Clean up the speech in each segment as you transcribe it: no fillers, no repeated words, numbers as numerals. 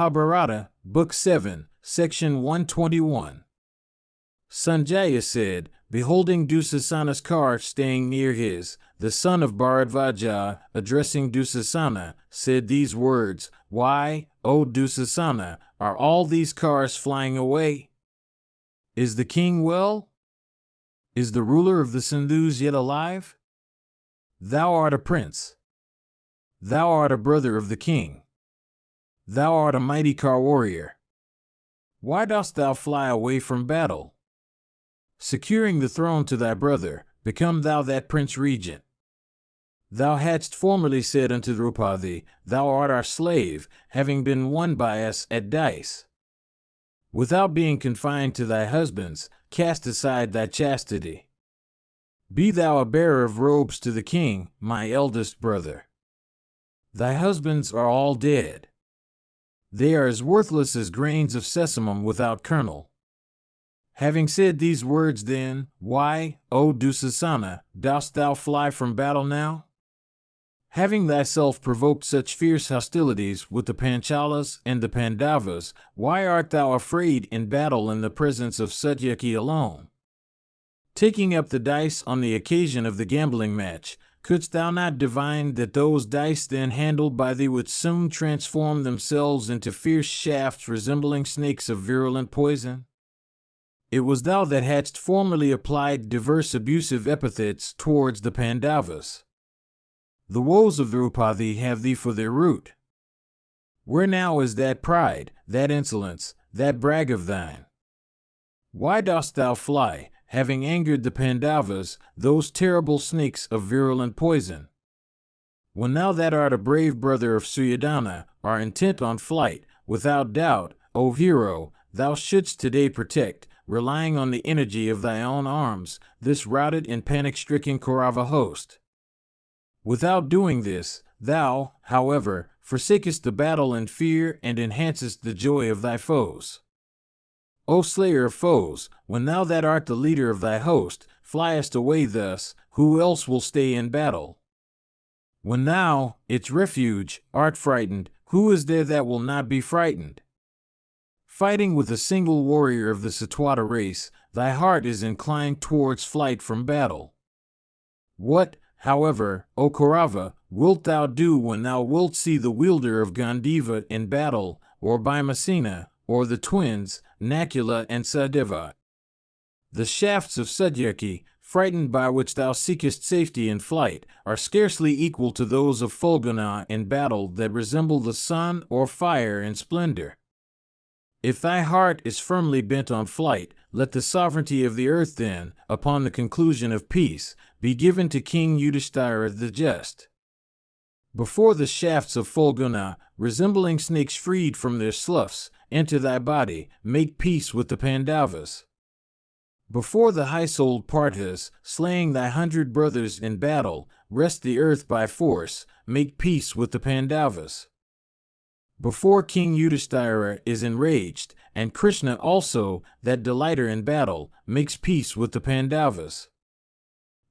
Mahabharata, Book 7, Section 121. Sanjaya said, beholding Dusasana's car staying near his, the son of Bharadvaja, addressing Dusasana, said these words, "Why, O Dusasana, are all these cars flying away? Is the king well? Is the ruler of the Sindhus yet alive? Thou art a prince. Thou art a brother of the king. Thou art a mighty car warrior. Why dost thou fly away from battle? Securing the throne to thy brother, become thou that prince regent. Thou hadst formerly said unto Draupadi, Thou art our slave, having been won by us at dice. Without being confined to thy husbands, cast aside thy chastity. Be thou a bearer of robes to the king, my eldest brother. Thy husbands are all dead. They are as worthless as grains of sesamum without kernel. Having said these words then, why, O Dusasana, dost thou fly from battle now? Having thyself provoked such fierce hostilities with the Panchalas and the Pandavas, why art thou afraid in battle in the presence of Satyaki alone? Taking up the dice on the occasion of the gambling match, couldst thou not divine that those dice then handled by thee would soon transform themselves into fierce shafts resembling snakes of virulent poison? It was thou that hadst formerly applied diverse abusive epithets towards the Pandavas. The woes of Draupadi have thee for their root. Where now is that pride, that insolence, that brag of thine? Why dost thou fly, having angered the Pandavas, those terrible snakes of virulent poison? When thou that art a brave brother of Suryodhana, are intent on flight, without doubt, O hero, thou shouldst today protect, relying on the energy of thy own arms, this routed and panic-stricken Kaurava host. Without doing this, thou, however, forsakest the battle in fear and enhancest the joy of thy foes. O slayer of foes, when thou that art the leader of thy host, fliest away thus, who else will stay in battle? When thou, its refuge, art frightened, who is there that will not be frightened? Fighting with a single warrior of the Satwata race, thy heart is inclined towards flight from battle. What, however, O Kaurava, wilt thou do when thou wilt see the wielder of Gandiva in battle, or Bhimasena, or the twins, Nakula and Sadeva? The shafts of Satyaki, frightened by which thou seekest safety in flight, are scarcely equal to those of Fulguna in battle that resemble the sun or fire in splendor. If thy heart is firmly bent on flight, let the sovereignty of the earth then, upon the conclusion of peace, be given to King Yudhishthira the just. Before the shafts of Fulguna, resembling snakes freed from their sloughs, enter thy body, make peace with the Pandavas. Before the high-souled Parthas, slaying thy 100 brothers in battle, wrest the earth by force, make peace with the Pandavas. Before King Yudhishthira is enraged, and Krishna also, that delighter in battle, makes peace with the Pandavas.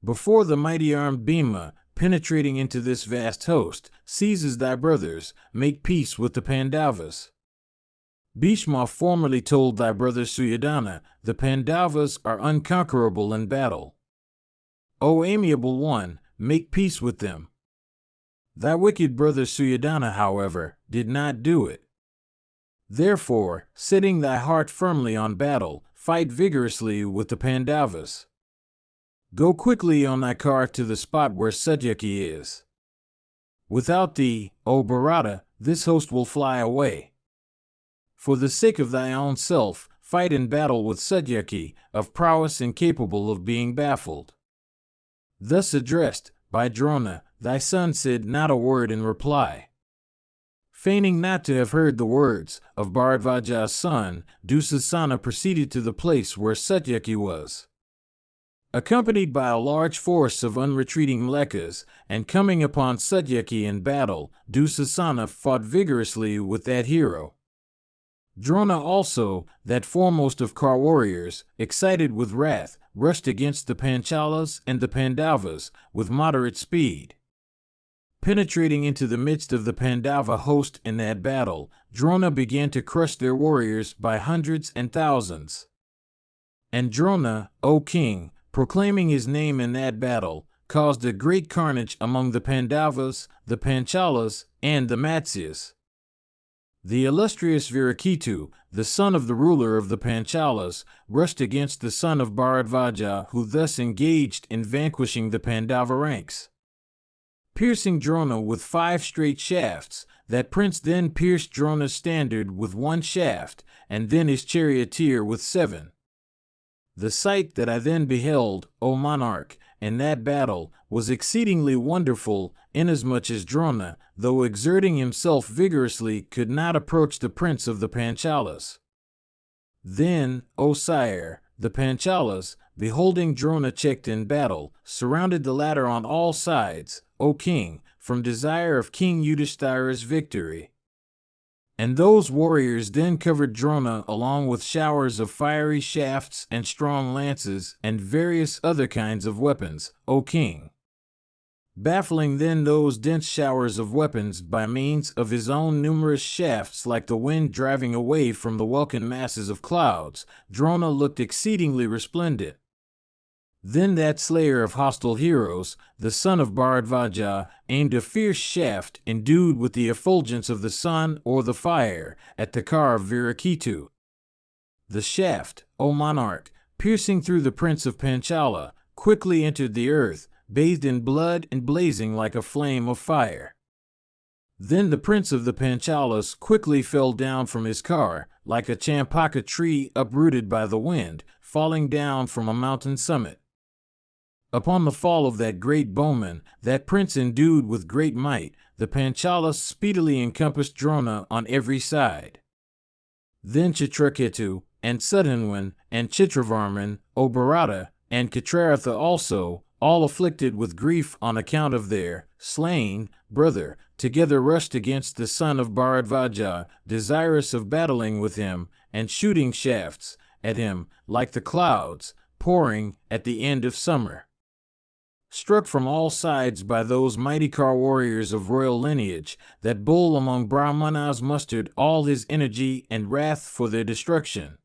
Before the mighty-armed Bhima, penetrating into this vast host, seizes thy brothers, make peace with the Pandavas. Bhishma formerly told thy brother Suryodhana, the Pandavas are unconquerable in battle. O amiable one, make peace with them. Thy wicked brother Suryodhana, however, did not do it. Therefore, setting thy heart firmly on battle, fight vigorously with the Pandavas. Go quickly on thy car to the spot where Satyaki is. Without thee, O Bharata, this host will fly away. For the sake of thy own self, fight in battle with Satyaki, of prowess incapable of being baffled. Thus addressed, by Drona, thy son said not a word in reply. Feigning not to have heard the words of Bharadvaja's son, Dusasana proceeded to the place where Satyaki was. Accompanied by a large force of unretreating Mlekas, and coming upon Satyaki in battle, Dusasana fought vigorously with that hero. Drona also, that foremost of car warriors, excited with wrath, rushed against the Panchalas and the Pandavas with moderate speed. Penetrating into the midst of the Pandava host in that battle, Drona began to crush their warriors by hundreds and thousands. And Drona, O king, proclaiming his name in that battle, caused a great carnage among the Pandavas, the Panchalas, and the Matsyas. The illustrious Virakitu, the son of the ruler of the Panchalas, rushed against the son of Bharadvaja, who thus engaged in vanquishing the Pandava ranks. Piercing Drona with 5 straight shafts, that prince then pierced Drona's standard with 1 shaft, and then his charioteer with 7. The sight that I then beheld, O monarch, in that battle, was exceedingly wonderful, inasmuch as Drona, though exerting himself vigorously, could not approach the prince of the Panchalas. Then, O sire, the Panchalas, beholding Drona checked in battle, surrounded the latter on all sides, O king, from desire of King Yudhishthira's victory. And those warriors then covered Drona along with showers of fiery shafts and strong lances and various other kinds of weapons, O king. Baffling then those dense showers of weapons by means of his own numerous shafts like the wind driving away from the welkin masses of clouds, Drona looked exceedingly resplendent. Then that slayer of hostile heroes, the son of Bharadvaja, aimed a fierce shaft endued with the effulgence of the sun or the fire at the car of Virakitu. The shaft, O monarch, piercing through the prince of Panchala, quickly entered the earth, bathed in blood and blazing like a flame of fire. Then the prince of the Panchalas quickly fell down from his car, like a champaka tree uprooted by the wind, falling down from a mountain summit. Upon the fall of that great bowman, that prince endued with great might, the Panchalas speedily encompassed Drona on every side. Then Chitraketu, and Sudhanwan, and Chitravarman, O Bharata, and Kshatrartha also, all afflicted with grief on account of their slain brother, together rushed against the son of Bharadvaja, desirous of battling with him, and shooting shafts at him, like the clouds, pouring at the end of summer. Struck from all sides by those mighty car warriors of royal lineage, that bull among Brahmanas mustered all his energy and wrath for their destruction.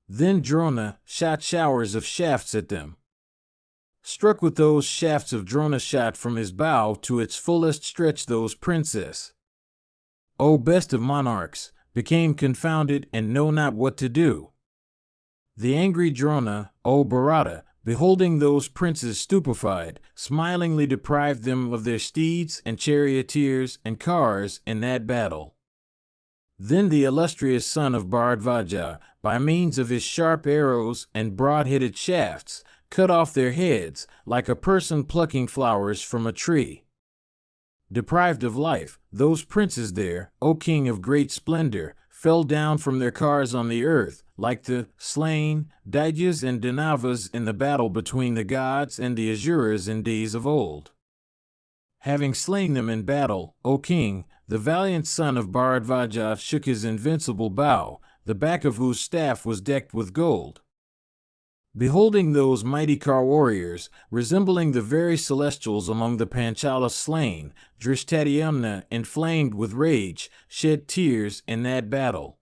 Then Drona shot showers of shafts at them. Struck with those shafts of Drona shot from his bow to its fullest stretch those princes, O best of monarchs, became confounded and know not what to do. The angry Drona, O Bharata, beholding those princes stupefied, smilingly deprived them of their steeds and charioteers and cars in that battle. Then the illustrious son of Bharadvaja, by means of his sharp arrows and broad-headed shafts, cut off their heads, like a person plucking flowers from a tree. Deprived of life, those princes there, O king of great splendor, fell down from their cars on the earth, like the slain Daijas and Danavas in the battle between the gods and the Asuras in days of old. Having slain them in battle, O king, the valiant son of Bharadvaja shook his invincible bow, the back of whose staff was decked with gold. Beholding those mighty car warriors, resembling the very celestials among the Panchala slain, Drishtadyumna, inflamed with rage, shed tears in that battle.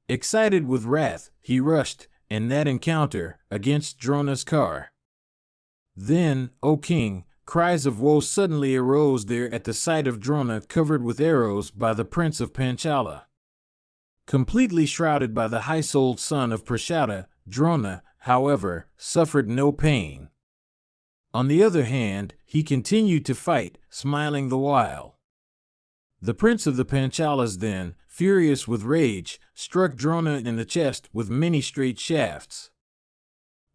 Excited with wrath, he rushed, in that encounter, against Drona's car. Then, O king, cries of woe suddenly arose there at the sight of Drona covered with arrows by the prince of Panchala. Completely shrouded by the high-souled son of Prashada, Drona, however, suffered no pain. On the other hand, he continued to fight, smiling the while. The prince of the Panchalas then, furious with rage, struck Drona in the chest with many straight shafts.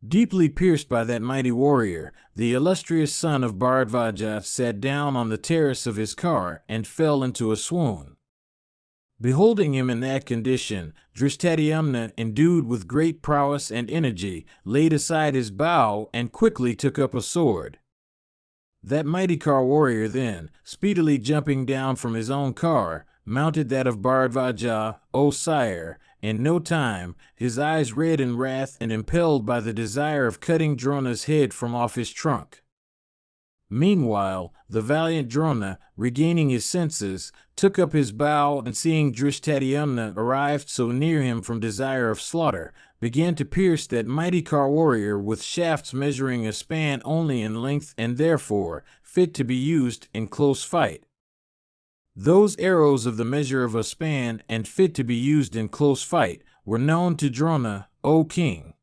Deeply pierced by that mighty warrior, the illustrious son of Bharadvaja sat down on the terrace of his car and fell into a swoon. Beholding him in that condition, Drishtadyumna, endued with great prowess and energy, laid aside his bow and quickly took up a sword. That mighty car warrior then, speedily jumping down from his own car, mounted that of Bharadvaja, O sire, in no time, his eyes red in wrath and impelled by the desire of cutting Drona's head from off his trunk. Meanwhile, the valiant Drona, regaining his senses, took up his bow and seeing Drishtadyumna arrived so near him from desire of slaughter, began to pierce that mighty car warrior with shafts measuring a span only in length and therefore fit to be used in close fight. Those arrows of the measure of a span and fit to be used in close fight were known to Drona, O king.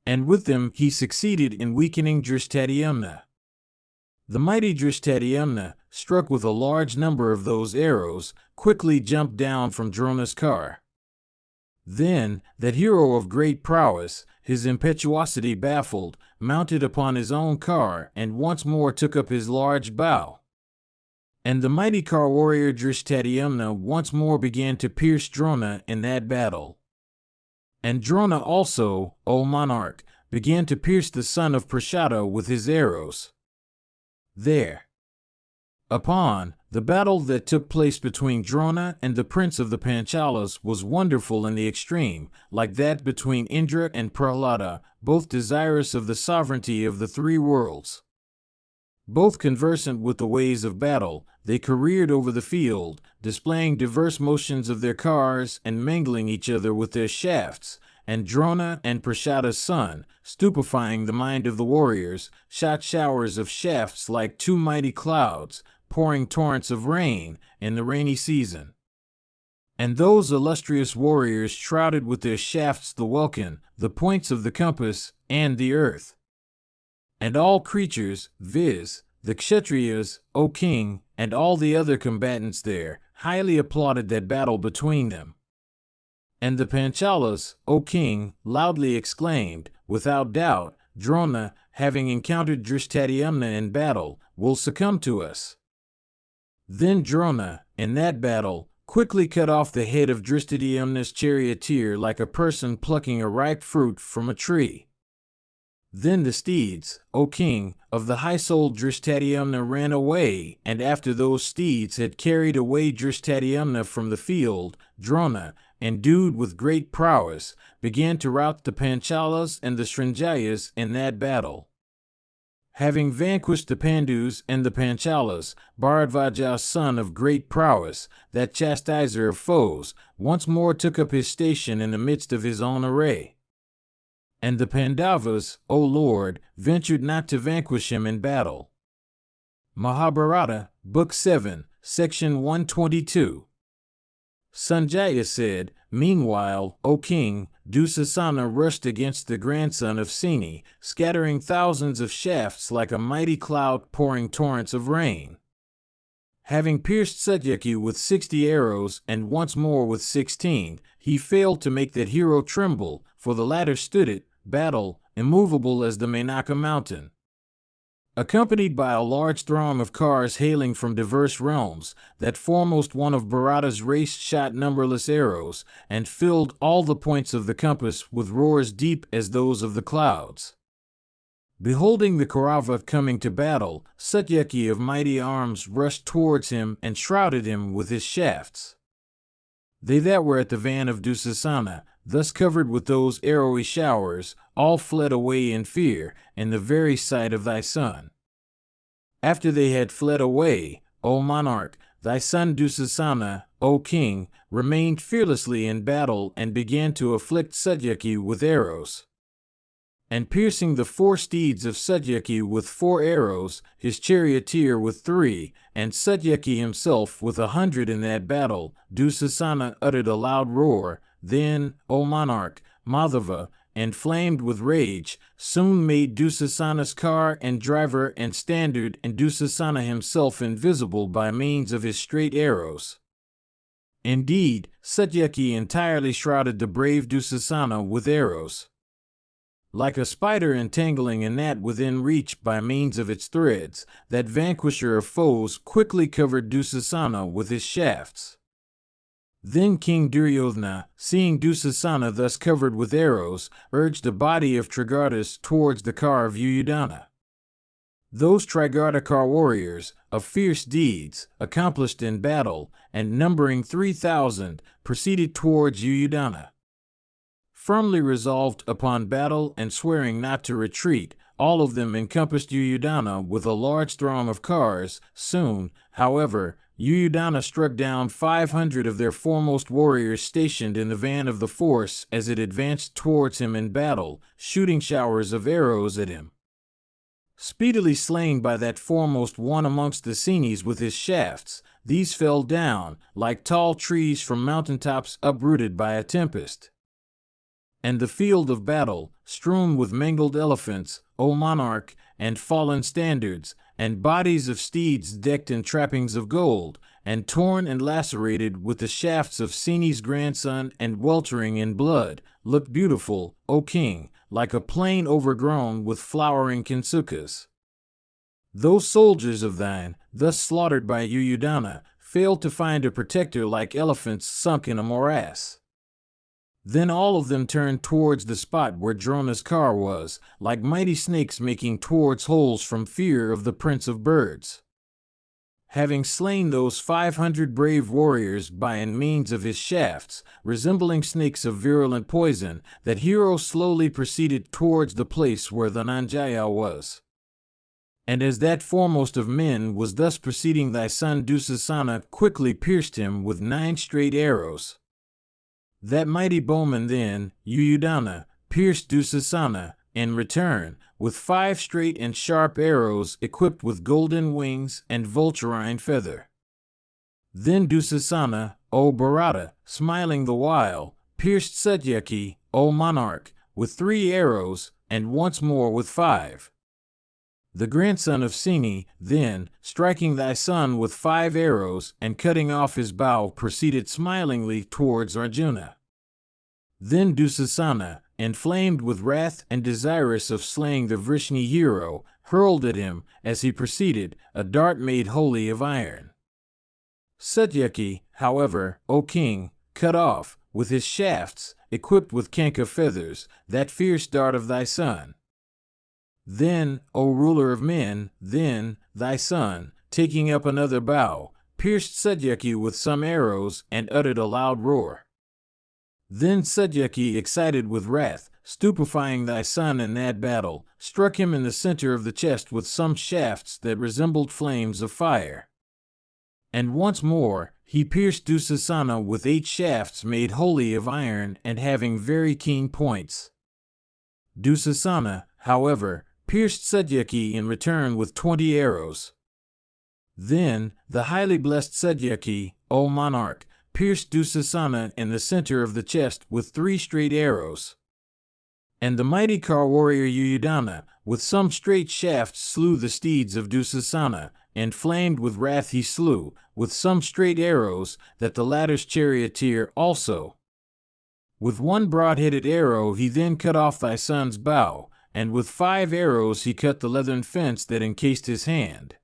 And with them he succeeded in weakening Drishtadyumna. The mighty Drishtadyumna, struck with a large number of those arrows, quickly jumped down from Drona's car. Then, that hero of great prowess, his impetuosity baffled, mounted upon his own car and once more took up his large bow. And the mighty car warrior Drishtadyumna once more began to pierce Drona in that battle. And Drona also, O monarch, began to pierce the son of Prashada with his arrows. Thereupon, the battle that took place between Drona and the prince of the Panchalas was wonderful in the extreme, like that between Indra and Prahlada, both desirous of the sovereignty of the three worlds. Both conversant with the ways of battle, they careered over the field, displaying diverse motions of their cars and mingling each other with their shafts, and Drona and Prashada's son, stupefying the mind of the warriors, shot showers of shafts like two mighty clouds, pouring torrents of rain in the rainy season. And those illustrious warriors shrouded with their shafts the welkin, the points of the compass, and the earth. And all creatures, viz., the Kshatriyas, O king, and all the other combatants there, highly applauded that battle between them. And the Panchalas, O king, loudly exclaimed, without doubt, Drona, having encountered Drishtadyumna in battle, will succumb to us. Then Drona, in that battle, quickly cut off the head of Drishtadyumna's charioteer like a person plucking a ripe fruit from a tree. Then the steeds, O king, of the high-souled Drishtadyumna ran away, and after those steeds had carried away Drishtadyumna from the field, Drona, endued with great prowess, began to rout the Panchalas and the Srinjayas in that battle. Having vanquished the Pandus and the Panchalas, Bharadvaja's son of great prowess, that chastiser of foes, once more took up his station in the midst of his own array. And the Pandavas, O Lord, ventured not to vanquish him in battle. Mahabharata, Book 7, Section 122. Sanjaya said, Meanwhile, O king, Dusasana rushed against the grandson of Seni, scattering thousands of shafts like a mighty cloud pouring torrents of rain. Having pierced Satyaki with 60 arrows and once more with 16, he failed to make that hero tremble, for the latter stood at battle, immovable as the Menaka mountain. Accompanied by a large throng of cars hailing from diverse realms, that foremost one of Bharata's race shot numberless arrows, and filled all the points of the compass with roars deep as those of the clouds. Beholding the Kaurava coming to battle, Satyaki of mighty arms rushed towards him and shrouded him with his shafts. They that were at the van of Dusasana, thus covered with those arrowy showers, all fled away in fear, in the very sight of thy son. After they had fled away, O monarch, thy son Dusasana, O king, remained fearlessly in battle and began to afflict Satyaki with arrows. And piercing the 4 steeds of Satyaki with 4 arrows, his charioteer with 3, and Satyaki himself with 100 in that battle, Dusasana uttered a loud roar. Then, O monarch, Madhava, inflamed with rage, soon made Dusasana's car and driver and standard and Dusasana himself invisible by means of his straight arrows. Indeed, Satyaki entirely shrouded the brave Dusasana with arrows. Like a spider entangling a gnat within reach by means of its threads, that vanquisher of foes quickly covered Dusasana with his shafts. Then King Duryodhana, seeing Dusasana thus covered with arrows, urged a body of Trigartas towards the car of Yuyudana. Those Trigartakar warriors, of fierce deeds, accomplished in battle, and numbering 3,000, proceeded towards Yuyudana. Firmly resolved upon battle and swearing not to retreat, all of them encompassed Yuyudana with a large throng of cars. Soon, however, Yuyudana struck down 500 of their foremost warriors stationed in the van of the force as it advanced towards him in battle, shooting showers of arrows at him. Speedily slain by that foremost one amongst the Senis with his shafts, these fell down, like tall trees from mountaintops uprooted by a tempest. And the field of battle, strewn with mangled elephants, O monarch, and fallen standards, and bodies of steeds decked in trappings of gold, and torn and lacerated with the shafts of Seni's grandson and weltering in blood, looked beautiful, O king, like a plain overgrown with flowering kinsukas. Those soldiers of thine, thus slaughtered by Yuyudana, failed to find a protector like elephants sunk in a morass. Then all of them turned towards the spot where Drona's car was, like mighty snakes making towards holes from fear of the prince of birds. Having slain those 500 brave warriors by and means of his shafts, resembling snakes of virulent poison, that hero slowly proceeded towards the place where the Nanjaya was. And as that foremost of men was thus proceeding, thy son Dusasana quickly pierced him with 9 straight arrows. That mighty bowman then, Yuyudana, pierced Dusasana, in return, with 5 straight and sharp arrows equipped with golden wings and vulturine feather. Then Dusasana, O Bharata, smiling the while, pierced Satyaki, O monarch, with 3 arrows, and once more with 5. The grandson of Seni, then, striking thy son with 5 arrows and cutting off his bow, proceeded smilingly towards Arjuna. Then Dusasana, inflamed with wrath and desirous of slaying the Vrishni hero, hurled at him, as he proceeded, a dart made wholly of iron. Satyaki, however, O king, cut off, with his shafts, equipped with kanka feathers, that fierce dart of thy son. Then, O ruler of men, then, thy son, taking up another bow, pierced Satyaki with some arrows and uttered a loud roar. Then Satyaki, excited with wrath, stupefying thy son in that battle, struck him in the center of the chest with some shafts that resembled flames of fire. And once more, he pierced Dusasana with 8 shafts made wholly of iron and having very keen points. Dusasana, however, pierced Satyaki in return with 20 arrows. Then, the highly blessed Satyaki, O monarch, pierced Dusasana in the center of the chest with 3 straight arrows. And the mighty car warrior Yuyudana, with some straight shafts, slew the steeds of Dusasana, and flamed with wrath he slew, with some straight arrows, that the latter's charioteer also. With 1 broad-headed arrow he then cut off thy son's bow, and with 5 arrows he cut the leathern fence that encased his hand.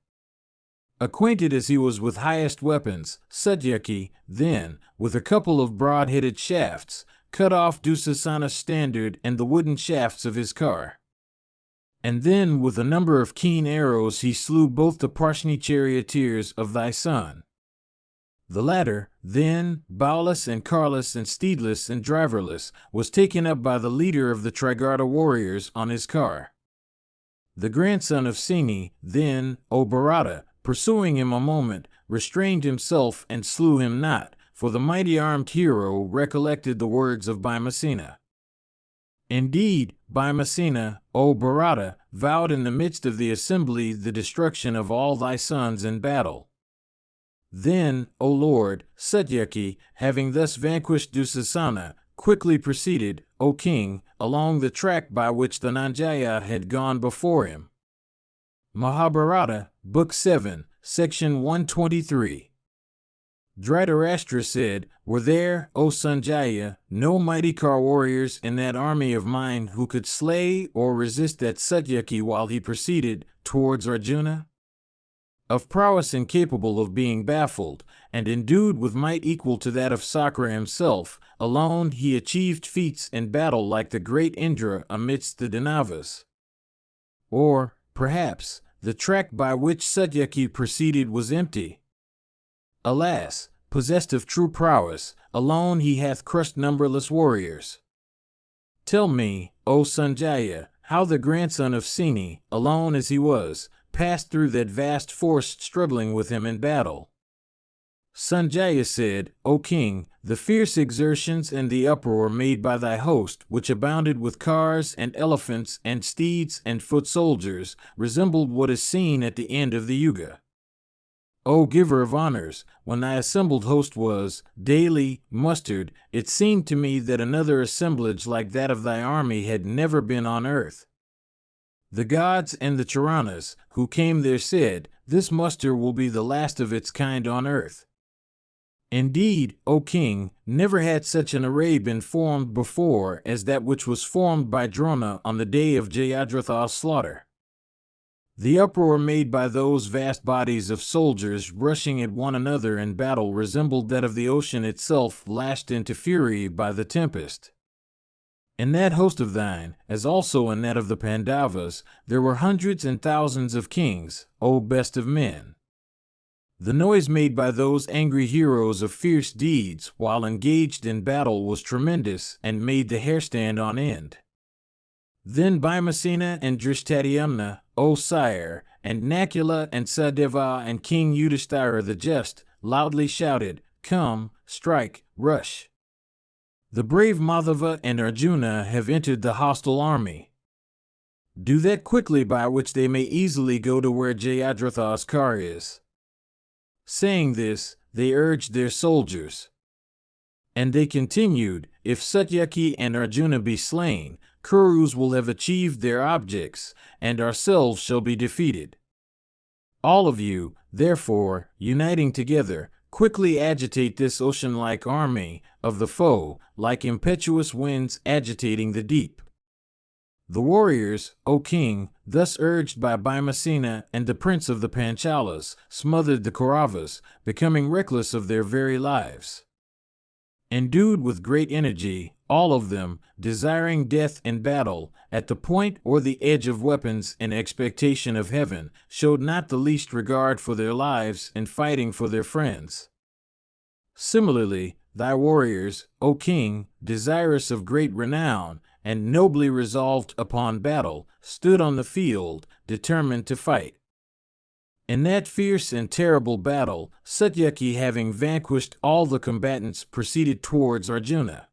Acquainted as he was with highest weapons, Satyaki, then, with a couple of broad-headed shafts, cut off Dusasana's standard and the wooden shafts of his car. And then with a number of keen arrows he slew both the Parshni charioteers of thy son. The latter, then, bowless and carless and steedless and driverless, was taken up by the leader of the Trigarta warriors on his car. The grandson of Seni, then, O Bharata, pursuing him a moment, restrained himself and slew him not, for the mighty armed hero recollected the words of Bhimasena. Indeed, Bhimasena, O Bharata, vowed in the midst of the assembly the destruction of all thy sons in battle. Then, O Lord, Satyaki, having thus vanquished Dusasana, quickly proceeded, O king, along the track by which the Nanjaya had gone before him. Mahabharata, Book 7, Section 123. Dhritarashtra said, Were there, O Sanjaya, no mighty car warriors in that army of mine who could slay or resist that Satyaki while he proceeded towards Arjuna? Of prowess incapable of being baffled, and endued with might equal to that of Sakra himself, alone he achieved feats in battle like the great Indra amidst the Danavas. Or, perhaps, the track by which Satyaki proceeded was empty. Alas, possessed of true prowess, alone he hath crushed numberless warriors. Tell me, O Sanjaya, how the grandson of Seni, alone as he was, passed through that vast force struggling with him in battle. Sanjaya said, O king, the fierce exertions and the uproar made by thy host, which abounded with cars and elephants and steeds and foot soldiers, resembled what is seen at the end of the Yuga. O giver of honors, when thy assembled host was, daily, mustered, it seemed to me that another assemblage like that of thy army had never been on earth. The gods and the Charanas, who came there, said, This muster will be the last of its kind on earth. Indeed, O king, never had such an array been formed before as that which was formed by Drona on the day of Jayadratha's slaughter. The uproar made by those vast bodies of soldiers rushing at one another in battle resembled that of the ocean itself lashed into fury by the tempest. In that host of thine, as also in that of the Pandavas, there were hundreds and thousands of kings, O best of men. The noise made by those angry heroes of fierce deeds while engaged in battle was tremendous and made the hair stand on end. Then Bhimasena and Drishtadyumna, O sire, and Nakula and Sadeva and King Yudhishthira the just, loudly shouted, Come, strike, rush. The brave Madhava and Arjuna have entered the hostile army. Do that quickly by which they may easily go to where Jayadratha's car is. Saying this, they urged their soldiers. And they continued, If Satyaki and Arjuna be slain, Kurus will have achieved their objects, and ourselves shall be defeated. All of you, therefore, uniting together, quickly agitate this ocean-like army of the foe, like impetuous winds agitating the deep. The warriors, O king, thus urged by Bhimasena and the prince of the Panchalas, smothered the Kauravas, becoming reckless of their very lives. Endued with great energy, all of them, desiring death in battle, at the point or the edge of weapons in expectation of heaven, showed not the least regard for their lives in fighting for their friends. Similarly, thy warriors, O king, desirous of great renown, and nobly resolved upon battle, stood on the field, determined to fight. In that fierce and terrible battle, Satyaki, having vanquished all the combatants, proceeded towards Arjuna.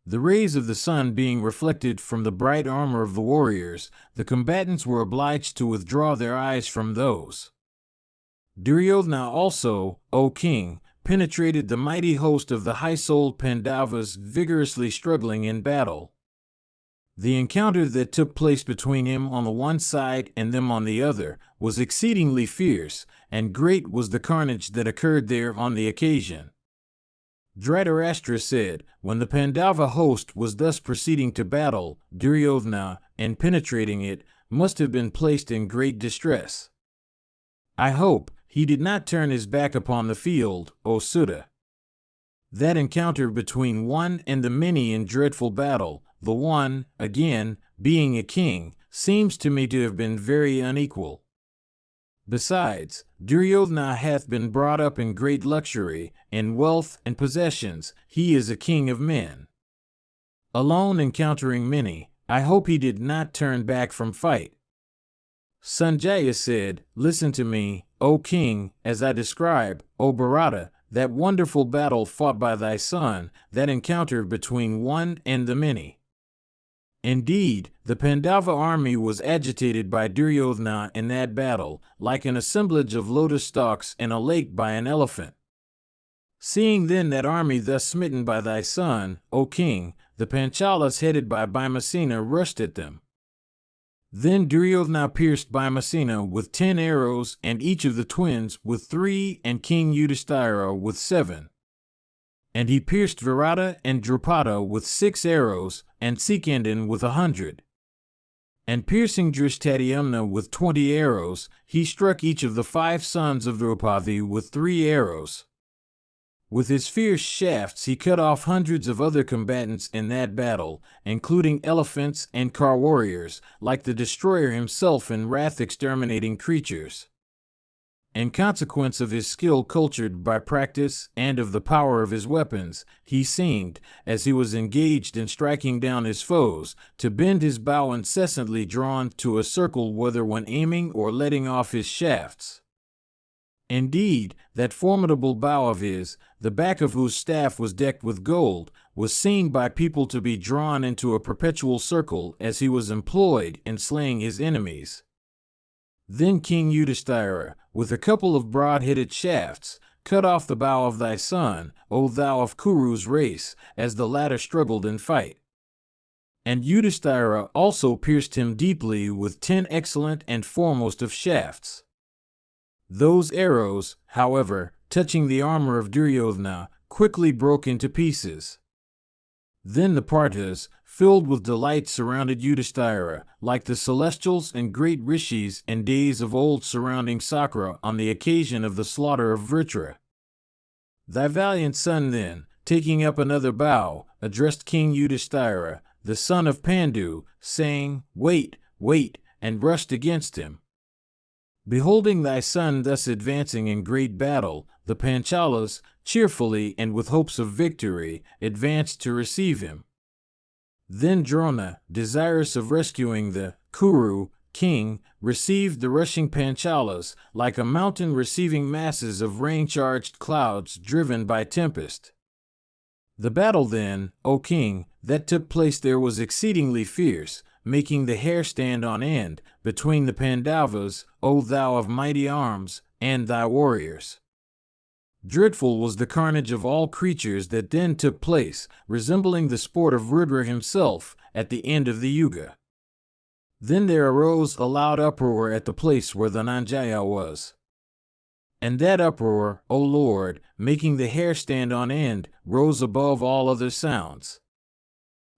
The rays of the sun being reflected from the bright armor of the warriors, the combatants were obliged to withdraw their eyes from those. Duryodhana also, O king, penetrated the mighty host of the high-souled Pandavas vigorously struggling in battle. The encounter that took place between him on the one side and them on the other was exceedingly fierce, and great was the carnage that occurred there on the occasion. Dhritarashtra said, when the Pandava host was thus proceeding to battle, Duryodhana, in penetrating it, must have been placed in great distress. I hope he did not turn his back upon the field, O Sutta. That encounter between one and the many in dreadful battle, the one, again, being a king, seems to me to have been very unequal. Besides, Duryodhana hath been brought up in great luxury, in wealth and possessions. He is a king of men. Alone encountering many, I hope he did not turn back from fight. Sanjaya said, Listen to me, O king, as I describe, O Bharata, that wonderful battle fought by thy son, that encounter between one and the many. Indeed, the Pandava army was agitated by Duryodhana in that battle, like an assemblage of lotus stalks in a lake by an elephant. Seeing then that army thus smitten by thy son, O king, the Panchalas headed by Bhimasena rushed at them. Then Duryodhana pierced Bhimasena with 10 arrows, and each of the twins with 3, and King Yudhishthira with 7. And he pierced Virata and Drupada with 6 arrows, and Sikandin with 100. And piercing Drishtadyumna with 20 arrows, he struck each of the 5 sons of Draupadi with 3 arrows. With his fierce shafts he cut off hundreds of other combatants in that battle, including elephants and car warriors, like the destroyer himself in wrath exterminating creatures. in consequence of his skill cultured by practice and of the power of his weapons, he seemed, as he was engaged in striking down his foes, to bend his bow incessantly drawn to a circle whether when aiming or letting off his shafts. Indeed, that formidable bow of his, the back of whose staff was decked with gold, was seen by people to be drawn into a perpetual circle as he was employed in slaying his enemies. Then King Yudhishthira, with a couple of broad-headed shafts, cut off the bow of thy son, O thou of Kuru's race, as the latter struggled in fight. And Yudhishthira also pierced him deeply with 10 excellent and foremost of shafts. Those arrows, however, touching the armor of Duryodhana, quickly broke into pieces. Then the Parthas, filled with delight, surrounded Yudhishthira, like the celestials and great rishis in days of old surrounding Sakra on the occasion of the slaughter of Vritra. Thy valiant son then, taking up another bow, addressed King Yudhishthira, the son of Pandu, saying, Wait, wait, and rushed against him. Beholding thy son thus advancing in great battle, the Panchalas, cheerfully and with hopes of victory, advanced to receive him. Then Drona, desirous of rescuing the Kuru king, received the rushing Panchalas, like a mountain receiving masses of rain-charged clouds driven by tempest. The battle then, O king, that took place there was exceedingly fierce, making the hair stand on end, between the Pandavas, O thou of mighty arms, and thy warriors. Dreadful was the carnage of all creatures that then took place, resembling the sport of Rudra himself, at the end of the Yuga. Then there arose a loud uproar at the place where the Nanjaya was. And that uproar, O Lord, making the hair stand on end, rose above all other sounds.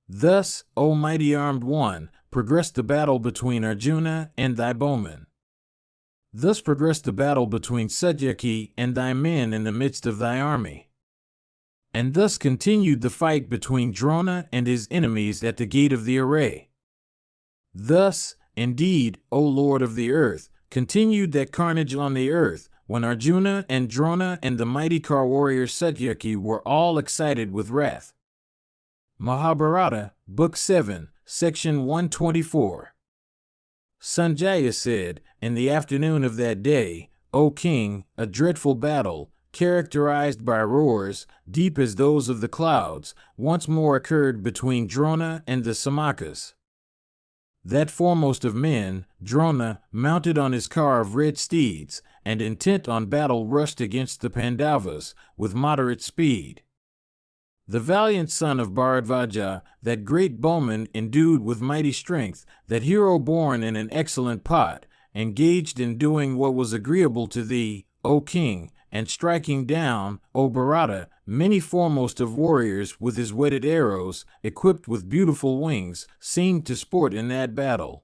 Thus, O mighty armed one, progressed the battle between Arjuna and thy bowmen. Thus progressed the battle between Satyaki and thy men in the midst of thy army. And thus continued the fight between Drona and his enemies at the gate of the array. Thus, indeed, O Lord of the earth, continued that carnage on the earth, when Arjuna and Drona and the mighty car warrior Satyaki were all excited with wrath. Mahabharata, Book 7, Section 124. Sanjaya said, In the afternoon of that day, O king, a dreadful battle, characterized by roars, deep as those of the clouds, once more occurred between Drona and the Samakas. That foremost of men, Drona, mounted on his car of red steeds, and intent on battle rushed against the Pandavas, with moderate speed. The valiant son of Bharadvaja, that great bowman endued with mighty strength, that hero born in an excellent pot, engaged in doing what was agreeable to thee, O king, and striking down, O Bharata, many foremost of warriors with his whetted arrows, equipped with beautiful wings, seemed to sport in that battle.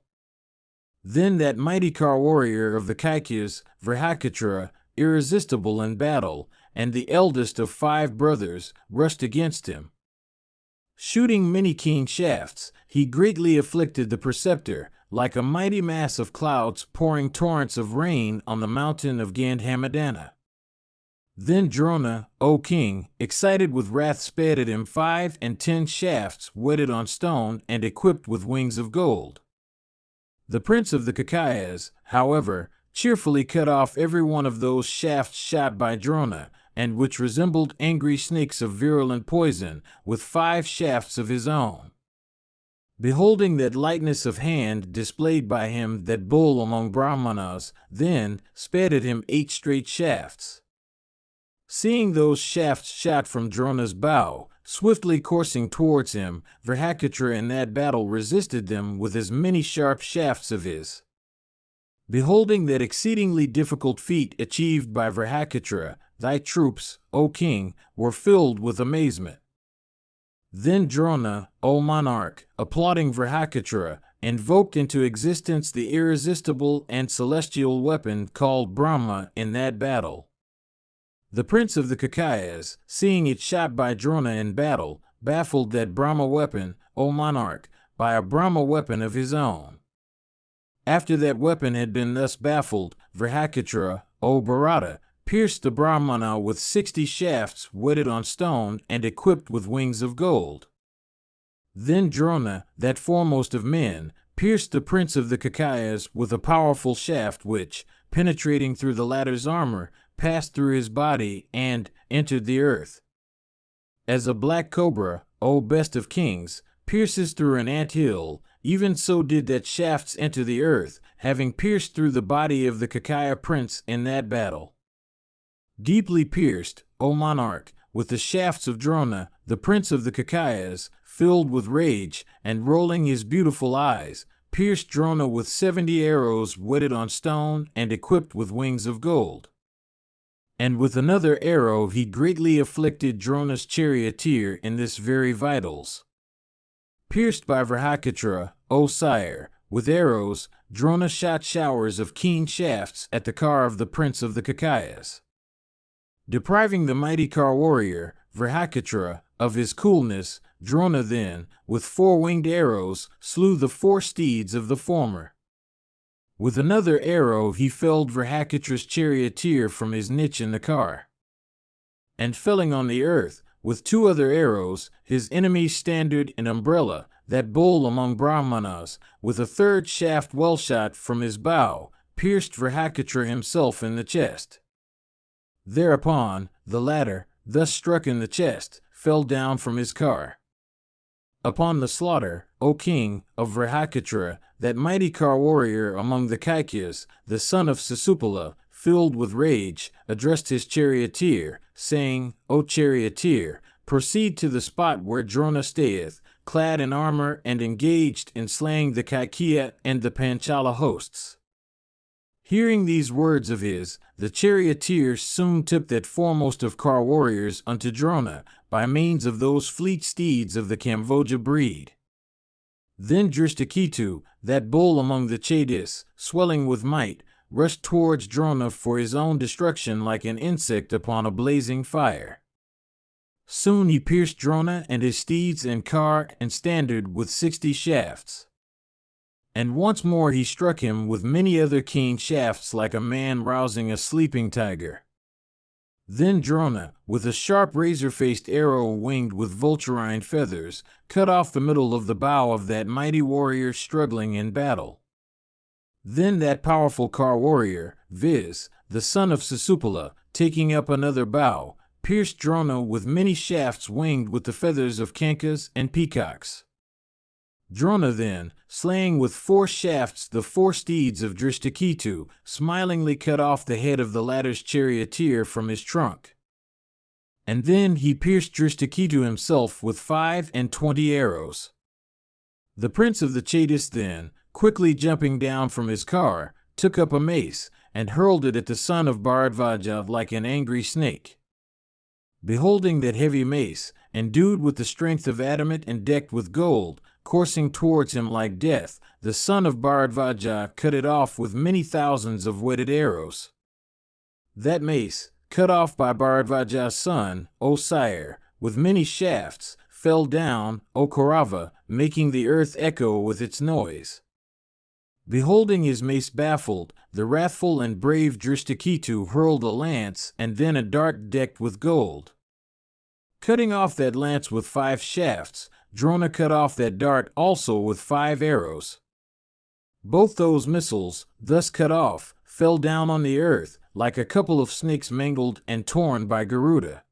Then that mighty car warrior of the Kaikyas, Vrihakatra, irresistible in battle, and the eldest of 5 brothers, rushed against him. Shooting many keen shafts, he greatly afflicted the preceptor, like a mighty mass of clouds pouring torrents of rain on the mountain of Gandhamadana. Then Drona, O king, excited with wrath sped at him 5 and 10 shafts whetted on stone and equipped with wings of gold. The prince of the Kakayas, however, cheerfully cut off every one of those shafts shot by Drona, and which resembled angry snakes of virulent poison, with 5 shafts of his own. Beholding that lightness of hand displayed by him, that bull among Brahmanas, then sped at him 8 straight shafts. Seeing those shafts shot from Drona's bow, swiftly coursing towards him, Vrihakatra in that battle resisted them with as many sharp shafts of his. Beholding that exceedingly difficult feat achieved by Vrihakatra, thy troops, O king, were filled with amazement. Then Drona, O monarch, applauding Vrihakatra, invoked into existence the irresistible and celestial weapon called Brahma in that battle. The prince of the Kakayas, seeing it shot by Drona in battle, baffled that Brahma weapon, O monarch, by a Brahma weapon of his own. After that weapon had been thus baffled, Vrihakatra, O Bharata, pierced the Brahmana with 60 shafts whetted on stone and equipped with wings of gold. Then Drona, that foremost of men, pierced the prince of the Kakayas with a powerful shaft which, penetrating through the latter's armor, passed through his body and entered the earth. As a black cobra, O best of kings, pierces through an ant-hill, even so did that shafts enter the earth, having pierced through the body of the Kakaya prince in that battle. Deeply pierced, O monarch, with the shafts of Drona, the prince of the Kakayas, filled with rage, and rolling his beautiful eyes, pierced Drona with 70 arrows whetted on stone and equipped with wings of gold. And with another arrow he greatly afflicted Drona's charioteer in this very vitals. Pierced by Vrihakatra, O sire, with arrows, Drona shot showers of keen shafts at the car of the prince of the Kakayas. Depriving the mighty car warrior, Vrihakatra, of his coolness, Drona then, with 4 winged arrows, slew the 4 steeds of the former. With another arrow he felled Vrihakatra's charioteer from his niche in the car. And felling on the earth, with 2 other arrows, his enemy's standard and umbrella, that bull among Brahmanas, with a 3rd shaft well shot from his bow, pierced Vrihakatra himself in the chest. Thereupon, the latter, thus struck in the chest, fell down from his car. Upon the slaughter, O king, of Vrihakatra, that mighty car warrior among the Kaikyas, the son of Sisupala, filled with rage, addressed his charioteer, saying, O charioteer, proceed to the spot where Drona stayeth, clad in armor and engaged in slaying the Kaikya and the Panchala hosts. Hearing these words of his, the charioteer soon took that foremost of car warriors unto Drona, by means of those fleet steeds of the Kamvoja breed. Then Drishtaketu, that bull among the Chedis, swelling with might, rushed towards Drona for his own destruction like an insect upon a blazing fire. Soon he pierced Drona and his steeds and car and standard with 60 shafts. And once more he struck him with many other keen shafts like a man rousing a sleeping tiger. Then Drona, with a sharp razor-faced arrow winged with vulturine feathers, cut off the middle of the bow of that mighty warrior struggling in battle. Then that powerful car warrior, viz., the son of Sisupala, taking up another bow, pierced Drona with many shafts winged with the feathers of kankas and peacocks. Drona then, slaying with 4 shafts the 4 steeds of Drishtaketu, smilingly cut off the head of the latter's charioteer from his trunk. And then he pierced Drishtaketu himself with 25 arrows. The prince of the Chedis then, quickly jumping down from his car, took up a mace, and hurled it at the son of Bharadvaja like an angry snake. Beholding that heavy mace, endued with the strength of adamant and decked with gold, coursing towards him like death, the son of Bharadvaja cut it off with many thousands of whetted arrows. That mace, cut off by Bharadvaja's son, O sire, with many shafts, fell down, O Kaurava, making the earth echo with its noise. Beholding his mace baffled, the wrathful and brave Drishtaketu hurled a lance and then a dart decked with gold. Cutting off that lance with 5 shafts, Drona cut off that dart also with 5 arrows. Both those missiles, thus cut off, fell down on the earth, like a couple of snakes mangled and torn by Garuda.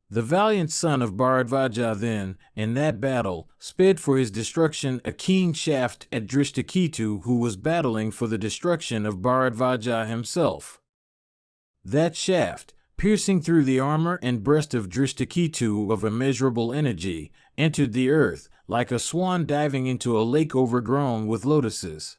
The valiant son of Bharadvaja then, in that battle, sped for his destruction a keen shaft at Drishtaketu, who was battling for the destruction of Bharadvaja himself. That shaft, piercing through the armor and breast of Drishtaketu of immeasurable energy, entered the earth, like a swan diving into a lake overgrown with lotuses.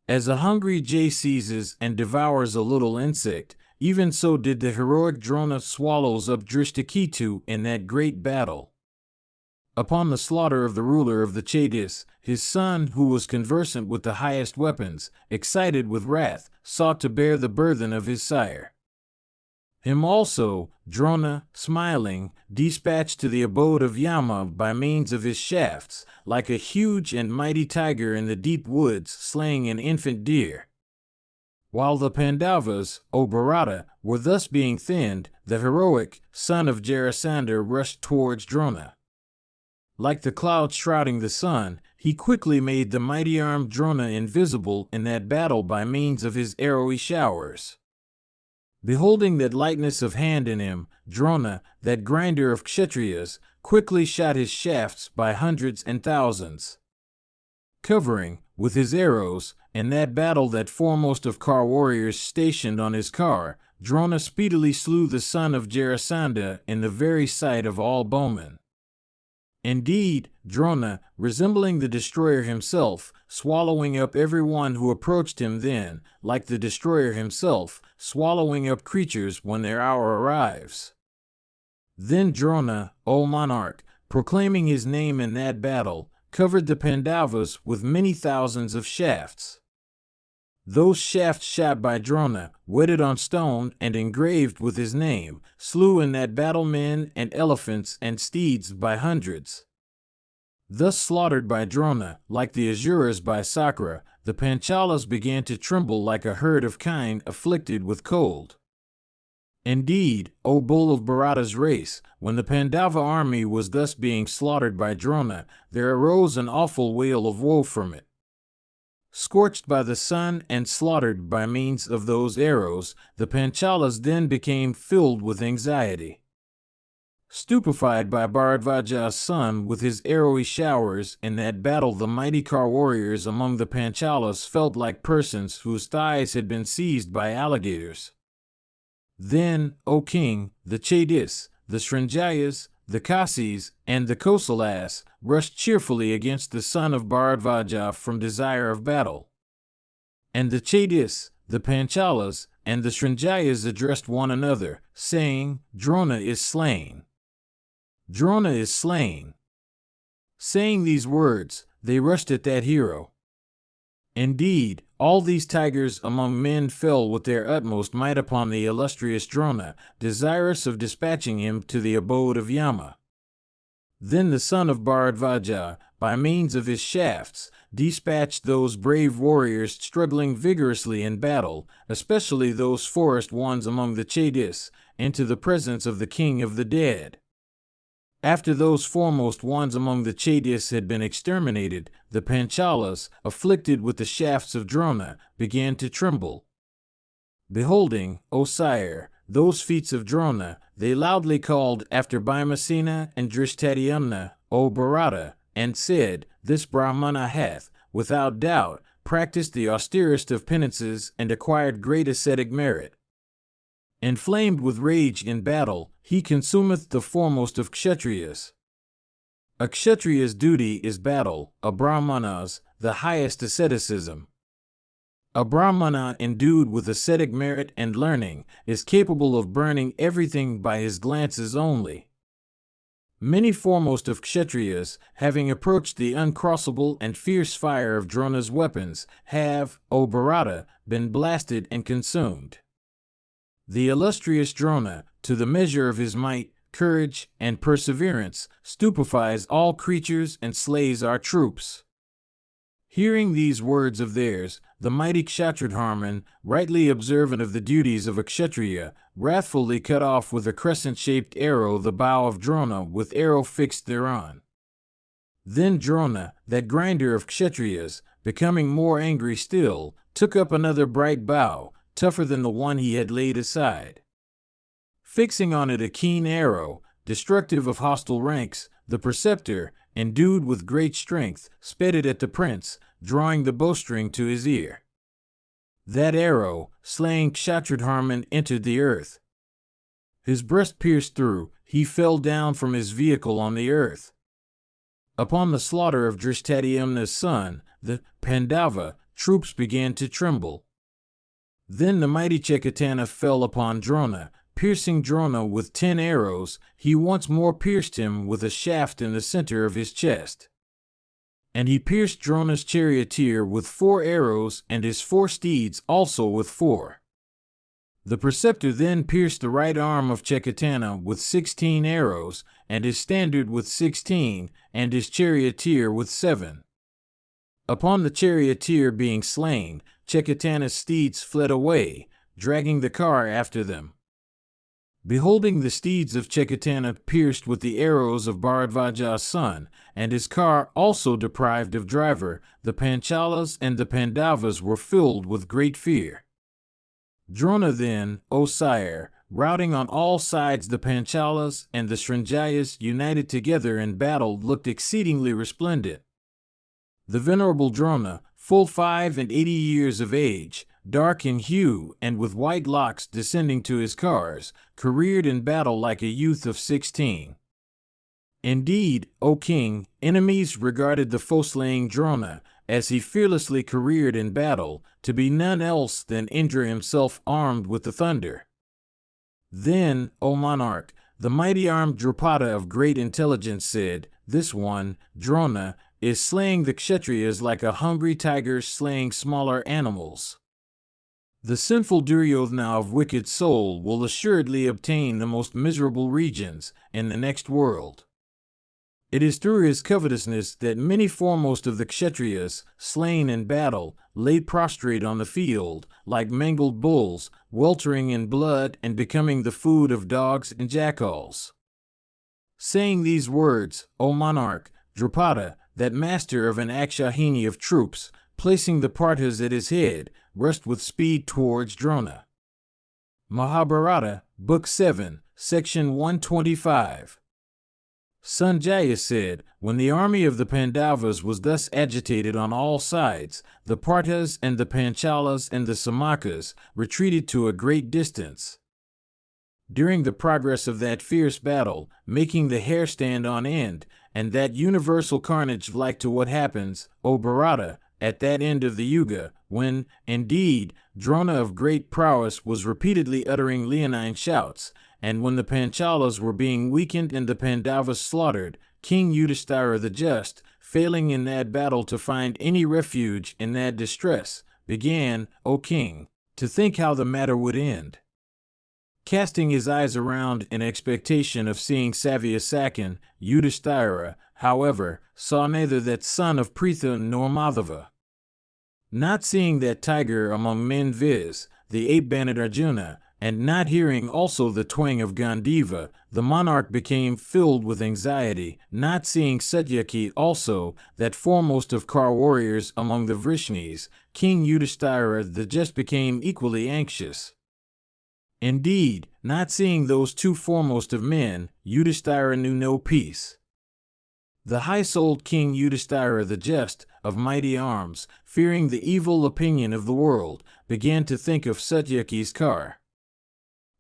As a hungry jay seizes and devours a little insect, even so did the heroic Drona swallows up Drishtaketu in that great battle. Upon the slaughter of the ruler of the Chedis, his son, who was conversant with the highest weapons, excited with wrath, sought to bear the burthen of his sire. Him also, Drona, smiling, dispatched to the abode of Yama by means of his shafts, like a huge and mighty tiger in the deep woods slaying an infant deer. While the Pandavas, O Bharata, were thus being thinned, the heroic son of Jarasandha rushed towards Drona. Like the clouds shrouding the sun, he quickly made the mighty-armed Drona invisible in that battle by means of his arrowy showers. Beholding that lightness of hand in him, Drona, that grinder of Kshatriyas, quickly shot his shafts by hundreds and thousands. Covering, with his arrows, in that battle that foremost of car warriors stationed on his car, Drona speedily slew the son of Jarasandha in the very sight of all bowmen. Indeed, Drona, resembling the destroyer himself, swallowing up everyone who approached him then, like the destroyer himself, swallowing up creatures when their hour arrives. Then Drona, O monarch, proclaiming his name in that battle, covered the Pandavas with many thousands of shafts. Those shafts shot by Drona, whetted on stone and engraved with his name, slew in that battle men and elephants and steeds by hundreds. Thus slaughtered by Drona, like the Asuras by Sakra, the Panchalas began to tremble like a herd of kine afflicted with cold. Indeed, O bull of Bharata's race, when the Pandava army was thus being slaughtered by Drona, there arose an awful wail of woe from it. Scorched by the sun and slaughtered by means of those arrows, the Panchalas then became filled with anxiety. Stupefied by Bharadvaja's son with his arrowy showers in that battle, the mighty car warriors among the Panchalas felt like persons whose thighs had been seized by alligators. Then, O king, the Chedis, the Srinjayas, the Kasis, and the Kosalas rushed cheerfully against the son of Bharadvaja from desire of battle. And the Chedis, the Panchalas, and the Srinjayas addressed one another, saying, Drona is slain. Drona is slain. Saying these words, they rushed at that hero. Indeed, all these tigers among men fell with their utmost might upon the illustrious Drona, desirous of dispatching him to the abode of Yama. Then the son of Bharadvaja, by means of his shafts, dispatched those brave warriors struggling vigorously in battle, especially those forest ones among the Chedis, into the presence of the king of the dead. After those foremost ones among the Chedis had been exterminated, the Panchalas, afflicted with the shafts of Drona, began to tremble. Beholding, O sire, those feats of Drona, they loudly called after Bhimasena and Drishtadyumna, O Bharata, and said, This Brahmana hath, without doubt, practiced the austerest of penances and acquired great ascetic merit. Inflamed with rage in battle, he consumeth the foremost of Kshatriyas. A Kshatriya's duty is battle, a Brahmana's, the highest asceticism. A Brahmana endued with ascetic merit and learning is capable of burning everything by his glances only. Many foremost of Kshatriyas, having approached the uncrossable and fierce fire of Drona's weapons, have, O Bharata, been blasted and consumed. The illustrious Drona, to the measure of his might, courage, and perseverance, stupefies all creatures and slays our troops. Hearing these words of theirs, the mighty Kshatridharman, rightly observant of the duties of a Kshatriya, wrathfully cut off with a crescent-shaped arrow the bow of Drona with arrow fixed thereon. Then Drona, that grinder of Kshatriyas, becoming more angry still, took up another bright bow, tougher than the one he had laid aside. Fixing on it a keen arrow, destructive of hostile ranks, the preceptor, endued with great strength, sped it at the prince, drawing the bowstring to his ear. That arrow, slaying Kshatridharman, entered the earth. His breast pierced through, he fell down from his vehicle on the earth. Upon the slaughter of Drishtadyumna's son, the Pandava troops began to tremble. Then the mighty Chekatana fell upon Drona, piercing Drona with 10 arrows. He once more pierced him with a shaft in the center of his chest. And he pierced Drona's charioteer with 4 arrows and his 4 steeds also with 4. The preceptor then pierced the right arm of Chekatana with 16 arrows, and his standard with 16, and his charioteer with 7. Upon the charioteer being slain, Chekatana's steeds fled away, dragging the car after them. Beholding the steeds of Chekatana pierced with the arrows of Bharadvaja's son, and his car also deprived of driver, the Panchalas and the Pandavas were filled with great fear. Drona then, O sire, routing on all sides the Panchalas and the Srinjayas united together in battle, looked exceedingly resplendent. The venerable Drona, full 85 years of age, dark in hue and with white locks descending to his cars, careered in battle like a youth of 16. Indeed, O king, enemies regarded the foe-slaying Drona, as he fearlessly careered in battle, to be none else than Indra himself armed with the thunder. Then, O monarch, the mighty armed Drupada of great intelligence said, "This one, Drona, is slaying the Kshatriyas like a hungry tiger slaying smaller animals. The sinful Duryodhana of wicked soul will assuredly obtain the most miserable regions in the next world. It is through his covetousness that many foremost of the Kshatriyas, slain in battle, lay prostrate on the field, like mangled bulls, weltering in blood and becoming the food of dogs and jackals." Saying these words, O monarch, Drupada, that master of an Akshahini of troops, placing the Parthas at his head, rushed with speed towards Drona. Mahabharata, Book 7, Section 125. Sanjaya said, when the army of the Pandavas was thus agitated on all sides, the Parthas and the Panchalas and the Samakas retreated to a great distance. During the progress of that fierce battle, making the hair stand on end, and that universal carnage like to what happens, O Bharata, at that end of the Yuga, when, indeed, Drona of great prowess was repeatedly uttering leonine shouts, and when the Panchalas were being weakened and the Pandavas slaughtered, King Yudhishthira the Just, failing in that battle to find any refuge in that distress, began, O king, to think how the matter would end. Casting his eyes around in expectation of seeing Savyasakan, Yudhishthira, however, saw neither that son of Pritha nor Madhava. Not seeing that tiger among men, viz., the ape-banded Arjuna, and not hearing also the twang of Gandiva, the monarch became filled with anxiety, not seeing Satyaki also, that foremost of car warriors among the Vrishnis, King Yudhishthira the Just became equally anxious. Indeed, not seeing those two foremost of men, Yudhishthira knew no peace. The high-souled King Yudhishthira the Just, of mighty arms, fearing the evil opinion of the world, began to think of Satyaki's car.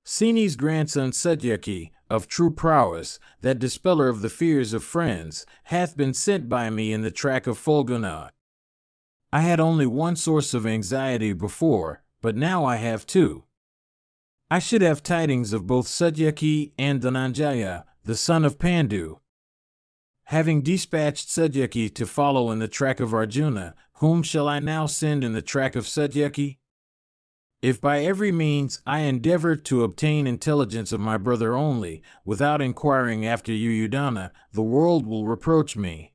Sini's grandson Satyaki, of true prowess, that dispeller of the fears of friends, hath been sent by me in the track of Fulguna. I had only one source of anxiety before, but now I have two. I should have tidings of both Satyaki and Dhananjaya, the son of Pandu. Having dispatched Satyaki to follow in the track of Arjuna, whom shall I now send in the track of Satyaki? If by every means I endeavor to obtain intelligence of my brother only, without inquiring after Yuyudhana, the world will reproach me.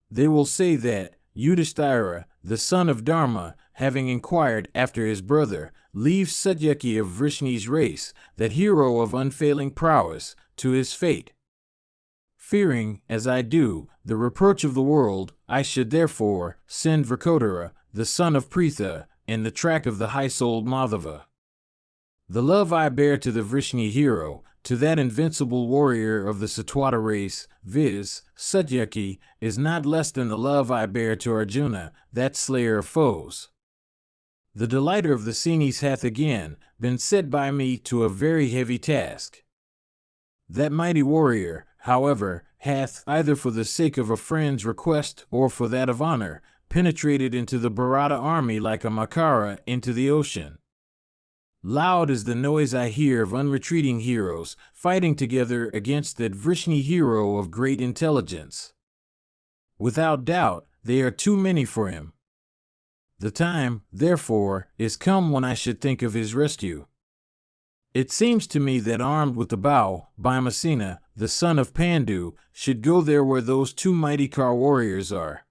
They will say that Yudhishthira, the son of Dharma, having inquired after his brother, leaves Satyaki of Vrishni's race, that hero of unfailing prowess, to his fate. Fearing, as I do, the reproach of the world, I should therefore send Vrikotara, the son of Pritha, in the track of the high-souled Madhava. The love I bear to the Vrishni hero, to that invincible warrior of the Satwata race, viz., Satyaki, is not less than the love I bear to Arjuna, that slayer of foes. The delighter of the Sinis hath again been set by me to a very heavy task. That mighty warrior, however, hath, either for the sake of a friend's request or for that of honor, penetrated into the Bharata army like a Makara into the ocean. Loud is the noise I hear of unretreating heroes fighting together against that Vrishni hero of great intelligence. Without doubt, they are too many for him. The time, therefore, is come when I should think of his rescue. It seems to me that armed with the bow, Bhimasena, the son of Pandu, should go there where those two mighty car warriors are.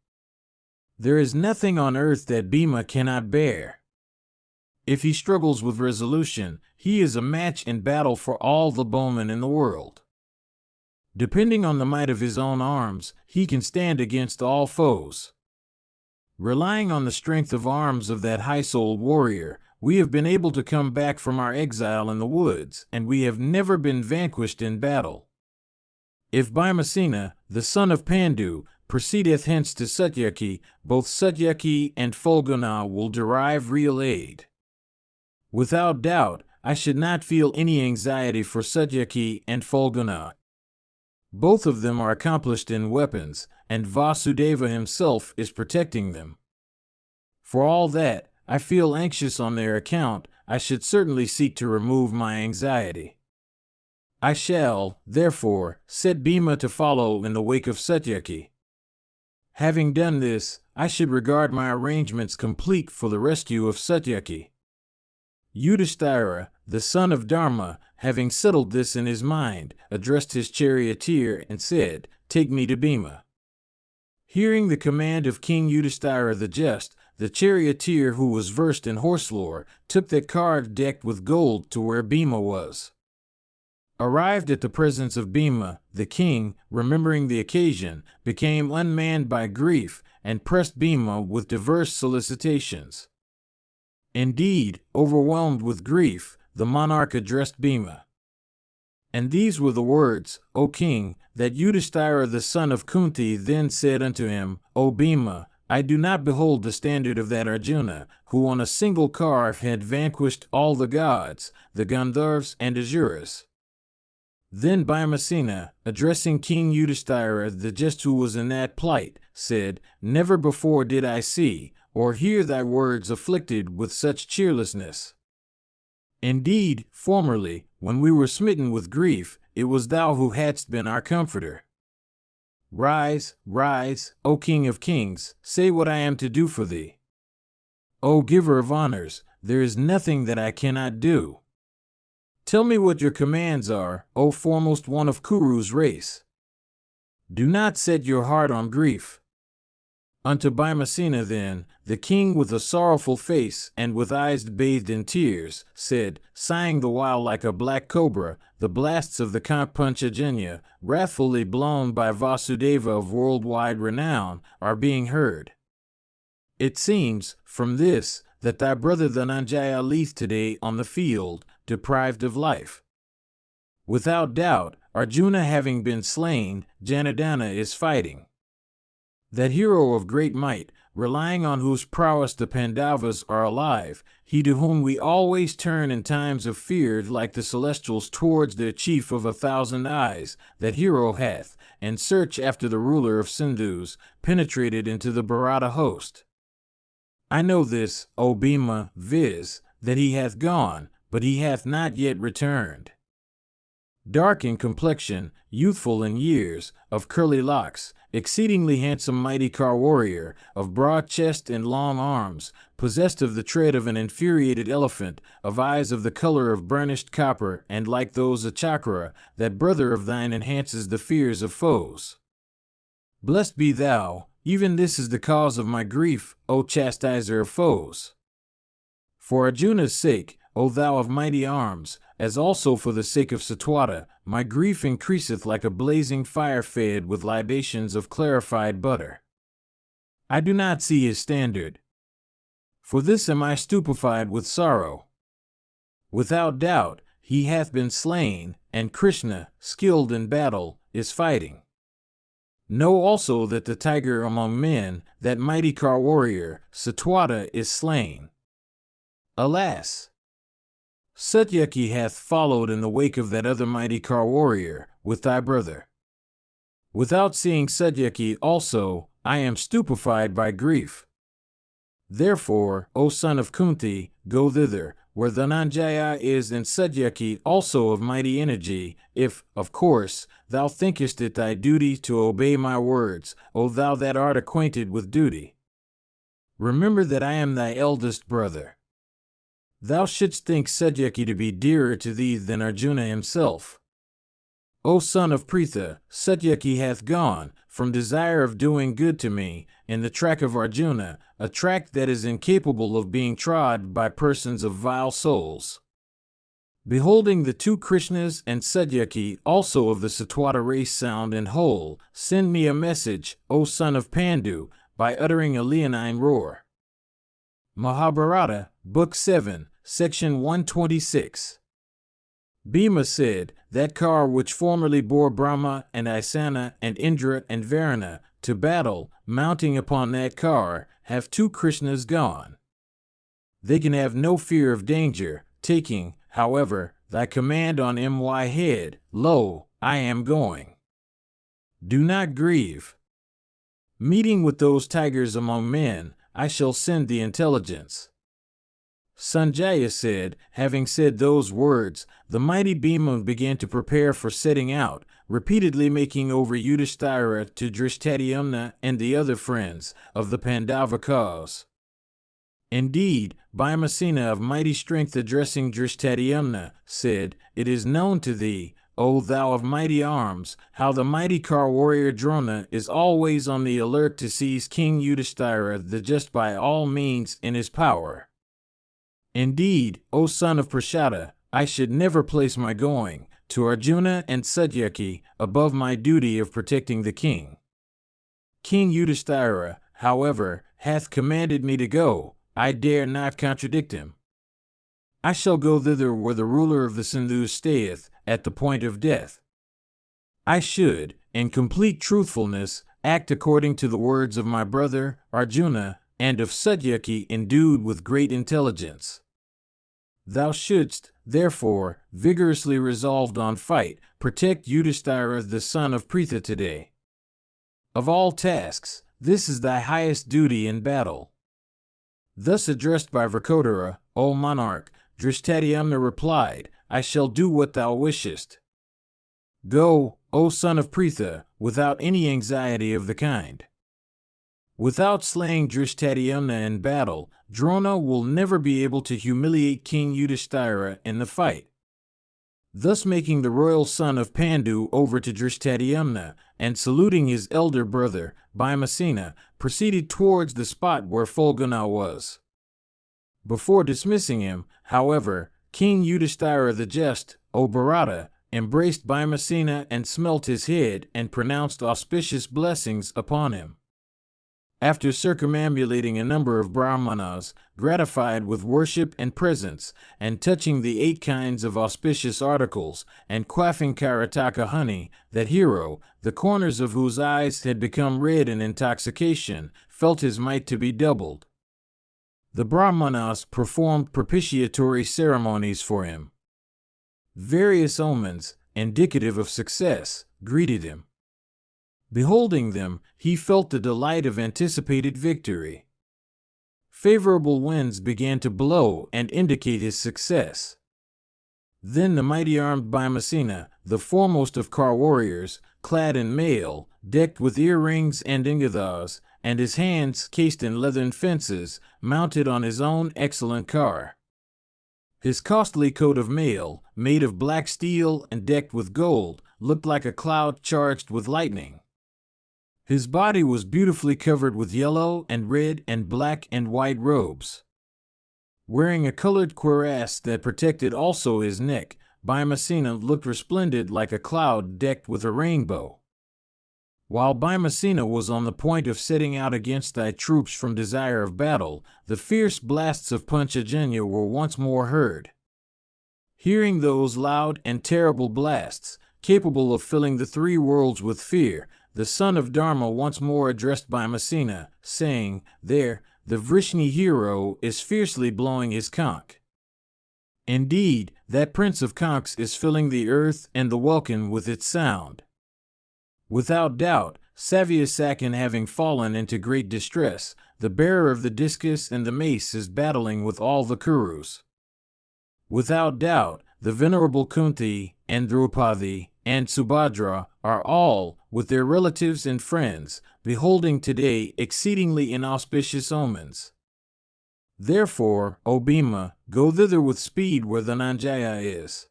There is nothing on earth that Bhima cannot bear. If he struggles with resolution, he is a match in battle for all the bowmen in the world. Depending on the might of his own arms, he can stand against all foes. Relying on the strength of arms of that high-souled warrior, we have been able to come back from our exile in the woods, and we have never been vanquished in battle. If Bhimasena, the son of Pandu, proceedeth hence to Satyaki, both Satyaki and Phalguna will derive real aid. Without doubt, I should not feel any anxiety for Satyaki and Phalguna. Both of them are accomplished in weapons, and Vasudeva himself is protecting them. For all that, I feel anxious on their account, I should certainly seek to remove my anxiety. I shall, therefore, set Bhima to follow in the wake of Satyaki. Having done this, I should regard my arrangements complete for the rescue of Satyaki. Yudhishthira, the son of Dharma, having settled this in his mind, addressed his charioteer and said, "Take me to Bhima." Hearing the command of King Yudhishthira the Just, the charioteer, who was versed in horse lore, took that car decked with gold to where Bhima was. Arrived at the presence of Bhima, the king, remembering the occasion, became unmanned by grief, and pressed Bhima with diverse solicitations. Indeed, overwhelmed with grief, the monarch addressed Bhima. And these were the words, "O king," that Yudhishthira the son of Kunti then said unto him, "O Bhima, I do not behold the standard of that Arjuna, who on a single car had vanquished all the gods, the Gandharvas and Asuras." Then Bhimasena, addressing King Yudhishthira the Just, who was in that plight, said, "Never before did I see or hear thy words afflicted with such cheerlessness. Indeed, formerly, when we were smitten with grief, it was thou who hadst been our comforter. Rise, rise, O King of Kings, say what I am to do for thee. O Giver of honors, there is nothing that I cannot do. Tell me what your commands are, O foremost one of Kuru's race. Do not set your heart on grief." Unto Bhimasena then, the king with a sorrowful face and with eyes bathed in tears, said, sighing the while like a black cobra, "The blasts of the Count Panchajanya, wrathfully blown by Vasudeva of worldwide renown, are being heard. It seems, from this, that thy brother Dhananjaya lieth today on the field, deprived of life. Without doubt, Arjuna having been slain, Janardana is fighting. That hero of great might, relying on whose prowess the Pandavas are alive, he to whom we always turn in times of fear like the celestials towards their chief of 1,000 eyes, that hero hath, and search after the ruler of Sindhus, penetrated into the Bharata host. I know this, O Bhima, viz., that he hath gone, but he hath not yet returned. Dark in complexion, youthful in years, of curly locks, exceedingly handsome mighty car warrior, of broad chest and long arms, possessed of the tread of an infuriated elephant, of eyes of the color of burnished copper, and like those of Chakra, that brother of thine enhances the fears of foes. Blessed be thou, even this is the cause of my grief, O chastiser of foes. For Arjuna's sake, O thou of mighty arms, as also for the sake of Satwata, my grief increaseth like a blazing fire fed with libations of clarified butter. I do not see his standard. For this am I stupefied with sorrow. Without doubt, he hath been slain, and Krishna, skilled in battle, is fighting. Know also that the tiger among men, that mighty car warrior, Satwata, is slain. Alas! Satyaki hath followed in the wake of that other mighty car warrior, with thy brother. Without seeing Satyaki also, I am stupefied by grief. Therefore, O son of Kunti, go thither, where Dhananjaya is, and Satyaki also of mighty energy, if, of course, thou thinkest it thy duty to obey my words, O thou that art acquainted with duty. Remember that I am thy eldest brother. Thou shouldst think Satyaki to be dearer to thee than Arjuna himself. O son of Pritha, Satyaki hath gone, from desire of doing good to me, in the track of Arjuna, a track that is incapable of being trod by persons of vile souls. Beholding the two Krishnas and Satyaki, also of the Satwata race sound and whole, send me a message, O son of Pandu, by uttering a leonine roar. Mahabharata, Book 7, Section 126. Bhima said, that car which formerly bore Brahma and Isana and Indra and Varuna to battle, mounting upon that car, have two Krishnas gone. They can have no fear of danger, taking, however, thy command on my head. Lo, I am going. Do not grieve. Meeting with those tigers among men, I shall send the intelligence. Sanjaya said, having said those words, the mighty Bhima began to prepare for setting out, repeatedly making over Yudhishthira to Drishtadyumna and the other friends of the Pandava cause. Indeed, Bhimasena of mighty strength addressing Drishtadyumna, said, It is known to thee, O thou of mighty arms, how the mighty car warrior Drona is always on the alert to seize King Yudhishthira the just by all means in his power. Indeed, O son of Prashada, I should never place my going to Arjuna and Satyaki above my duty of protecting the king. King Yudhishthira, however, hath commanded me to go. I dare not contradict him. I shall go thither where the ruler of the Sindhus stayeth, at the point of death. I should, in complete truthfulness, act according to the words of my brother, Arjuna, and of Satyaki endued with great intelligence. Thou shouldst, therefore, vigorously resolved on fight, protect Yudhishthira the son of Pritha today. Of all tasks, this is thy highest duty in battle. Thus addressed by Vrikotara, O monarch, Drishtadyumna replied, I shall do what thou wishest. Go, O son of Pritha, without any anxiety of the kind. Without slaying Drishtadyumna in battle, Drona will never be able to humiliate King Yudhishthira in the fight. Thus making the royal son of Pandu over to Drishtadyumna, and saluting his elder brother, Bhimasena, proceeded towards the spot where Fulguna was. Before dismissing him, however, King Yudhishthira the just, O Bharata, embraced Bhimasena and smelt his head and pronounced auspicious blessings upon him. After circumambulating a number of Brahmanas, gratified with worship and presents, and touching the 8 kinds of auspicious articles, and quaffing Karataka honey, that hero, the corners of whose eyes had become red in intoxication, felt his might to be doubled. The Brahmanas performed propitiatory ceremonies for him. Various omens, indicative of success, greeted him. Beholding them, he felt the delight of anticipated victory. Favorable winds began to blow and indicate his success. Then the mighty armed Bhimasena, the foremost of car warriors, clad in mail, decked with earrings and ingathas, and his hands cased in leathern fences, mounted on his own excellent car. His costly coat of mail, made of black steel and decked with gold, looked like a cloud charged with lightning. His body was beautifully covered with yellow and red and black and white robes. Wearing a colored cuirass that protected also his neck, Bhimasena looked resplendent like a cloud decked with a rainbow. While Bhimasena was on the point of setting out against thy troops from desire of battle, the fierce blasts of Panchajanya were once more heard. Hearing those loud and terrible blasts, capable of filling the 3 worlds with fear, the son of Dharma once more addressed Bhimasena, saying, There, the Vrishni hero is fiercely blowing his conch. Indeed, that prince of conchs is filling the earth and the welkin with its sound. Without doubt, Savyasakan having fallen into great distress, the bearer of the discus and the mace is battling with all the Kurus. Without doubt, the venerable Kunti, and Draupadi, and Subhadra are all, with their relatives and friends, beholding today exceedingly inauspicious omens. Therefore, O Bhima, go thither with speed where Dhananjaya is.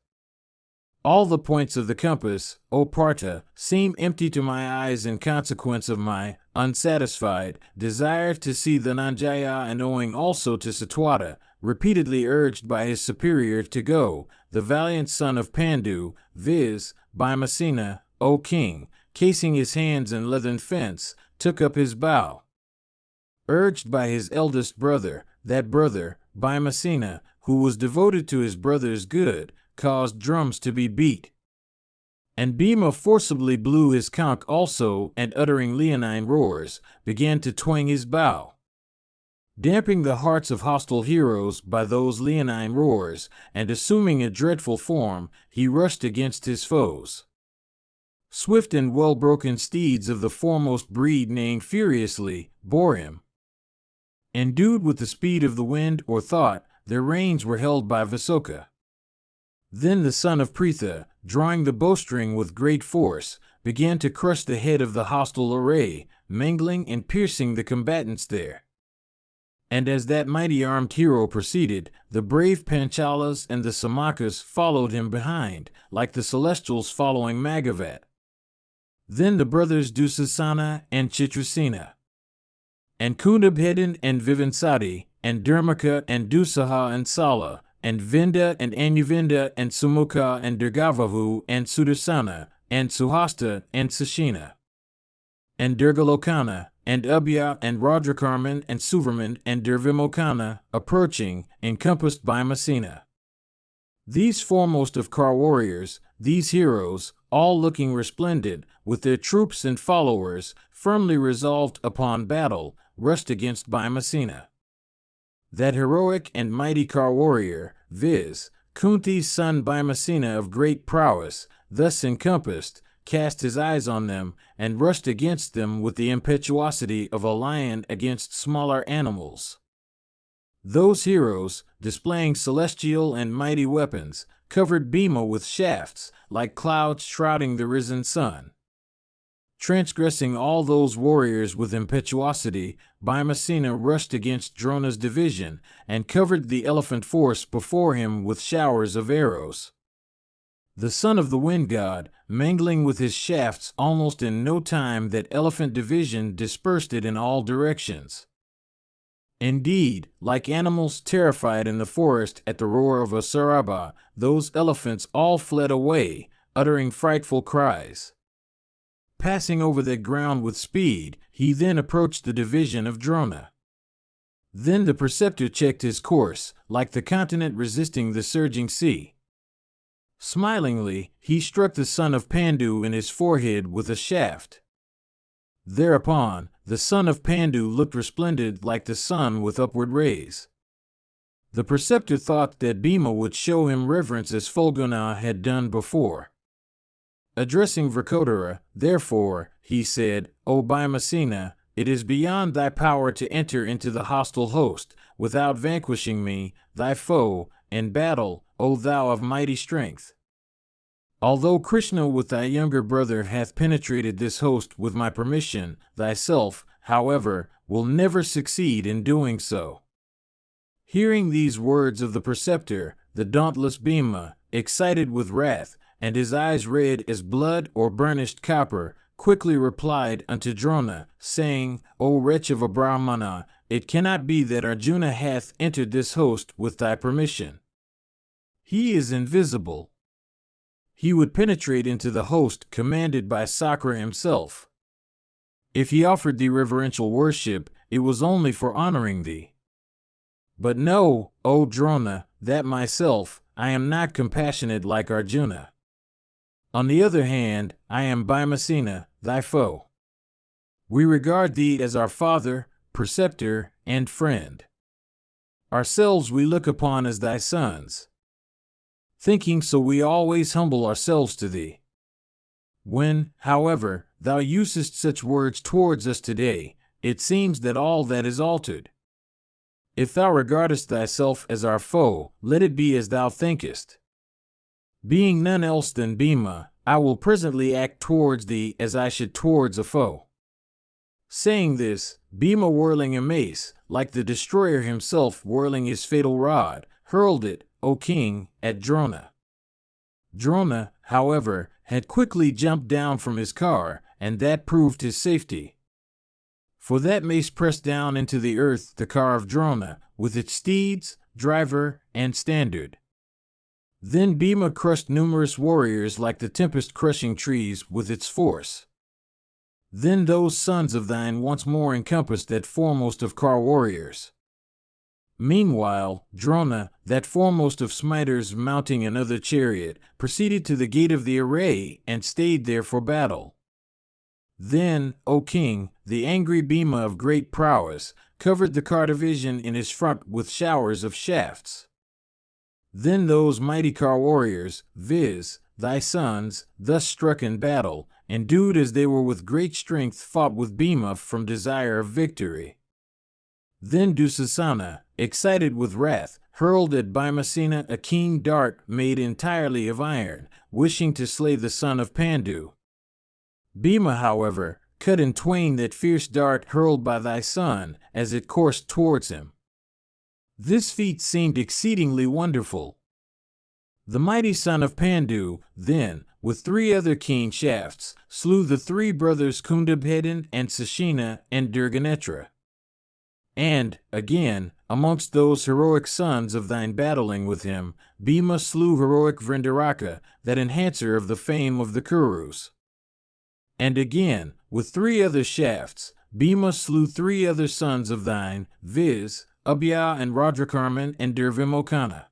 All the points of the compass, O Partha, seem empty to my eyes in consequence of my unsatisfied desire to see the Nanjaya, and owing also to Satwata, repeatedly urged by his superior to go, the valiant son of Pandu, viz., Bhimasena, O king, casing his hands in leathern fence, took up his bow. Urged by his eldest brother, that brother, Bhimasena, who was devoted to his brother's good, caused drums to be beat. And Bhima forcibly blew his conch also, and uttering leonine roars, began to twang his bow. Damping the hearts of hostile heroes by those leonine roars, and assuming a dreadful form, he rushed against his foes. Swift and well-broken steeds of the foremost breed, neighing furiously, bore him. Endued with the speed of the wind or thought, their reins were held by Vasoka. Then the son of Pritha, drawing the bowstring with great force, began to crush the head of the hostile array, mangling and piercing the combatants there. And as that mighty armed hero proceeded, the brave Panchalas and the Samakas followed him behind, like the celestials following Maghavat. Then the brothers Dusasana and Chitrasena, and Kundabhedan and Vivansati, and Dharmaka and Dusaha and Sala, and Vinda and Anuvinda and Sumukha and Durgavahu and Sudarsana, and Suhasta and Sashina, and Durgalokana, and Abhya and Radrakarman and Suvarman and Durvimokana, approaching, encompassed Bhimasena. These foremost of Kar warriors, these heroes, all looking resplendent, with their troops and followers, firmly resolved upon battle, rushed against Bhimasena. That heroic and mighty Kar warrior, viz., Kunti's son Bhimasena of great prowess, thus encompassed, cast his eyes on them, and rushed against them with the impetuosity of a lion against smaller animals. Those heroes, displaying celestial and mighty weapons, covered Bhima with shafts, like clouds shrouding the risen sun. Transgressing all those warriors with impetuosity, Bhimasena rushed against Drona's division, and covered the elephant force before him with showers of arrows. The son of the wind god, mingling with his shafts almost in no time, that elephant division dispersed it in all directions. Indeed, like animals terrified in the forest at the roar of a saraba, those elephants all fled away, uttering frightful cries. Passing over that ground with speed, he then approached the division of Drona. Then the preceptor checked his course, like the continent resisting the surging sea. Smilingly, he struck the son of Pandu in his forehead with a shaft. Thereupon, the son of Pandu looked resplendent like the sun with upward rays. The preceptor thought that Bhima would show him reverence as Fulguna had done before. Addressing Vrkodara, therefore, he said, O Bhimasena, it is beyond thy power to enter into the hostile host, without vanquishing me, thy foe, in battle, O thou of mighty strength. Although Krishna with thy younger brother hath penetrated this host with my permission, thyself, however, will never succeed in doing so. Hearing these words of the preceptor, the dauntless Bhima, excited with wrath, and his eyes red as blood or burnished copper, quickly replied unto Drona, saying, O wretch of a Brahmana, it cannot be that Arjuna hath entered this host with thy permission. He is invisible. He would penetrate into the host commanded by Sakra himself. If he offered thee reverential worship, it was only for honoring thee. But know, O Drona, that myself, I am not compassionate like Arjuna. On the other hand, I am Bhimasena, thy foe. We regard thee as our father, preceptor, and friend. Ourselves we look upon as thy sons. Thinking so, we always humble ourselves to thee. When, however, thou usest such words towards us today, it seems that all that is altered. If thou regardest thyself as our foe, let it be as thou thinkest. Being none else than Bhima, I will presently act towards thee as I should towards a foe. Saying this, Bhima, whirling a mace, like the destroyer himself whirling his fatal rod, hurled it, O king, at Drona. Drona, however, had quickly jumped down from his car, and that proved his safety. For that mace pressed down into the earth the car of Drona, with its steeds, driver, and standard. Then Bhima crushed numerous warriors like the tempest crushing trees with its force. Then those sons of thine once more encompassed that foremost of car warriors. Meanwhile, Drona, that foremost of smiters mounting another chariot, proceeded to the gate of the array and stayed there for battle. Then, O king, the angry Bhima of great prowess covered the car division in his front with showers of shafts. Then those mighty car warriors, viz., thy sons, thus struck in battle, endued as they were with great strength fought with Bhima from desire of victory. Then Dussasana, excited with wrath, hurled at Bhimasena a keen dart made entirely of iron, wishing to slay the son of Pandu. Bhima, however, cut in twain that fierce dart hurled by thy son, as it coursed towards him. This feat seemed exceedingly wonderful. The mighty son of Pandu, then, with 3 other keen shafts, slew the 3 brothers Kundabhedan and Sashina and Durganetra. And, again, amongst those heroic sons of thine battling with him, Bhima slew heroic Vrindaraka, that enhancer of the fame of the Kurus. And again, with 3 other shafts, Bhima slew 3 other sons of thine, viz., Abhya and Radrakarman and Durvimokana.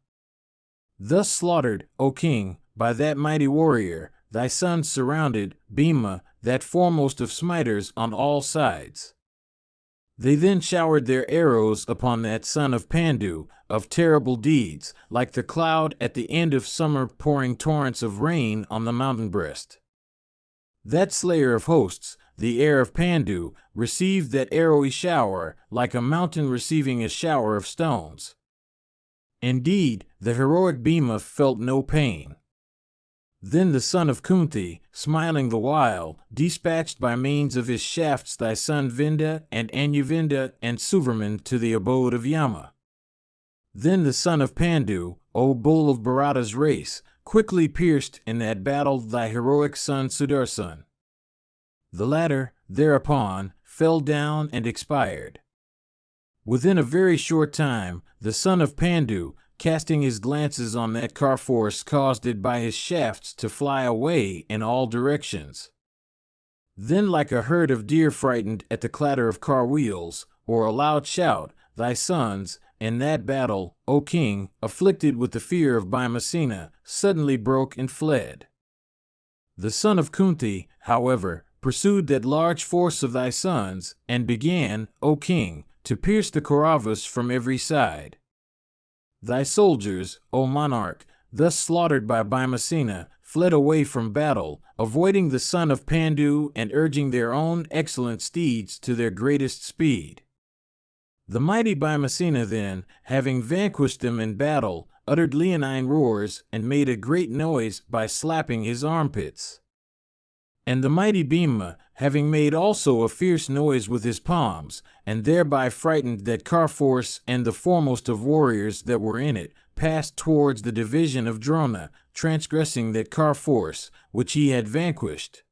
Thus slaughtered, O king, by that mighty warrior, thy sons surrounded Bhima, that foremost of smiters, on all sides. They then showered their arrows upon that son of Pandu, of terrible deeds, like the cloud at the end of summer pouring torrents of rain on the mountain breast. That slayer of hosts, the heir of Pandu, received that arrowy shower, like a mountain receiving a shower of stones. Indeed, the heroic Bhima felt no pain. Then the son of Kunti, smiling the while, dispatched by means of his shafts thy son Vinda and Anuvinda and Suvarman to the abode of Yama. Then the son of Pandu, O bull of Bharata's race, quickly pierced in that battle thy heroic son Sudarsan. The latter, thereupon, fell down and expired. Within a very short time, the son of Pandu, casting his glances on that car force, caused it by his shafts to fly away in all directions. Then, like a herd of deer frightened at the clatter of car wheels, or a loud shout, thy sons, in that battle, O king, afflicted with the fear of Bhimasena, suddenly broke and fled. The son of Kunti, however, pursued that large force of thy sons, and began, O king, to pierce the Kauravas from every side. Thy soldiers, O monarch, thus slaughtered by Bhimasena, fled away from battle, avoiding the son of Pandu and urging their own excellent steeds to their greatest speed. The mighty Bhimasena then, having vanquished them in battle, uttered leonine roars and made a great noise by slapping his armpits. And the mighty Bhima, having made also a fierce noise with his palms, and thereby frightened that car force and the foremost of warriors that were in it, passed towards the division of Drona, transgressing that car force, which he had vanquished.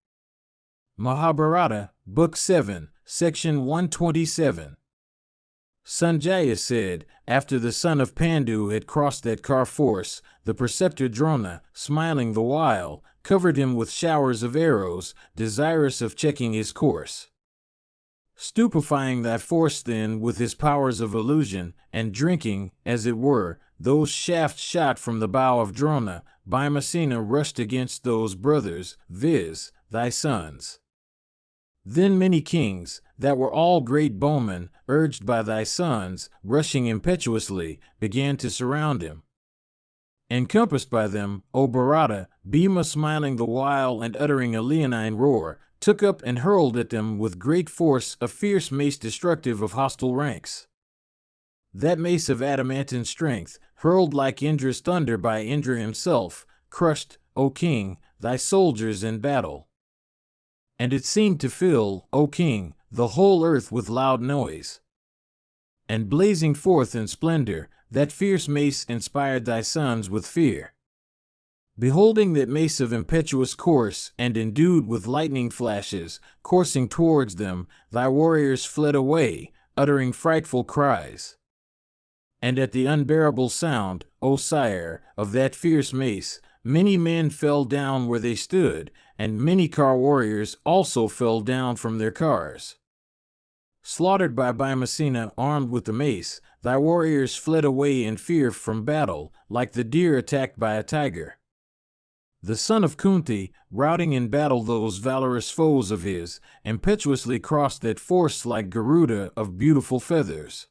Mahabharata, Book 7, Section 127. Sanjaya said, after the son of Pandu had crossed that car force, the preceptor Drona, smiling the while, covered him with showers of arrows, desirous of checking his course. Stupefying thy force then with his powers of illusion, and drinking, as it were, those shafts shot from the bow of Drona, Bhimasena rushed against those brothers, viz., thy sons. Then many kings, that were all great bowmen, urged by thy sons, rushing impetuously, began to surround him. Encompassed by them, O Bharata, Bhima, smiling the while and uttering a leonine roar, took up and hurled at them with great force a fierce mace destructive of hostile ranks. That mace of adamantine strength, hurled like Indra's thunder by Indra himself, crushed, O king, thy soldiers in battle. And it seemed to fill, O king, the whole earth with loud noise. And blazing forth in splendor, that fierce mace inspired thy sons with fear. Beholding that mace of impetuous course and endued with lightning flashes, coursing towards them, thy warriors fled away, uttering frightful cries. And at the unbearable sound, O sire, of that fierce mace, many men fell down where they stood, and many car warriors also fell down from their cars. Slaughtered by Bhimacena, armed with the mace, thy warriors fled away in fear from battle, like the deer attacked by a tiger. The son of Kunti, routing in battle those valorous foes of his, impetuously crossed that force like Garuda of beautiful feathers.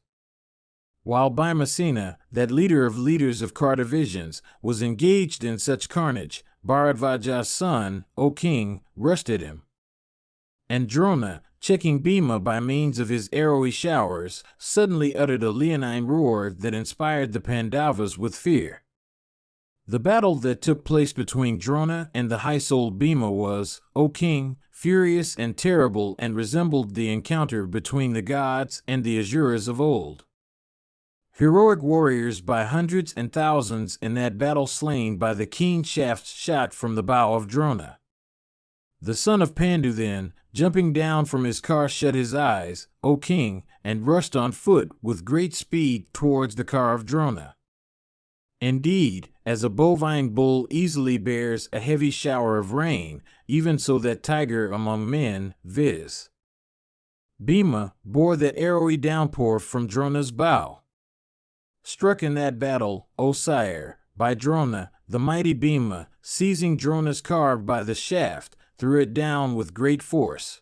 While Bhimacena, that leader of leaders of car divisions, was engaged in such carnage, Bharadvaja's son, O king, rushed at him. And Drona, checking Bhima by means of his arrowy showers, suddenly uttered a leonine roar that inspired the Pandavas with fear. The battle that took place between Drona and the high-souled Bhima was, O king, furious and terrible, and resembled the encounter between the gods and the Asuras of old. Heroic warriors by hundreds and thousands in that battle slain by the keen shafts shot from the bow of Drona. The son of Pandu then, jumping down from his car, shut his eyes, O king, and rushed on foot with great speed towards the car of Drona. Indeed, as a bovine bull easily bears a heavy shower of rain, even so that tiger among men, viz. Bhima, bore that arrowy downpour from Drona's bow. Struck in that battle, O sire, by Drona, the mighty Bhima, seizing Drona's car by the shaft, threw it down with great force.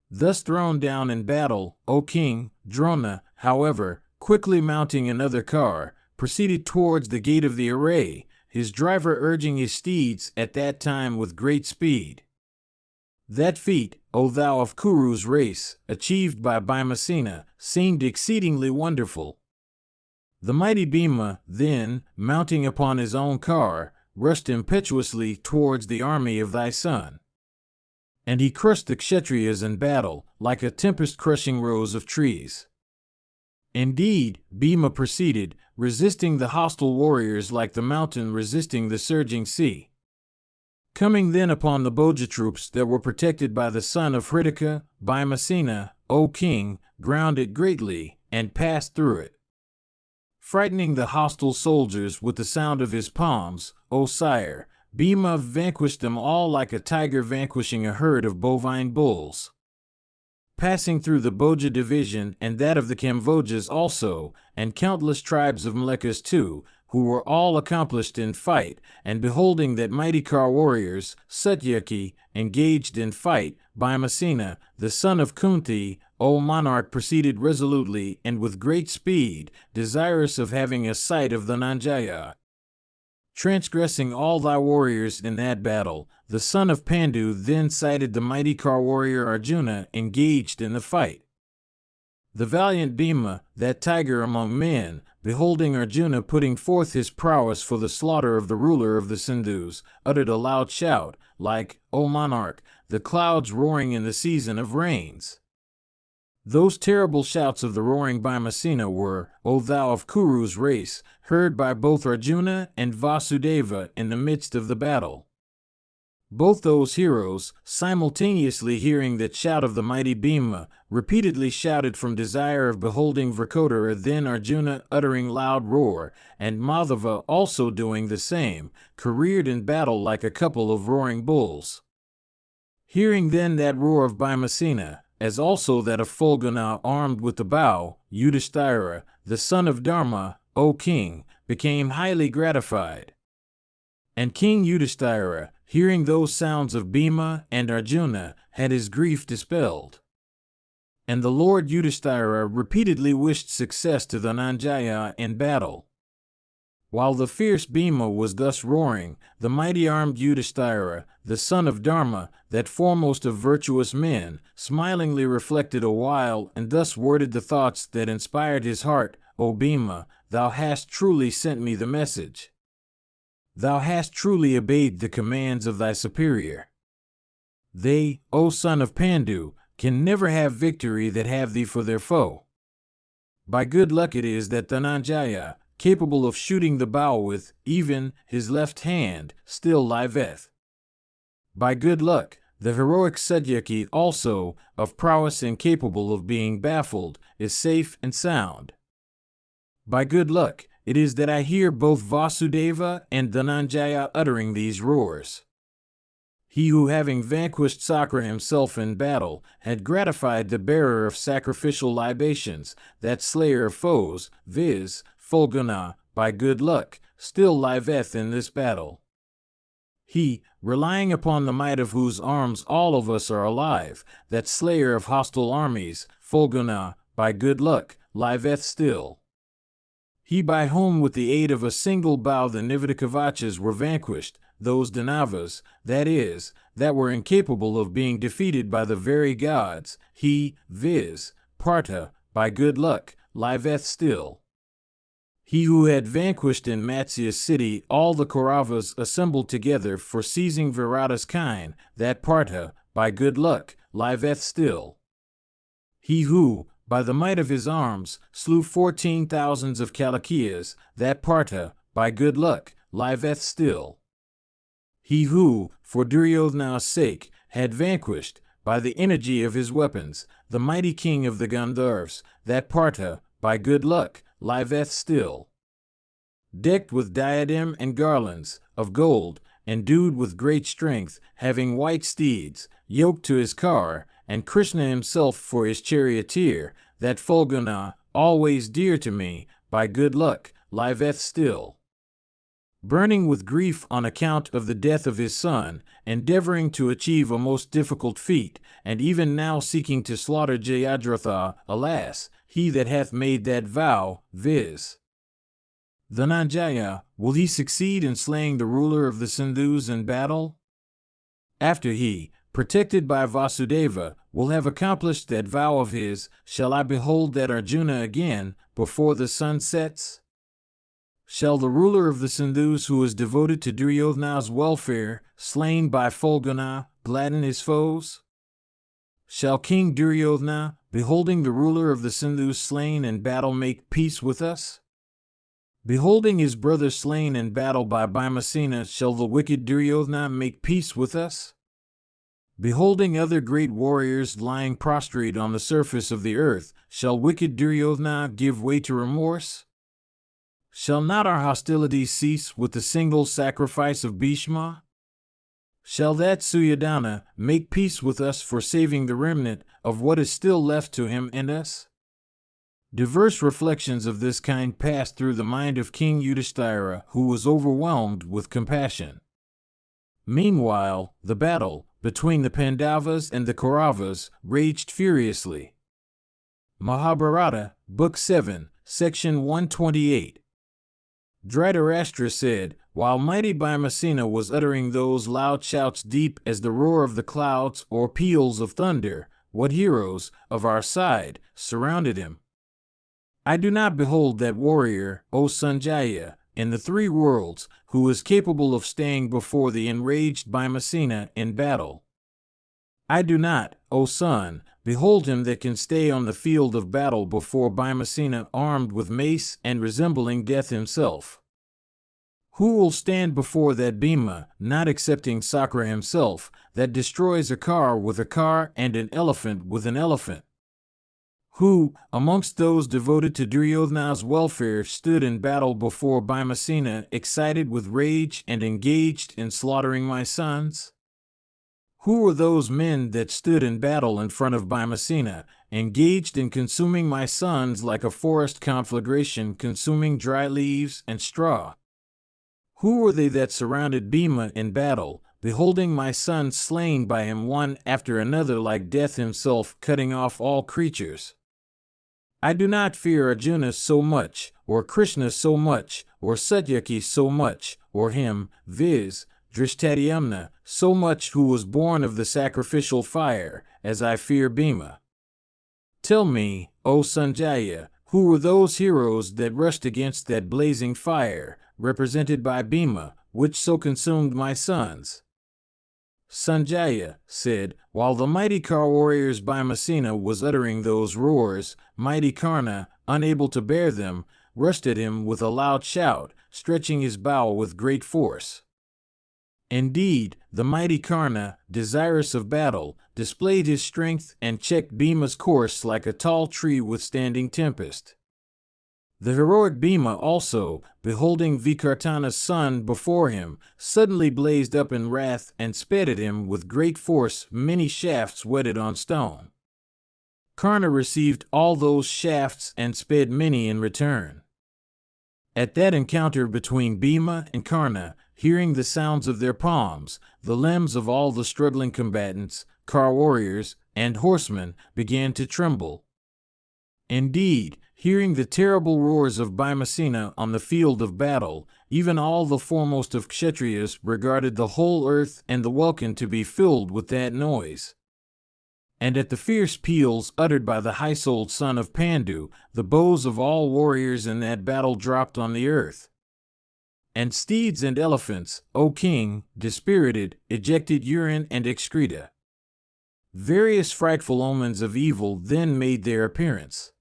Thus thrown down in battle, O king, Drona, however, quickly mounting another car, proceeded towards the gate of the array, his driver urging his steeds at that time with great speed. That feat, O thou of Kuru's race, achieved by Bhimacena, seemed exceedingly wonderful. The mighty Bhima, then, mounting upon his own car, rushed impetuously towards the army of thy son. And he crushed the Kshatriyas in battle, like a tempest-crushing rows of trees. Indeed, Bhima proceeded, resisting the hostile warriors like the mountain resisting the surging sea. Coming then upon the Bhoja troops that were protected by the son of Hritika, Bhimacena, O king, ground it greatly, and passed through it. Frightening the hostile soldiers with the sound of his palms, O sire, Bhima vanquished them all like a tiger vanquishing a herd of bovine bulls. Passing through the Bhoja division and that of the Kambojas also, and countless tribes of Mlekas too, who were all accomplished in fight, and beholding that mighty car warriors, Satyaki, engaged in fight, Bhimacena, the son of Kunti, O monarch, proceeded resolutely and with great speed, desirous of having a sight of the Nanjaya. Transgressing all thy warriors in that battle, the son of Pandu then sighted the mighty car warrior Arjuna engaged in the fight. The valiant Bhima, that tiger among men, beholding Arjuna putting forth his prowess for the slaughter of the ruler of the Sindhus, uttered a loud shout, like, O monarch, the clouds roaring in the season of rains. Those terrible shouts of the roaring Bhimacena were, O thou of Kuru's race, heard by both Arjuna and Vasudeva in the midst of the battle. Both those heroes, simultaneously hearing that shout of the mighty Bhima, repeatedly shouted from desire of beholding Vrikotara, then Arjuna uttering loud roar, and Madhava also doing the same, careered in battle like a couple of roaring bulls. Hearing then that roar of Bhimacena, as also that of Fulgana armed with the bow, Yudhishthira, the son of Dharma, O king, became highly gratified. And King Yudhishthira, hearing those sounds of Bhima and Arjuna, had his grief dispelled. And the Lord Yudhishthira repeatedly wished success to the Nanjaya in battle. While the fierce Bhima was thus roaring, the mighty armed Yudhishthira, the son of Dharma, that foremost of virtuous men, smilingly reflected a while and thus worded the thoughts that inspired his heart, O Bhima, thou hast truly sent me the message. Thou hast truly obeyed the commands of thy superior. They, O son of Pandu, can never have victory that have thee for their foe. By good luck it is that Dhananjaya, capable of shooting the bow with, even, his left hand, still liveth. By good luck, the heroic Satyaki also, of prowess and capable of being baffled, is safe and sound. By good luck, it is that I hear both Vasudeva and Dhananjaya uttering these roars. He who, having vanquished Sakra himself in battle, had gratified the bearer of sacrificial libations, that slayer of foes, viz., Fulguna, by good luck, still liveth in this battle. He, relying upon the might of whose arms all of us are alive, that slayer of hostile armies, Fulguna, by good luck, liveth still. He by whom with the aid of a single bow the Nivedakavachas were vanquished, those Danavas, that is, that were incapable of being defeated by the very gods, he, viz., Partha, by good luck, liveth still. He who had vanquished in Matsya's city all the Kauravas assembled together for seizing Virata's kine, that Partha, by good luck, liveth still. He who, by the might of his arms, slew 14,000 of Kalakiyas, that Partha, by good luck, liveth still. He who, for Duryodhana's sake, had vanquished, by the energy of his weapons, the mighty king of the Gandharvas, that Partha, by good luck, liveth still. Decked with diadem and garlands of gold, endued with great strength, having white steeds, yoked to his car, and Krishna himself for his charioteer, that Fulguna, always dear to me, by good luck, liveth still. Burning with grief on account of the death of his son, endeavoring to achieve a most difficult feat, and even now seeking to slaughter Jayadratha, alas, he that hath made that vow, viz. Dhananjaya, will he succeed in slaying the ruler of the Sindhus in battle? After he, protected by Vasudeva, will have accomplished that vow of his, shall I behold that Arjuna again, before the sun sets? Shall the ruler of the Sindhus who is devoted to Duryodhana's welfare, slain by Fulguna, gladden his foes? Shall King Duryodhana, beholding the ruler of the Sindhus slain in battle, make peace with us? Beholding his brother slain in battle by Bhimasena, shall the wicked Duryodhana make peace with us? Beholding other great warriors lying prostrate on the surface of the earth, shall wicked Duryodhana give way to remorse? Shall not our hostilities cease with the single sacrifice of Bhishma? Shall that Suryodhana make peace with us for saving the remnant of what is still left to him and us? Diverse reflections of this kind passed through the mind of King Yudhishthira, who was overwhelmed with compassion. Meanwhile, the battle between the Pandavas and the Kauravas raged furiously. Mahabharata, Book 7, Section 128. Dhritarashtra said, while mighty Bhimasena was uttering those loud shouts deep as the roar of the clouds or peals of thunder, what heroes, of our side, surrounded him? I do not behold that warrior, O Sanjaya, in the three worlds, who is capable of staying before the enraged Bhimasena in battle. I do not, O son, behold him that can stay on the field of battle before Bhimasena armed with mace and resembling death himself. Who will stand before that Bhima, not excepting Sakra himself, that destroys a car with a car and an elephant with an elephant? Who, amongst those devoted to Duryodhana's welfare, stood in battle before Bhimasena, excited with rage and engaged in slaughtering my sons? Who were those men that stood in battle in front of Bhimasena, engaged in consuming my sons like a forest conflagration consuming dry leaves and straw? Who were they that surrounded Bhima in battle, beholding my sons slain by him one after another like death himself, cutting off all creatures? I do not fear Arjuna so much, or Krishna so much, or Satyaki so much, or him, viz., Drishtadyumna, so much who was born of the sacrificial fire, as I fear Bhima. Tell me, O Sanjaya, who were those heroes that rushed against that blazing fire, represented by Bhima, which so consumed my sons? Sanjaya said, while the mighty car warriors Bhimasena was uttering those roars, mighty Karna, unable to bear them, rushed at him with a loud shout, stretching his bow with great force. Indeed, the mighty Karna, desirous of battle, displayed his strength and checked Bhima's course like a tall tree withstanding tempest. The heroic Bhima also, beholding Vikartana's son before him, suddenly blazed up in wrath and sped at him with great force, many shafts whetted on stone. Karna received all those shafts and sped many in return. At that encounter between Bhima and Karna, hearing the sounds of their palms, the limbs of all the struggling combatants, car warriors, and horsemen began to tremble. Indeed, hearing the terrible roars of Bhimasena on the field of battle, even all the foremost of Kshatriyas regarded the whole earth and the welkin to be filled with that noise. And at the fierce peals uttered by the high-souled son of Pandu, the bows of all warriors in that battle dropped on the earth. And steeds and elephants, O king, dispirited, ejected urine and excreta. Various frightful omens of evil then made their appearance.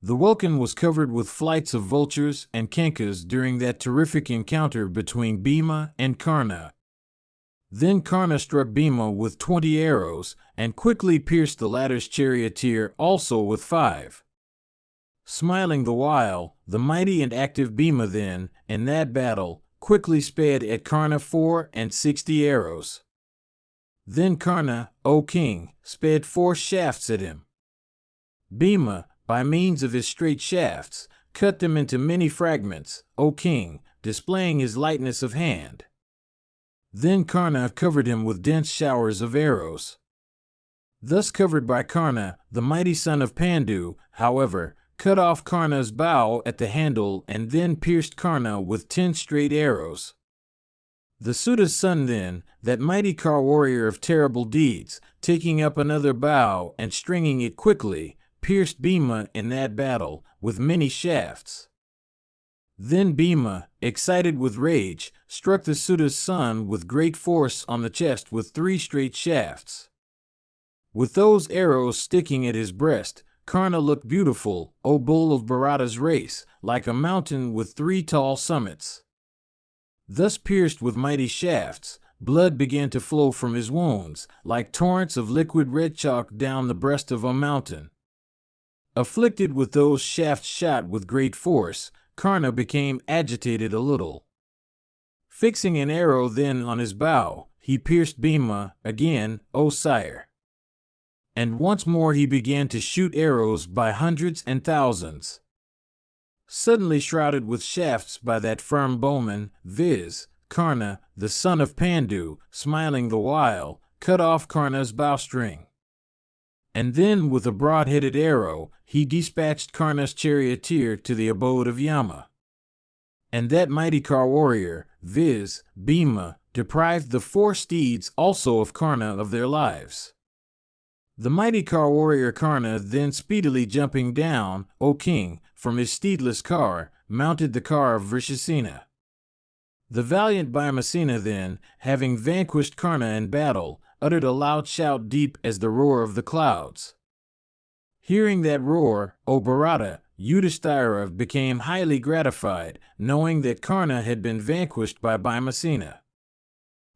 The welkin was covered with flights of vultures and kenkas during that terrific encounter between Bhima and Karna. Then Karna struck Bhima with 20 arrows, and quickly pierced the latter's charioteer also with 5. Smiling the while, the mighty and active Bhima then, in that battle, quickly sped at Karna 64 arrows. Then Karna, O king, sped 4 shafts at him. Bhima, by means of his straight shafts, cut them into many fragments, O king, displaying his lightness of hand. Then Karna covered him with dense showers of arrows. Thus covered by Karna, the mighty son of Pandu, however, cut off Karna's bow at the handle and then pierced Karna with 10 straight arrows. The Suta's son then, that mighty car warrior of terrible deeds, taking up another bow and stringing it quickly, pierced Bhima in that battle with many shafts. Then Bhima, excited with rage, struck the Suta's son with great force on the chest with 3 straight shafts. With those arrows sticking at his breast, Karna looked beautiful, O bull of Bharata's race, like a mountain with 3 tall summits. Thus pierced with mighty shafts, blood began to flow from his wounds, like torrents of liquid red chalk down the breast of a mountain. Afflicted with those shafts shot with great force, Karna became agitated a little. Fixing an arrow then on his bow, he pierced Bhima again, O sire. And once more he began to shoot arrows by hundreds and thousands. Suddenly shrouded with shafts by that firm bowman, viz., Karna, the son of Pandu, smiling the while, cut off Karna's bowstring. And then with a broad-headed arrow, he dispatched Karna's charioteer to the abode of Yama. And that mighty car warrior, viz., Bhima, deprived the 4 steeds also of Karna of their lives. The mighty car warrior Karna then speedily jumping down, O king, from his steedless car, mounted the car of Vrishasena. The valiant Bhimasena then, having vanquished Karna in battle, uttered a loud shout deep as the roar of the clouds. Hearing that roar, O Bharata, Yudhishthira became highly gratified, knowing that Karna had been vanquished by Bhimasena.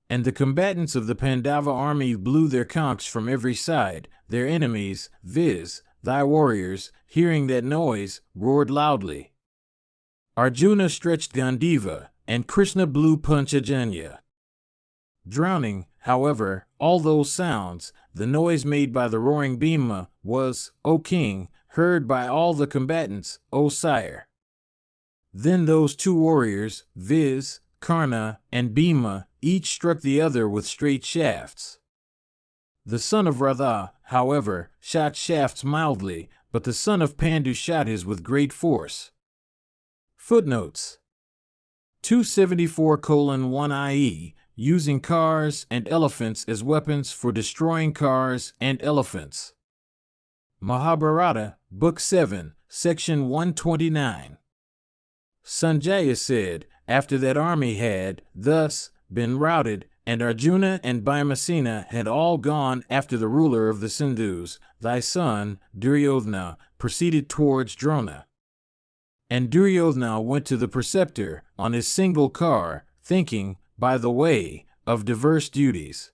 And the combatants of the Pandava army blew their conchs from every side, their enemies, viz., thy warriors, hearing that noise, roared loudly. Arjuna stretched Gandiva, and Krishna blew Panchajanya. Drowning, however, all those sounds, the noise made by the roaring Bhima was, O king, heard by all the combatants, O sire. Then those 2 warriors, viz., Karna and Bhima, each struck the other with straight shafts. The son of Radha, however, shot shafts mildly, but the son of Pandu shot his with great force. Footnotes 274:1 IE, using cars and elephants as weapons for destroying cars and elephants. Mahabharata, Book 7, Section 129. Sanjaya said, after that army had, thus, been routed, and Arjuna and Bhimasena had all gone after the ruler of the Sindhus, thy son, Duryodhana, proceeded towards Drona. And Duryodhana went to the preceptor on his single car, thinking, by the way, of diverse duties.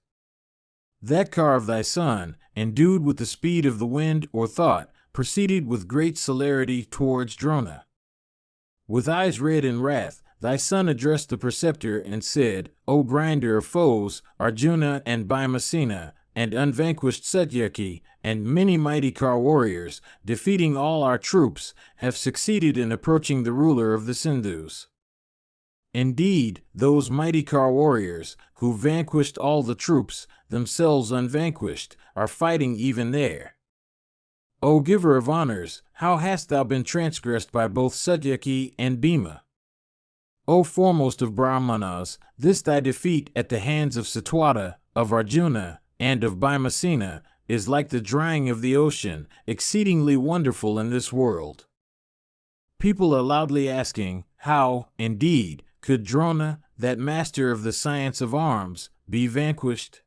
That car of thy son, endued with the speed of the wind or thought, proceeded with great celerity towards Drona. With eyes red in wrath, thy son addressed the preceptor and said, O grinder of foes, Arjuna and Bhimasena, and unvanquished Satyaki, and many mighty car warriors, defeating all our troops, have succeeded in approaching the ruler of the Sindhus. Indeed, those mighty car warriors, who vanquished all the troops, themselves unvanquished, are fighting even there. O giver of honors, how hast thou been transgressed by both Satyaki and Bhima? O foremost of Brahmanas, this thy defeat at the hands of Satwata, of Arjuna, and of Bhimasena, is like the drying of the ocean, exceedingly wonderful in this world. People are loudly asking, how, indeed, could Drona, that master of the science of arms, be vanquished?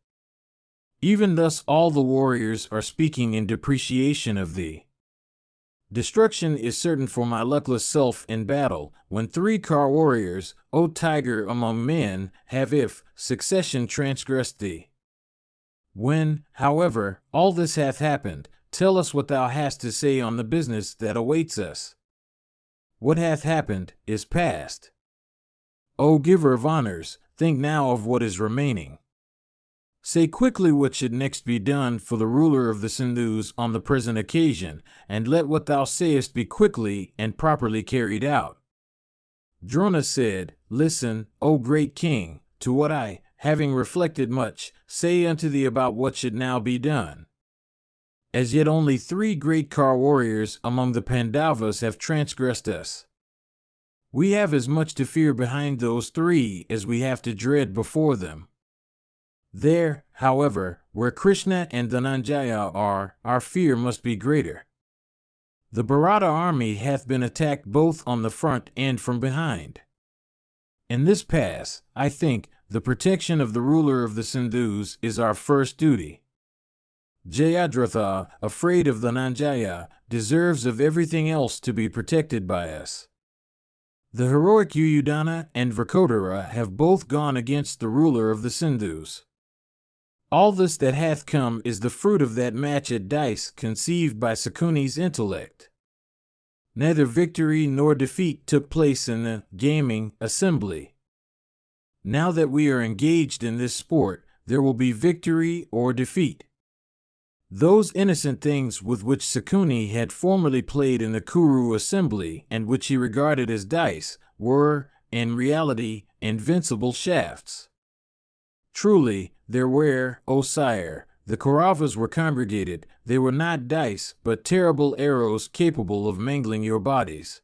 Even thus all the warriors are speaking in depreciation of thee. Destruction is certain for my luckless self in battle, when 3 car warriors, O tiger among men, have if succession transgressed thee. When, however, all this hath happened, tell us what thou hast to say on the business that awaits us. What hath happened is past. O giver of honors, think now of what is remaining. Say quickly what should next be done for the ruler of the Sindhus on the present occasion, and let what thou sayest be quickly and properly carried out. Drona said, Listen, O great king, to what I, having reflected much, say unto thee about what should now be done. As yet only 3 great car warriors among the Pandavas have transgressed us. We have as much to fear behind those 3 as we have to dread before them. There, however, where Krishna and Dhananjaya are, our fear must be greater. The Bharata army hath been attacked both on the front and from behind. In this pass, I think, the protection of the ruler of the Sindhus is our first duty. Jayadratha, afraid of Dhananjaya, deserves of everything else to be protected by us. The heroic Yuyudhana and Vrkodara have both gone against the ruler of the Sindhus. All this that hath come is the fruit of that match at dice conceived by Sakuni's intellect. Neither victory nor defeat took place in the gaming assembly. Now that we are engaged in this sport, there will be victory or defeat. Those innocent things with which Sakuni had formerly played in the Kuru assembly and which he regarded as dice were, in reality, invincible shafts. Truly, there where, O sire, the Kauravas were congregated, they were not dice, but terrible arrows capable of mangling your bodies.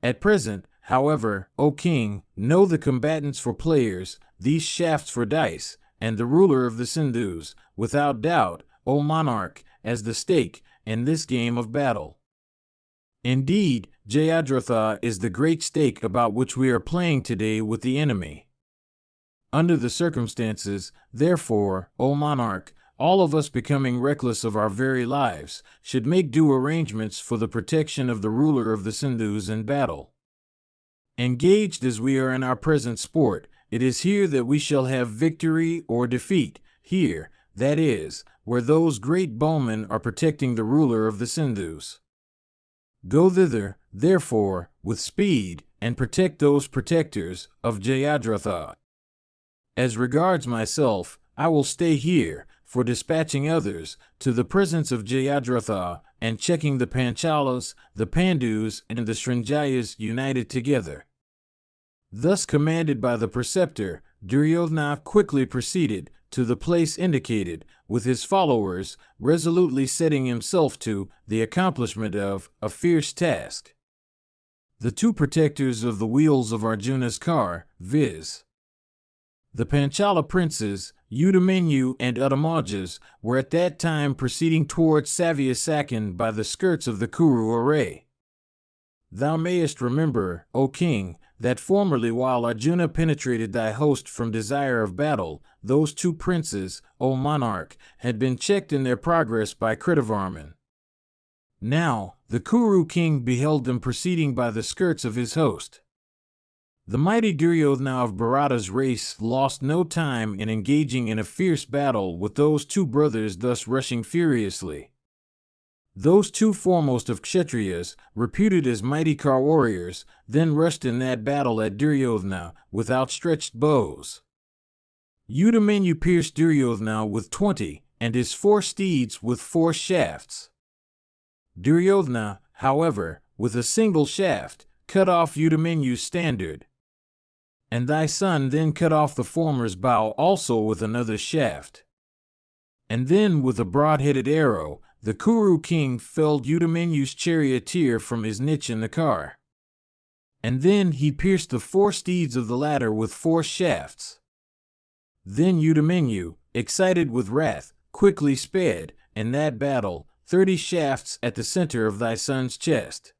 At present, however, O king, know the combatants for players, these shafts for dice, and the ruler of the Sindhus, without doubt, O monarch, as the stake in this game of battle. Indeed, Jayadratha is the great stake about which we are playing today with the enemy. Under the circumstances, therefore, O monarch, all of us becoming reckless of our very lives, should make due arrangements for the protection of the ruler of the Sindhus in battle. Engaged as we are in our present sport, it is here that we shall have victory or defeat, here, that is, where those great bowmen are protecting the ruler of the Sindhus. Go thither, therefore, with speed, and protect those protectors of Jayadratha. As regards myself, I will stay here, for dispatching others, to the presence of Jayadratha, and checking the Panchalas, the Pandus, and the Srinjayas united together. Thus commanded by the preceptor, Duryodhana quickly proceeded to the place indicated, with his followers, resolutely setting himself to the accomplishment of a fierce task. The 2 protectors of the wheels of Arjuna's car, viz. The Panchala princes, Udamanyu and Uttamajas, were at that time proceeding towards Savyasakan by the skirts of the Kuru array. Thou mayest remember, O king, that formerly while Arjuna penetrated thy host from desire of battle, those 2 princes, O monarch, had been checked in their progress by Kritavarman. Now, the Kuru king beheld them proceeding by the skirts of his host. The mighty Duryodhana of Bharata's race lost no time in engaging in a fierce battle with those two brothers thus rushing furiously. Those two foremost of Kshatriyas, reputed as mighty car warriors, then rushed in that battle at Duryodhana with outstretched bows. Udamanyu pierced Duryodhana with 20, and his 4 steeds with 4 shafts. Duryodhana, however, with a single shaft, cut off Udamanyu's standard. And thy son then cut off the former's bow also with another shaft. And then with a broad-headed arrow, the Kuru king felled Udamanyu's charioteer from his niche in the car. And then he pierced the 4 steeds of the latter with 4 shafts. Then Udamanyu, excited with wrath, quickly sped, in that battle, 30 shafts at the center of thy son's chest.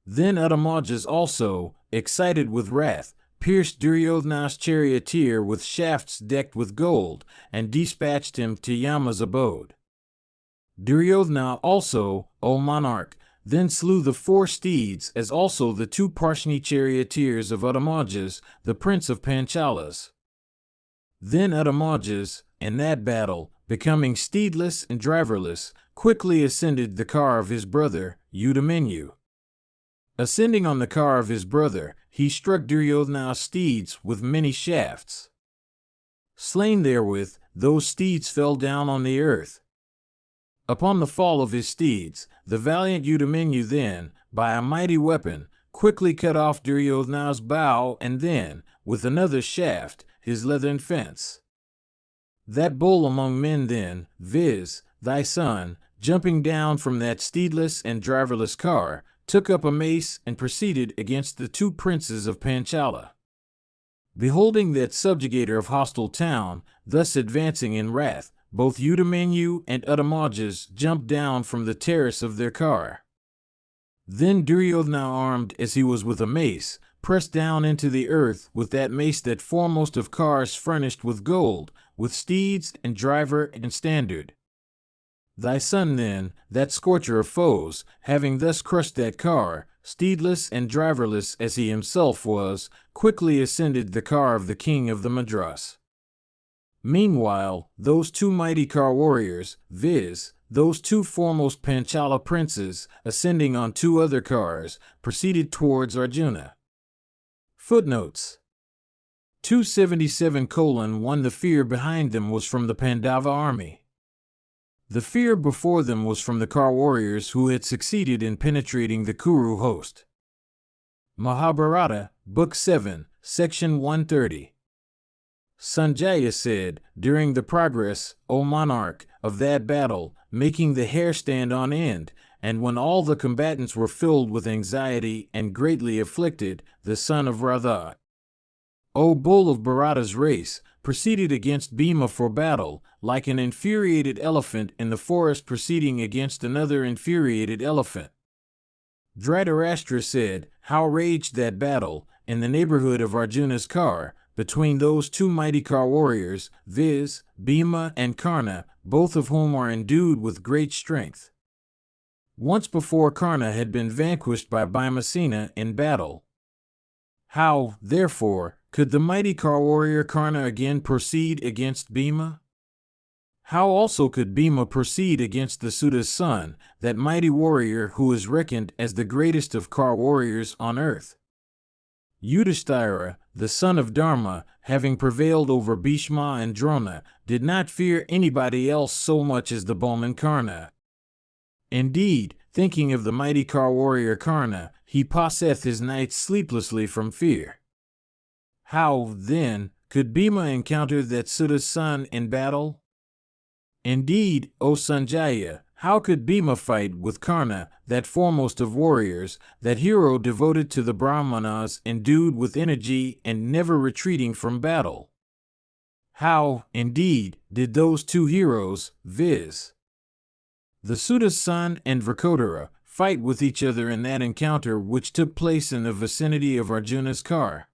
Then Uttamajas also, excited with wrath, pierced Duryodhana's charioteer with shafts decked with gold, and dispatched him to Yama's abode. Duryodhana also, O monarch, then slew the 4 steeds as also the 2 Parshni charioteers of Uttamajas, the prince of Panchalas. Then Uttamajas, in that battle, becoming steedless and driverless, quickly ascended the car of his brother, Udamanyu. Ascending on the car of his brother, he struck Duryodhana's steeds with many shafts. Slain therewith, those steeds fell down on the earth. Upon the fall of his steeds, the valiant Udamanyu then, by a mighty weapon, quickly cut off Duryodhana's bow and then, with another shaft, his leathern fence. That bull among men then, viz., thy son, jumping down from that steedless and driverless car, took up a mace and proceeded against the 2 princes of Panchala. Beholding that subjugator of hostile town, thus advancing in wrath, both Udamanyu and Uttamajas jumped down from the terrace of their car. Then Duryodhana, armed as he was with a mace, pressed down into the earth with that mace that foremost of cars furnished with gold, with steeds and driver and standard. Thy son then, that scorcher of foes, having thus crushed that car, steedless and driverless as he himself was, quickly ascended the car of the king of the Madras. Meanwhile, those 2 mighty car warriors, viz., those 2 foremost Panchala princes, ascending on 2 other cars, proceeded towards Arjuna. Footnotes 277:1 The fear behind them was from the Pandava army. The fear before them was from the car warriors who had succeeded in penetrating the Kuru host. Mahabharata, Book 7, Section 130. Sanjaya said, during the progress, O monarch, of that battle, making the hair stand on end, and when all the combatants were filled with anxiety and greatly afflicted, the son of Radha, O bull of Bharata's race, proceeded against Bhima for battle, like an infuriated elephant in the forest proceeding against another infuriated elephant. Dhritarashtra said, how raged that battle, in the neighborhood of Arjuna's car, between those 2 mighty car warriors, viz., Bhima and Karna, both of whom are endued with great strength. Once before Karna had been vanquished by Bhimasena in battle. How, therefore, could the mighty car warrior Karna again proceed against Bhima? How also could Bhima proceed against the Suta's son, that mighty warrior who is reckoned as the greatest of car warriors on earth? Yudhishthira, the son of Dharma, having prevailed over Bhishma and Drona, did not fear anybody else so much as the bowman Karna. Indeed, thinking of the mighty car warrior Karna, he passeth his nights sleeplessly from fear. How, then, could Bhima encounter that Suta's son in battle? Indeed, O Sanjaya, how could Bhima fight with Karna, that foremost of warriors, that hero devoted to the Brahmanas, endued with energy and never retreating from battle? How, indeed, did those 2 heroes, viz., the Suta's son and Vrikodara, fight with each other in that encounter which took place in the vicinity of Arjuna's car?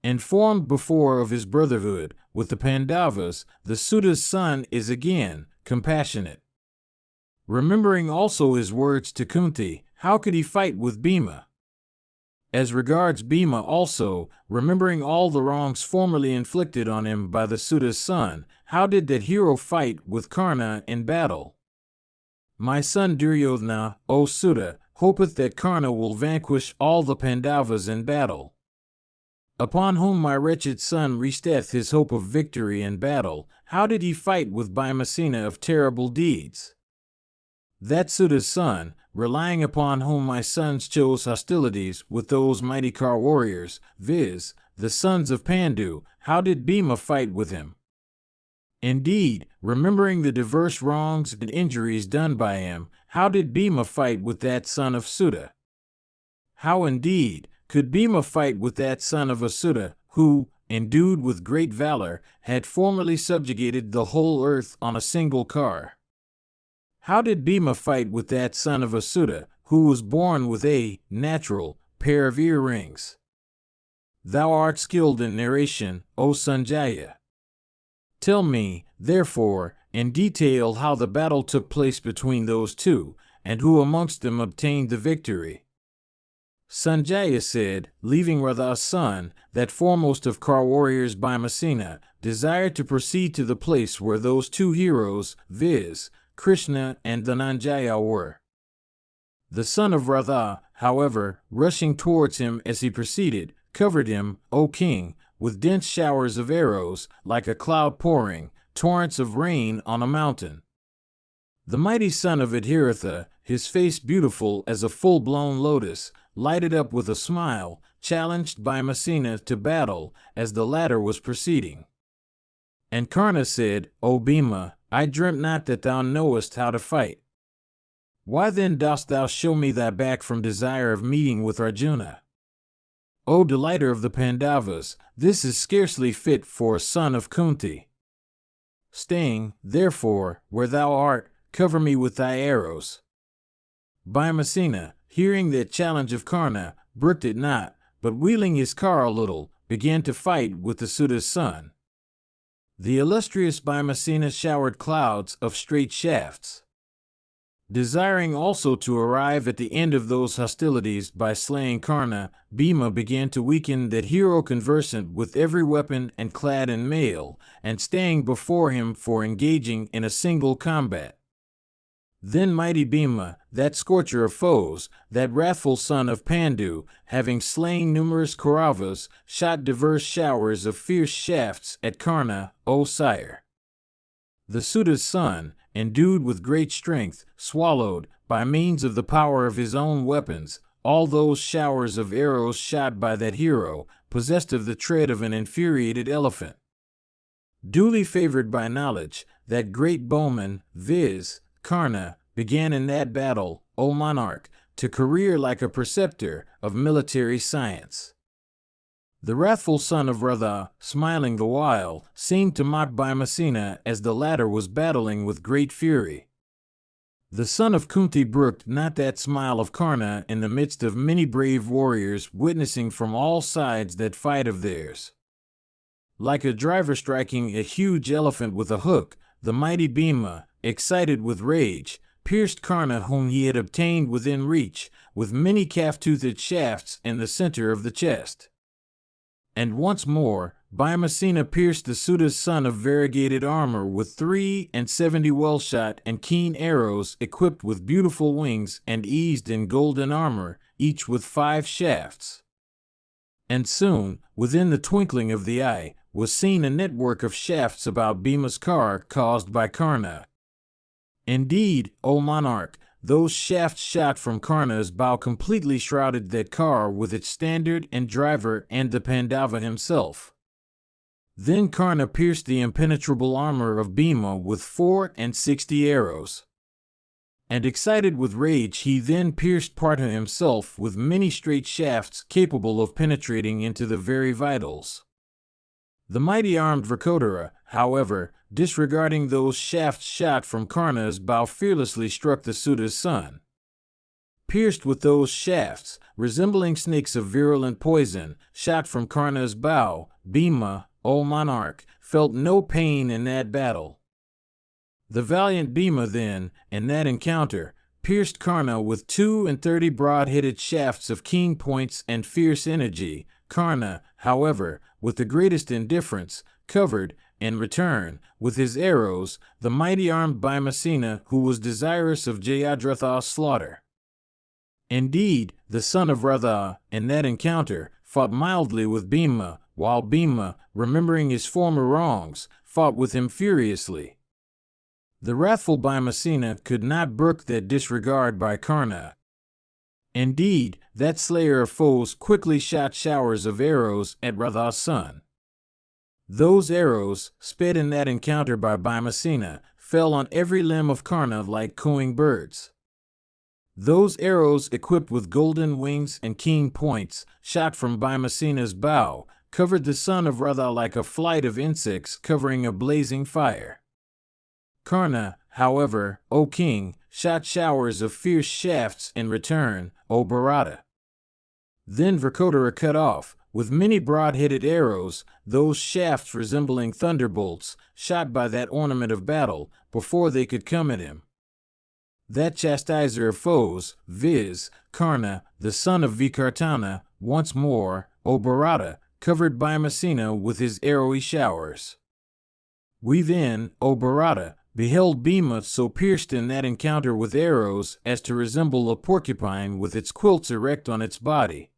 Informed before of his brotherhood with the Pandavas, the Suta's son is again compassionate. Remembering also his words to Kunti, how could he fight with Bhima? As regards Bhima also, remembering all the wrongs formerly inflicted on him by the Suta's son, how did that hero fight with Karna in battle? My son Duryodhana, O Suta, hopeth that Karna will vanquish all the Pandavas in battle. Upon whom my wretched son resteth his hope of victory in battle, how did he fight with Bhimasena of terrible deeds? That Suta's son, relying upon whom my sons chose hostilities with those mighty car warriors, viz., the sons of Pandu, how did Bhima fight with him? Indeed, remembering the diverse wrongs and injuries done by him, how did Bhima fight with that son of Suta? How indeed could Bhima fight with that son of a Suta, who, endued with great valor, had formerly subjugated the whole earth on a single car? How did Bhima fight with that son of a Suta, who was born with a natural pair of earrings? Thou art skilled in narration, O Sanjaya. Tell me, therefore, in detail how the battle took place between those two, and who amongst them obtained the victory. Sanjaya said, leaving Radha's son, that foremost of car warriors Bhimasena, desired to proceed to the place where those two heroes, viz., Krishna and Dhananjaya were. The son of Radha, however, rushing towards him as he proceeded, covered him, O king, with dense showers of arrows, like a cloud pouring, torrents of rain on a mountain. The mighty son of Adhiratha, his face beautiful as a full-blown lotus, lighted up with a smile, challenged Bhimasena to battle as the latter was proceeding. And Karna said, O Bhima, I dreamt not that thou knowest how to fight. Why then dost thou show me thy back from desire of meeting with Arjuna? O delighter of the Pandavas, this is scarcely fit for a son of Kunti. Staying, therefore, where thou art, cover me with thy arrows. Bhimasena, hearing that challenge of Karna, brooked it not, but wheeling his car a little, began to fight with the Suta's son. The illustrious Bhimasena showered clouds of straight shafts. Desiring also to arrive at the end of those hostilities by slaying Karna, Bhima began to weaken that hero conversant with every weapon and clad in mail, and staying before him for engaging in a single combat. Then mighty Bhima, that scorcher of foes, that wrathful son of Pandu, having slain numerous Kauravas, shot diverse showers of fierce shafts at Karna, O sire. The Suta's son, endued with great strength, swallowed, by means of the power of his own weapons, all those showers of arrows shot by that hero, possessed of the tread of an infuriated elephant. Duly favored by knowledge, that great bowman, viz., Karna, began in that battle, O monarch, to career like a preceptor of military science. The wrathful son of Radha, smiling the while, seemed to mock Bhimasena as the latter was battling with great fury. The son of Kunti brooked not that smile of Karna in the midst of many brave warriors witnessing from all sides that fight of theirs. Like a driver striking a huge elephant with a hook, the mighty Bhima, excited with rage, pierced Karna whom he had obtained within reach, with many calf-toothed shafts in the center of the chest. And once more, Bhimasena pierced the Suta's son of variegated armor with 73 well-shot and keen arrows equipped with beautiful wings and eased in golden armor, each with 5 shafts. And soon, within the twinkling of the eye, was seen a network of shafts about Bhima's car caused by Karna. Indeed, O monarch, those shafts shot from Karna's bow completely shrouded that car with its standard and driver and the Pandava himself. Then Karna pierced the impenetrable armor of Bhima with 64 arrows. And excited with rage he then pierced Partha himself with many straight shafts capable of penetrating into the very vitals. The mighty armed Vrikotara, however, disregarding those shafts shot from Karna's bow, fearlessly struck the Suta's son. Pierced with those shafts, resembling snakes of virulent poison, shot from Karna's bow, Bhima, O monarch, felt no pain in that battle. The valiant Bhima then, in that encounter, pierced Karna with 32 broad-headed shafts of keen points and fierce energy. Karna, however, with the greatest indifference, covered, in return, with his arrows, the mighty armed Bhimasena, who was desirous of Jayadratha's slaughter. Indeed, the son of Ratha, in that encounter, fought mildly with Bhima, while Bhima, remembering his former wrongs, fought with him furiously. The wrathful Bhimasena could not brook that disregard by Karna. Indeed, that slayer of foes quickly shot showers of arrows at Ratha's son. Those arrows, sped in that encounter by Bhimasena, fell on every limb of Karna like cooing birds. Those arrows, equipped with golden wings and keen points, shot from Bhimasena's bow, covered the son of Ratha like a flight of insects covering a blazing fire. Karna, however, O king, shot showers of fierce shafts in return, O Bharata. Then Vrkodara cut off, with many broad-headed arrows, those shafts resembling thunderbolts, shot by that ornament of battle, before they could come at him. That chastiser of foes, viz., Karna, the son of Vikartana, once more, O Bharata, covered Bhimasena with his arrowy showers. We then, O Bharata, beheld Bhima so pierced in that encounter with arrows as to resemble a porcupine with its quilts erect on its body.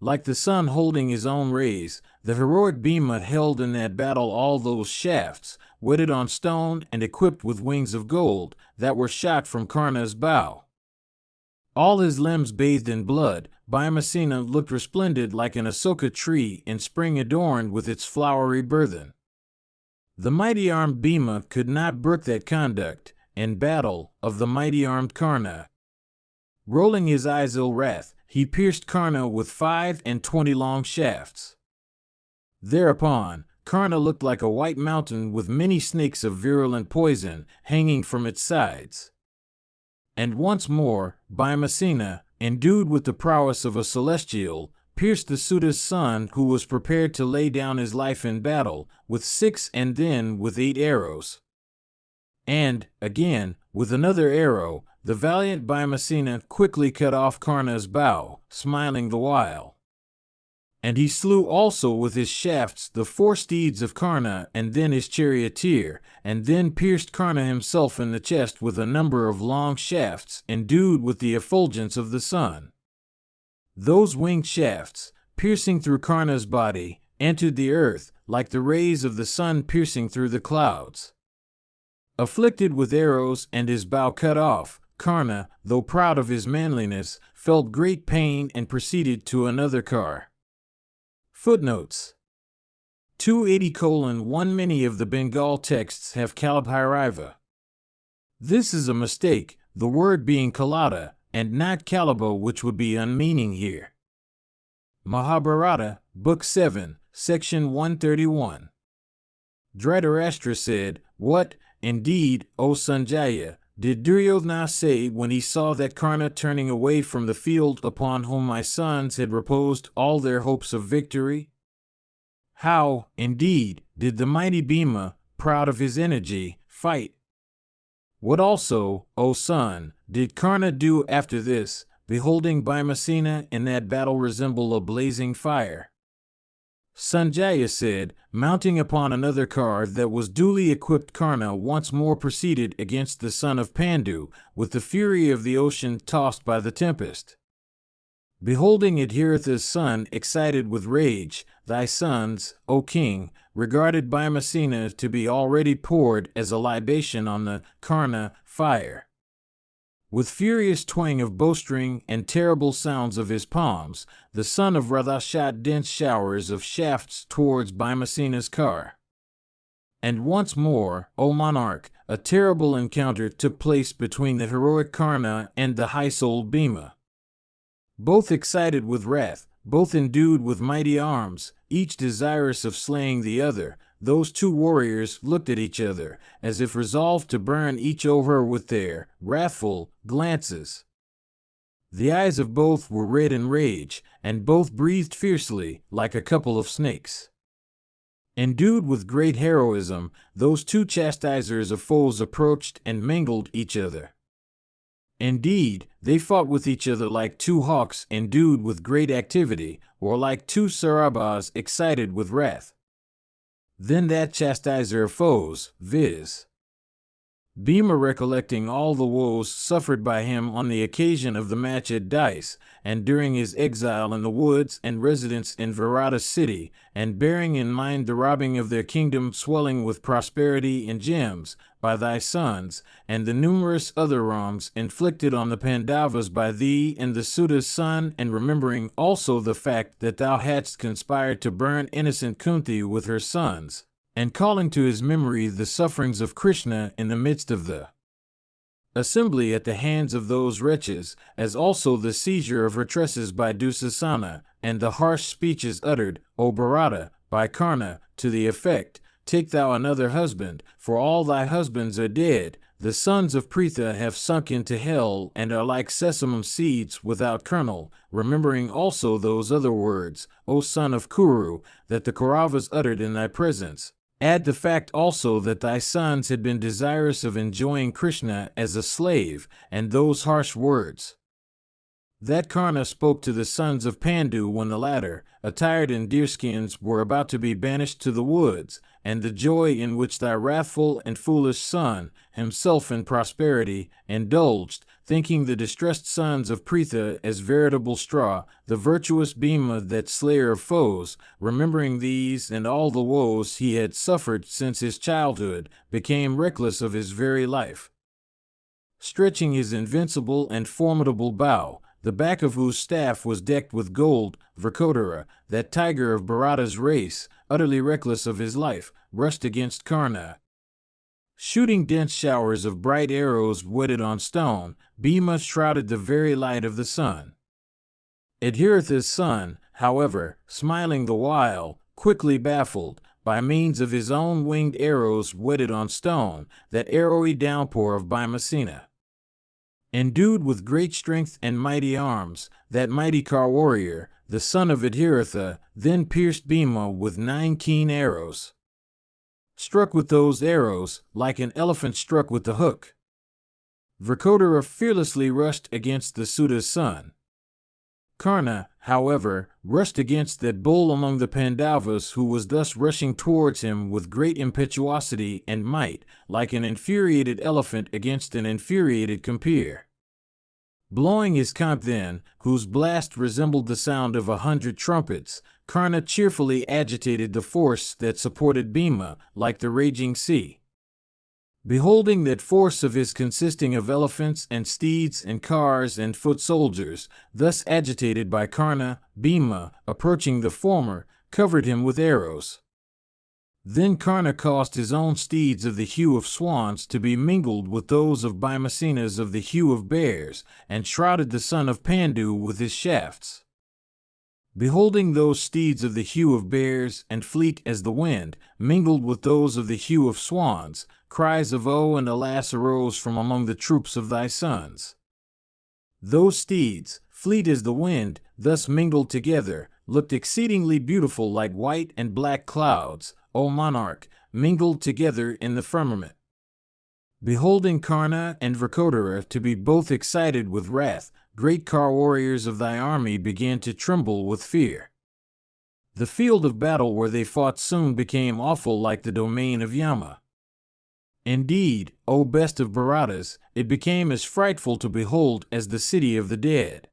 Like the sun holding his own rays, the heroic Bhima held in that battle all those shafts, whetted on stone and equipped with wings of gold, that were shot from Karna's bow. All his limbs bathed in blood, Bhimasena looked resplendent like an asoka tree in spring adorned with its flowery burthen. The mighty armed Bhima could not brook that conduct, in battle, of the mighty armed Karna. Rolling his eyes ill wrath, he pierced Karna with 25 long shafts. Thereupon, Karna looked like a white mountain with many snakes of virulent poison hanging from its sides. And once more, Bhimasena, endued with the prowess of a celestial, pierced the Suta's son who was prepared to lay down his life in battle, with 6 and then with 8 arrows. And, again, with another arrow, the valiant Bhimasena quickly cut off Karna's bow, smiling the while. And he slew also with his shafts the 4 steeds of Karna and then his charioteer, and then pierced Karna himself in the chest with a number of long shafts endued with the effulgence of the sun. Those winged shafts, piercing through Karna's body, entered the earth, like the rays of the sun piercing through the clouds. Afflicted with arrows and his bow cut off, Karna, though proud of his manliness, felt great pain and proceeded to another car. Footnotes 280:1 Many of the Bengal texts have Kalabhairaiva. This is a mistake, the word being Kalada, and not Kalaba, which would be unmeaning here. Mahabharata, Book 7, Section 131. Dhritarashtra said, "What, indeed, O Sanjaya, did Duryodhana say when he saw that Karna turning away from the field upon whom my sons had reposed all their hopes of victory? How, indeed, did the mighty Bhima, proud of his energy, fight? What also, O son, did Karna do after this, beholding Bhimasena in that battle resemble a blazing fire?" Sanjaya said, "Mounting upon another car that was duly equipped, Karna once more proceeded against the son of Pandu, with the fury of the ocean tossed by the tempest. Beholding Adhiratha's son excited with rage, thy sons, O king, regarded Bhimasena to be already poured as a libation on the Karna fire. With furious twang of bowstring and terrible sounds of his palms, the son of Ratha shot dense showers of shafts towards Bhimasena's car. And once more, O monarch, a terrible encounter took place between the heroic Karna and the high-souled Bhima. Both excited with wrath, both endued with mighty arms, each desirous of slaying the other, those two warriors looked at each other, as if resolved to burn each over with their wrathful glances. The eyes of both were red in rage, and both breathed fiercely, like a couple of snakes. Endued with great heroism, those two chastisers of foes approached and mingled each other. Indeed, they fought with each other like two hawks endued with great activity, or like two sarabas excited with wrath. Then that chastiser of foes, viz. Bhima, recollecting all the woes suffered by him on the occasion of the match at dice, and during his exile in the woods and residence in Virata's city, and bearing in mind the robbing of their kingdom swelling with prosperity and gems by thy sons, and the numerous other wrongs inflicted on the Pandavas by thee and the Suta's son, and remembering also the fact that thou hadst conspired to burn innocent Kunti with her sons, and calling to his memory the sufferings of Krishna in the midst of the assembly at the hands of those wretches, as also the seizure of her tresses by Dusasana, and the harsh speeches uttered, O Bharata, by Karna, to the effect, Take thou another husband, for all thy husbands are dead. The sons of Pritha have sunk into hell and are like sesame seeds without kernel, remembering also those other words, O son of Kuru, that the Kauravas uttered in thy presence. Add the fact also that thy sons had been desirous of enjoying Krishna as a slave, and those harsh words that Karna spoke to the sons of Pandu when the latter, attired in deerskins, were about to be banished to the woods, and the joy in which thy wrathful and foolish son, himself in prosperity, indulged, thinking the distressed sons of Pritha as veritable straw, the virtuous Bhima, that slayer of foes, remembering these and all the woes he had suffered since his childhood, became reckless of his very life. Stretching his invincible and formidable bow, the back of whose staff was decked with gold, Vrkodara, that tiger of Bharata's race, utterly reckless of his life, rushed against Karna. Shooting dense showers of bright arrows whetted on stone, Bhima shrouded the very light of the sun. Adhiratha's son, however, smiling the while, quickly baffled, by means of his own winged arrows whetted on stone, that arrowy downpour of Bhimasena. Endued with great strength and mighty arms, that mighty car warrior, the son of Adhiratha, then pierced Bhima with 9 keen arrows. Struck with those arrows, like an elephant struck with the hook, Vrkodara fearlessly rushed against the Suta's son. Karna, however, rushed against that bull among the Pandavas, who was thus rushing towards him with great impetuosity and might, like an infuriated elephant against an infuriated compeer. Blowing his conch then, whose blast resembled the sound of 100 trumpets, Karna cheerfully agitated the force that supported Bhima, like the raging sea. Beholding that force of his consisting of elephants and steeds and cars and foot soldiers, thus agitated by Karna, Bhima, approaching the former, covered him with arrows. Then Karna caused his own steeds of the hue of swans to be mingled with those of Bhimasena's of the hue of bears, and shrouded the son of Pandu with his shafts. Beholding those steeds of the hue of bears and fleet as the wind, mingled with those of the hue of swans, cries of "Oh" and "Alas" arose from among the troops of thy sons. Those steeds, fleet as the wind, thus mingled together, looked exceedingly beautiful like white and black clouds, O monarch, mingled together in the firmament. Beholding Karna and Vrkodara to be both excited with wrath, great car warriors of thy army began to tremble with fear. The field of battle where they fought soon became awful like the domain of Yama. Indeed, O best of Bharatas, it became as frightful to behold as the city of the dead.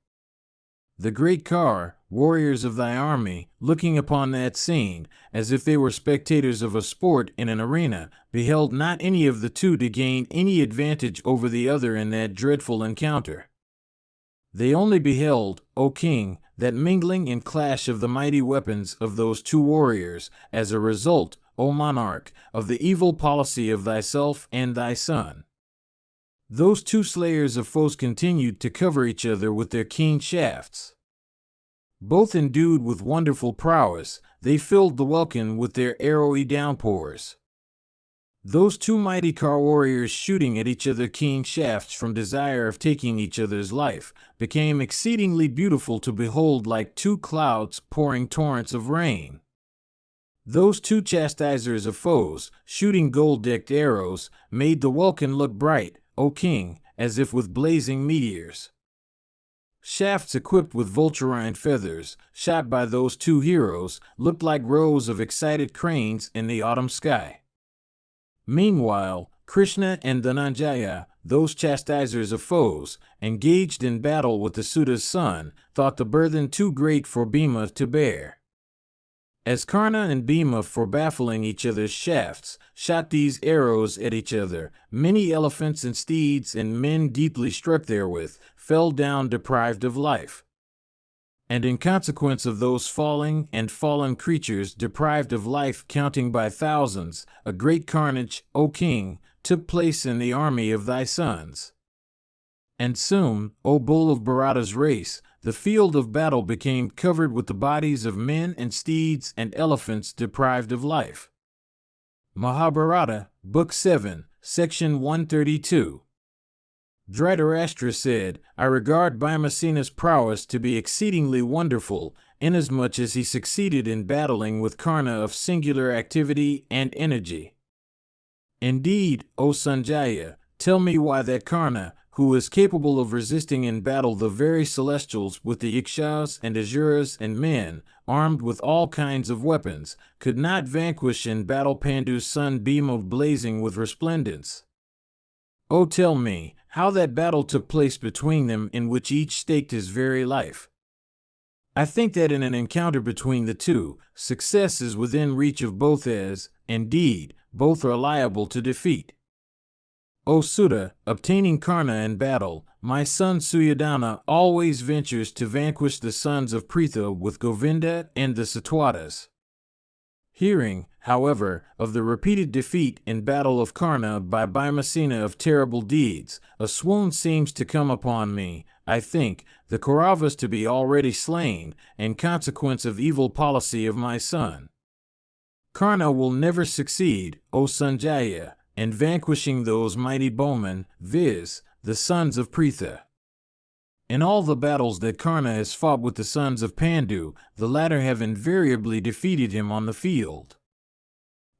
The great car warriors of thy army, looking upon that scene, as if they were spectators of a sport in an arena, beheld not any of the two to gain any advantage over the other in that dreadful encounter. They only beheld, O king, that mingling and clash of the mighty weapons of those two warriors, as a result, O monarch, of the evil policy of thyself and thy son. Those two slayers of foes continued to cover each other with their keen shafts. Both endued with wonderful prowess, they filled the welkin with their arrowy downpours. Those two mighty car warriors, shooting at each other keen shafts from desire of taking each other's life, became exceedingly beautiful to behold like two clouds pouring torrents of rain. Those two chastisers of foes, shooting gold-decked arrows, made the welkin look bright, O king, as if with blazing meteors. Shafts equipped with vulturine feathers, shot by those two heroes, looked like rows of excited cranes in the autumn sky. Meanwhile, Krishna and Dhananjaya, those chastisers of foes, engaged in battle with the Suta's son, thought the burden too great for Bhima to bear. As Karna and Bhima, for baffling each other's shafts, shot these arrows at each other, many elephants and steeds and men deeply struck therewith fell down deprived of life. And in consequence of those falling and fallen creatures deprived of life counting by thousands, a great carnage, O king, took place in the army of thy sons. And soon, O bull of Bharata's race, the field of battle became covered with the bodies of men and steeds and elephants deprived of life. Mahabharata, Book 7, Section 132. Dhritarashtra said, I regard Bhimasena's prowess to be exceedingly wonderful, inasmuch as he succeeded in battling with Karna of singular activity and energy. Indeed, O Sanjaya, tell me why that Karna, who is capable of resisting in battle the very celestials with the Ikshas and Asuras and men, armed with all kinds of weapons, could not vanquish in battle Pandu's son Bhima blazing with resplendence. O tell me, how that battle took place between them in which each staked his very life. I think that in an encounter between the two, success is within reach of both as, indeed, both are liable to defeat. O Suta, obtaining Karna in battle, my son Suyodhana always ventures to vanquish the sons of Pritha with Govinda and the Satwatas. Hearing, however, of the repeated defeat in battle of Karna by Bhimasena of terrible deeds, a swoon seems to come upon me. I think the Kauravas to be already slain, in consequence of evil policy of my son. Karna will never succeed, O Sanjaya, in vanquishing those mighty bowmen, viz., the sons of Pritha. In all the battles that Karna has fought with the sons of Pandu, the latter have invariably defeated him on the field.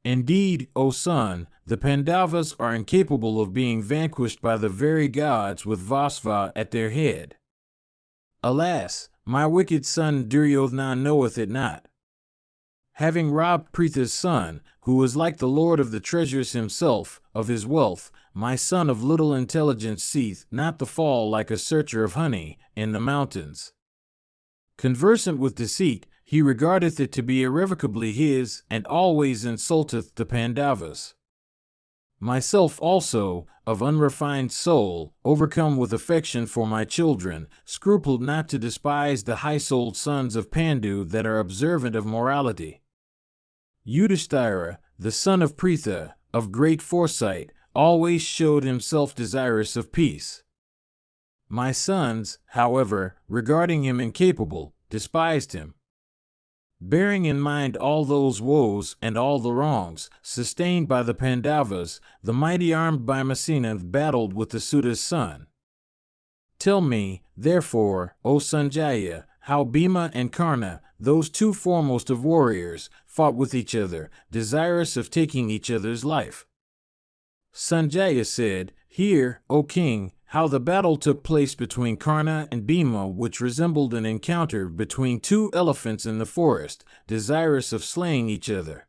Indeed, O son, the Pandavas are incapable of being vanquished by the very gods with Vyasa at their head. Alas, my wicked son Duryodhana knoweth it not. Having robbed Pritha's son, who was like the lord of the treasures himself, of his wealth, my son of little intelligence seeth not the fall like a searcher of honey in the mountains. Conversant with deceit, he regardeth it to be irrevocably his, and always insulteth the Pandavas. Myself also, of unrefined soul, overcome with affection for my children, scrupled not to despise the high-souled sons of Pandu that are observant of morality. Yudhishthira, the son of Pritha, of great foresight, always showed himself desirous of peace. My sons, however, regarding him incapable, despised him. Bearing in mind all those woes and all the wrongs sustained by the Pandavas, the mighty armed Bhimasena battled with the Suta's son. Tell me, therefore, O Sanjaya, how Bhima and Karna, those two foremost of warriors, fought with each other, desirous of taking each other's life. Sanjaya said, Hear, O king, how the battle took place between Karna and Bhima, which resembled an encounter between two elephants in the forest, desirous of slaying each other.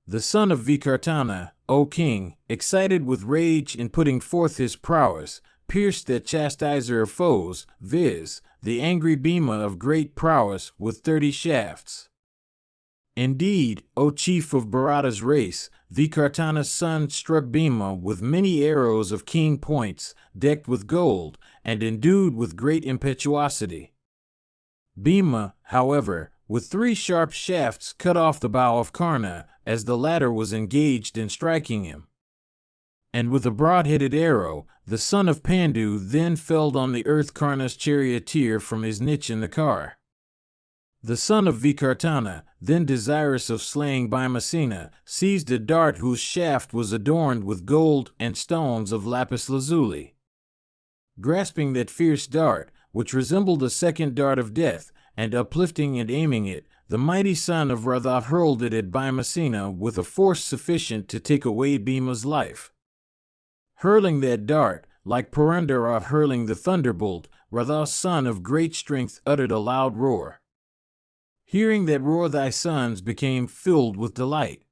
The son of Vikartana, O king, excited with rage in putting forth his prowess, pierced that chastiser of foes, viz., the angry Bhima of great prowess, with 30 shafts. Indeed, O chief of Bharata's race, Vikartana's son struck Bhima with many arrows of keen points, decked with gold, and endued with great impetuosity. Bhima, however, with 3 sharp shafts cut off the bow of Karna, as the latter was engaged in striking him. And with a broad-headed arrow, the son of Pandu then felled on the earth Karna's charioteer from his niche in the car. The son of Vikartana, then desirous of slaying Bhimasena, seized a dart whose shaft was adorned with gold and stones of lapis lazuli. Grasping that fierce dart, which resembled a second dart of death, and uplifting and aiming it, the mighty son of Radha hurled it at Bhimasena with a force sufficient to take away Bhima's life. Hurling that dart, like Purandara hurling the thunderbolt, Radha, son of great strength, uttered a loud roar. Hearing that roar, thy sons became filled with delight.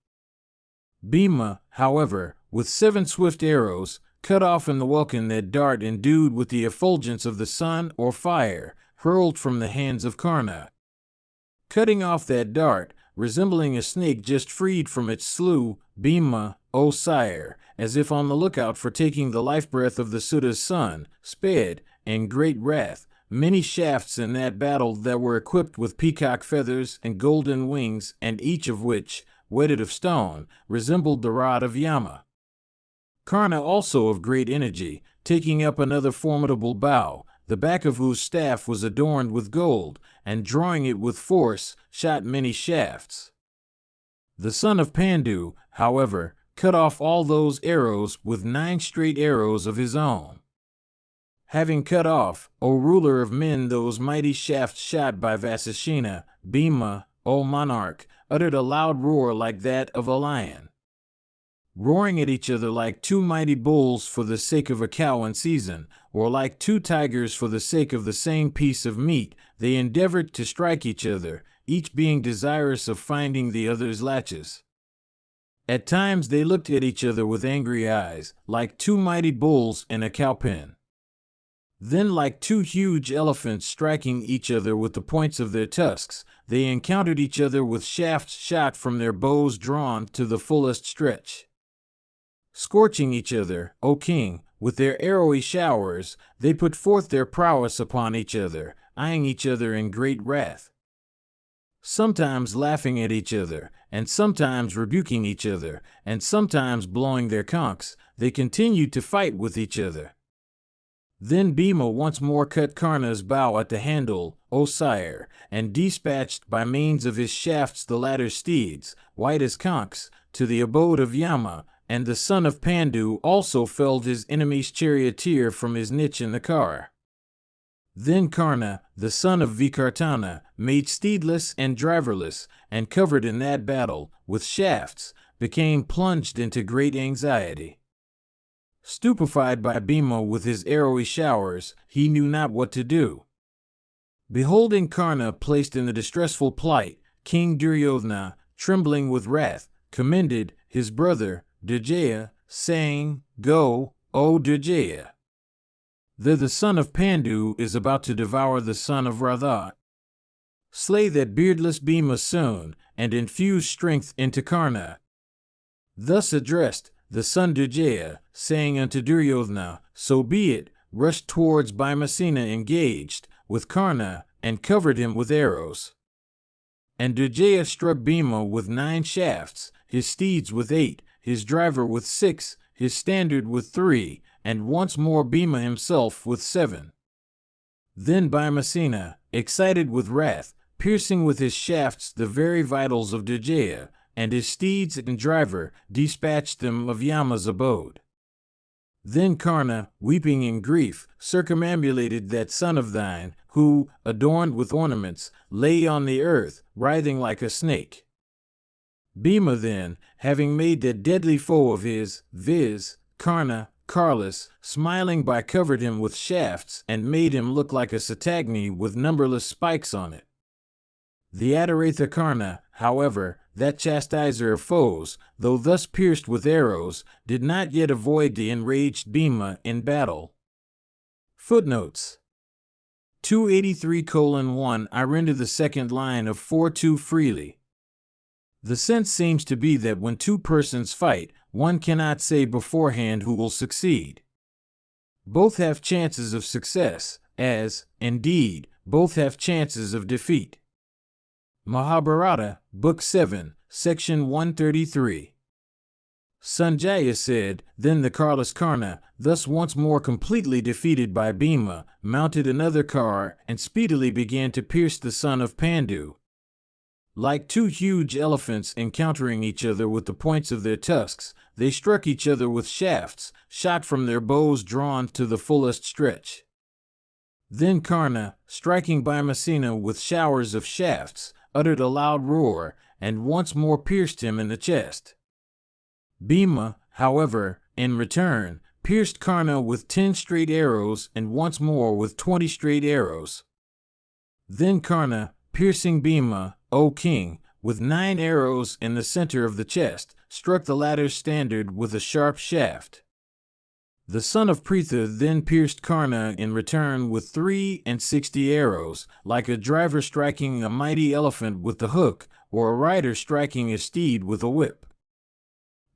Bhima, however, with 7 swift arrows, cut off in the welkin that dart endued with the effulgence of the sun or fire, hurled from the hands of Karna. Cutting off that dart, resembling a snake just freed from its slough, Bhima, O sire, as if on the lookout for taking the life-breath of the Suta's son, sped, in great wrath, many shafts in that battle that were equipped with peacock feathers and golden wings, and each of which, whetted of stone, resembled the rod of Yama. Karna also of great energy, taking up another formidable bow, the back of whose staff was adorned with gold, and drawing it with force, shot many shafts. The son of Pandu, however, cut off all those arrows with 9 straight arrows of his own. Having cut off, O ruler of men, those mighty shafts shot by Vasashena, Bhima, O monarch, uttered a loud roar like that of a lion. Roaring at each other like 2 mighty bulls for the sake of a cow in season, or like 2 tigers for the sake of the same piece of meat, they endeavored to strike each other, each being desirous of finding the other's latches. At times they looked at each other with angry eyes, like 2 mighty bulls in a cow pen. Then, like 2 huge elephants striking each other with the points of their tusks, they encountered each other with shafts shot from their bows drawn to the fullest stretch. Scorching each other, O king, with their arrowy showers, they put forth their prowess upon each other, eyeing each other in great wrath. Sometimes laughing at each other, and sometimes rebuking each other, and sometimes blowing their conchs, they continued to fight with each other. Then Bhima once more cut Karna's bow at the handle, O sire, and dispatched by means of his shafts the latter's steeds, white as conchs, to the abode of Yama, and the son of Pandu also felled his enemy's charioteer from his niche in the car. Then Karna, the son of Vikartana, made steedless and driverless, and covered in that battle with shafts, became plunged into great anxiety. Stupefied by Bhima with his arrowy showers, he knew not what to do. Beholding Karna placed in a distressful plight, King Duryodhana, trembling with wrath, commended his brother, Durjaya, saying, Go, O Durjaya! The son of Pandu is about to devour the son of Radha. Slay that beardless Bhima soon, and infuse strength into Karna. Thus addressed, the son Durjaya, saying unto Duryodhana, So be it, rushed towards Bhimasena engaged with Karna, and covered him with arrows. And Durjaya struck Bhima with 9 shafts, his steeds with 8, his driver with 6, his standard with 3, and once more Bhima himself with 7. Then Bhimasena, excited with wrath, piercing with his shafts the very vitals of Durjaya, and his steeds and driver, dispatched them of Yama's abode. Then Karna, weeping in grief, circumambulated that son of thine, who, adorned with ornaments, lay on the earth, writhing like a snake. Bhima then, having made that deadly foe of his, viz., Karna, carless, smiling by covered him with shafts, and made him look like a satagni with numberless spikes on it. The Adaratha Karna, however, that chastiser of foes, though thus pierced with arrows, did not yet avoid the enraged Bhima in battle. Footnotes 283:1 I render the second line of 4:2 freely. The sense seems to be that when 2 persons fight, one cannot say beforehand who will succeed. Both have chances of success, as, indeed, both have chances of defeat. Mahabharata, Book 7, Section 133. Sanjaya said, Then the carless Karna, thus once more completely defeated by Bhima, mounted another car and speedily began to pierce the son of Pandu. Like 2 huge elephants encountering each other with the points of their tusks, they struck each other with shafts, shot from their bows drawn to the fullest stretch. Then Karna, striking Bhimasena with showers of shafts, uttered a loud roar, and once more pierced him in the chest. Bhima, however, in return, pierced Karna with 10 straight arrows and once more with 20 straight arrows. Then Karna, piercing Bhima, O king, with 9 arrows in the center of the chest, struck the latter's standard with a sharp shaft. The son of Pritha then pierced Karna in return with 63 arrows, like a driver striking a mighty elephant with the hook, or a rider striking a steed with a whip.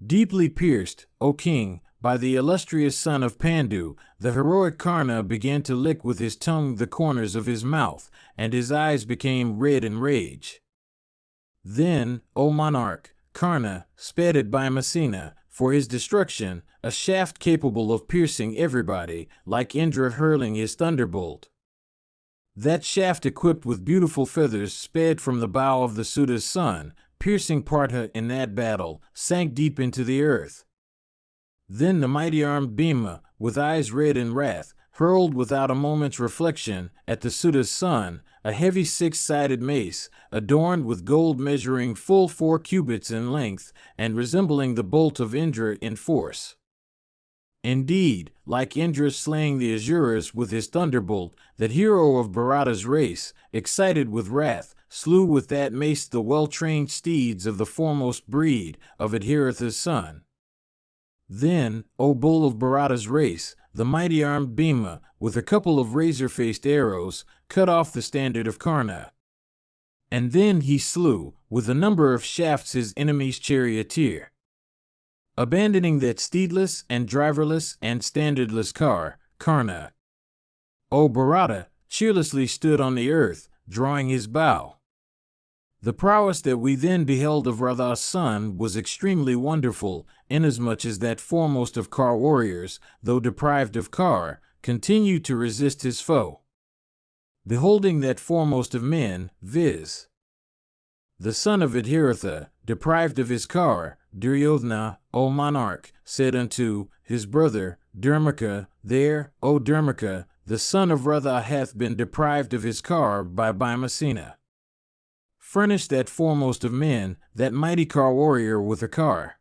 Deeply pierced, O king, by the illustrious son of Pandu, the heroic Karna began to lick with his tongue the corners of his mouth, and his eyes became red in rage. Then, O monarch, Karna sped at Bhimasena, for his destruction, a shaft capable of piercing everybody, like Indra hurling his thunderbolt. That shaft equipped with beautiful feathers sped from the bow of the Suta's son, piercing Partha in that battle, sank deep into the earth. Then the mighty-armed Bhima, with eyes red in wrath, hurled without a moment's reflection at the Suta's son a heavy 6-sided mace, adorned with gold measuring full 4 cubits in length, and resembling the bolt of Indra in force. Indeed, like Indra slaying the Asuras with his thunderbolt, that hero of Bharata's race, excited with wrath, slew with that mace the well-trained steeds of the foremost breed of Adhiratha's son. Then, O bull of Bharata's race, the mighty-armed Bhima, with a couple of razor-faced arrows, cut off the standard of Karna. And then he slew, with a number of shafts, his enemy's charioteer. Abandoning that steedless and driverless and standardless car, Karna, O Bharata, cheerlessly stood on the earth, drawing his bow. The prowess that we then beheld of Radha's son was extremely wonderful, inasmuch as that foremost of Kar warriors, though deprived of Kar, continued to resist his foe. Beholding that foremost of men, viz. the son of Adhiratha, deprived of his Kar, Duryodhana, O monarch, said unto his brother, Dharmaka, there, O Dharmaka, the son of Radha hath been deprived of his Kar by Bhimasena. Furnish that foremost of men, that mighty Kar warrior with a Kar.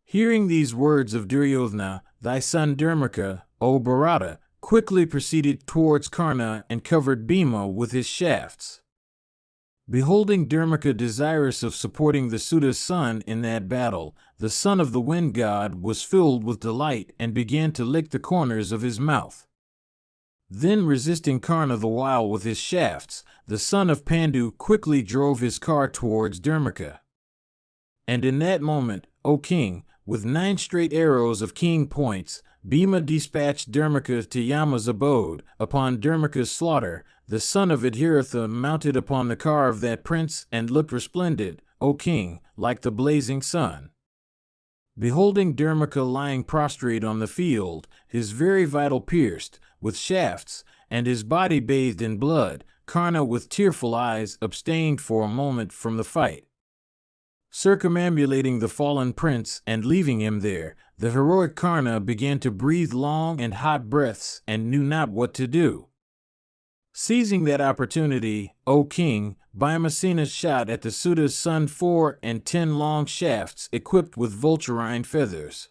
Hearing these words of Duryodhana, thy son Dharmaka, O Bharata, quickly proceeded towards Karna and covered Bhima with his shafts. Beholding Dharmaka desirous of supporting the Suta's son in that battle, the son of the wind god was filled with delight and began to lick the corners of his mouth. Then, resisting Karna the while with his shafts, the son of Pandu quickly drove his car towards Dharmaka. And in that moment, O king, with 9 straight arrows of keen points, Bhima dispatched Dharmaka to Yama's abode. Upon Dharmaka's slaughter, the son of Adhiratha mounted upon the car of that prince and looked resplendent, O king, like the blazing sun. Beholding Dharmaka lying prostrate on the field, his very vital pierced with shafts, and his body bathed in blood, Karna with tearful eyes abstained for a moment from the fight. Circumambulating the fallen prince and leaving him there, the heroic Karna began to breathe long and hot breaths and knew not what to do. Seizing that opportunity, O king, Bhimasena shot at the Suta's son 4 and 10 long shafts equipped with vulturine feathers.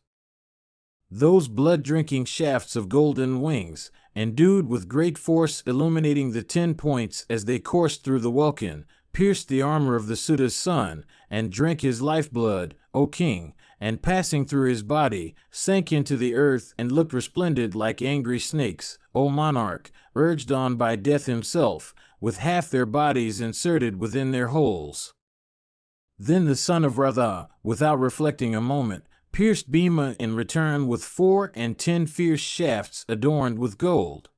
Those blood-drinking shafts of golden wings, endued with great force illuminating the 10 points as they coursed through the welkin, pierced the armor of the Suta's son, and drank his lifeblood, O king, and passing through his body, sank into the earth and looked resplendent like angry snakes, O monarch, urged on by death himself, with half their bodies inserted within their holes. Then the son of Radha, without reflecting a moment, pierced Bhima in return with 4 and 10 fierce shafts adorned with gold.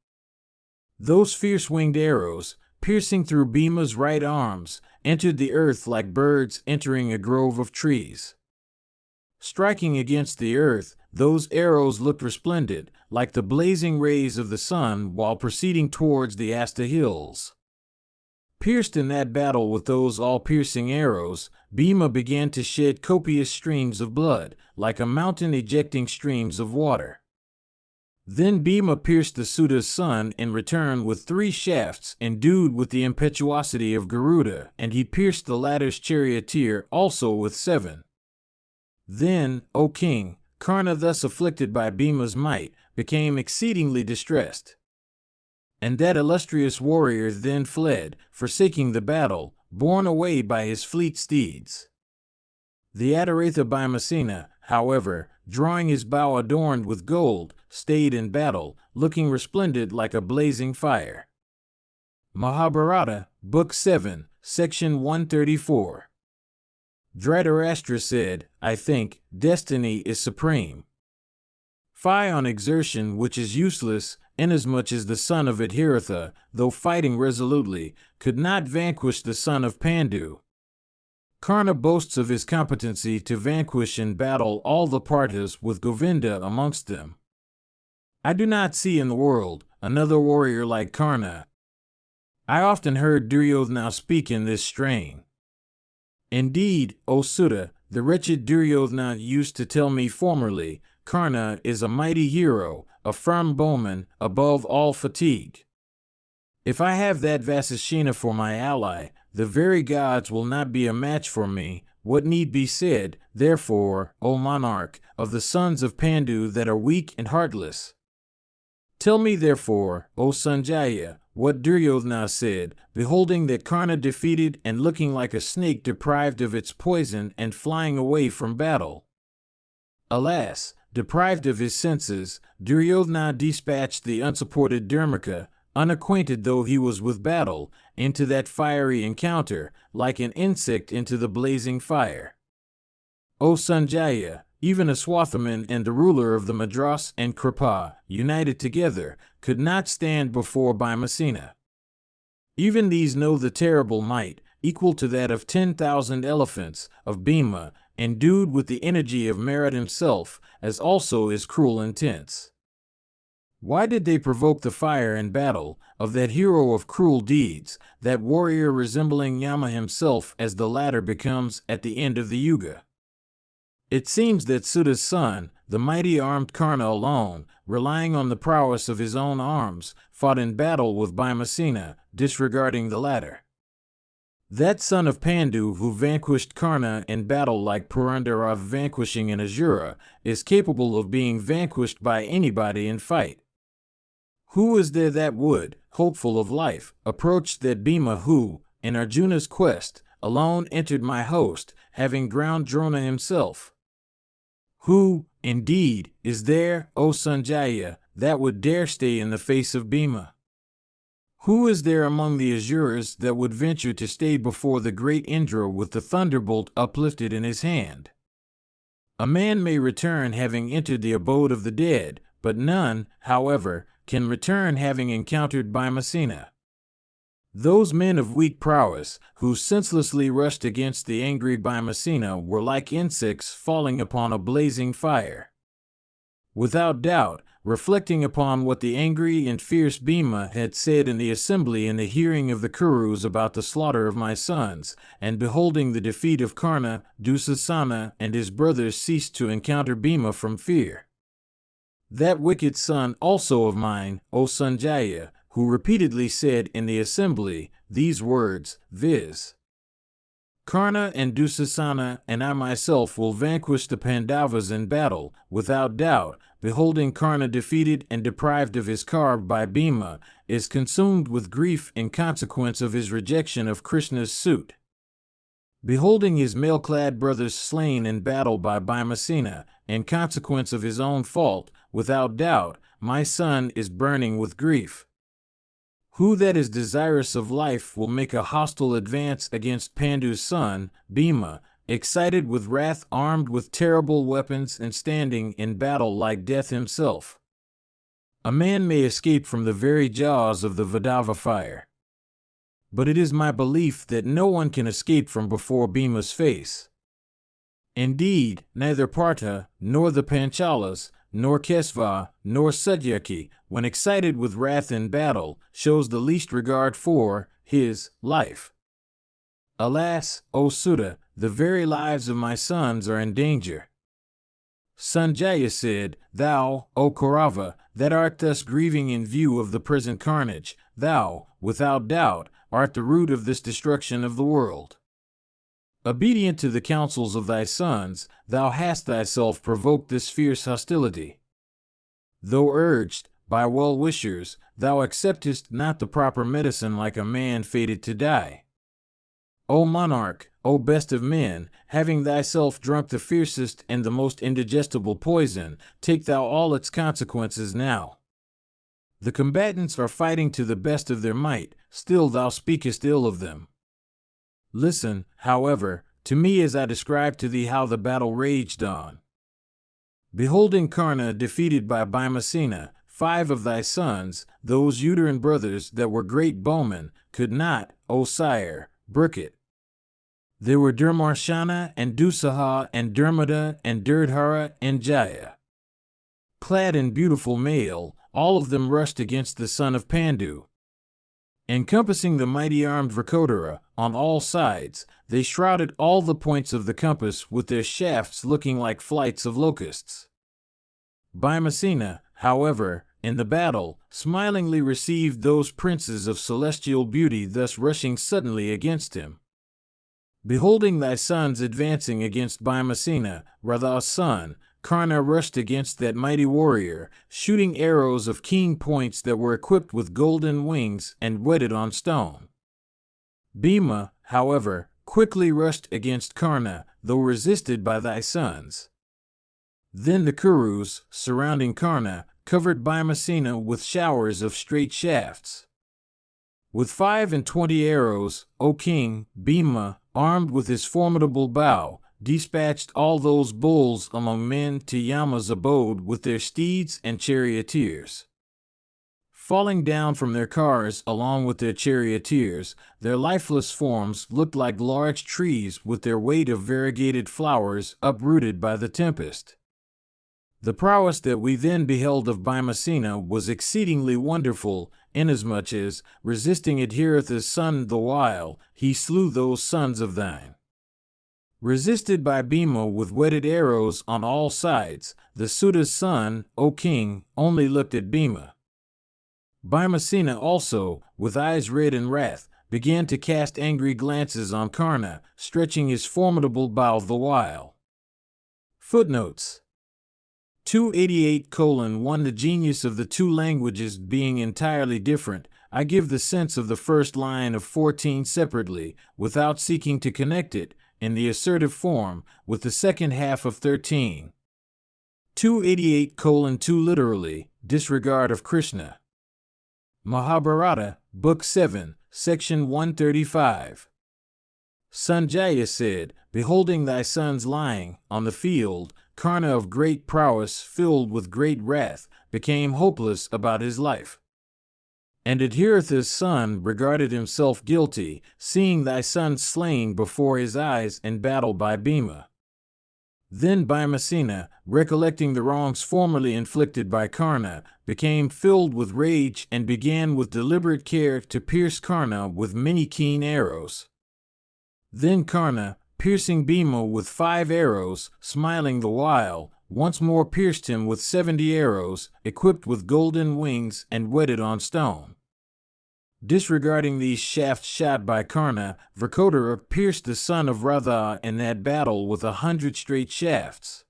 Those fierce-winged arrows, piercing through Bhima's right arms, entered the earth like birds entering a grove of trees. Striking against the earth, those arrows looked resplendent, like the blazing rays of the sun while proceeding towards the Asta hills. Pierced in that battle with those all-piercing arrows, Bhima began to shed copious streams of blood, like a mountain ejecting streams of water. Then Bhima pierced the Suta's son in return with 3 shafts endued with the impetuosity of Garuda, and he pierced the latter's charioteer also with 7. Then, O king, Karna, thus afflicted by Bhima's might, became exceedingly distressed. And that illustrious warrior then fled, forsaking the battle, borne away by his fleet steeds. The Adaratha Bhimasena, however, drawing his bow adorned with gold, stayed in battle, looking resplendent like a blazing fire. Mahabharata, Book 7, Section 134. Dhritarashtra said, I think, destiny is supreme. Fie on exertion which is useless, inasmuch as the son of Adhiratha, though fighting resolutely, could not vanquish the son of Pandu. Karna boasts of his competency to vanquish in battle all the Parthas with Govinda amongst them. I do not see in the world another warrior like Karna. I often heard Duryodhana speak in this strain. Indeed, O Suta, the wretched Duryodhana used to tell me formerly, Karna is a mighty hero, a firm bowman, above all fatigue. If I have that Vasashena for my ally, the very gods will not be a match for me. What need be said, therefore, O monarch, of the sons of Pandu that are weak and heartless? Tell me therefore, O Sanjaya, what Duryodhana said, beholding that Karna defeated and looking like a snake deprived of its poison and flying away from battle. Alas, deprived of his senses, Duryodhana dispatched the unsupported Dharmaka, unacquainted though he was with battle, into that fiery encounter, like an insect into the blazing fire. O Sanjaya, even Aswathaman and the ruler of the Madras and Kripa, united together, could not stand before Bhimasena. Even these know the terrible might, equal to that of 10,000 elephants, of Bhima, endued with the energy of Marat himself, as also his cruel intents. Why did they provoke the fire in battle, of that hero of cruel deeds, that warrior resembling Yama himself as the latter becomes at the end of the Yuga? It seems that Suta's son, the mighty armed Karna alone, relying on the prowess of his own arms, fought in battle with Bhimasena, disregarding the latter. That son of Pandu who vanquished Karna in battle like Purandarav vanquishing an Asura, is capable of being vanquished by anybody in fight. Who is there that would, hopeful of life, approach that Bhima who, in Arjuna's quest, alone entered my host, having ground Drona himself? Who, indeed, is there, O Sanjaya, that would dare stay in the face of Bhima? Who is there among the Asuras that would venture to stay before the great Indra with the thunderbolt uplifted in his hand? A man may return having entered the abode of the dead, but none, however, can return having encountered Bhimasena. Those men of weak prowess, who senselessly rushed against the angry Bhimasena, were like insects falling upon a blazing fire. Without doubt, reflecting upon what the angry and fierce Bhima had said in the assembly in the hearing of the Kurus about the slaughter of my sons, and beholding the defeat of Karna, Dusasana and his brothers ceased to encounter Bhima from fear. That wicked son also of mine, O Sanjaya, who repeatedly said in the assembly these words, viz. Karna and Dusasana and I myself will vanquish the Pandavas in battle, without doubt, beholding Karna defeated and deprived of his carb by Bhima, is consumed with grief in consequence of his rejection of Krishna's suit. Beholding his mail-clad brothers slain in battle by Bhimasena, in consequence of his own fault, without doubt, my son is burning with grief. Who that is desirous of life will make a hostile advance against Pandu's son, Bhima, excited with wrath, armed with terrible weapons and standing in battle like death himself? A man may escape from the very jaws of the Vadava fire, but it is my belief that no one can escape from before Bhima's face. Indeed, neither Partha, nor the Panchalas, nor Kesva, nor Satyaki, when excited with wrath in battle, shows the least regard for his life. Alas, O Suta, the very lives of my sons are in danger. Sanjaya said, Thou, O Kaurava, that art thus grieving in view of the present carnage, thou, without doubt, art the root of this destruction of the world. Obedient to the counsels of thy sons, thou hast thyself provoked this fierce hostility. Though urged by well-wishers, thou acceptest not the proper medicine like a man fated to die. O monarch, O best of men, having thyself drunk the fiercest and the most indigestible poison, take thou all its consequences now. The combatants are fighting to the best of their might, still thou speakest ill of them. Listen, however, to me as I describe to thee how the battle raged on. Beholding Karna defeated by Bhimasena, 5 of thy sons, those uterine brothers that were great bowmen, could not, O sire, brook it. There were Durmarshana and Dusaha and Durmada and Durdhara and Jaya. Clad in beautiful mail, all of them rushed against the son of Pandu. Encompassing the mighty armed Vrkodara on all sides, they shrouded all the points of the compass with their shafts looking like flights of locusts. Bhimasena, however, in the battle, smilingly received those princes of celestial beauty thus rushing suddenly against him. Beholding thy sons advancing against Bhimasena, Radha's son, Karna rushed against that mighty warrior, shooting arrows of keen points that were equipped with golden wings and whetted on stone. Bhima, however, quickly rushed against Karna, though resisted by thy sons. Then the Kurus, surrounding Karna, covered Bhimasena with showers of straight shafts. With 25 arrows, O king, Bhima, armed with his formidable bow, dispatched all those bulls among men to Yama's abode with their steeds and charioteers. Falling down from their cars along with their charioteers, their lifeless forms looked like large trees with their weight of variegated flowers uprooted by the tempest. The prowess that we then beheld of Bhimasena was exceedingly wonderful, inasmuch as, resisting Adhiratha's son the while, he slew those sons of thine. Resisted by Bhima with whetted arrows on all sides, the Suta's son, O king, only looked at Bhima. Bhimasena also, with eyes red in wrath, began to cast angry glances on Karna, stretching his formidable bow the while. Footnotes 288:1 The genius of the two languages being entirely different, I give the sense of the first line of 14 separately, without seeking to connect it, in the assertive form, with the second half of 13. 288:2 Literally, disregard of Krishna. Mahabharata, Book 7, Section 135. Sanjaya said, Beholding thy sons lying on the field, Karna of great prowess filled with great wrath, became hopeless about his life. And Adhiratha's son regarded himself guilty, seeing thy sons slain before his eyes in battle by Bhima. Then Bhimasena, recollecting the wrongs formerly inflicted by Karna, became filled with rage and began with deliberate care to pierce Karna with many keen arrows. Then Karna, piercing Bhima with 5 arrows, smiling the while, once more pierced him with 70 arrows, equipped with golden wings and whetted on stone. Disregarding these shafts shot by Karna, Vrkodara pierced the son of Radha in that battle with 100 straight shafts.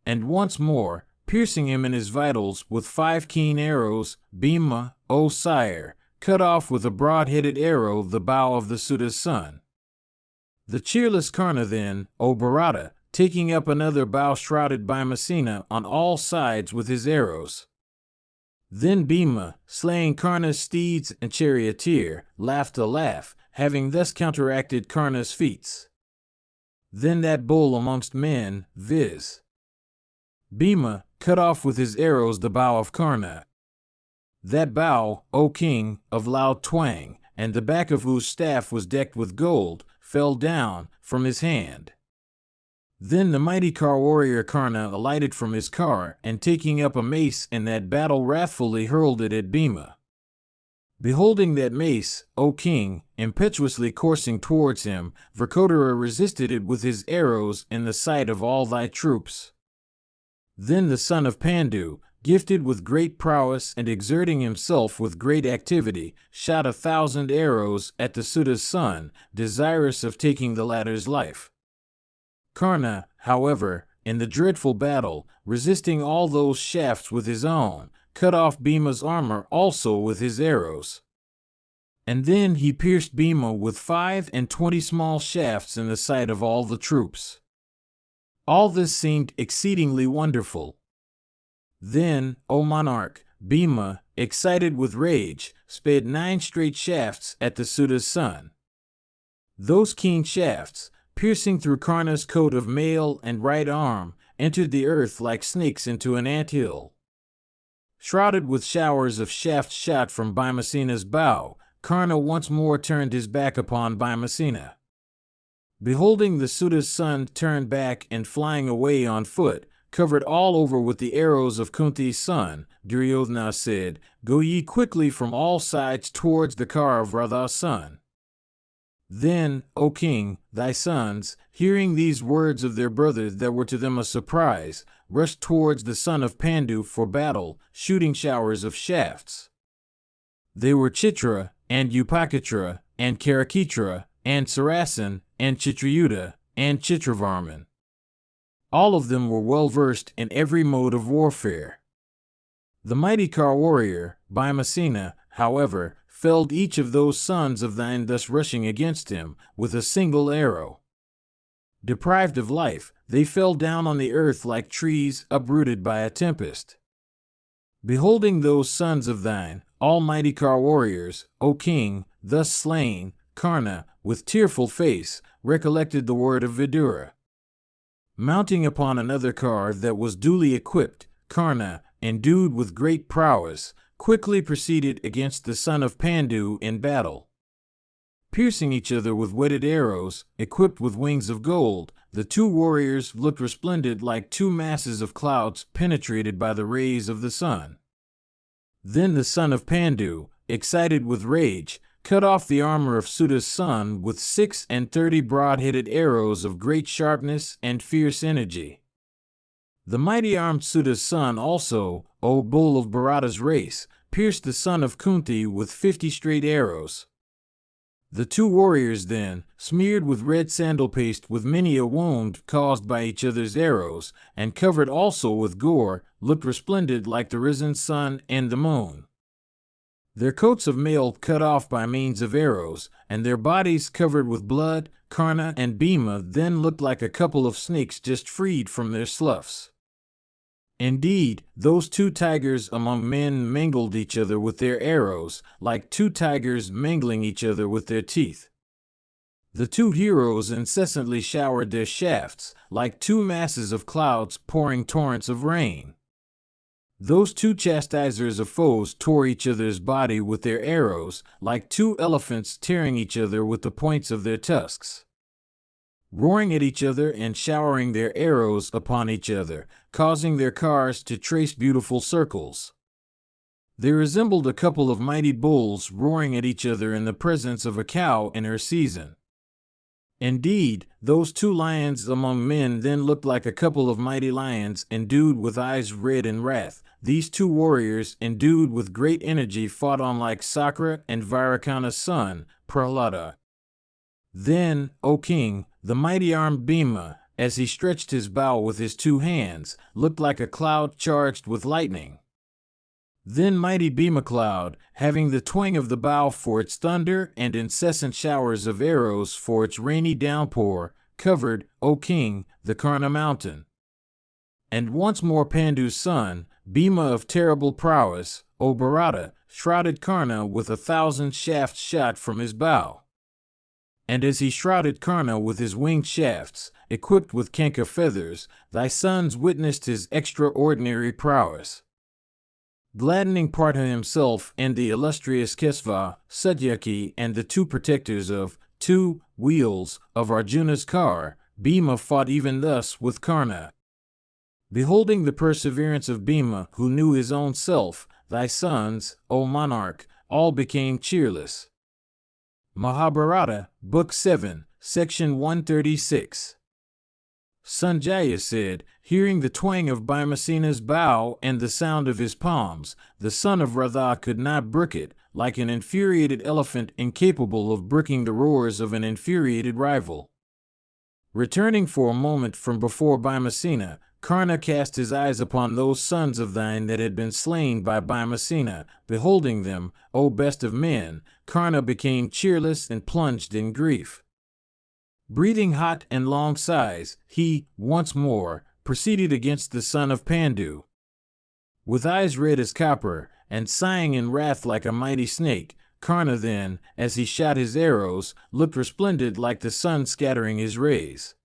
And once more, piercing him in his vitals with 5 keen arrows, Bhima, O sire, cut off with a broad-headed arrow the bow of the Suta's son. The cheerless Karna then, O Bharata, taking up another bow shrouded Bhimasena on all sides with his arrows. Then Bhima, slaying Karna's steeds and charioteer, laughed a laugh, having thus counteracted Karna's feats. Then that bull amongst men, viz. Bhima, cut off with his arrows the bow of Karna. That bow, O king, of loud twang, and the back of whose staff was decked with gold, fell down from his hand. Then the mighty car warrior Karna alighted from his car, and taking up a mace in that battle wrathfully hurled it at Bhima. Beholding that mace, O king, impetuously coursing towards him, Vrkodara resisted it with his arrows in the sight of all thy troops. Then the son of Pandu, gifted with great prowess and exerting himself with great activity, shot 1,000 arrows at the Suta's son, desirous of taking the latter's life. Karna, however, in the dreadful battle, resisting all those shafts with his own, cut off Bhima's armor also with his arrows. And then he pierced Bhima with 25 small shafts in the sight of all the troops. All this seemed exceedingly wonderful. Then, O monarch, Bhima, excited with rage, sped 9 straight shafts at the Suta's son. Those keen shafts, piercing through Karna's coat of mail and right arm, entered the earth like snakes into an ant-hill. Shrouded with showers of shafts shot from Bhimasena's bow, Karna once more turned his back upon Bhimasena. Beholding the Suta's son turn back and flying away on foot, covered all over with the arrows of Kunti's son, Duryodhana said, "Go ye quickly from all sides towards the car of Radha's son." Then, O king, thy sons, hearing these words of their brothers that were to them a surprise, rushed towards the son of Pandu for battle, shooting showers of shafts. They were Chitra, and Upakitra, and Karakitra, and Sarasan, and Chitrayuta, and Chitravarman. All of them were well versed in every mode of warfare. The mighty car warrior, Bhimasena, however, felled each of those sons of thine thus rushing against him with a single arrow. Deprived of life, they fell down on the earth like trees uprooted by a tempest. Beholding those sons of thine, almighty car warriors, O king, thus slain, Karna, with tearful face, recollected the word of Vidura. Mounting upon another car that was duly equipped, Karna, endued with great prowess, quickly proceeded against the son of Pandu in battle. Piercing each other with whetted arrows, equipped with wings of gold, the two warriors looked resplendent like two masses of clouds penetrated by the rays of the sun. Then the son of Pandu, excited with rage, cut off the armor of Suta's son with 36 broad-headed arrows of great sharpness and fierce energy. The mighty armed Suta's son also, O bull of Bharata's race, pierced the son of Kunti with 50 straight arrows. The two warriors then, smeared with red sandal paste with many a wound caused by each other's arrows, and covered also with gore, looked resplendent like the risen sun and the moon. Their coats of mail cut off by means of arrows, and their bodies covered with blood, Karna and Bhima then looked like a couple of snakes just freed from their sloughs. Indeed, those two tigers among men mingled each other with their arrows, like two tigers mingling each other with their teeth. The two heroes incessantly showered their shafts, like two masses of clouds pouring torrents of rain. Those two chastisers of foes tore each other's body with their arrows, like two elephants tearing each other with the points of their tusks. Roaring at each other and showering their arrows upon each other, causing their cars to trace beautiful circles. They resembled a couple of mighty bulls roaring at each other in the presence of a cow in her season. Indeed, those two lions among men then looked like a couple of mighty lions endued with eyes red in wrath. These two warriors, endued with great energy, fought on like Sakra and Virakana's son, Prahlada. Then, O king, the mighty armed Bhima, as he stretched his bow with his two hands, looked like a cloud charged with lightning. Then mighty Bhima Cloud, having the twang of the bow for its thunder and incessant showers of arrows for its rainy downpour, covered, O king, the Karna mountain. And once more Pandu's son, Bhima of terrible prowess, O Bharata, shrouded Karna with 1,000 shafts shot from his bow. And as he shrouded Karna with his winged shafts, equipped with canker feathers, thy sons witnessed his extraordinary prowess. Gladdening Partha himself and the illustrious Kesava, Satyaki, and the two protectors of 2 wheels of Arjuna's car, Bhima fought even thus with Karna. Beholding the perseverance of Bhima, who knew his own self, thy sons, O monarch, all became cheerless. Mahabharata, Book 7, Section 136. Sanjaya said, hearing the twang of Bhimasena's bow and the sound of his palms, the son of Radha could not brook it, like an infuriated elephant incapable of brooking the roars of an infuriated rival. Returning for a moment from before Bhimasena, Karna cast his eyes upon those sons of thine that had been slain by Bhimasena. Beholding them, O best of men, Karna became cheerless and plunged in grief. Breathing hot and long sighs, he, once more, proceeded against the son of Pandu. With eyes red as copper, and sighing in wrath like a mighty snake, Karna then, as he shot his arrows, looked resplendent like the sun scattering his rays.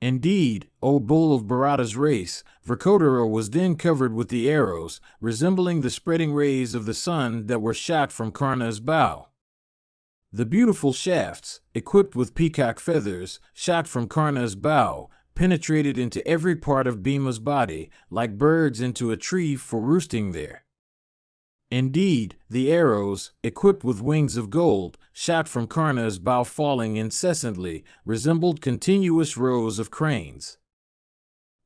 Indeed, O bull of Bharata's race, Vrkodara was then covered with the arrows, resembling the spreading rays of the sun that were shot from Karna's bow. The beautiful shafts, equipped with peacock feathers, shot from Karna's bow, penetrated into every part of Bhima's body, like birds into a tree for roosting there. Indeed, the arrows, equipped with wings of gold, shot from Karna's bow falling incessantly, resembled continuous rows of cranes.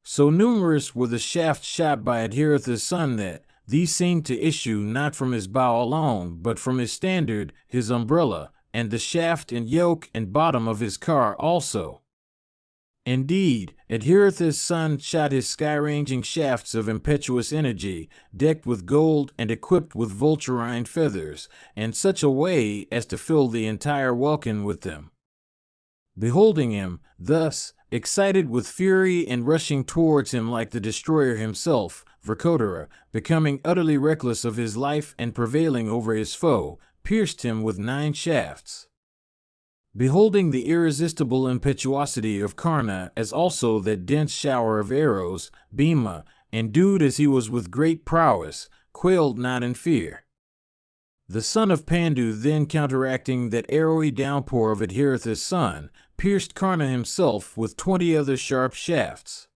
So numerous were the shafts shot by Adhiratha's son that these seemed to issue not from his bow alone, but from his standard, his umbrella, and the shaft and yoke and bottom of his car also. Indeed, Adhiratha's son shot his sky-ranging shafts of impetuous energy, decked with gold and equipped with vulturine feathers, in such a way as to fill the entire welkin with them. Beholding him, thus, excited with fury and rushing towards him like the destroyer himself, Vrkodara, becoming utterly reckless of his life and prevailing over his foe, pierced him with 9 shafts. Beholding the irresistible impetuosity of Karna, as also that dense shower of arrows, Bhima, endued as he was with great prowess, quailed not in fear. The son of Pandu then, counteracting that arrowy downpour of Adhiratha's son, pierced Karna himself with 20 other sharp shafts.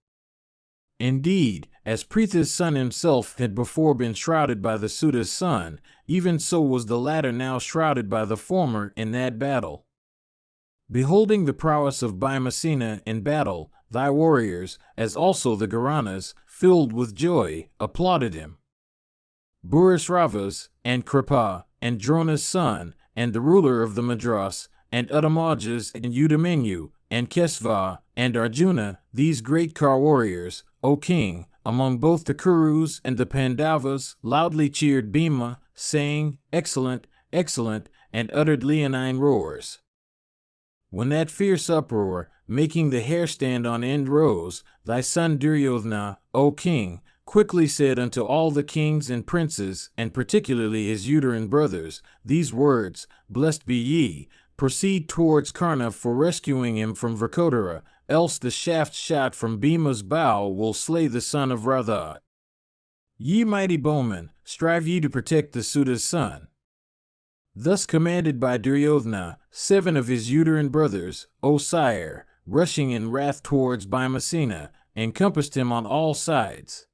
Indeed, as Pritha's son himself had before been shrouded by the Suta's son, even so was the latter now shrouded by the former in that battle. Beholding the prowess of Bhimasena in battle, thy warriors, as also the Garanas, filled with joy, applauded him. Burishravas, and Kripa, and Drona's son, and the ruler of the Madras, and Uttamajas, and Udamanyu, and Kesva, and Arjuna, these great car warriors, O king, among both the Kurus and the Pandavas, loudly cheered Bhima, saying, "Excellent, excellent," and uttered leonine roars. When that fierce uproar, making the hair stand on end, rose, thy son Duryodhana, O king, quickly said unto all the kings and princes, and particularly his uterine brothers, these words, "Blessed be ye, proceed towards Karna for rescuing him from Vrkodara, else the shaft shot from Bhima's bow will slay the son of Radha. Ye mighty bowmen, strive ye to protect the Suta's son." Thus commanded by Duryodhana, 7 of his uterine brothers, O sire, rushing in wrath towards Bhimasena, encompassed him on all sides.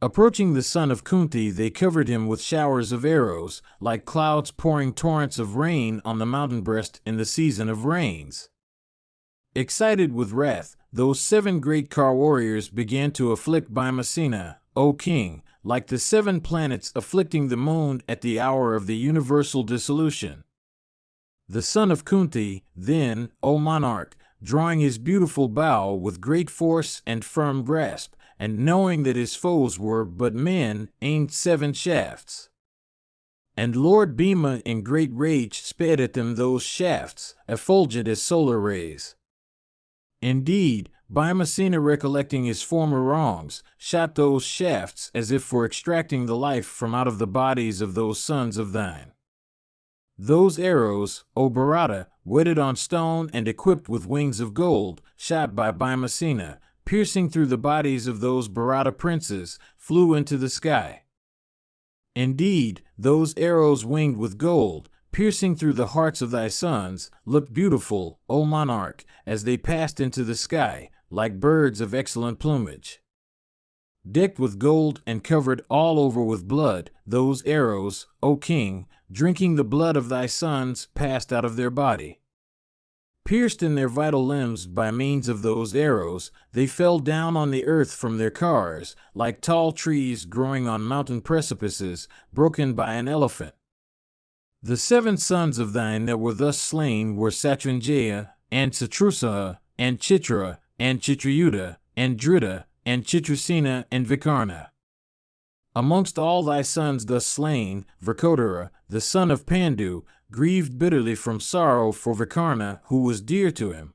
Approaching the son of Kunti, they covered him with showers of arrows, like clouds pouring torrents of rain on the mountain breast in the season of rains. Excited with wrath, those 7 great car warriors began to afflict Bhimasena, O king, like the 7 planets afflicting the moon at the hour of the universal dissolution. The son of Kunti, then, O monarch, drawing his beautiful bow with great force and firm grasp, and knowing that his foes were but men, aimed 7 shafts. And Lord Bhima in great rage sped at them those shafts, effulgent as solar rays. Indeed, Bhimasena, recollecting his former wrongs, shot those shafts as if for extracting the life from out of the bodies of those sons of thine. Those arrows, O Bharata, whetted on stone and equipped with wings of gold, shot by Bhimasena, piercing through the bodies of those Bharata princes, flew into the sky. Indeed, those arrows winged with gold, piercing through the hearts of thy sons, looked beautiful, O monarch, as they passed into the sky, like birds of excellent plumage. Decked with gold and covered all over with blood, those arrows, O king, drinking the blood of thy sons, passed out of their body. Pierced in their vital limbs by means of those arrows, they fell down on the earth from their cars, like tall trees growing on mountain precipices, broken by an elephant. The 7 sons of thine that were thus slain were Satranjaya, and Satrusaha, and Chitra, and Chitrayuta, and Drita, and Chitrasena, and Vikarna. Amongst all thy sons thus slain, Vrkodara, the son of Pandu, grieved bitterly from sorrow for Vikarna, who was dear to him.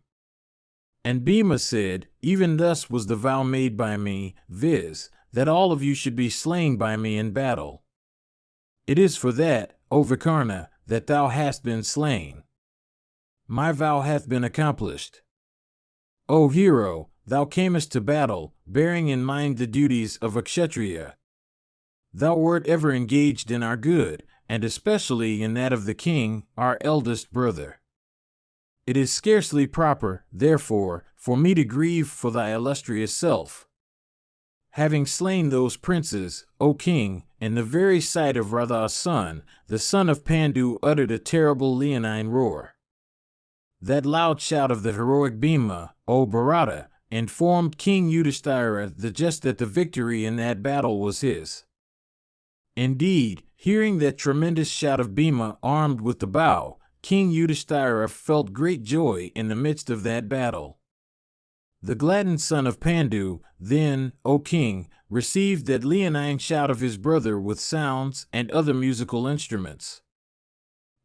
And Bhima said, Even thus was the vow made by me, viz., that all of you should be slain by me in battle. It is for that, O Vikarna, that thou hast been slain. My vow hath been accomplished. O hero, thou camest to battle, bearing in mind the duties of a Kshatriya. Thou wert ever engaged in our good, and especially in that of the king, our eldest brother. It is scarcely proper, therefore, for me to grieve for thy illustrious self. Having slain those princes, O king, in the very sight of Radha's son, the son of Pandu uttered a terrible leonine roar. That loud shout of the heroic Bhima, O Bharata, informed King Yudhishthira that the victory in that battle was his. Indeed, hearing that tremendous shout of Bhima armed with the bow, King Yudhishthira felt great joy in the midst of that battle. The gladdened son of Pandu, then, O king, received that leonine shout of his brother with sounds and other musical instruments.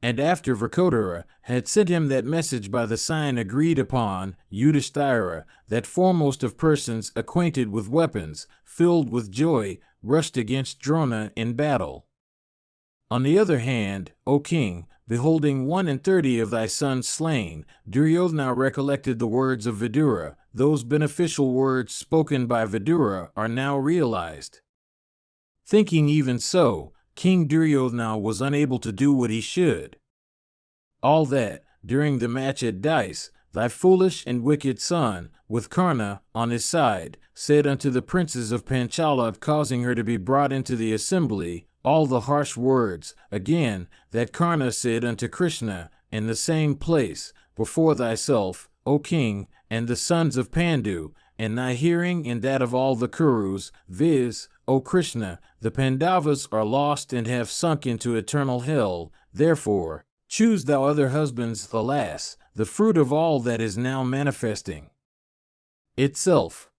And after Vrkodara had sent him that message by the sign agreed upon, Yudhishthira, that foremost of persons acquainted with weapons, filled with joy, rushed against Drona in battle. On the other hand, O king, beholding 31 of thy sons slain, Duryodhana recollected the words of Vidura. Those beneficial words spoken by Vidura are now realized. Thinking even so, King Duryodhana was unable to do what he should. All that, during the match at dice, thy foolish and wicked son, with Karna on his side, said unto the princes of Panchala, causing her to be brought into the assembly, all the harsh words, again, that Karna said unto Krishna, in the same place, before thyself, O king, and the sons of Pandu, in thy hearing and that of all the Kurus, viz., O Krishna, the Pandavas are lost and have sunk into eternal hell, therefore, choose thou other husbands, alas, the fruit of all that is now manifesting itself.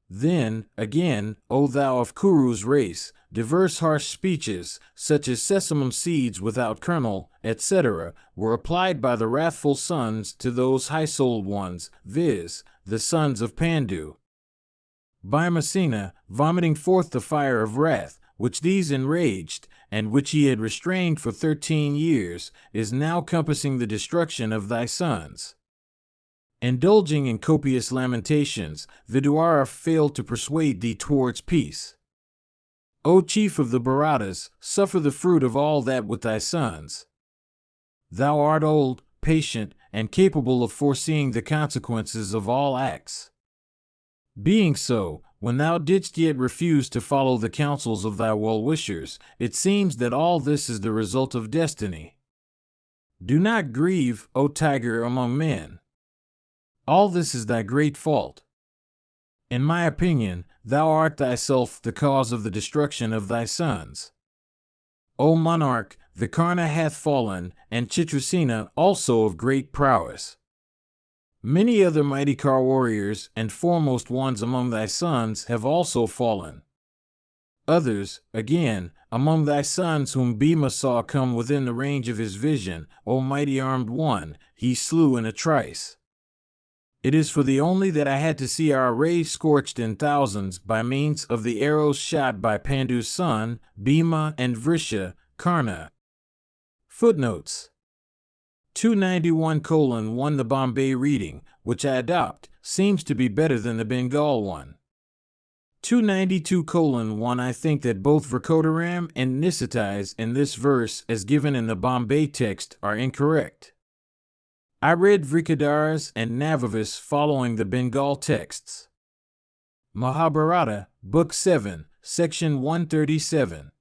Then, again, O thou of Kuru's race, diverse harsh speeches, such as sesamum seeds without kernel, etc., were applied by the wrathful sons to those high-souled ones, viz., the sons of Pandu. Bhimasena, vomiting forth the fire of wrath, which these enraged, and which he had restrained for 13 years, is now compassing the destruction of thy sons. Indulging in copious lamentations, Vidura failed to persuade thee towards peace. O chief of the Bharatas, suffer the fruit of all that with thy sons. Thou art old, patient, and capable of foreseeing the consequences of all acts. Being so, when thou didst yet refuse to follow the counsels of thy well-wishers, it seems that all this is the result of destiny. Do not grieve, O tiger among men. All this is thy great fault. In my opinion, thou art thyself the cause of the destruction of thy sons. O monarch, Vikarna hath fallen, and Chitrasena also of great prowess. Many other mighty car warriors and foremost ones among thy sons have also fallen. Others, again, among thy sons whom Bhima saw come within the range of his vision, O mighty armed one, he slew in a trice. It is for thee only that I had to see our rays scorched in thousands by means of the arrows shot by Pandu's son, Bhima and Vrisha, Karna. Footnotes 291:1 The Bombay reading, which I adopt, seems to be better than the Bengal one. 292:1 I think that both Vrikodaram and Nisitais in this verse as given in the Bombay text are incorrect. I read Vrikadaras and Navavis following the Bengal texts. Mahabharata, Book 7, Section 137.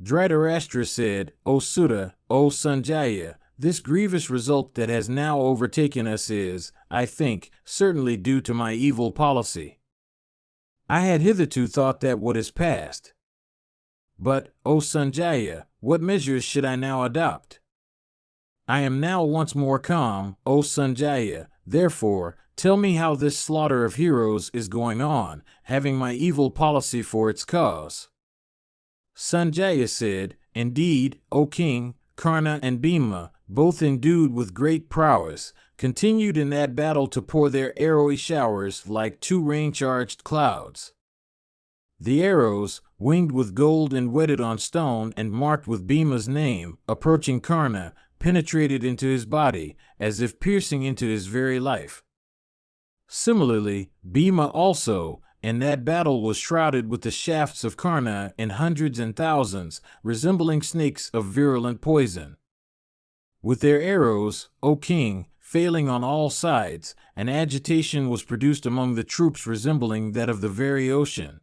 Dhritarashtra said, O Sutta, O Sanjaya, This grievous result that has now overtaken us is, I think, certainly due to my evil policy. I had hitherto thought that what is past. But, O Sanjaya, what measures should I now adopt? I am now once more calm, O Sanjaya, therefore, tell me how this slaughter of heroes is going on, having my evil policy for its cause. Sanjaya said, Indeed, O king, Karna and Bhima, both endued with great prowess, continued in that battle to pour their arrowy showers like two rain-charged clouds. The arrows, winged with gold and whetted on stone and marked with Bhima's name, approaching Karna, penetrated into his body, as if piercing into his very life. Similarly, Bhima also, in that battle, was shrouded with the shafts of Karna in hundreds and thousands, resembling snakes of virulent poison. With their arrows, O king, failing on all sides, an agitation was produced among the troops resembling that of the very ocean.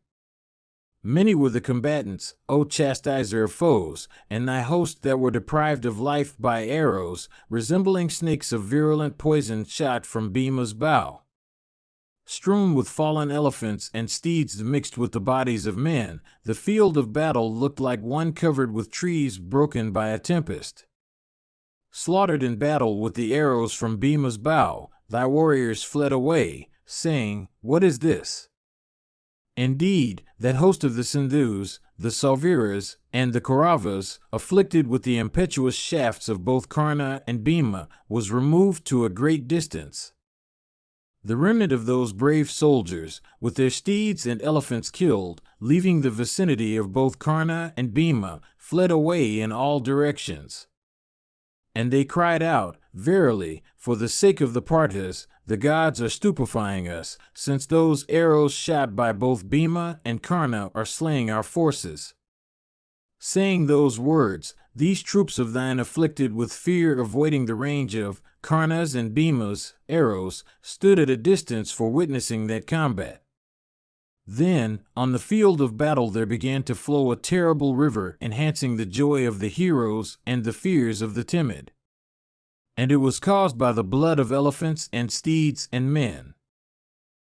Many were the combatants, O chastiser of foes, and thy host that were deprived of life by arrows, resembling snakes of virulent poison shot from Bhima's bow. Strewn with fallen elephants and steeds mixed with the bodies of men, the field of battle looked like one covered with trees broken by a tempest. Slaughtered in battle with the arrows from Bhima's bow, thy warriors fled away, saying, What is this? Indeed, that host of the Sindhus, the Sauviras, and the Kauravas, afflicted with the impetuous shafts of both Karna and Bhima, was removed to a great distance. The remnant of those brave soldiers, with their steeds and elephants killed, leaving the vicinity of both Karna and Bhima, fled away in all directions. And they cried out, Verily, for the sake of the Parthas, the gods are stupefying us, since those arrows shot by both Bhima and Karna are slaying our forces. Saying those words, these troops of thine, afflicted with fear avoiding the range of Karna's and Bhima's arrows, stood at a distance for witnessing that combat. Then, on the field of battle there began to flow a terrible river, enhancing the joy of the heroes and the fears of the timid. And it was caused by the blood of elephants and steeds and men.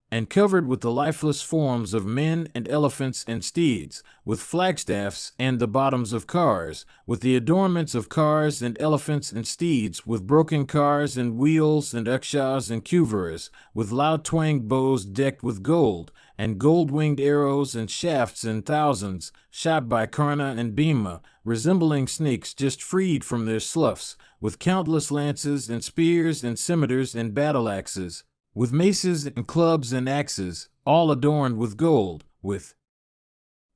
And covered with the lifeless forms of men and elephants and steeds, with flagstaffs and the bottoms of cars, with the adornments of cars and elephants and steeds, with broken cars and wheels and akshas and kuvaras, with loud-twanged bows decked with gold, and gold-winged arrows and shafts in thousands, shot by Karna and Bhima, resembling snakes just freed from their sloughs, with countless lances and spears and scimitars and battle-axes, with maces and clubs and axes, all adorned with gold, with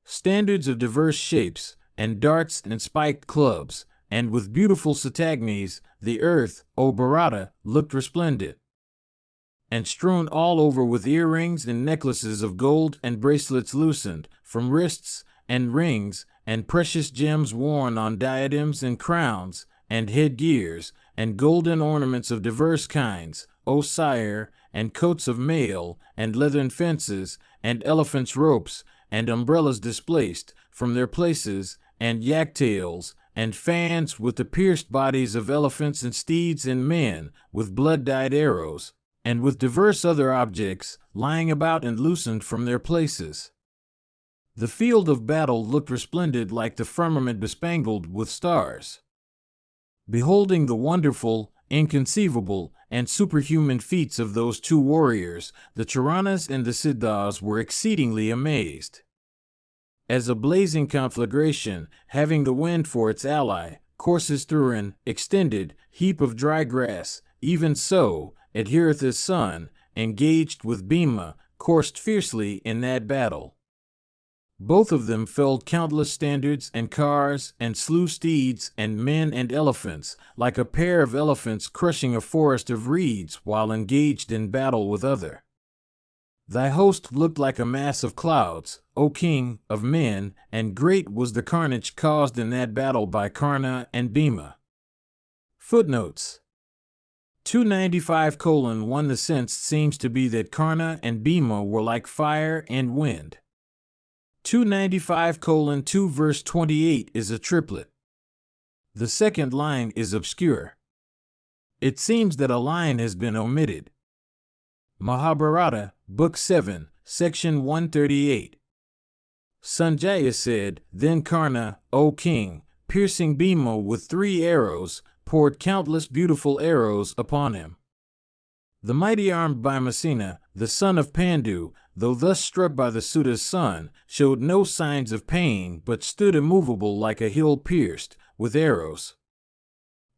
standards of diverse shapes, and darts and spiked clubs, and with beautiful satagnis, the earth, O Bharata, looked resplendent. And strewn all over with earrings and necklaces of gold and bracelets loosened from wrists and rings, and precious gems worn on diadems and crowns, and headgears, and golden ornaments of diverse kinds, O sire, and coats of mail, and leathern fences, and elephants' ropes, and umbrellas displaced from their places, and yak-tails, and fans with the pierced bodies of elephants and steeds and men, with blood-dyed arrows, and with diverse other objects, lying about and loosened from their places. The field of battle looked resplendent like the firmament bespangled with stars. Beholding the wonderful, inconceivable, and superhuman feats of those two warriors, the Charanas and the Siddhas were exceedingly amazed. As a blazing conflagration, having the wind for its ally, courses through an extended heap of dry grass, even so, Adhiratha's son, engaged with Bhima, coursed fiercely in that battle. Both of them felled countless standards and cars, and slew steeds and men and elephants, like a pair of elephants crushing a forest of reeds while engaged in battle with other. Thy host looked like a mass of clouds, O king of men, and great was the carnage caused in that battle by Karna and Bhima. Footnotes 295:1 The sense seems to be that Karna and Bhima were like fire and wind. 295:2 verse 28 is a triplet. The second line is obscure. It seems that a line has been omitted. Mahabharata, Book 7, Section 138. Sanjaya said, Then Karna, O king, piercing Bhima with 3 arrows, poured countless beautiful arrows upon him. The mighty-armed Bhimasena, the son of Pandu, though thus struck by the Suta's son, showed no signs of pain but stood immovable like a hill pierced with arrows.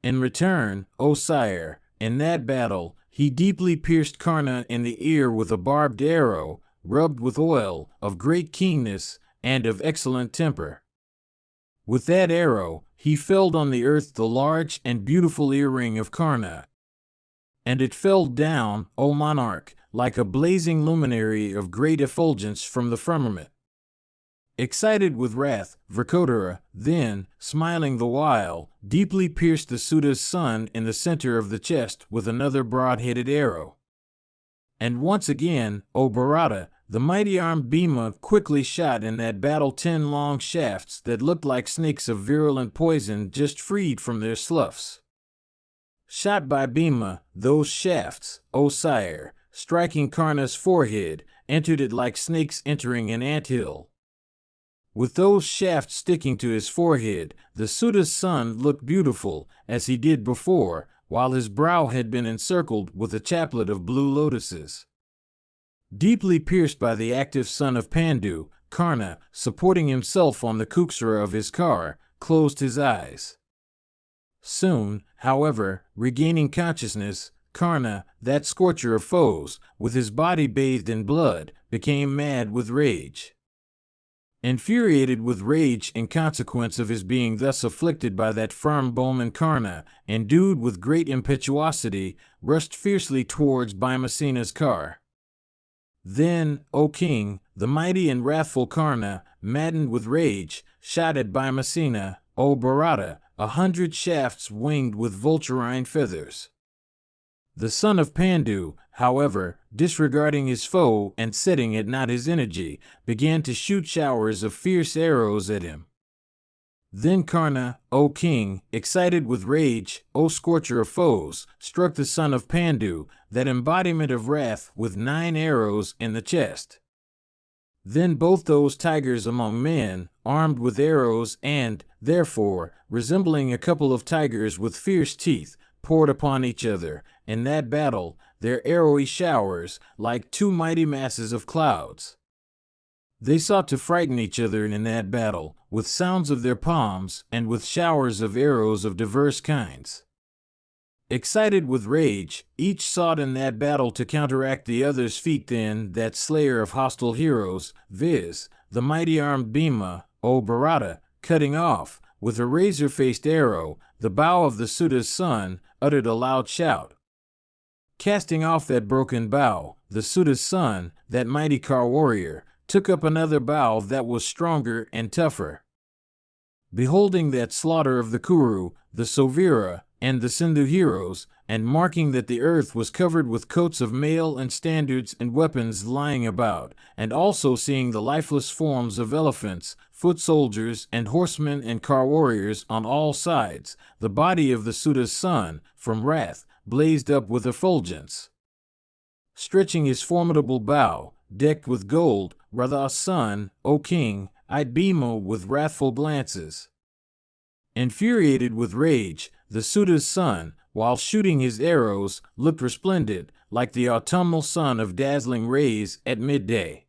In return, O sire, in that battle, he deeply pierced Karna in the ear with a barbed arrow, rubbed with oil, of great keenness, and of excellent temper. With that arrow, he felled on the earth the large and beautiful earring of Karna. And it fell down, O monarch, like a blazing luminary of great effulgence from the firmament. Excited with wrath, Vrkodara, then, smiling the while, deeply pierced the Suta's son in the center of the chest with another broad-headed arrow. And once again, O Bharata, the mighty-armed Bhima quickly shot in that battle 10 long shafts that looked like snakes of virulent poison just freed from their sloughs. Shot by Bhima, those shafts, O sire, striking Karna's forehead, entered it like snakes entering an anthill. With those shafts sticking to his forehead, the Suta's son looked beautiful, as he did before, while his brow had been encircled with a chaplet of blue lotuses. Deeply pierced by the active son of Pandu, Karna, supporting himself on the kuksara of his car, closed his eyes. Soon, however, regaining consciousness, Karna, that scorcher of foes, with his body bathed in blood, became mad with rage. Infuriated with rage in consequence of his being thus afflicted by that firm bowman, Karna, endued with great impetuosity, rushed fiercely towards Bhimasena's car. Then, O king, the mighty and wrathful Karna, maddened with rage, shot at Bhimasena, O Bharata, 100 shafts winged with vulturine feathers. The son of Pandu, however, disregarding his foe and setting at naught his energy, began to shoot showers of fierce arrows at him. Then Karna, O king, excited with rage, O scorcher of foes, struck the son of Pandu, that embodiment of wrath, with 9 arrows in the chest. Then both those tigers among men, armed with arrows and, therefore, resembling a couple of tigers with fierce teeth, poured upon each other, in that battle, their arrowy showers, like 2 mighty masses of clouds. They sought to frighten each other in that battle, with sounds of their palms, and with showers of arrows of diverse kinds. Excited with rage, each sought in that battle to counteract the other's feat. Then that slayer of hostile heroes, viz., the mighty-armed Bhima, O Bharata, cutting off, with a razor-faced arrow, the bow of the Suta's son, uttered a loud shout. Casting off that broken bow, the Suta's son, that mighty car warrior, took up another bow that was stronger and tougher. Beholding that slaughter of the Kuru, the Sovira, and the Sindhu heroes, and marking that the earth was covered with coats of mail and standards and weapons lying about, and also seeing the lifeless forms of elephants, foot soldiers, and horsemen and car warriors on all sides, the body of the Suta's son, from wrath, blazed up with effulgence. Stretching his formidable bow, decked with gold, Radha's son, O king, eyed Bhima with wrathful glances. Infuriated with rage, the Suta's son, while shooting his arrows, looked resplendent, like the autumnal sun of dazzling rays at midday.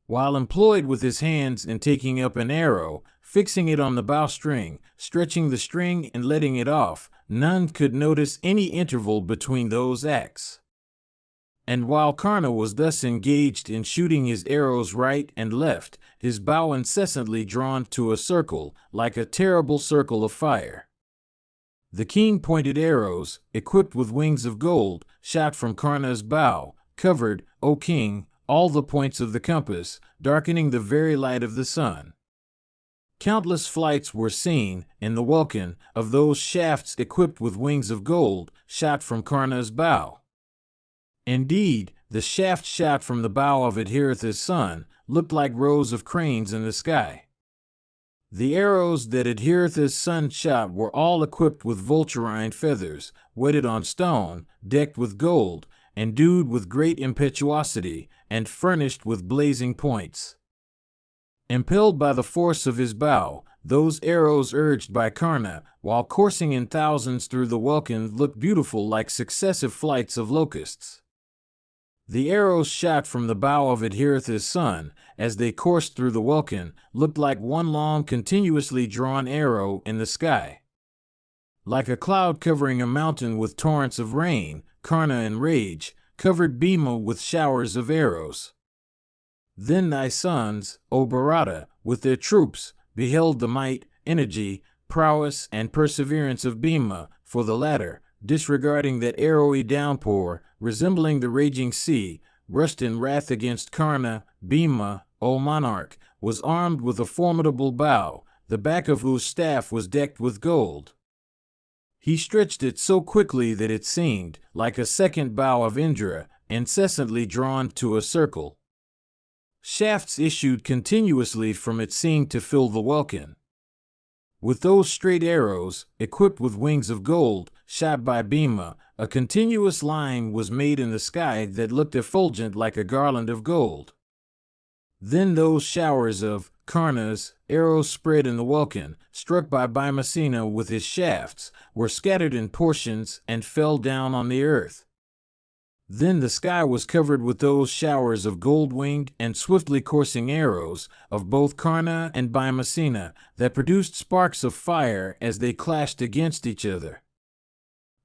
While employed with his hands in taking up an arrow, fixing it on the bowstring, stretching the string and letting it off, none could notice any interval between those acts. And while Karna was thus engaged in shooting his arrows right and left, his bow incessantly drawn to a circle, like a terrible circle of fire. The keen-pointed arrows, equipped with wings of gold, shot from Karna's bow, covered, O king, all the points of the compass, darkening the very light of the sun. Countless flights were seen, in the welkin, of those shafts equipped with wings of gold, shot from Karna's bow. Indeed, the shaft shot from the bow of Adhiratha's son looked like rows of cranes in the sky. The arrows that Adhiratha's son shot were all equipped with vulturine feathers, whetted on stone, decked with gold, endued with great impetuosity, and furnished with blazing points. Impelled by the force of his bow, those arrows urged by Karna, while coursing in thousands through the welkin, looked beautiful like successive flights of locusts. The arrows shot from the bow of Adhiratha's son, as they coursed through the welkin, looked like one long continuously drawn arrow in the sky. Like a cloud covering a mountain with torrents of rain, Karna in rage covered Bhima with showers of arrows. Then thy sons, O Bharata, with their troops, beheld the might, energy, prowess, and perseverance of Bhima, for the latter, disregarding that arrowy downpour, resembling the raging sea, rushed in wrath against Karna. Bhima, O monarch, was armed with a formidable bow, the back of whose staff was decked with gold. He stretched it so quickly that it seemed, like a second bow of Indra, incessantly drawn to a circle. Shafts issued continuously from it, seemed to fill the welkin. With those straight arrows, equipped with wings of gold, shot by Bhima, a continuous line was made in the sky that looked effulgent like a garland of gold. Then those showers of Karna's arrows spread in the welkin, struck by Bhimasena with his shafts, were scattered in portions and fell down on the earth. Then the sky was covered with those showers of gold-winged and swiftly coursing arrows of both Karna and Bhimasena that produced sparks of fire as they clashed against each other.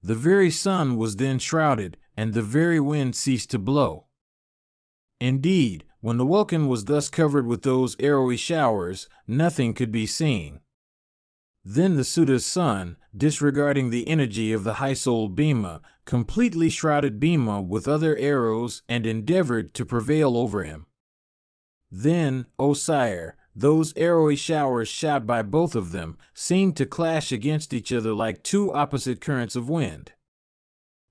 The very sun was then shrouded, and the very wind ceased to blow. Indeed, when the welkin was thus covered with those arrowy showers, nothing could be seen. Then the Suta's son, disregarding the energy of the high-souled Bhima, completely shrouded Bhima with other arrows and endeavored to prevail over him. Then, O sire, those arrowy showers shot by both of them seemed to clash against each other like two opposite currents of wind.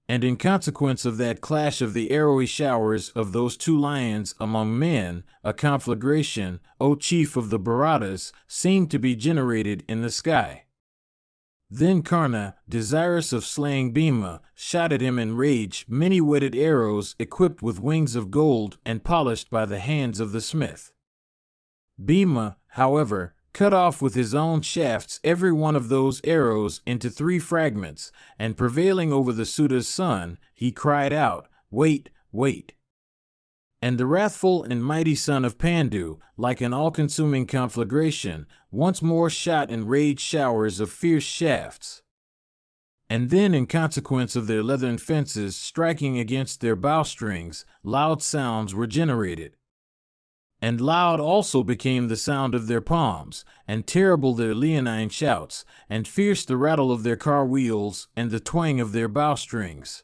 And in consequence of that clash of the arrowy showers of those two lions among men, a conflagration, O chief of the Bharatas, seemed to be generated in the sky. Then Karna, desirous of slaying Bhima, shot at him in rage many whetted arrows equipped with wings of gold and polished by the hands of the smith. Bhima, however, cut off with his own shafts every one of those arrows into 3 fragments, and prevailing over the Suta's son, he cried out, "Wait, wait!" And the wrathful and mighty son of Pandu, like an all-consuming conflagration, once more shot in rage showers of fierce shafts. And then, in consequence of their leathern fences striking against their bowstrings, loud sounds were generated. And loud also became the sound of their palms, and terrible their leonine shouts, and fierce the rattle of their car wheels and the twang of their bowstrings.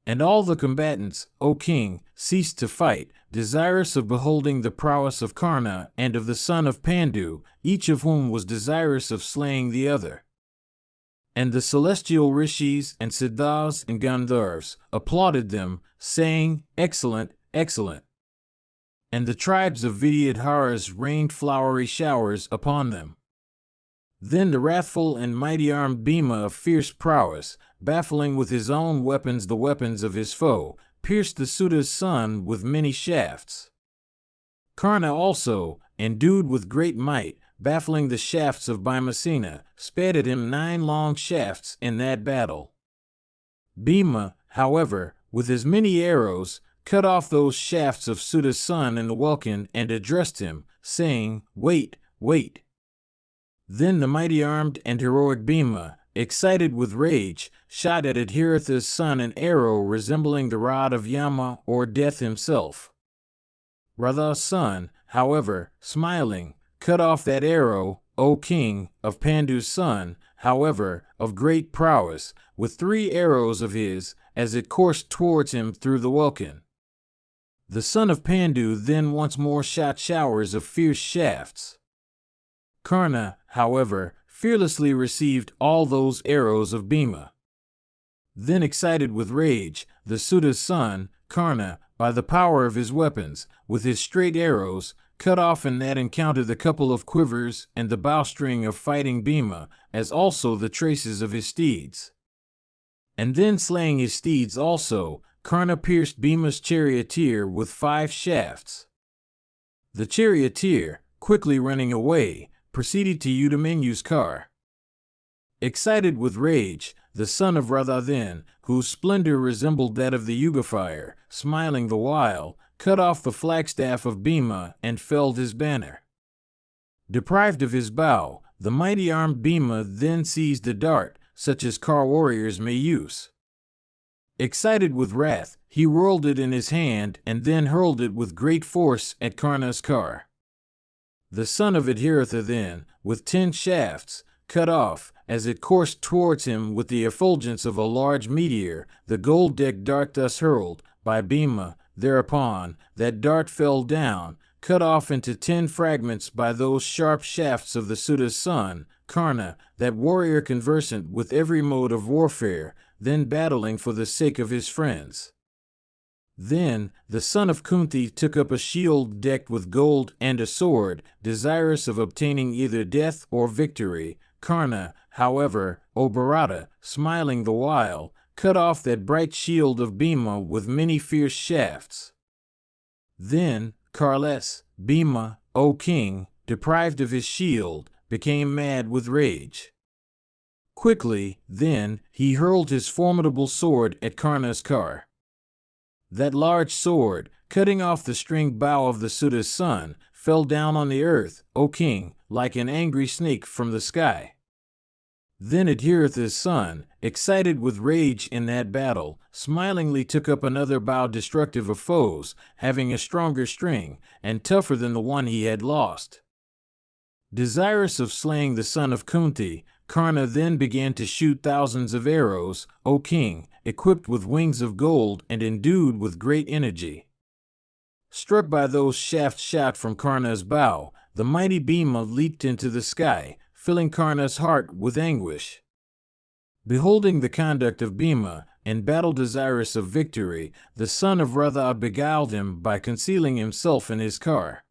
And all the combatants, O king, ceased to fight, desirous of beholding the prowess of Karna and of the son of Pandu, each of whom was desirous of slaying the other. And the celestial rishis and siddhas and gandharvas applauded them, saying, "Excellent, excellent." And the tribes of Vidyadharas rained flowery showers upon them. Then the wrathful and mighty-armed Bhima of fierce prowess, baffling with his own weapons the weapons of his foe, pierced the Suta's son with many shafts. Karna also, endued with great might, baffling the shafts of Bhimasena, sped at him 9 long shafts in that battle. Bhima, however, with his many arrows, cut off those shafts of Suta's son in the welkin and addressed him, saying, "Wait, wait." Then the mighty-armed and heroic Bhima, excited with rage, shot at Adhiratha's son an arrow resembling the rod of Yama or Death himself. Radha's son, however, smiling, cut off that arrow, O king, of Pandu's son, however, of great prowess, with 3 arrows of his, as it coursed towards him through the welkin. The son of Pandu then once more shot showers of fierce shafts. Karna, however, fearlessly received all those arrows of Bhima. Then, excited with rage, the Suta's son, Karna, by the power of his weapons, with his straight arrows, cut off in that encounter the couple of quivers and the bowstring of fighting Bhima, as also the traces of his steeds. And then slaying his steeds also, Karna pierced Bhima's charioteer with 5 shafts. The charioteer, quickly running away, proceeded to Udamenyu's car. Excited with rage, the son of Radha then, whose splendor resembled that of the Yuga-fire, smiling the while, cut off the flagstaff of Bhima and felled his banner. Deprived of his bow, the mighty armed Bhima then seized a dart, such as car warriors may use. Excited with wrath, he whirled it in his hand and then hurled it with great force at Karna's car. The son of Adhiratha then, with 10 shafts, cut off, as it coursed towards him with the effulgence of a large meteor, the gold-decked dart thus hurled by Bhima. Thereupon, that dart fell down, cut off into 10 fragments by those sharp shafts of the Suta's son, Karna, that warrior conversant with every mode of warfare, then battling for the sake of his friends. Then the son of Kunti took up a shield decked with gold and a sword, desirous of obtaining either death or victory. Karna, however, O Bharata, smiling the while, cut off that bright shield of Bhima with many fierce shafts. Then carless Bhima, O king, deprived of his shield, became mad with rage. Quickly, then, he hurled his formidable sword at Karna's car. That large sword, cutting off the stringed bow of the Suta's son, fell down on the earth, O king, like an angry snake from the sky. Then Adhiratha's son, excited with rage in that battle, smilingly took up another bow destructive of foes, having a stronger string, and tougher than the one he had lost. Desirous of slaying the son of Kunti, Karna then began to shoot thousands of arrows, O king, equipped with wings of gold and endued with great energy. Struck by those shafts shot from Karna's bow, the mighty Bhima leaped into the sky, filling Karna's heart with anguish. Beholding the conduct of Bhima, and battle desirous of victory, the son of Radha beguiled him by concealing himself in his car.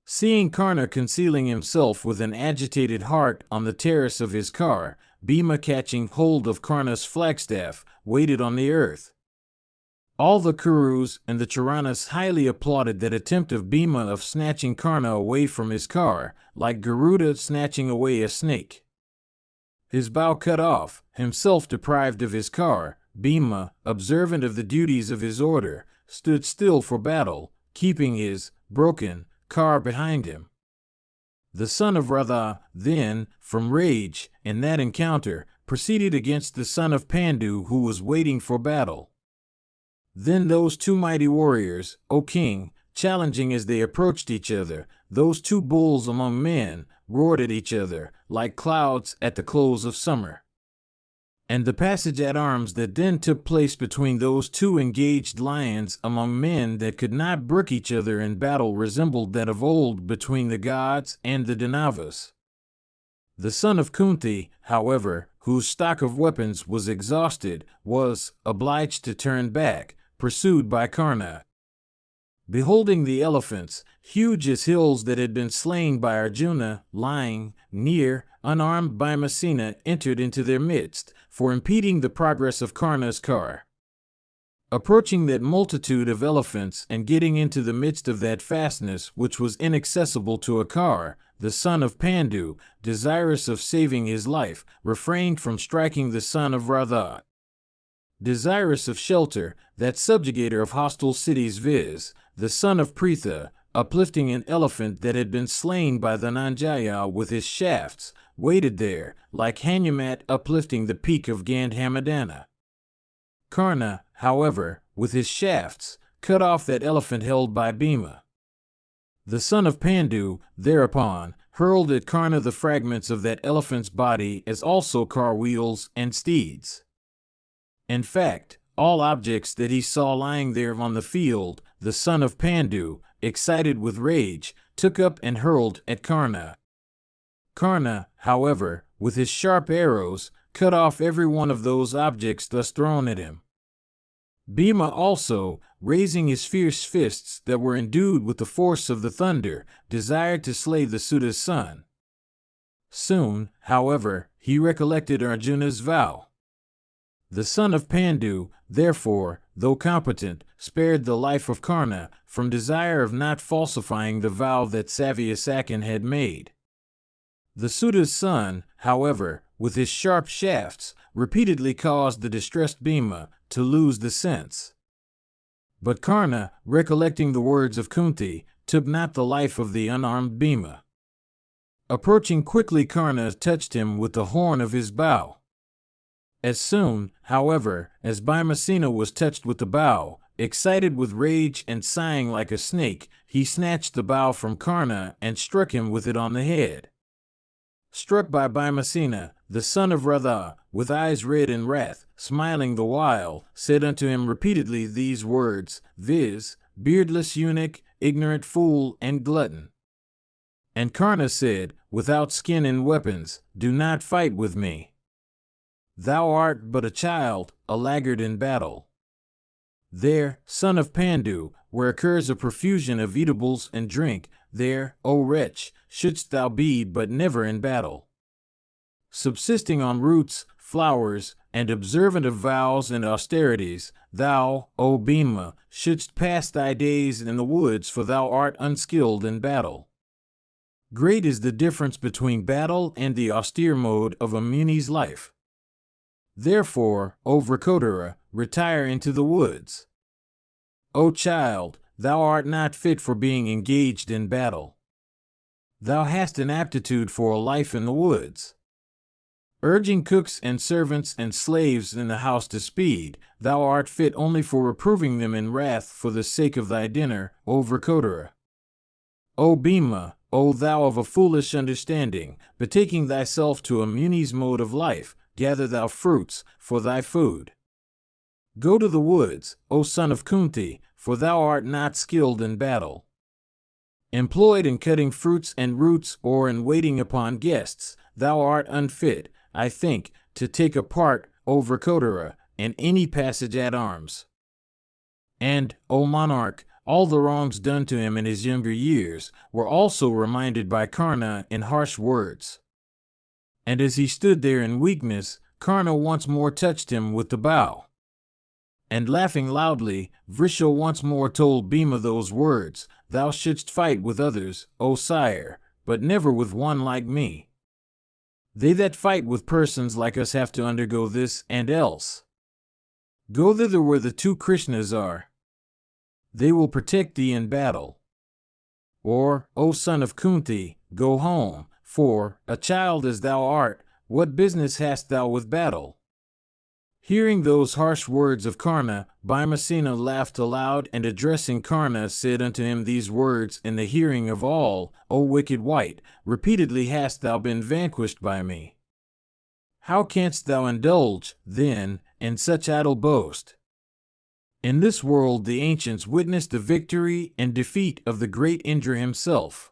Seeing Karna concealing himself with an agitated heart on the terrace of his car, Bhima, catching hold of Karna's flagstaff, waited on the earth. All the Kurus and the Charanas highly applauded that attempt of Bhima of snatching Karna away from his car, like Garuda snatching away a snake. His bow cut off, himself deprived of his car, Bhima, observant of the duties of his order, stood still for battle, keeping his broken car behind him. The son of Radha, then, from rage, in that encounter, proceeded against the son of Pandu who was waiting for battle. Then those 2 mighty warriors, O king, challenging as they approached each other, those 2 bulls among men, roared at each other, like clouds at the close of summer. And the passage at arms that then took place between those 2 engaged lions among men that could not brook each other in battle resembled that of old between the gods and the Dandavas. The son of Kunti, however, whose stock of weapons was exhausted, was obliged to turn back, pursued by Karna. Beholding the elephants, huge as hills that had been slain by Arjuna, lying near, unarmed Bhimasena entered into their midst, for impeding the progress of Karna's car. Approaching that multitude of elephants and getting into the midst of that fastness which was inaccessible to a car, the son of Pandu, desirous of saving his life, refrained from striking the son of Radha. Desirous of shelter, that subjugator of hostile cities, viz., the son of Pritha, uplifting an elephant that had been slain by the Nanjaya with his shafts, waited there, like Hanumat uplifting the peak of Gandhamadana. Karna, however, with his shafts, cut off that elephant held by Bhima. The son of Pandu, thereupon, hurled at Karna the fragments of that elephant's body as also car wheels and steeds. In fact, all objects that he saw lying there on the field, the son of Pandu, excited with rage, took up and hurled at Karna. Karna, however, with his sharp arrows, cut off every one of those objects thus thrown at him. Bhima also, raising his fierce fists that were endued with the force of the thunder, desired to slay the Suta's son. Soon, however, he recollected Arjuna's vow. The son of Pandu, therefore, though competent, spared the life of Karna from desire of not falsifying the vow that Savyasakan had made. The Suta's son, however, with his sharp shafts, repeatedly caused the distressed Bhima to lose the sense. But Karna, recollecting the words of Kunti, took not the life of the unarmed Bhima. Approaching quickly, Karna touched him with the horn of his bow. As soon, however, as Bhimasena was touched with the bow, excited with rage and sighing like a snake, he snatched the bow from Karna and struck him with it on the head. Struck by Bhimasena, the son of Radha, with eyes red in wrath, smiling the while, said unto him repeatedly these words, viz., beardless eunuch, ignorant fool, and glutton. And Karna said, without skin and weapons, do not fight with me. Thou art but a child, a laggard in battle. There, son of Pandu, where occurs a profusion of eatables and drink, there, O wretch, shouldst thou be, but never in battle. Subsisting on roots, flowers, and observant of vows and austerities, thou, O Bhima, shouldst pass thy days in the woods, for thou art unskilled in battle. Great is the difference between battle and the austere mode of a muni's life. Therefore, O Vrikotara, retire into the woods. O child, thou art not fit for being engaged in battle. Thou hast an aptitude for a life in the woods. Urging cooks and servants and slaves in the house to speed, thou art fit only for reproving them in wrath for the sake of thy dinner, O Vrikotara. O Bhima, O thou of a foolish understanding, betaking thyself to a muni's mode of life, gather thou fruits for thy food. Go to the woods, O son of Kunti, for thou art not skilled in battle. Employed in cutting fruits and roots or in waiting upon guests, thou art unfit, I think, to take a part, O Vrikotara, in any passage at arms. And, O monarch, all the wrongs done to him in his younger years were also reminded by Karna in harsh words. And as he stood there in weakness, Karna once more touched him with the bow. And laughing loudly, Vrisha once more told Bhima those words, thou shouldst fight with others, O sire, but never with one like me. They that fight with persons like us have to undergo this and else. Go thither where the two Krishnas are. They will protect thee in battle. Or, O son of Kunti, go home, for, a child as thou art, what business hast thou with battle? Hearing those harsh words of Karna, Bhimasena laughed aloud and addressing Karna said unto him these words in the hearing of all, O wicked wight, repeatedly hast thou been vanquished by me. How canst thou indulge, then, in such idle boast? In this world the ancients witnessed the victory and defeat of the great Indra himself.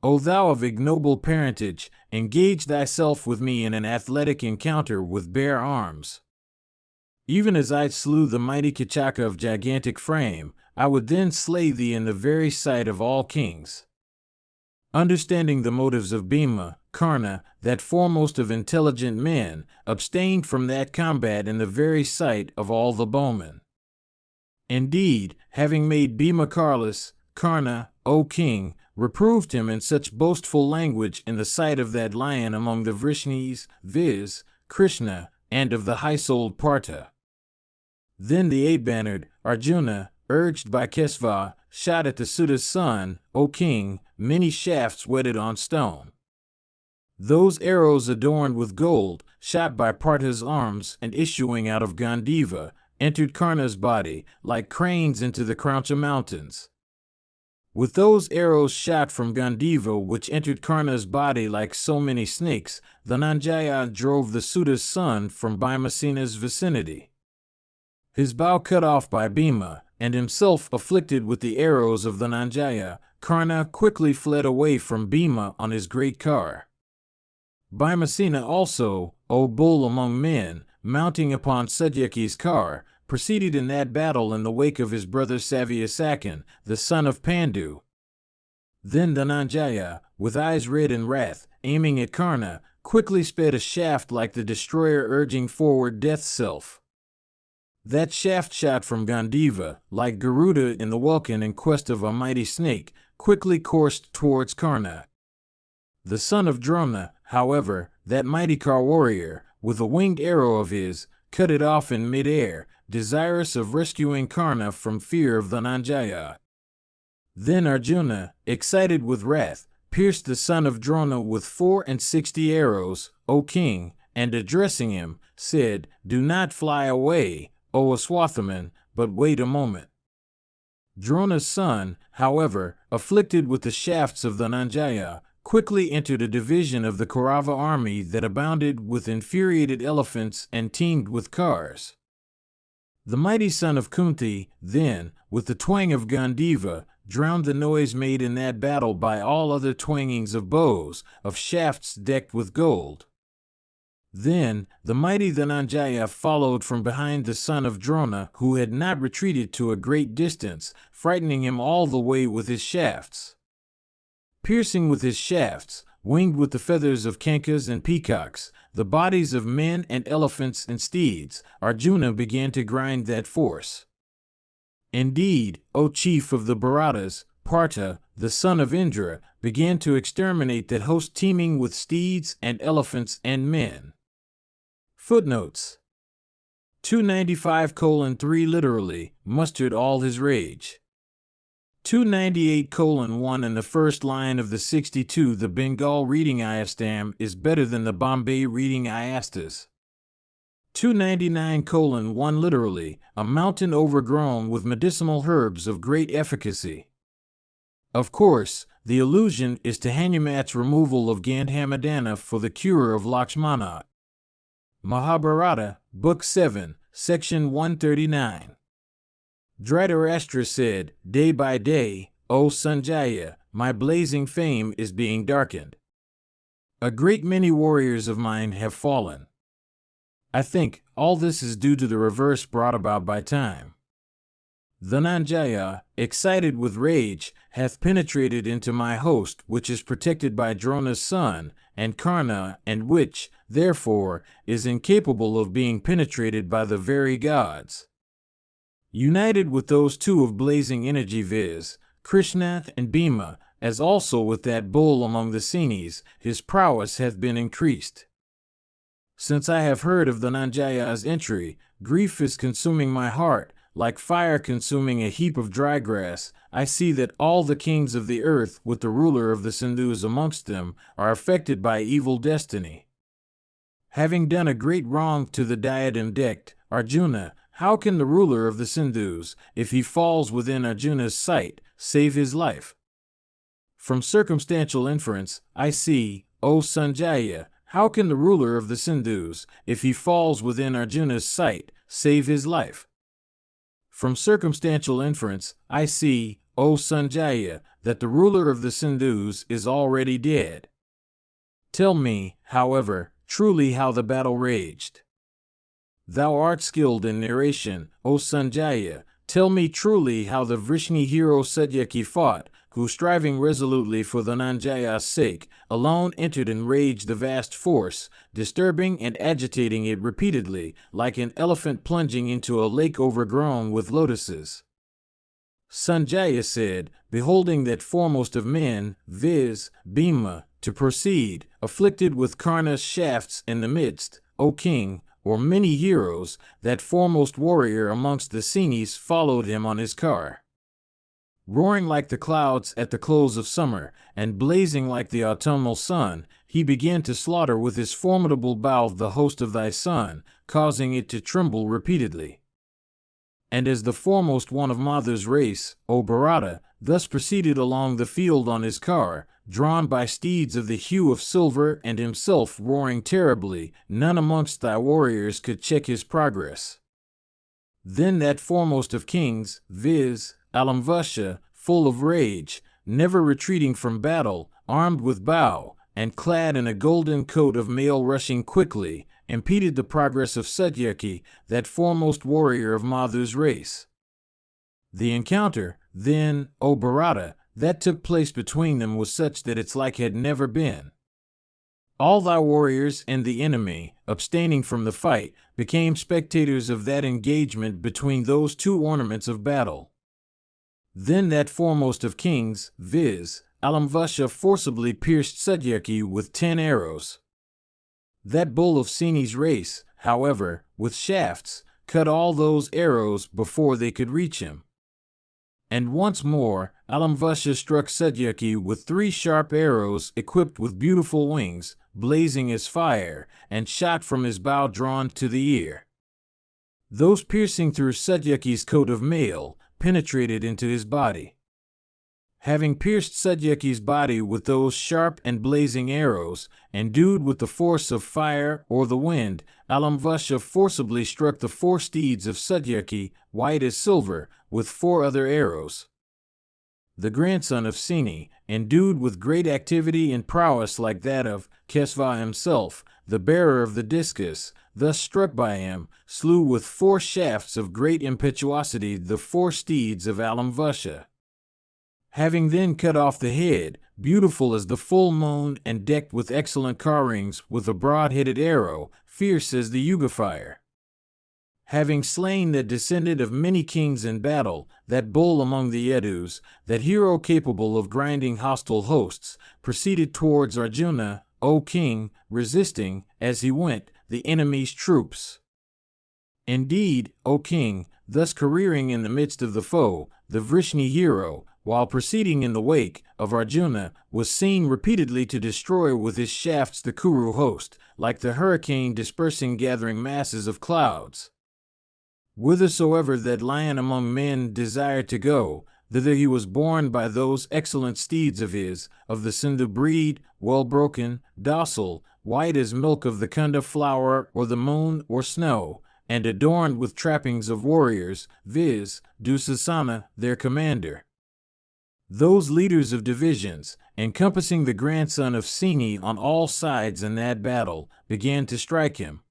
O thou of ignoble parentage, engage thyself with me in an athletic encounter with bare arms. Even as I slew the mighty Kichaka of gigantic frame, I would then slay thee in the very sight of all kings. Understanding the motives of Bhima, Karna, that foremost of intelligent men, abstained from that combat in the very sight of all the bowmen. Indeed, having made Bhima careless, Karna, O king, reproved him in such boastful language in the sight of that lion among the Vrishnis, viz., Krishna, and of the high-souled Partha. Then the eight-bannered Arjuna, urged by Kesava, shot at the Suta's son, O king, many shafts whetted on stone. Those arrows adorned with gold, shot by Partha's arms and issuing out of Gandiva, entered Karna's body, like cranes into the Krauncha mountains. With those arrows shot from Gandiva which entered Karna's body like so many snakes, Dhananjaya drove the Suta's son from Bhimasena's vicinity. His bow cut off by Bhima, and himself afflicted with the arrows of Dhananjaya, Karna quickly fled away from Bhima on his great car. Bhimasena also, O bull among men, mounting upon Sadyaki's car, proceeded in that battle in the wake of his brother Savyasakan, the son of Pandu. Then Dhananjaya, with eyes red in wrath, aiming at Karna, quickly sped a shaft like the destroyer urging forward death's self. That shaft shot from Gandiva, like Garuda in the Vulcan in quest of a mighty snake, quickly coursed towards Karna. The son of Drona, however, that mighty car warrior, with a winged arrow of his, cut it off in mid-air, desirous of rescuing Karna from fear of Dhananjaya. Then Arjuna, excited with wrath, pierced the son of Drona with 64 arrows, O king, and addressing him, said, "Do not fly away, O Aswathaman, but wait a moment." Drona's son, however, afflicted with the shafts of Dhananjaya, quickly entered a division of the Kaurava army that abounded with infuriated elephants and teemed with cars. The mighty son of Kunti, then, with the twang of Gandiva, drowned the noise made in that battle by all other twangings of bows, of shafts decked with gold. Then the mighty Dhananjaya followed from behind the son of Drona, who had not retreated to a great distance, frightening him all the way with his shafts. Piercing with his shafts, winged with the feathers of kankas and peacocks, the bodies of men and elephants and steeds, Arjuna began to grind that force. Indeed, O chief of the Bharatas, Partha, the son of Indra, began to exterminate that host teeming with steeds and elephants and men. Footnotes 295:3 literally, mustered all his rage. 298:1 in the first line of the 62 the Bengal reading Iastam is better than the Bombay reading Iastas. 299:1 literally, a mountain overgrown with medicinal herbs of great efficacy. Of course, the allusion is to Hanumat's removal of Gandhamadana for the cure of Lakshmana. Mahabharata, Book 7, Section 139. Dhritarashtra said, "Day by day, O Sanjaya, my blazing fame is being darkened. A great many warriors of mine have fallen. I think all this is due to the reverse brought about by time. Dhananjaya, excited with rage, hath penetrated into my host, which is protected by Drona's son, and Karna, and which, therefore, is incapable of being penetrated by the very gods. United with those two of blazing energy viz., Krishna and Bhima, as also with that bull among the Senis, his prowess hath been increased. Since I have heard of Dhananjaya's entry, grief is consuming my heart, like fire consuming a heap of dry grass. I see that all the kings of the earth, with the ruler of the Sindhus amongst them, are affected by evil destiny. Having done a great wrong to the diadem decked, Arjuna, how can the ruler of the Sindhus, if he falls within Arjuna's sight, save his life? From circumstantial inference, I see, O Sanjaya, how can the ruler of the Sindhus, if he falls within Arjuna's sight, save his life? From circumstantial inference, I see, O Sanjaya, that the ruler of the Sindhus is already dead. Tell me, however, truly how the battle raged. Thou art skilled in narration, O Sanjaya, tell me truly how the Vrishni hero Satyaki fought, who, striving resolutely for Dhananjaya's sake, alone entered and raged the vast force, disturbing and agitating it repeatedly, like an elephant plunging into a lake overgrown with lotuses. Sanjaya said, beholding that foremost of men, viz., Bhima, to proceed, afflicted with Karna's shafts in the midst, O king, or many heroes, that foremost warrior amongst the Senis followed him on his car. Roaring like the clouds at the close of summer, and blazing like the autumnal sun, he began to slaughter with his formidable bow the host of thy son, causing it to tremble repeatedly. And as the foremost one of Madhu's race, O Bharata, thus proceeded along the field on his car, drawn by steeds of the hue of silver and himself roaring terribly, none amongst thy warriors could check his progress. Then that foremost of kings, viz., Alamvasha, full of rage, never retreating from battle, armed with bow, and clad in a golden coat of mail rushing quickly, impeded the progress of Satyaki, that foremost warrior of Madhu's race. The encounter, then, O Bharata, that took place between them was such that its like had never been. All thy warriors and the enemy, abstaining from the fight, became spectators of that engagement between those two ornaments of battle. Then that foremost of kings, viz., Alamvasha, forcibly pierced Satyaki with 10 arrows. That bull of Sini's race, however, with shafts, cut all those arrows before they could reach him. And once more, Alamvasha struck Satyaki with 3 sharp arrows equipped with beautiful wings, blazing as fire, and shot from his bow drawn to the ear. Those piercing through Satyaki's coat of mail, penetrated into his body. Having pierced Satyaki's body with those sharp and blazing arrows, endued with the force of fire or the wind, Alamvasha forcibly struck the 4 steeds of Satyaki, white as silver, with 4 other arrows. The grandson of Sini, endued with great activity and prowess like that of Kesva himself, the bearer of the discus, thus struck by him, slew with 4 shafts of great impetuosity the 4 steeds of Alamvasha. Having then cut off the head, beautiful as the full moon and decked with excellent carvings, with a broad-headed arrow, fierce as the Yuga fire. Having slain that descendant of many kings in battle, that bull among the Yadus, that hero capable of grinding hostile hosts, proceeded towards Arjuna, O king, resisting, as he went, the enemy's troops. Indeed, O king, thus careering in the midst of the foe, the Vrishni hero, while proceeding in the wake of Arjuna, was seen repeatedly to destroy with his shafts the Kuru host, like the hurricane dispersing gathering masses of clouds. Whithersoever that lion among men desired to go, thither he was borne by those excellent steeds of his, of the Sindhu breed, well broken, docile, white as milk of the Kunda flower or the moon or snow, and adorned with trappings of warriors, viz., Dusasana, their commander. Those leaders of divisions, encompassing the grandson of Sini on all sides in that battle, began to strike him.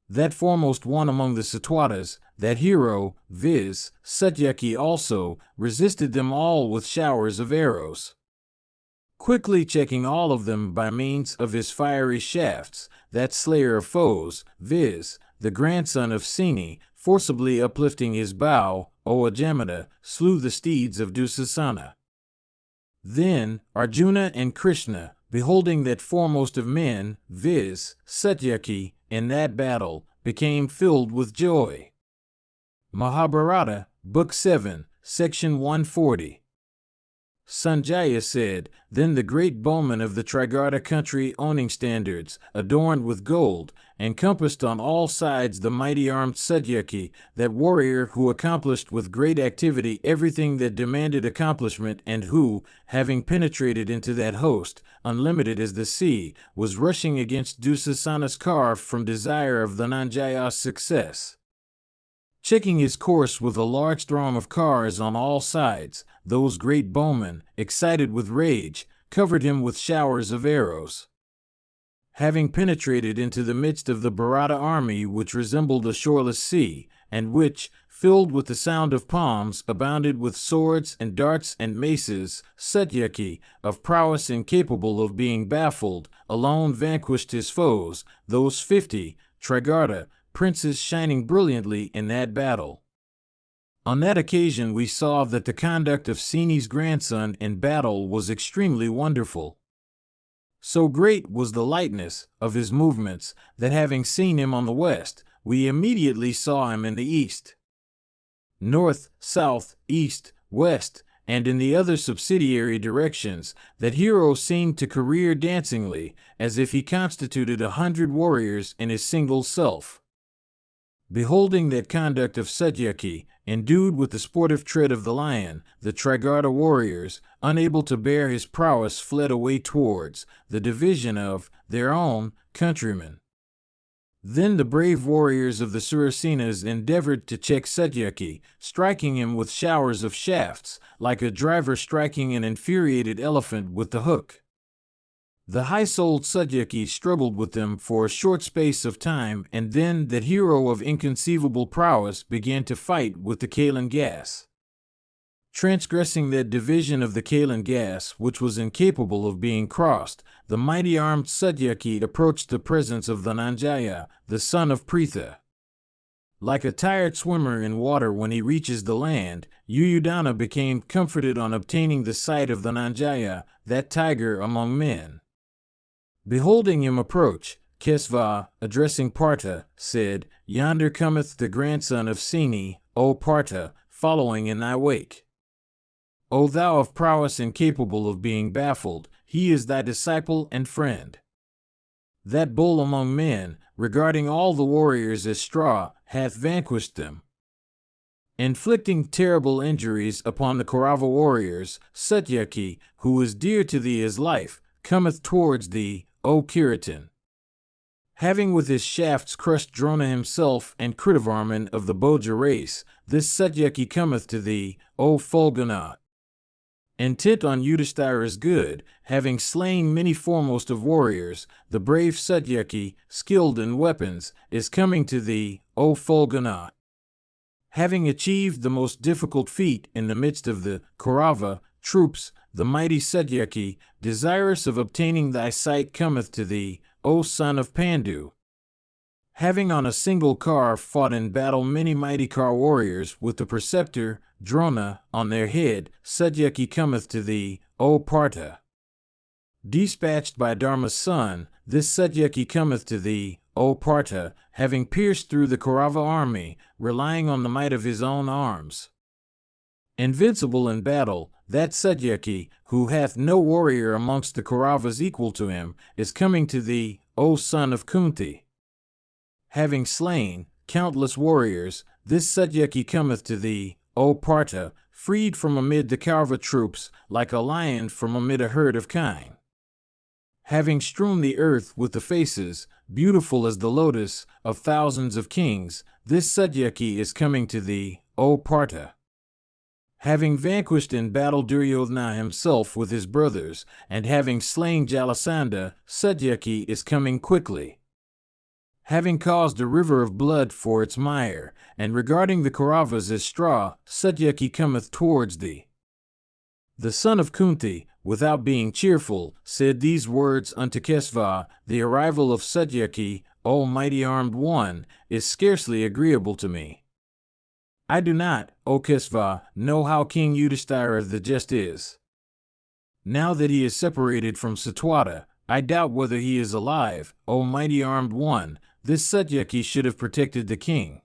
That foremost one among the Satwatas, that hero, viz., Satyaki also, resisted them all with showers of arrows. Quickly checking all of them by means of his fiery shafts, that slayer of foes, viz., the grandson of Sini, forcibly uplifting his bow, O Ajamata, slew the steeds of Dusasana. Then Arjuna and Krishna, beholding that foremost of men, viz., Satyaki, in that battle, became filled with joy. Mahabharata, Book 7, Section 140. Sanjaya said, Then the great bowman of the Trigarta country owning standards, adorned with gold, encompassed on all sides the mighty armed Satyaki, that warrior who accomplished with great activity everything that demanded accomplishment and who, having penetrated into that host, unlimited as the sea, was rushing against Dusasana's car from desire of Dhananjaya's success. Checking his course with a large throng of cars on all sides, those great bowmen, excited with rage, covered him with showers of arrows. Having penetrated into the midst of the Bharata army, which resembled a shoreless sea, and which, filled with the sound of palms, abounded with swords and darts and maces, Satyaki, of prowess incapable of being baffled, alone vanquished his foes, those 50, Trigarta, princes shining brilliantly in that battle. On that occasion we saw that the conduct of Sini's grandson in battle was extremely wonderful. So great was the lightness of his movements that having seen him on the west, we immediately saw him in the east, north, south, east, west, and in the other subsidiary directions. That hero seemed to career dancingly, as if he constituted 100 warriors in his single self. Beholding that conduct of Satyaki, endued with the sportive tread of the lion, the Trigarta warriors, unable to bear his prowess, fled away towards the division of their own countrymen. Then the brave warriors of the Surasenas endeavored to check Satyaki, striking him with showers of shafts, like a driver striking an infuriated elephant with the hook. The high-souled Satyaki struggled with them for a short space of time, and then that hero of inconceivable prowess began to fight with the Kalan gas. Transgressing that division of the Kalan gas which was incapable of being crossed, the mighty armed Satyaki approached the presence of Dhananjaya, the son of Pritha. Like a tired swimmer in water when he reaches the land, Yuyudhana became comforted on obtaining the sight of Dhananjaya, that tiger among men. Beholding him approach, Kesava, addressing Partha, said, "Yonder cometh the grandson of Seni, O Partha, following in thy wake. O thou of prowess incapable of being baffled, he is thy disciple and friend. That bull among men, regarding all the warriors as straw, hath vanquished them." Inflicting terrible injuries upon the Kaurava warriors, Satyaki, who is dear to thee as life, cometh towards thee, O Kiritan. Having with his shafts crushed Drona himself and Kritavarman of the Bhoja race, this Satyaki cometh to thee, O Fulgana. Intent on Yudhishthira's good, having slain many foremost of warriors, the brave Satyaki, skilled in weapons, is coming to thee, O Fulgana. Having achieved the most difficult feat in the midst of the Kaurava troops, the mighty Satyaki, desirous of obtaining thy sight, cometh to thee, O son of Pandu. Having on a single car fought in battle many mighty car warriors with the preceptor, Drona, on their head, Satyaki cometh to thee, O Partha. Dispatched by Dharma's son, this Satyaki cometh to thee, O Partha, having pierced through the Kaurava army, relying on the might of his own arms. Invincible in battle, that Satyaki, who hath no warrior amongst the Kauravas equal to him, is coming to thee, O son of Kunti. Having slain countless warriors, this Satyaki cometh to thee, O Partha, freed from amid the Kaurava troops, like a lion from amid a herd of kine. Having strewn the earth with the faces, beautiful as the lotus, of thousands of kings, this Satyaki is coming to thee, O Partha. Having vanquished in battle Duryodhana himself with his brothers, and having slain Jalasandha, Satyaki is coming quickly. Having caused a river of blood for its mire, and regarding the Kauravas as straw, Satyaki cometh towards thee. The son of Kunti, without being cheerful, said these words unto Kesava, "The arrival of Satyaki, O mighty armed one, is scarcely agreeable to me. I do not, O Kesava, know how King Yudhishthira the just is. Now that he is separated from Satwata, I doubt whether he is alive, O mighty armed one. This Satyaki should have protected the king.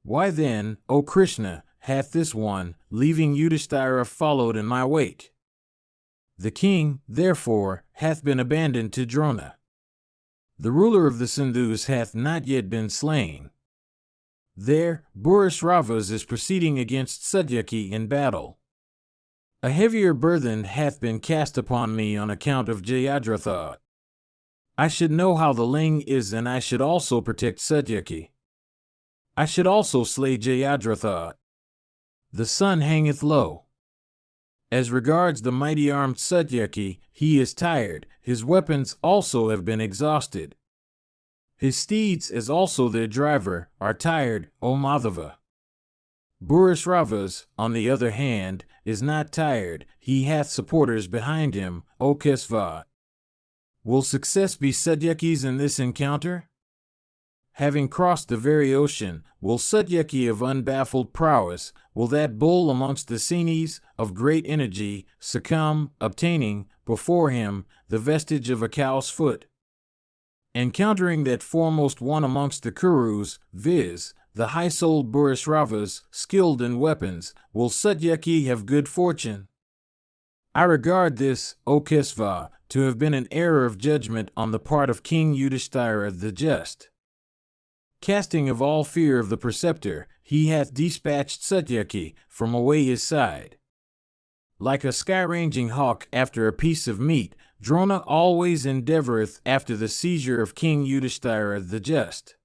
Why then, O Krishna, hath this one, leaving Yudhishthira, followed in my wake? The king, therefore, hath been abandoned to Drona. The ruler of the Sindhus hath not yet been slain. There, Purusharthas is proceeding against Satyaki in battle. A heavier burthen hath been cast upon me on account of Jayadratha. I should know how the ling is, and I should also protect Satyaki. I should also slay Jayadratha. The sun hangeth low. As regards the mighty armed Satyaki, he is tired, his weapons also have been exhausted. His steeds, as also their driver, are tired, O Madhava. Purusharthas, on the other hand, is not tired, he hath supporters behind him, O Kesava. Will success be Satyaki's in this encounter? Having crossed the very ocean, will Satyaki of unbaffled prowess, will that bull amongst the Senis, of great energy, succumb, obtaining, before him, the vestige of a cow's foot? Encountering that foremost one amongst the Kurus, viz., the high-souled Purusharthas, skilled in weapons, will Satyaki have good fortune? I regard this, O Kesava, to have been an error of judgment on the part of King Yudhishthira the just. Casting of all fear of the preceptor, he hath dispatched Satyaki from away his side. Like a sky-ranging hawk after a piece of meat, Drona always endeavoreth after the seizure of King Yudhishthira the just.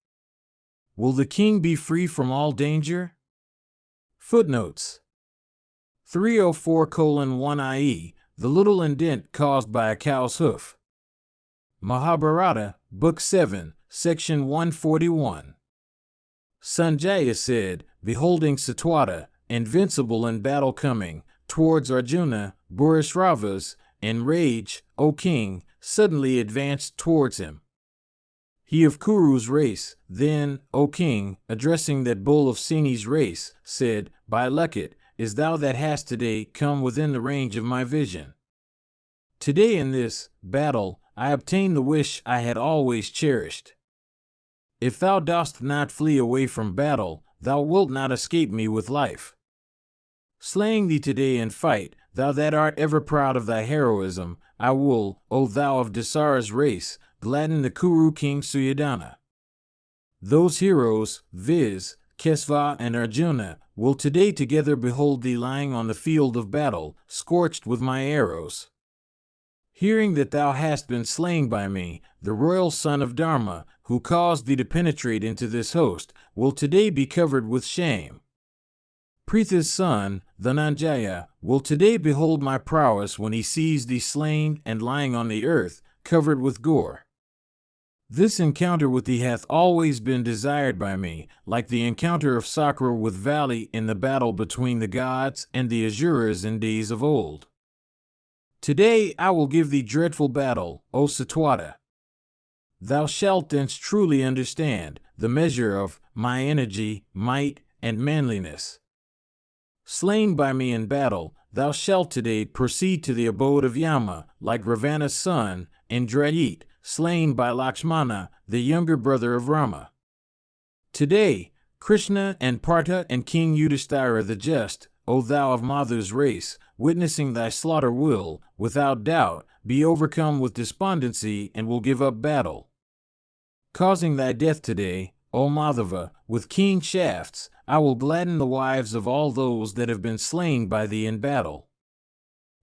Will the king be free from all danger? Footnotes 304:1 IE, the little indent caused by a cow's hoof. Mahabharata, Book 7, Section 141. Sanjaya said, beholding Satwata, invincible in battle coming, towards Arjuna, Purusharthas, in rage, O king, suddenly advanced towards him. He of Kuru's race, then, O king, addressing that bull of Seni's race, said, by Lekit, is thou that hast today come within the range of my vision. Today in this battle, I obtained the wish I had always cherished. If thou dost not flee away from battle, thou wilt not escape me with life. Slaying thee today in fight, thou that art ever proud of thy heroism, I will, O thou of Dasara's race, gladden the Kuru king Suddhodana. Those heroes, viz., Kesava and Arjuna, will today together behold thee lying on the field of battle, scorched with my arrows. Hearing that thou hast been slain by me, the royal son of Dharma, who caused thee to penetrate into this host, will today be covered with shame. Pritha's son, Dhananjaya, will today behold my prowess when he sees thee slain and lying on the earth, covered with gore. This encounter with thee hath always been desired by me, like the encounter of Sakra with Vali in the battle between the gods and the Asuras in days of old. Today I will give thee dreadful battle, O Satwata. Thou shalt thence truly understand the measure of my energy, might, and manliness. Slain by me in battle, thou shalt today proceed to the abode of Yama, like Ravana's son, Indrajit, slain by Lakshmana, the younger brother of Rama. Today, Krishna and Partha and King Yudhishthira the just, O thou of Madhu's race, witnessing thy slaughter will, without doubt, be overcome with despondency and will give up battle. Causing thy death today, O Madhava, with keen shafts, I will gladden the wives of all those that have been slain by thee in battle.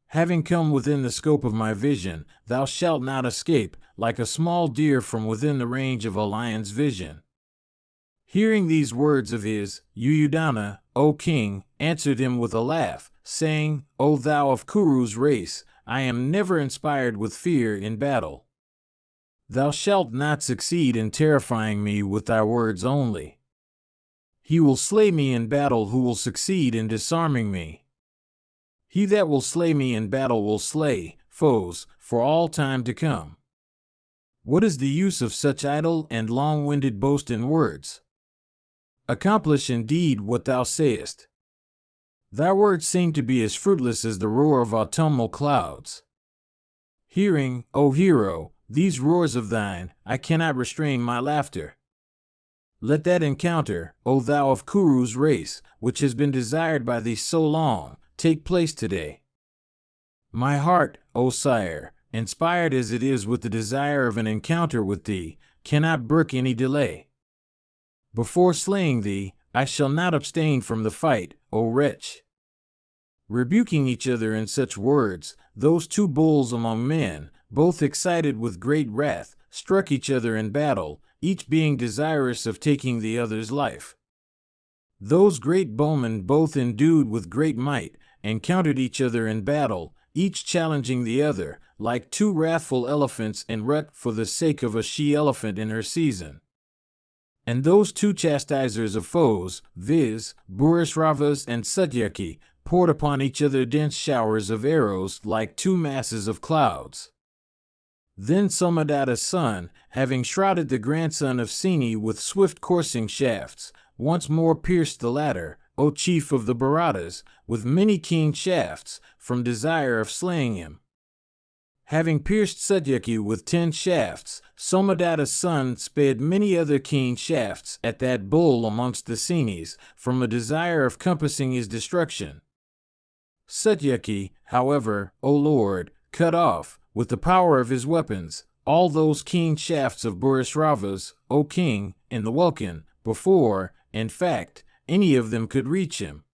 Having come within the scope of my vision, thou shalt not escape, like a small deer from within the range of a lion's vision. Hearing these words of his, Suddhodana, O king, answered him with a laugh, saying, O thou of Kuru's race, I am never inspired with fear in battle. Thou shalt not succeed in terrifying me with thy words only. He will slay me in battle who will succeed in disarming me. He that will slay me in battle will slay foes for all time to come. What is the use of such idle and long-winded boast in words? Accomplish indeed what thou sayest. Thy words seem to be as fruitless as the roar of autumnal clouds. Hearing, O hero, these roars of thine, I cannot restrain my laughter. Let that encounter, O thou of Kuru's race, which has been desired by thee so long, take place today. My heart, O sire, inspired as it is with the desire of an encounter with thee, cannot brook any delay. Before slaying thee, I shall not abstain from the fight, O wretch. Rebuking each other in such words, those two bulls among men, both excited with great wrath, struck each other in battle, each being desirous of taking the other's life. Those great bowmen, both endued with great might, encountered each other in battle, each challenging the other, like two wrathful elephants en route for the sake of a she-elephant in her season. And those two chastisers of foes, viz., Purusharthas and Satyaki, poured upon each other dense showers of arrows like two masses of clouds. Then Somadatta's son, having shrouded the grandson of Seni with swift coursing shafts, once more pierced the latter, O chief of the Bharatas, with many keen shafts, from desire of slaying him. Having pierced Satyaki with 10 shafts, Somadatta's son sped many other keen shafts at that bull amongst the Senis, from a desire of compassing his destruction. Satyaki, however, O Lord, cut off, with the power of his weapons, all those keen shafts of Purusharthas, O king, in the welkin, before, in fact, any of them could reach him.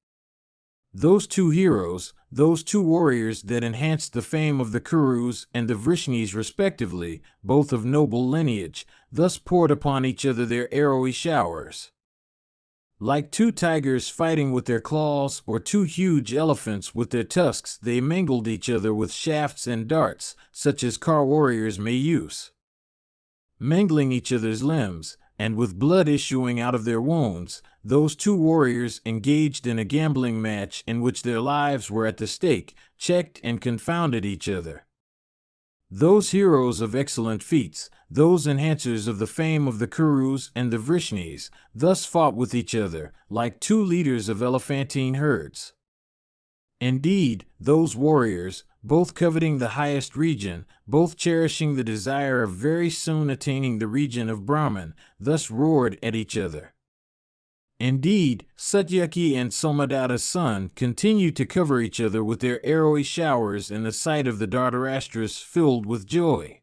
Those two heroes, those two warriors that enhanced the fame of the Kurus and the Vrishnis respectively, both of noble lineage, thus poured upon each other their arrowy showers. Like two tigers fighting with their claws or two huge elephants with their tusks, they mingled each other with shafts and darts, such as car warriors may use. mangling each other's limbs, and with blood issuing out of their wounds, those two warriors engaged in a gambling match in which their lives were at the stake, checked and confounded each other. Those heroes of excellent feats, those enhancers of the fame of the Kurus and the Vrishnis, thus fought with each other, like two leaders of elephantine herds. Indeed, those warriors, both coveting the highest region, both cherishing the desire of very soon attaining the region of Brahman, thus roared at each other. Indeed, Satyaki and Somadatta's son continued to cover each other with their arrowy showers in the sight of the Dhritarashtra's filled with joy.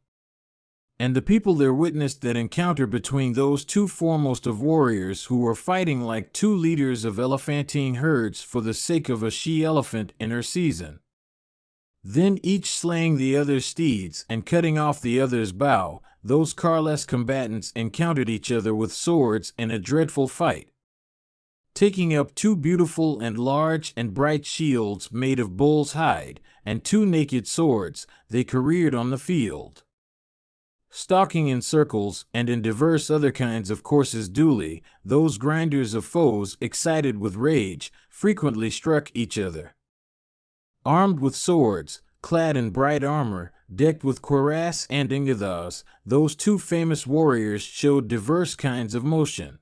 And the people there witnessed that encounter between those two foremost of warriors who were fighting like two leaders of elephantine herds for the sake of a she-elephant in her season. Then each slaying the other's steeds and cutting off the other's bow, those carless combatants encountered each other with swords in a dreadful fight. Taking up two beautiful and large and bright shields made of bull's hide, and two naked swords, they careered on the field. Stalking in circles and in divers other kinds of courses duly, those grinders of foes, excited with rage, frequently struck each other. Armed with swords, clad in bright armor, decked with cuirass and ingathas, those two famous warriors showed divers kinds of motion.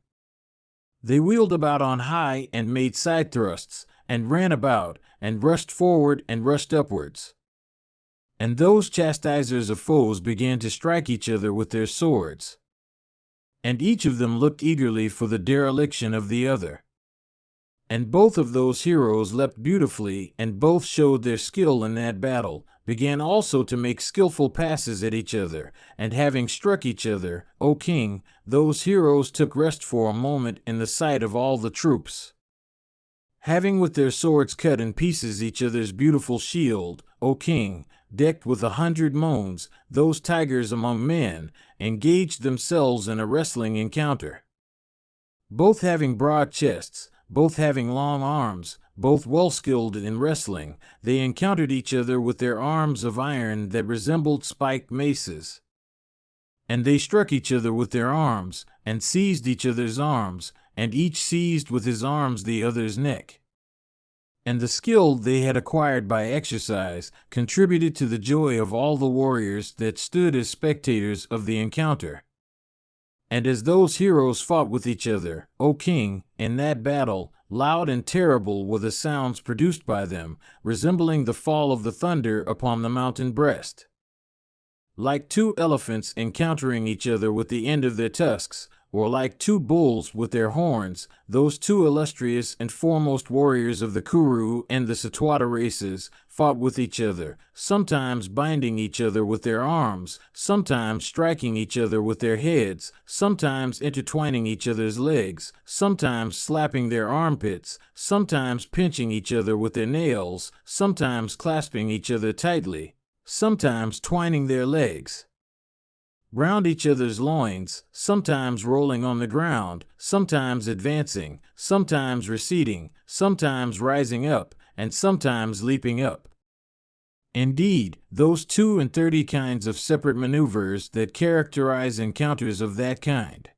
They wheeled about on high and made side thrusts, and ran about, and rushed forward and rushed upwards. And those chastisers of foes began to strike each other with their swords. And each of them looked eagerly for the dereliction of the other. And both of those heroes leapt beautifully, and both showed their skill in that battle, began also to make skillful passes at each other, and having struck each other, O king, those heroes took rest for a moment in the sight of all the troops. Having with their swords cut in pieces each other's beautiful shield, O king, decked with 100 moons, those tigers among men, engaged themselves in a wrestling encounter. Both having broad chests, both having long arms, both well skilled in wrestling, they encountered each other with their arms of iron that resembled spiked maces. And they struck each other with their arms, and seized each other's arms, and each seized with his arms the other's neck. And the skill they had acquired by exercise contributed to the joy of all the warriors that stood as spectators of the encounter. And as those heroes fought with each other, O king, in that battle, loud and terrible were the sounds produced by them, resembling the fall of the thunder upon the mountain breast. Like two elephants encountering each other with the end of their tusks, or like two bulls with their horns, those two illustrious and foremost warriors of the Kuru and the Satwata races fought with each other, sometimes binding each other with their arms, sometimes striking each other with their heads, sometimes intertwining each other's legs, sometimes slapping their armpits, sometimes pinching each other with their nails, sometimes clasping each other tightly, sometimes twining their legs round each other's loins, sometimes rolling on the ground, sometimes advancing, sometimes receding, sometimes rising up, and sometimes leaping up. Indeed, those 32 kinds of separate maneuvers that characterize encounters of that kind.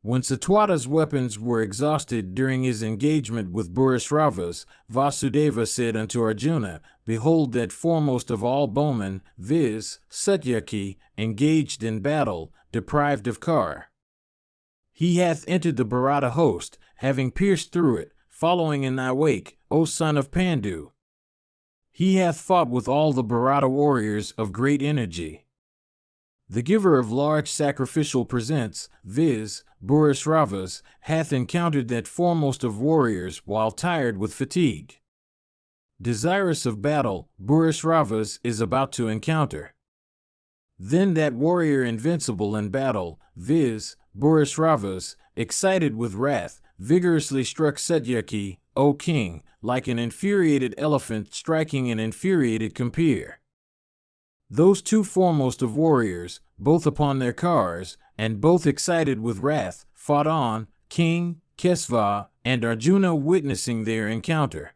When Satwata's weapons were exhausted during his engagement with Purusharthas, Vasudeva said unto Arjuna, Behold that foremost of all bowmen, viz., Satyaki, engaged in battle, deprived of car. He hath entered the Bharata host, having pierced through it, following in thy wake, O son of Pandu. He hath fought with all the Bharata warriors of great energy. The giver of large sacrificial presents, viz., Purusharthas, hath encountered that foremost of warriors while tired with fatigue. Desirous of battle, Purusharthas is about to encounter. Then that warrior invincible in battle, viz., Purusharthas, excited with wrath, vigorously struck Satyaki, O king, like an infuriated elephant striking an infuriated compeer. Those two foremost of warriors, both upon their cars, and both excited with wrath, fought on, King Kesava and Arjuna witnessing their encounter.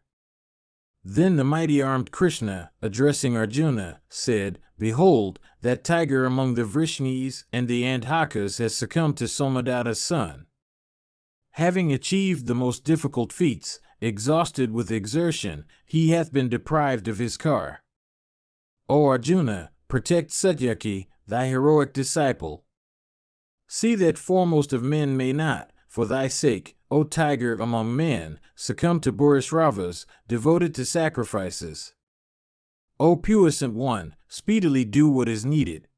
Then the mighty armed Krishna, addressing Arjuna, said, "Behold, that tiger among the Vrishnis and the Andhakas has succumbed to Somadatta's son. Having achieved the most difficult feats, exhausted with exertion, he hath been deprived of his car. O Arjuna, protect Satyaki, thy heroic disciple. See that foremost of men may not, for thy sake, O tiger among men, succumb to Purusharthas, devoted to sacrifices. O puissant one, speedily do what is needed."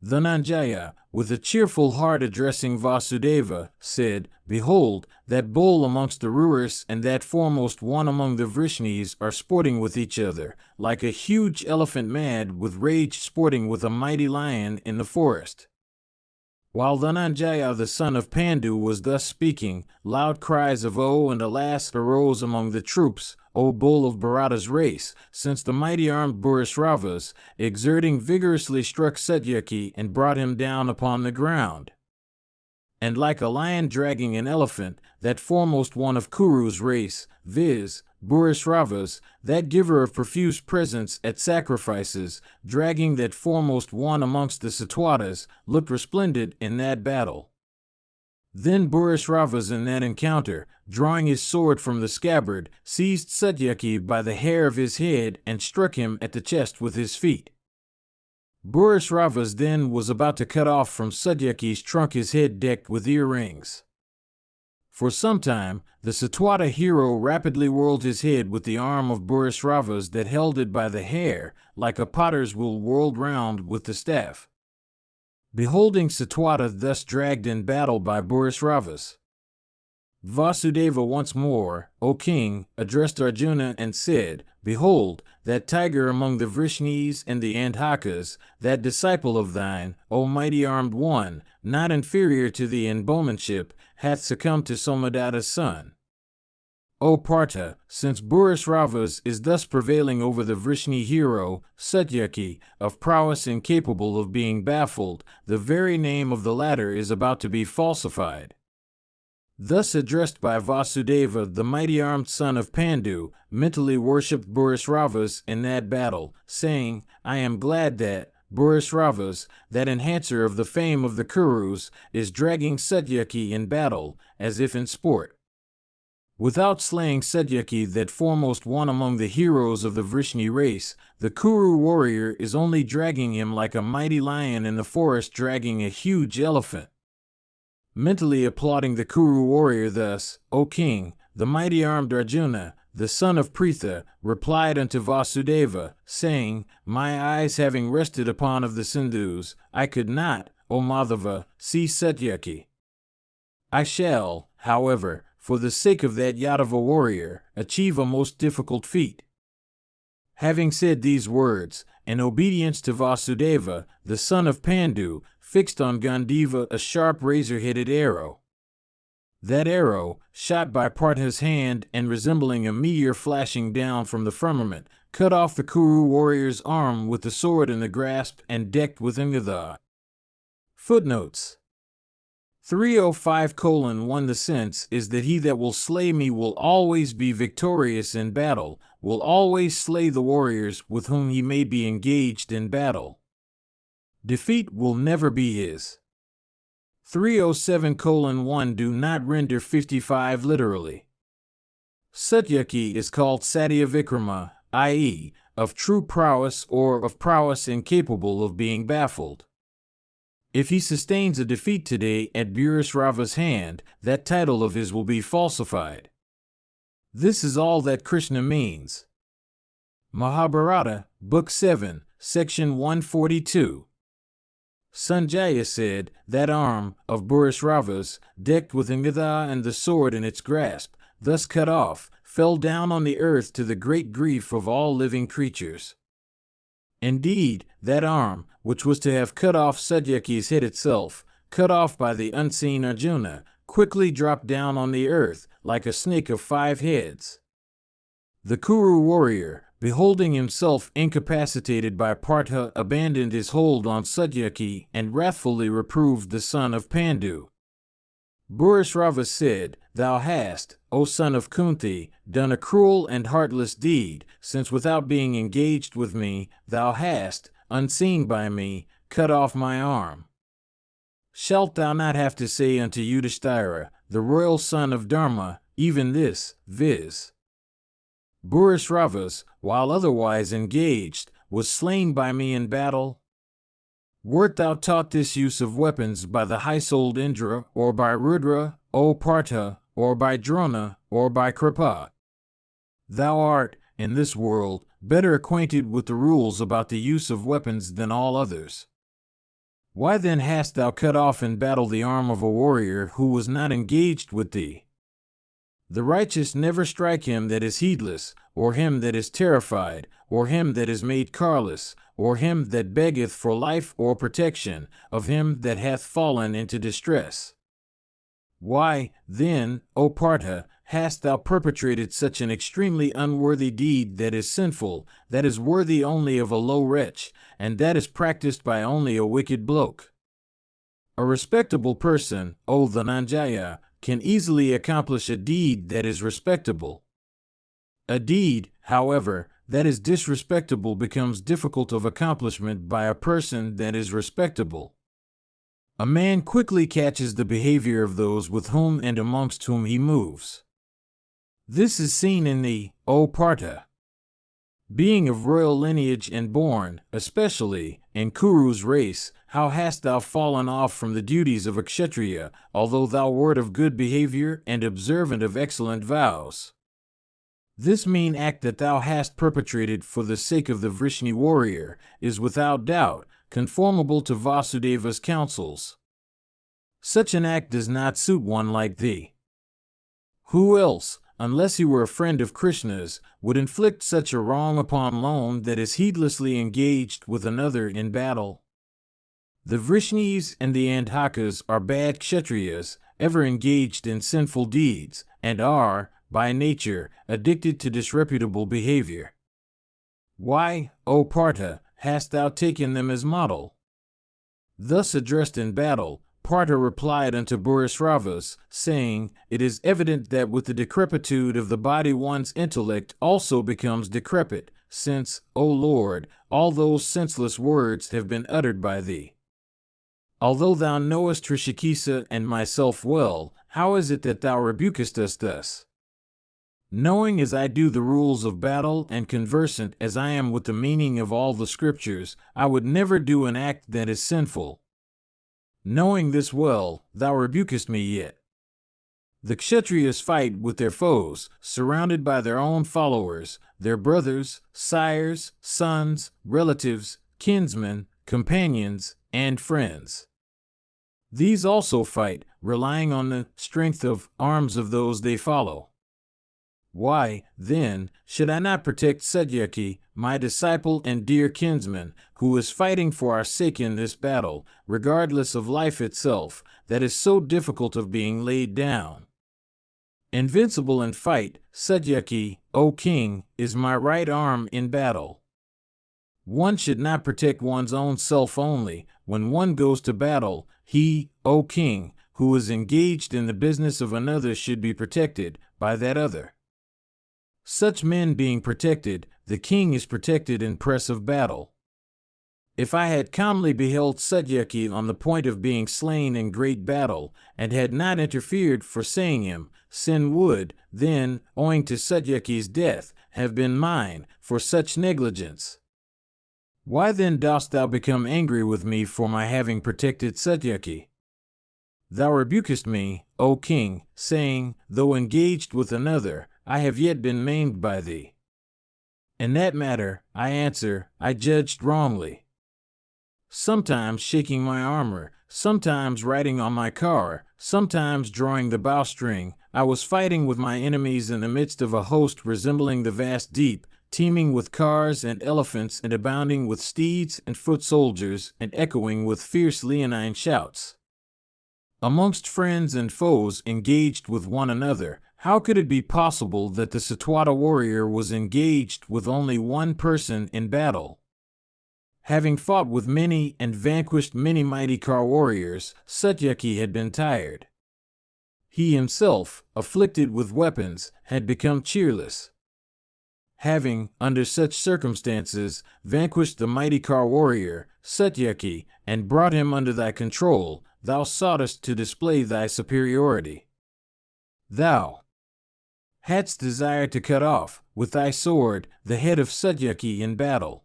Dhananjaya, with a cheerful heart addressing Vasudeva, said, "Behold, that bull amongst the Ruras and that foremost one among the Vrishnis are sporting with each other, like a huge elephant mad with rage sporting with a mighty lion in the forest." While Dhananjaya the son of Pandu was thus speaking, loud cries of "Oh" and "Alas" arose among the troops, "O bull of Bharata's race," since the mighty armed Purusharthas, exerting vigorously, struck Satyaki and brought him down upon the ground. And like a lion dragging an elephant, that foremost one of Kuru's race, viz., Purusharthas, that giver of profuse presents at sacrifices, dragging that foremost one amongst the Satwatas, looked resplendent in that battle. Then Purusharthas in that encounter, drawing his sword from the scabbard, seized Satyaki by the hair of his head and struck him at the chest with his feet. Purusharthas then was about to cut off from Satyaki's trunk his head decked with earrings. For some time, the Satwata hero rapidly whirled his head with the arm of Purusharthas that held it by the hair, like a potter's wheel whirled round with the staff. Beholding Satwata thus dragged in battle by Purusharthas, Vasudeva once more, "O king," addressed Arjuna and said, "Behold, that tiger among the Vrishnis and the Andhakas, that disciple of thine, O mighty armed one, not inferior to thee in bowmanship, hath succumbed to Somadatta's son. O Partha, since Purusharthas is thus prevailing over the Vrishni hero, Satyaki, of prowess incapable of being baffled, the very name of the latter is about to be falsified." Thus addressed by Vasudeva, the mighty armed son of Pandu mentally worshipped Purusharthas in that battle, saying, "I am glad that Purusharthas, that enhancer of the fame of the Kurus, is dragging Satyaki in battle, as if in sport. Without slaying Satyaki, that foremost one among the heroes of the Vrishni race, the Kuru warrior is only dragging him like a mighty lion in the forest dragging a huge elephant." Mentally applauding the Kuru warrior thus, "O king," the mighty armed Arjuna, the son of Pritha, replied unto Vasudeva, saying, "My eyes having rested upon of the Sindhus, I could not, O Madhava, see Satyaki. I shall, however, for the sake of that Yadava warrior, achieve a most difficult feat." Having said these words, in obedience to Vasudeva, the son of Pandu fixed on Gandiva a sharp razor-headed arrow. That arrow, shot by Partha's hand and resembling a meteor flashing down from the firmament, cut off the Kuru warrior's arm with the sword in the grasp and decked with Ingatha. Footnotes 305:1 The sense is that he that will slay me will always be victorious in battle, will always slay the warriors with whom he may be engaged in battle. Defeat will never be his. 307:1 Do not render 55 literally. Satyaki is called Satya Vikrama, i.e., of true prowess or of prowess incapable of being baffled. If he sustains a defeat today at Purusharthas' hand, that title of his will be falsified. This is all that Krishna means. Mahabharata, Book 7, Section 142. Sanjaya said, "That arm of Purusharthas, decked with Ingatha and the sword in its grasp, thus cut off, fell down on the earth to the great grief of all living creatures. Indeed, that arm, which was to have cut off Satyaki's head itself, cut off by the unseen Arjuna, quickly dropped down on the earth, like a snake of 5 heads. The Kuru warrior, beholding himself incapacitated by Partha, abandoned his hold on Satyaki and wrathfully reproved the son of Pandu. Purusharthas said, Thou hast, O son of Kunti, done a cruel and heartless deed, since without being engaged with me, thou hast, unseen by me, cut off my arm. Shalt thou not have to say unto Yudhishthira, the royal son of Dharma, even this, viz. Purusharthas, while otherwise engaged, was slain by me in battle? Wert thou taught this use of weapons by the high-souled Indra, or by Rudra, O Partha, or by Drona, or by Kripa? Thou art, in this world, better acquainted with the rules about the use of weapons than all others. Why then hast thou cut off in battle the arm of a warrior who was not engaged with thee? The righteous never strike him that is heedless, or him that is terrified, or him that is made careless, or him that beggeth for life or protection, of him that hath fallen into distress. Why, then, O Partha, hast thou perpetrated such an extremely unworthy deed that is sinful, that is worthy only of a low wretch, and that is practiced by only a wicked bloke? A respectable person, O Dhananjaya, can easily accomplish a deed that is respectable. A deed, however, that is disrespectable becomes difficult of accomplishment by a person that is respectable. A man quickly catches the behavior of those with whom and amongst whom he moves. This is seen in thee, O Partha. Being of royal lineage and born, especially, in Kuru's race, how hast thou fallen off from the duties of a kshatriya, although thou wert of good behavior and observant of excellent vows? This mean act that thou hast perpetrated for the sake of the Vrishni warrior is without doubt conformable to Vasudeva's counsels. Such an act does not suit one like thee. Who else, unless he were a friend of Krishna's, would inflict such a wrong upon lone that is heedlessly engaged with another in battle? The Vrishnis and the Andhakas are bad kshatriyas, ever engaged in sinful deeds, and are, by nature, addicted to disreputable behavior. Why, O Partha, hast thou taken them as model? Thus addressed in battle, Partha replied unto Purusharthas, saying, It is evident that with the decrepitude of the body one's intellect also becomes decrepit, since, O Lord, all those senseless words have been uttered by thee. Although thou knowest Rishikesa and myself well, how is it that thou rebukest us thus? Knowing as I do the rules of battle and conversant as I am with the meaning of all the scriptures, I would never do an act that is sinful. Knowing this well, thou rebukest me yet. The Kshatriyas fight with their foes, surrounded by their own followers, their brothers, sires, sons, relatives, kinsmen, companions, and friends. These also fight, relying on the strength of arms of those they follow. Why, then, should I not protect Satyaki, my disciple and dear kinsman, who is fighting for our sake in this battle, regardless of life itself, that is so difficult of being laid down? Invincible in fight, Satyaki, O king, is my right arm in battle. One should not protect one's own self only. When one goes to battle, he, O king, who is engaged in the business of another should be protected by that other. Such men being protected, the king is protected in press of battle. If I had calmly beheld Satyaki on the point of being slain in great battle, and had not interfered for saying him, sin would, then, owing to Satyaki's death, have been mine, for such negligence. Why then dost thou become angry with me for my having protected Satyaki? Thou rebukest me, O king, saying, though engaged with another, I have yet been maimed by thee. In that matter, I answer, I judged wrongly. Sometimes shaking my armor, sometimes riding on my car, sometimes drawing the bowstring, I was fighting with my enemies in the midst of a host resembling the vast deep, teeming with cars and elephants and abounding with steeds and foot soldiers and echoing with fierce leonine shouts. Amongst friends and foes engaged with one another, how could it be possible that the Satwata warrior was engaged with only one person in battle? Having fought with many and vanquished many mighty Kar warriors, Satyaki had been tired. He himself, afflicted with weapons, had become cheerless. Having, under such circumstances, vanquished the mighty car warrior, Satyaki, and brought him under thy control, thou soughtest to display thy superiority. Thou hadst desired to cut off, with thy sword, the head of Satyaki in battle.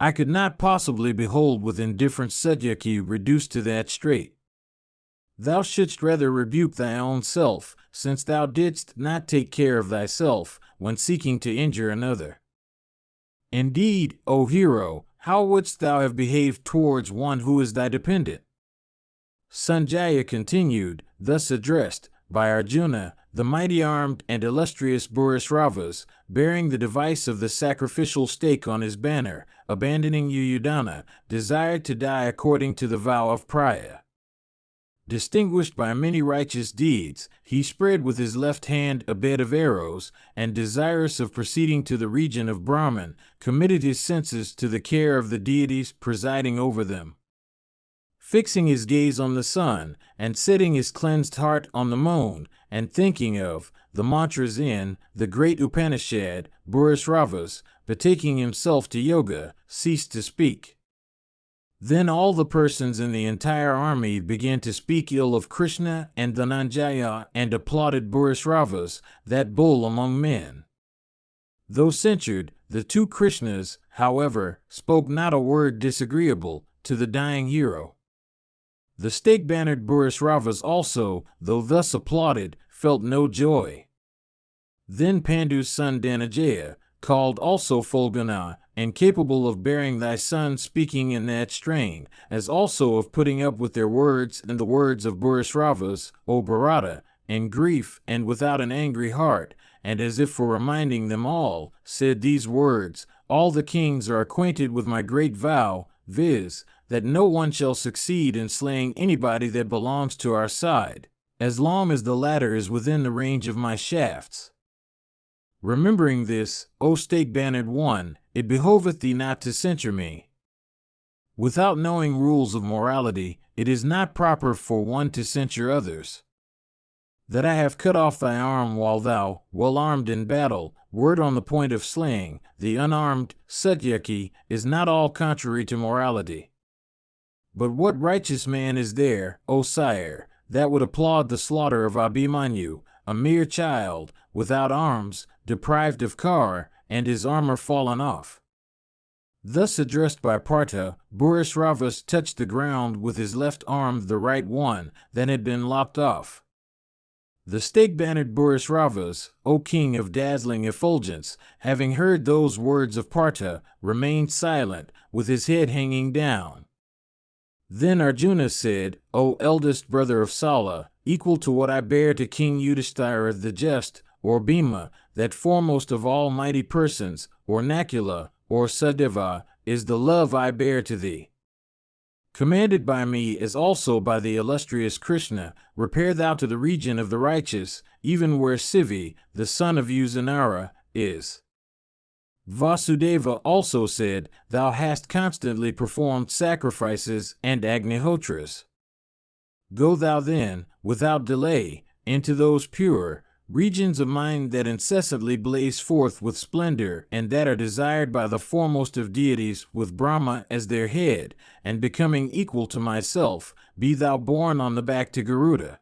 I could not possibly behold with indifference Satyaki reduced to that strait. Thou shouldst rather rebuke thy own self, since thou didst not take care of thyself when seeking to injure another. Indeed, O hero, how wouldst thou have behaved towards one who is thy dependent? Sanjaya continued, thus addressed, by Arjuna, the mighty armed and illustrious Purusharthas, bearing the device of the sacrificial stake on his banner, abandoning Yuyudhana, desired to die according to the vow of Priya. Distinguished by many righteous deeds, he spread with his left hand a bed of arrows, and desirous of proceeding to the region of Brahman, committed his senses to the care of the deities presiding over them. Fixing his gaze on the sun, and setting his cleansed heart on the moon, and thinking of the mantras in the great Upanishad, Purusharthas, betaking himself to yoga, ceased to speak. Then all the persons in the entire army began to speak ill of Krishna and Dhananjaya and applauded Purusharthas, that bull among men. Though censured, the two Krishnas, however, spoke not a word disagreeable to the dying hero. The stake-bannered Purusharthas also, though thus applauded, felt no joy. Then Pandu's son Dhananjaya, called also Fulgana, and capable of bearing thy son speaking in that strain, as also of putting up with their words and the words of Purusharthas, O Bharata, in grief and without an angry heart, and as if for reminding them all, said these words, all the kings are acquainted with my great vow, viz., that no one shall succeed in slaying anybody that belongs to our side, as long as the latter is within the range of my shafts. Remembering this, O stake-bannered one, it behoveth thee not to censure me. Without knowing rules of morality, it is not proper for one to censure others. That I have cut off thy arm while thou, well armed in battle, wert on the point of slaying the unarmed Satyaki, is not all contrary to morality. But what righteous man is there, O sire, that would applaud the slaughter of Abhimanyu, a mere child, without arms, deprived of car, and his armor fallen off? Thus addressed by Partha, Purusharthas touched the ground with his left arm, the right one, that had been lopped off. The stake-bannered Purusharthas, O king of dazzling effulgence, having heard those words of Partha, remained silent, with his head hanging down. Then Arjuna said, O eldest brother of Sala, equal to what I bear to King Yudhishthira the Just, or Bhima, that foremost of all mighty persons, or Nakula, or Sadeva, is the love I bear to thee. Commanded by me as also by the illustrious Krishna, repair thou to the region of the righteous, even where Sivi, the son of Usanara, is. Vasudeva also said, Thou hast constantly performed sacrifices and agnihotras. Go thou then, without delay, into those pure regions of mine that incessantly blaze forth with splendor and that are desired by the foremost of deities with Brahma as their head, and becoming equal to myself, be thou borne on the back to Garuda.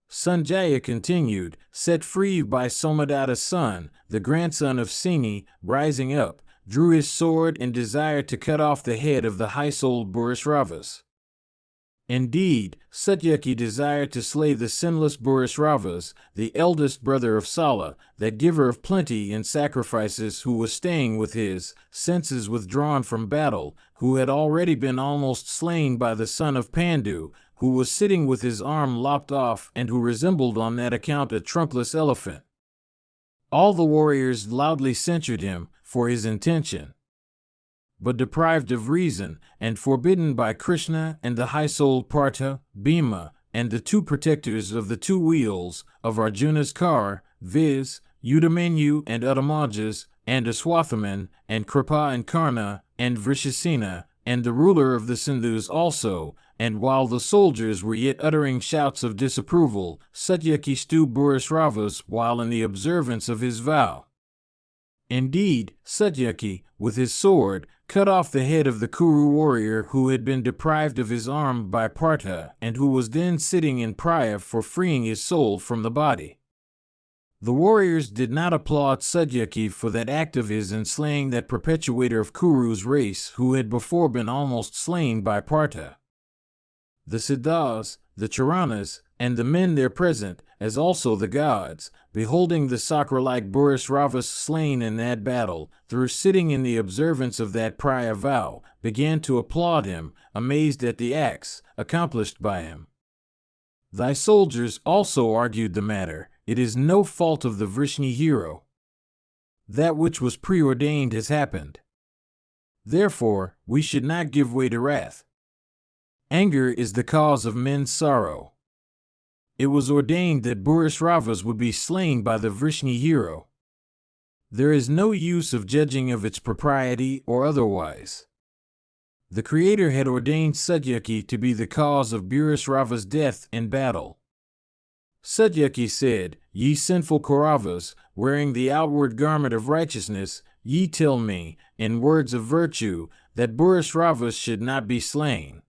Sanjaya continued, set free by Somadatta's son, the grandson of Sini, rising up, drew his sword and desired to cut off the head of the high-souled Purusharthas. Indeed, Satyaki desired to slay the sinless Purusharthas, the eldest brother of Sala, that giver of plenty in sacrifices, who was staying with his senses withdrawn from battle, who had already been almost slain by the son of Pandu, who was sitting with his arm lopped off and who resembled on that account a trunkless elephant. All the warriors loudly censured him for his intention. But deprived of reason, and forbidden by Krishna and the high-souled Partha, Bhima, and the two protectors of the two wheels of Arjuna's car, viz., Udamanyu and Uttamajas, and Aswathaman, and Kripa and Karna, and Vrishasena, and the ruler of the Sindhus also, and while the soldiers were yet uttering shouts of disapproval, Satyaki slew Purusharthas while in the observance of his vow. Indeed, Satyaki, with his sword, cut off the head of the Kuru warrior who had been deprived of his arm by Partha and who was then sitting in prayer for freeing his soul from the body. The warriors did not applaud Satyaki for that act of his in slaying that perpetuator of Kuru's race who had before been almost slain by Partha. The Siddhas, the Charanas, and the men there present, as also the gods, beholding the Sakra-like Purusharthas slain in that battle, through sitting in the observance of that prior vow, began to applaud him, amazed at the acts accomplished by him. Thy soldiers also argued the matter. It is no fault of the Vrishni hero. That which was preordained has happened. Therefore, we should not give way to wrath. Anger is the cause of men's sorrow. It was ordained that Purusharthas would be slain by the Vrishni hero. There is no use of judging of its propriety or otherwise. The Creator had ordained Satyaki to be the cause of Purusharthas' death in battle. Satyaki said, Ye sinful Kauravas, wearing the outward garment of righteousness, ye tell me, in words of virtue, that Purusharthas should not be slain.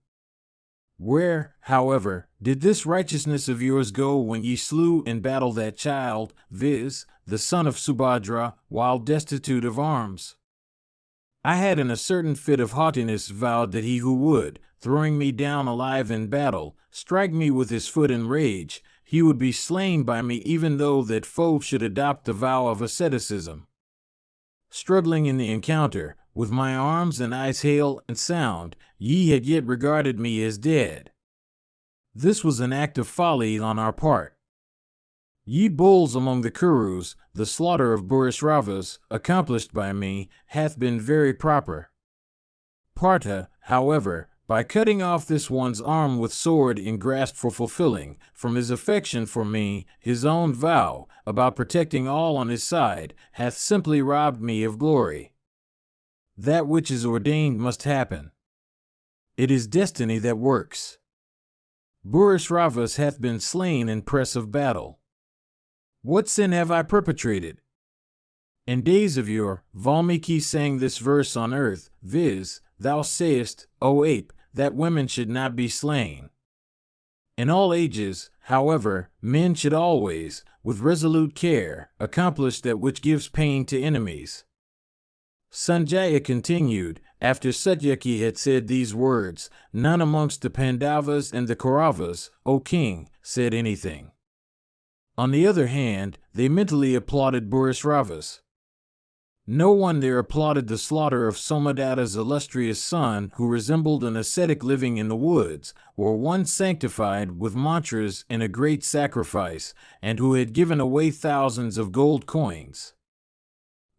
Where, however, did this righteousness of yours go when ye slew in battle that child, viz., the son of Subhadra, while destitute of arms? I had in a certain fit of haughtiness vowed that he who would, throwing me down alive in battle, strike me with his foot in rage, he would be slain by me even though that foe should adopt the vow of asceticism. Struggling in the encounter, with my arms and eyes hale and sound, ye had yet regarded me as dead. This was an act of folly on our part. Ye bulls among the Kurus, the slaughter of Purusharthas, accomplished by me, hath been very proper. Partha, however, by cutting off this one's arm with sword in grasp for fulfilling, from his affection for me, his own vow, about protecting all on his side, hath simply robbed me of glory. That which is ordained must happen. It is destiny that works. Purusharthas hath been slain in press of battle. What sin have I perpetrated? In days of yore, Valmiki sang this verse on earth, viz., Thou sayest, O ape, that women should not be slain. In all ages, however, men should always, with resolute care, accomplish that which gives pain to enemies. Sanjaya continued, after Satyaki had said these words, none amongst the Pandavas and the Kauravas, O king, said anything. On the other hand, they mentally applauded Purusharthas. No one there applauded the slaughter of Somadatta's illustrious son, who resembled an ascetic living in the woods, or one sanctified with mantras in a great sacrifice, and who had given away thousands of gold coins.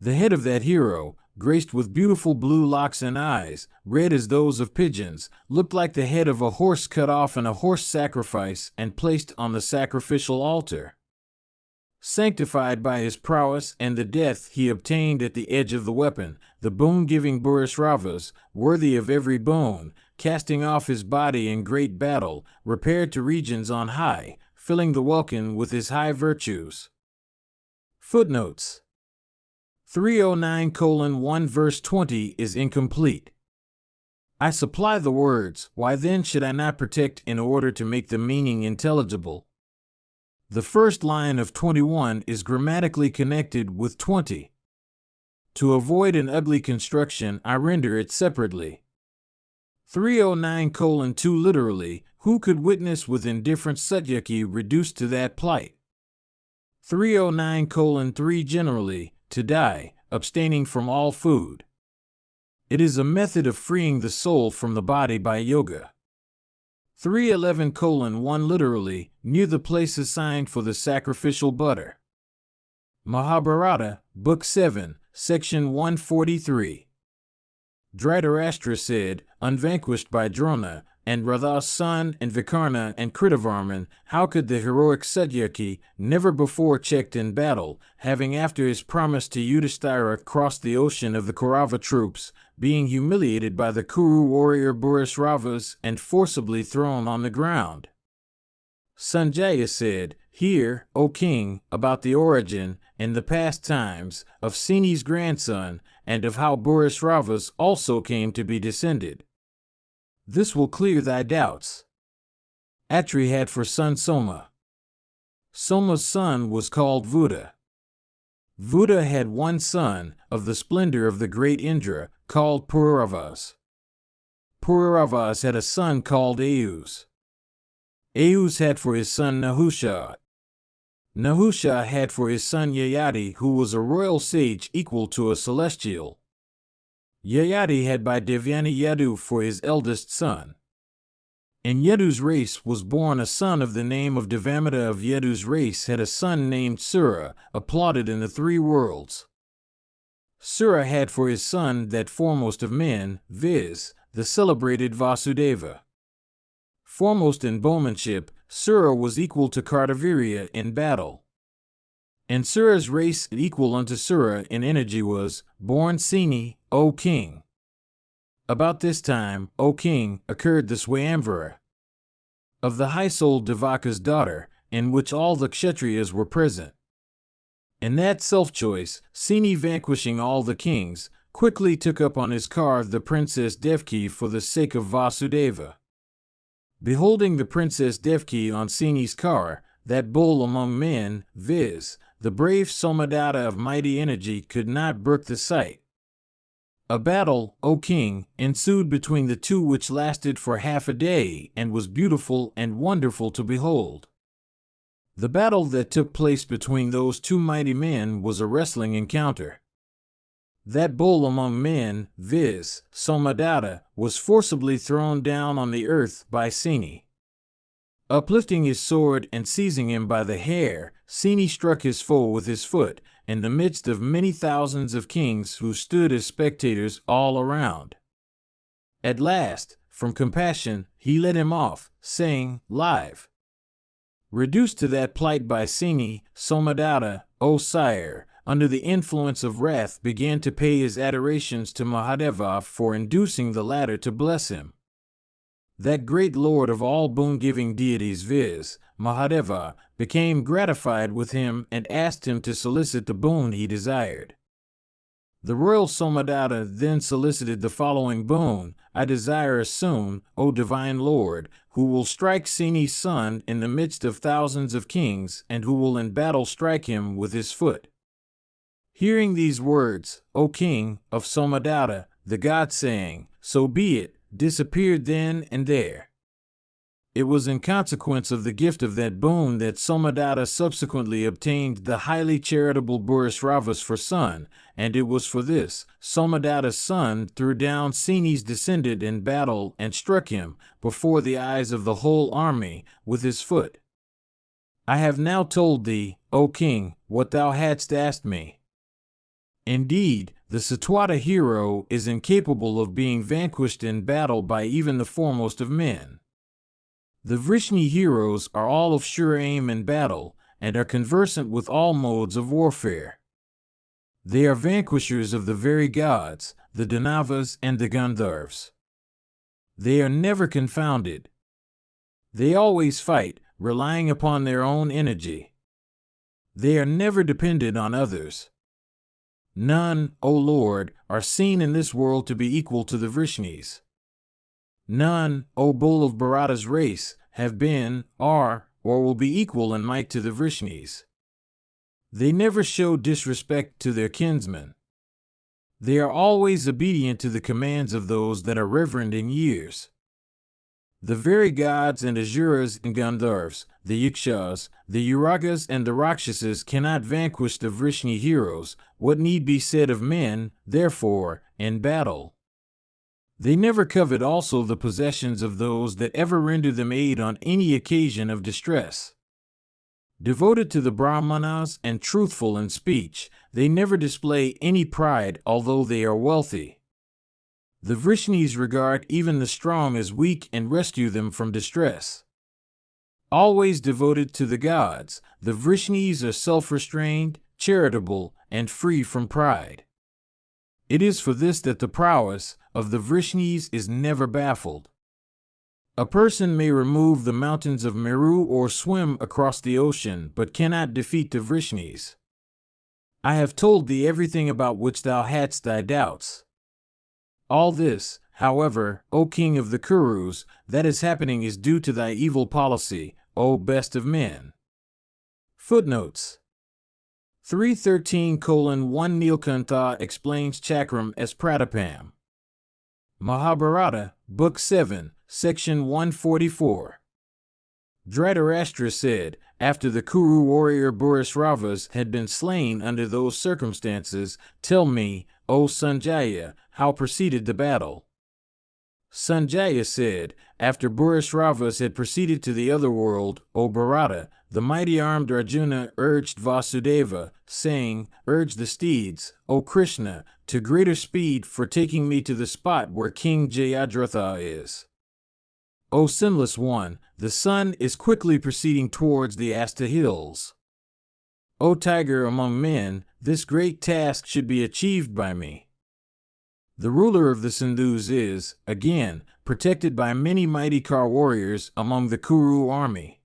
The head of that hero, graced with beautiful blue locks and eyes, red as those of pigeons, looked like the head of a horse cut off in a horse sacrifice and placed on the sacrificial altar. Sanctified by his prowess and the death he obtained at the edge of the weapon, the boon-giving Purusharthas, worthy of every boon, casting off his body in great battle, repaired to regions on high, filling the welkin with his high virtues. Footnotes 309:1 verse 20 is incomplete. I supply the words, why then should I not protect in order to make the meaning intelligible? The first line of 21 is grammatically connected with 20. To avoid an ugly construction, I render it separately. 309:2 literally, who could witness with indifference Satyaki reduced to that plight? 309:3 generally, to die, abstaining from all food. It is a method of freeing the soul from the body by yoga. 311:1 literally, near the place assigned for the sacrificial butter. Mahabharata, Book 7, Section 143. Dhritarashtra said, unvanquished by Drona, and Ratha's son and Vikarna and Kritavarman, how could the heroic Satyaki, never before checked in battle, having after his promise to Yudhishthira crossed the ocean of the Kaurava troops, being humiliated by the Kuru warrior Kauravas and forcibly thrown on the ground. Sanjaya said, "Hear, O king, about the origin and the past times of Sini's grandson, and of how Kauravas also came to be descended. This will clear thy doubts." Atri had for son Soma. Soma's son was called Vuda. Vuda had one son, of the splendor of the great Indra, called Kauravas. Kauravas had a son called Ayus. Ayus had for his son Nahusha. Nahusha had for his son Yayati, who was a royal sage equal to a celestial. Yayati had by Devyani Yadu for his eldest son. In Yadu's race was born a son of the name of Devamita. Of Yadu's race had a son named Sura, applauded in the three worlds. Sura had for his son that foremost of men, viz., the celebrated Vasudeva. Foremost in bowmanship, Sura was equal to Kartavirya in battle. And Sura's race equal unto Sura in energy was born Sini, O king. About this time, O king, occurred the Swayamvara of the high-souled Devaka's daughter, in which all the Kshatriyas were present. In that self-choice, Sini, vanquishing all the kings, quickly took up on his car the princess Devki for the sake of Vasudeva. Beholding the princess Devki on Sini's car, that bull among men, viz., the brave Somadatta of mighty energy, could not brook the sight. A battle, O king, ensued between the two, which lasted for half a day, and was beautiful and wonderful to behold. The battle that took place between those two mighty men was a wrestling encounter. That bull among men, viz., Somadatta, was forcibly thrown down on the earth by Sini. Uplifting his sword and seizing him by the hair, Sini struck his foe with his foot, in the midst of many thousands of kings who stood as spectators all around. At last, from compassion, he let him off, saying, "Live." Reduced to that plight by Sini, Somadatta, O sire, under the influence of wrath, began to pay his adorations to Mahadeva for inducing the latter to bless him. That great lord of all boon-giving deities, viz., Mahadeva, became gratified with him and asked him to solicit the boon he desired. The royal Somadatta then solicited the following boon: "I desire as soon, O divine lord, who will strike Sini's son in the midst of thousands of kings, and who will in battle strike him with his foot." Hearing these words, O king, of Somadatta, the god, saying, "So be it," disappeared then and there. It was in consequence of the gift of that boon that Somadatta subsequently obtained the highly charitable Purusharthas for son, and it was for this Somadatta's son threw down Sini's descendant in battle and struck him, before the eyes of the whole army, with his foot. I have now told thee, O king, what thou hadst asked me. Indeed, the Satwata hero is incapable of being vanquished in battle by even the foremost of men. The Vrishni heroes are all of sure aim in battle, and are conversant with all modes of warfare. They are vanquishers of the very gods, the Danavas and the Gandharvas. They are never confounded. They always fight, relying upon their own energy. They are never dependent on others. None, O Lord, are seen in this world to be equal to the Vrishnis. None, O bull of Bharata's race, have been, are, or will be equal in might to the Vrishnis. They never show disrespect to their kinsmen. They are always obedient to the commands of those that are reverend in years. The very gods and Asuras and Gandharvas, the Yakshas, the Uragas and the Rakshasas cannot vanquish the Vrishni heroes. What need be said of men, therefore, in battle? They never covet also the possessions of those that ever render them aid on any occasion of distress. Devoted to the Brahmanas and truthful in speech, they never display any pride although they are wealthy. The Vrishnis regard even the strong as weak and rescue them from distress. Always devoted to the gods, the Vrishnis are self-restrained, charitable, and free from pride. It is for this that the prowess of the Vrishnis is never baffled. A person may remove the mountains of Meru or swim across the ocean, but cannot defeat the Vrishnis. I have told thee everything about which thou hadst thy doubts. All this, however, O king of the Kurus, that is happening is due to thy evil policy, O best of men. Footnotes 313:1 Nilkantha explains Chakram as Pratapam. Mahabharata, Book 7, Section 144. Dhritarashtra said, after the Kuru warrior Purusharthas had been slain under those circumstances, tell me, O Sanjaya, how proceeded the battle? Sanjaya said, after Purusharthas had proceeded to the other world, O Bharata, the mighty armed Arjuna urged Vasudeva, saying, urge the steeds, O Krishna, to greater speed for taking me to the spot where King Jayadratha is. O sinless one, the sun is quickly proceeding towards the Asta hills. O tiger among men, this great task should be achieved by me. The ruler of the Sindhus is, again, protected by many mighty Kar warriors among the Kuru army.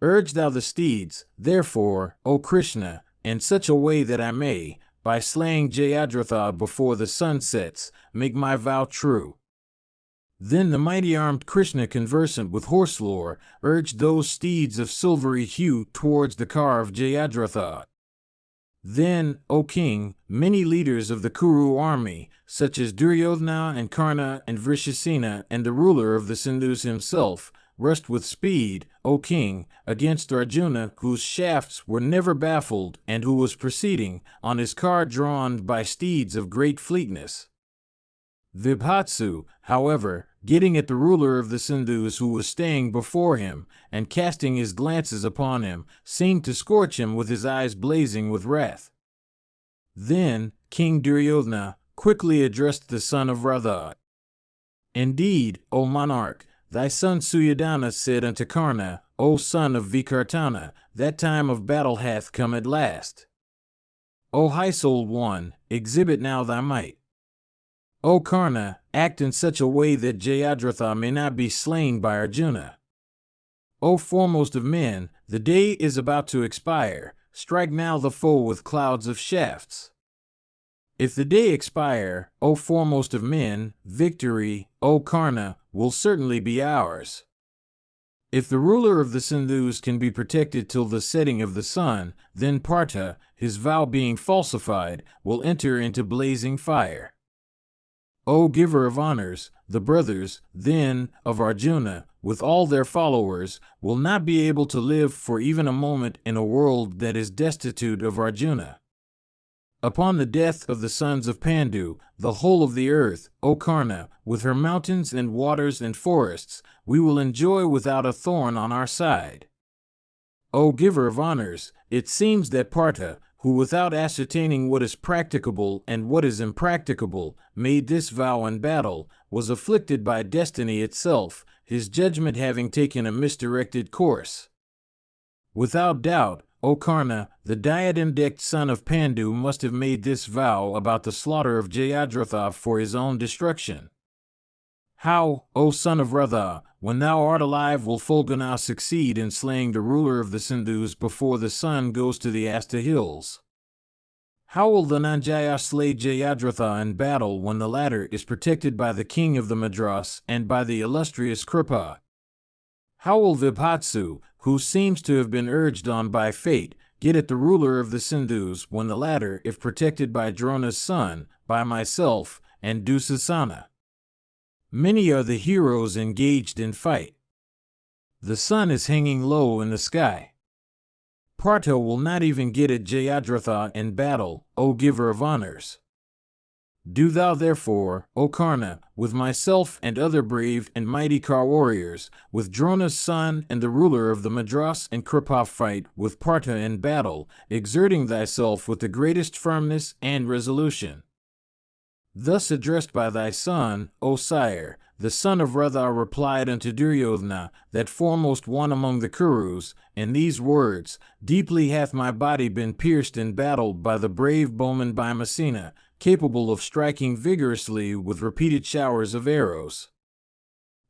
Urge thou the steeds, therefore, O Krishna, in such a way that I may, by slaying Jayadratha before the sun sets, make my vow true. Then the mighty armed Krishna, conversant with horse lore, urged those steeds of silvery hue towards the car of Jayadratha. Then, O king, many leaders of the Kuru army, such as Duryodhana and Karna and Vrishasena and the ruler of the Sindhus himself, rushed with speed, O king, against Arjuna, whose shafts were never baffled and who was proceeding on his car drawn by steeds of great fleetness. Vibhatsu, however, getting at the ruler of the Sindhus who was staying before him, and casting his glances upon him, seemed to scorch him with his eyes blazing with wrath. Then King Duryodhana quickly addressed the son of Radha. Indeed, O monarch, thy son Suryodhana said unto Karna, O son of Vikartana, that time of battle hath come at last. O high-souled one, exhibit now thy might. O Karna, act in such a way that Jayadratha may not be slain by Arjuna. O foremost of men, the day is about to expire, strike now the foe with clouds of shafts. If the day expire, O foremost of men, victory, O Karna, will certainly be ours. If the ruler of the Sindhus can be protected till the setting of the sun, then Partha, his vow being falsified, will enter into blazing fire. O giver of honors, the brothers, then, of Arjuna, with all their followers, will not be able to live for even a moment in a world that is destitute of Arjuna. Upon the death of the sons of Pandu, the whole of the earth, O Karna, with her mountains and waters and forests, we will enjoy without a thorn on our side. O giver of honors, it seems that Partha, who without ascertaining what is practicable and what is impracticable, made this vow in battle, was afflicted by destiny itself, his judgment having taken a misdirected course. Without doubt, O Karna, the diadem-decked son of Pandu must have made this vow about the slaughter of Jayadratha for his own destruction. How, O son of Radha, when thou art alive will Fulgana succeed in slaying the ruler of the Sindhus before the sun goes to the Asta hills? How will Dhananjaya slay Jayadratha in battle when the latter is protected by the king of the Madras and by the illustrious Kripa? How will Vibhatsu, who seems to have been urged on by fate, get at the ruler of the Sindhus when the latter, if protected by Drona's son, by myself, and Dusasana? Many are the heroes engaged in fight. The sun is hanging low in the sky. Partha will not even get at Jayadratha in battle, O giver of honors. Do thou therefore, O Karna, with myself and other brave and mighty Kar warriors, with Drona's son and the ruler of the Madras and Kripa fight with Partha in battle, exerting thyself with the greatest firmness and resolution. Thus addressed by thy son, O sire, the son of Radha replied unto Duryodhana, that foremost one among the Kurus, in these words, deeply hath my body been pierced in battle by the brave bowman Bhimasena, capable of striking vigorously with repeated showers of arrows.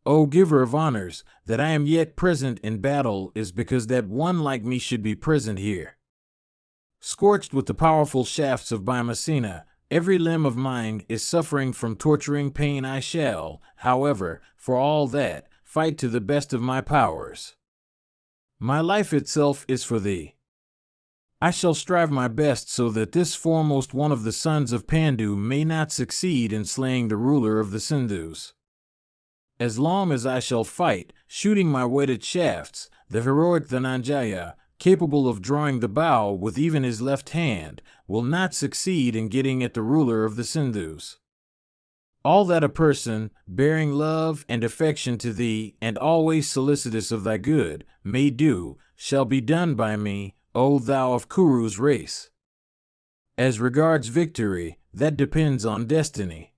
O giver of honors, that I am yet present in battle is because that one like me should be present here. Scorched with the powerful shafts of Bhimacena, every limb of mine is suffering from torturing pain. I shall, however, for all that, fight to the best of my powers. My life itself is for thee. I shall strive my best so that this foremost one of the sons of Pandu may not succeed in slaying the ruler of the Sindhus. As long as I shall fight, shooting my whetted shafts, the heroic Dhananjaya, capable of drawing the bow with even his left hand, will not succeed in getting at the ruler of the Sindhus. All that a person, bearing love and affection to thee, and always solicitous of thy good, may do, shall be done by me, O thou of Kuru's race. As regards victory, that depends on destiny.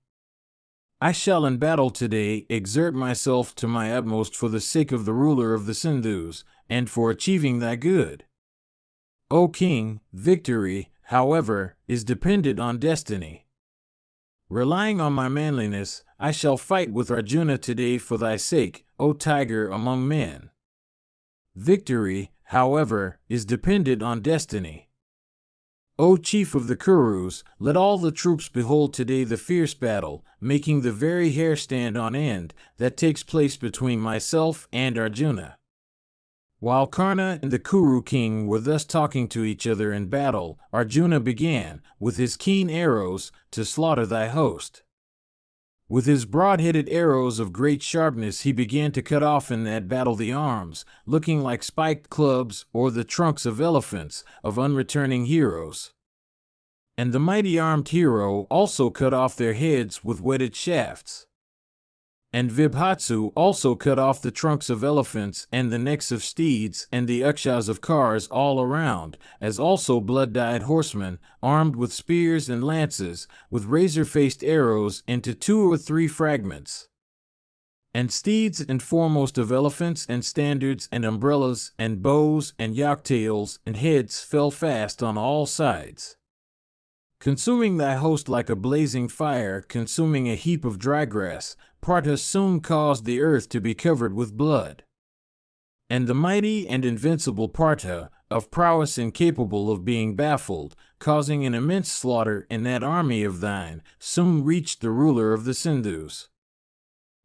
I shall in battle today exert myself to my utmost for the sake of the ruler of the Sindhus, and for achieving thy good. O king, victory, however, is dependent on destiny. Relying on my manliness, I shall fight with Arjuna today for thy sake, O tiger among men. Victory, however, is dependent on destiny. O chief of the Kurus, let all the troops behold today the fierce battle, making the very hair stand on end, that takes place between myself and Arjuna. While Karna and the Kuru king were thus talking to each other in battle, Arjuna began, with his keen arrows, to slaughter thy host. With his broad-headed arrows of great sharpness he began to cut off in that battle the arms, looking like spiked clubs or the trunks of elephants, of unreturning heroes. And the mighty armed hero also cut off their heads with whetted shafts. And Vibhatsu also cut off the trunks of elephants and the necks of steeds and the ukshas of cars all around, as also blood-dyed horsemen, armed with spears and lances, with razor-faced arrows into 2 or 3 fragments. And steeds and foremost of elephants and standards and umbrellas and bows and yak-tails and heads fell fast on all sides. Consuming thy host like a blazing fire, consuming a heap of dry grass, Partha soon caused the earth to be covered with blood. And the mighty and invincible Partha, of prowess incapable of being baffled, causing an immense slaughter in that army of thine, soon reached the ruler of the Sindhus.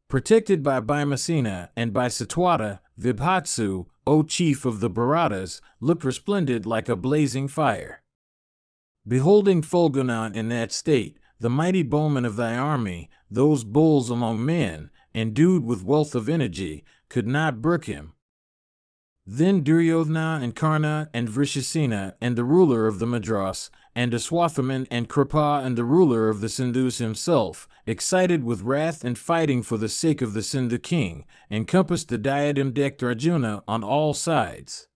Protected by Bhimacena and by Satwata, Vibhatsu, O chief of the Bharatas, looked resplendent like a blazing fire. Beholding Fulguna in that state, the mighty bowmen of thy army, those bulls among men, endued with wealth of energy, could not brook him. Then Duryodhana and Karna and Vrishasena and the ruler of the Madras, and Aswathaman and Kripa and the ruler of the Sindhus himself, excited with wrath and fighting for the sake of the Sindhu king, encompassed the diadem-decked Arjuna on all sides.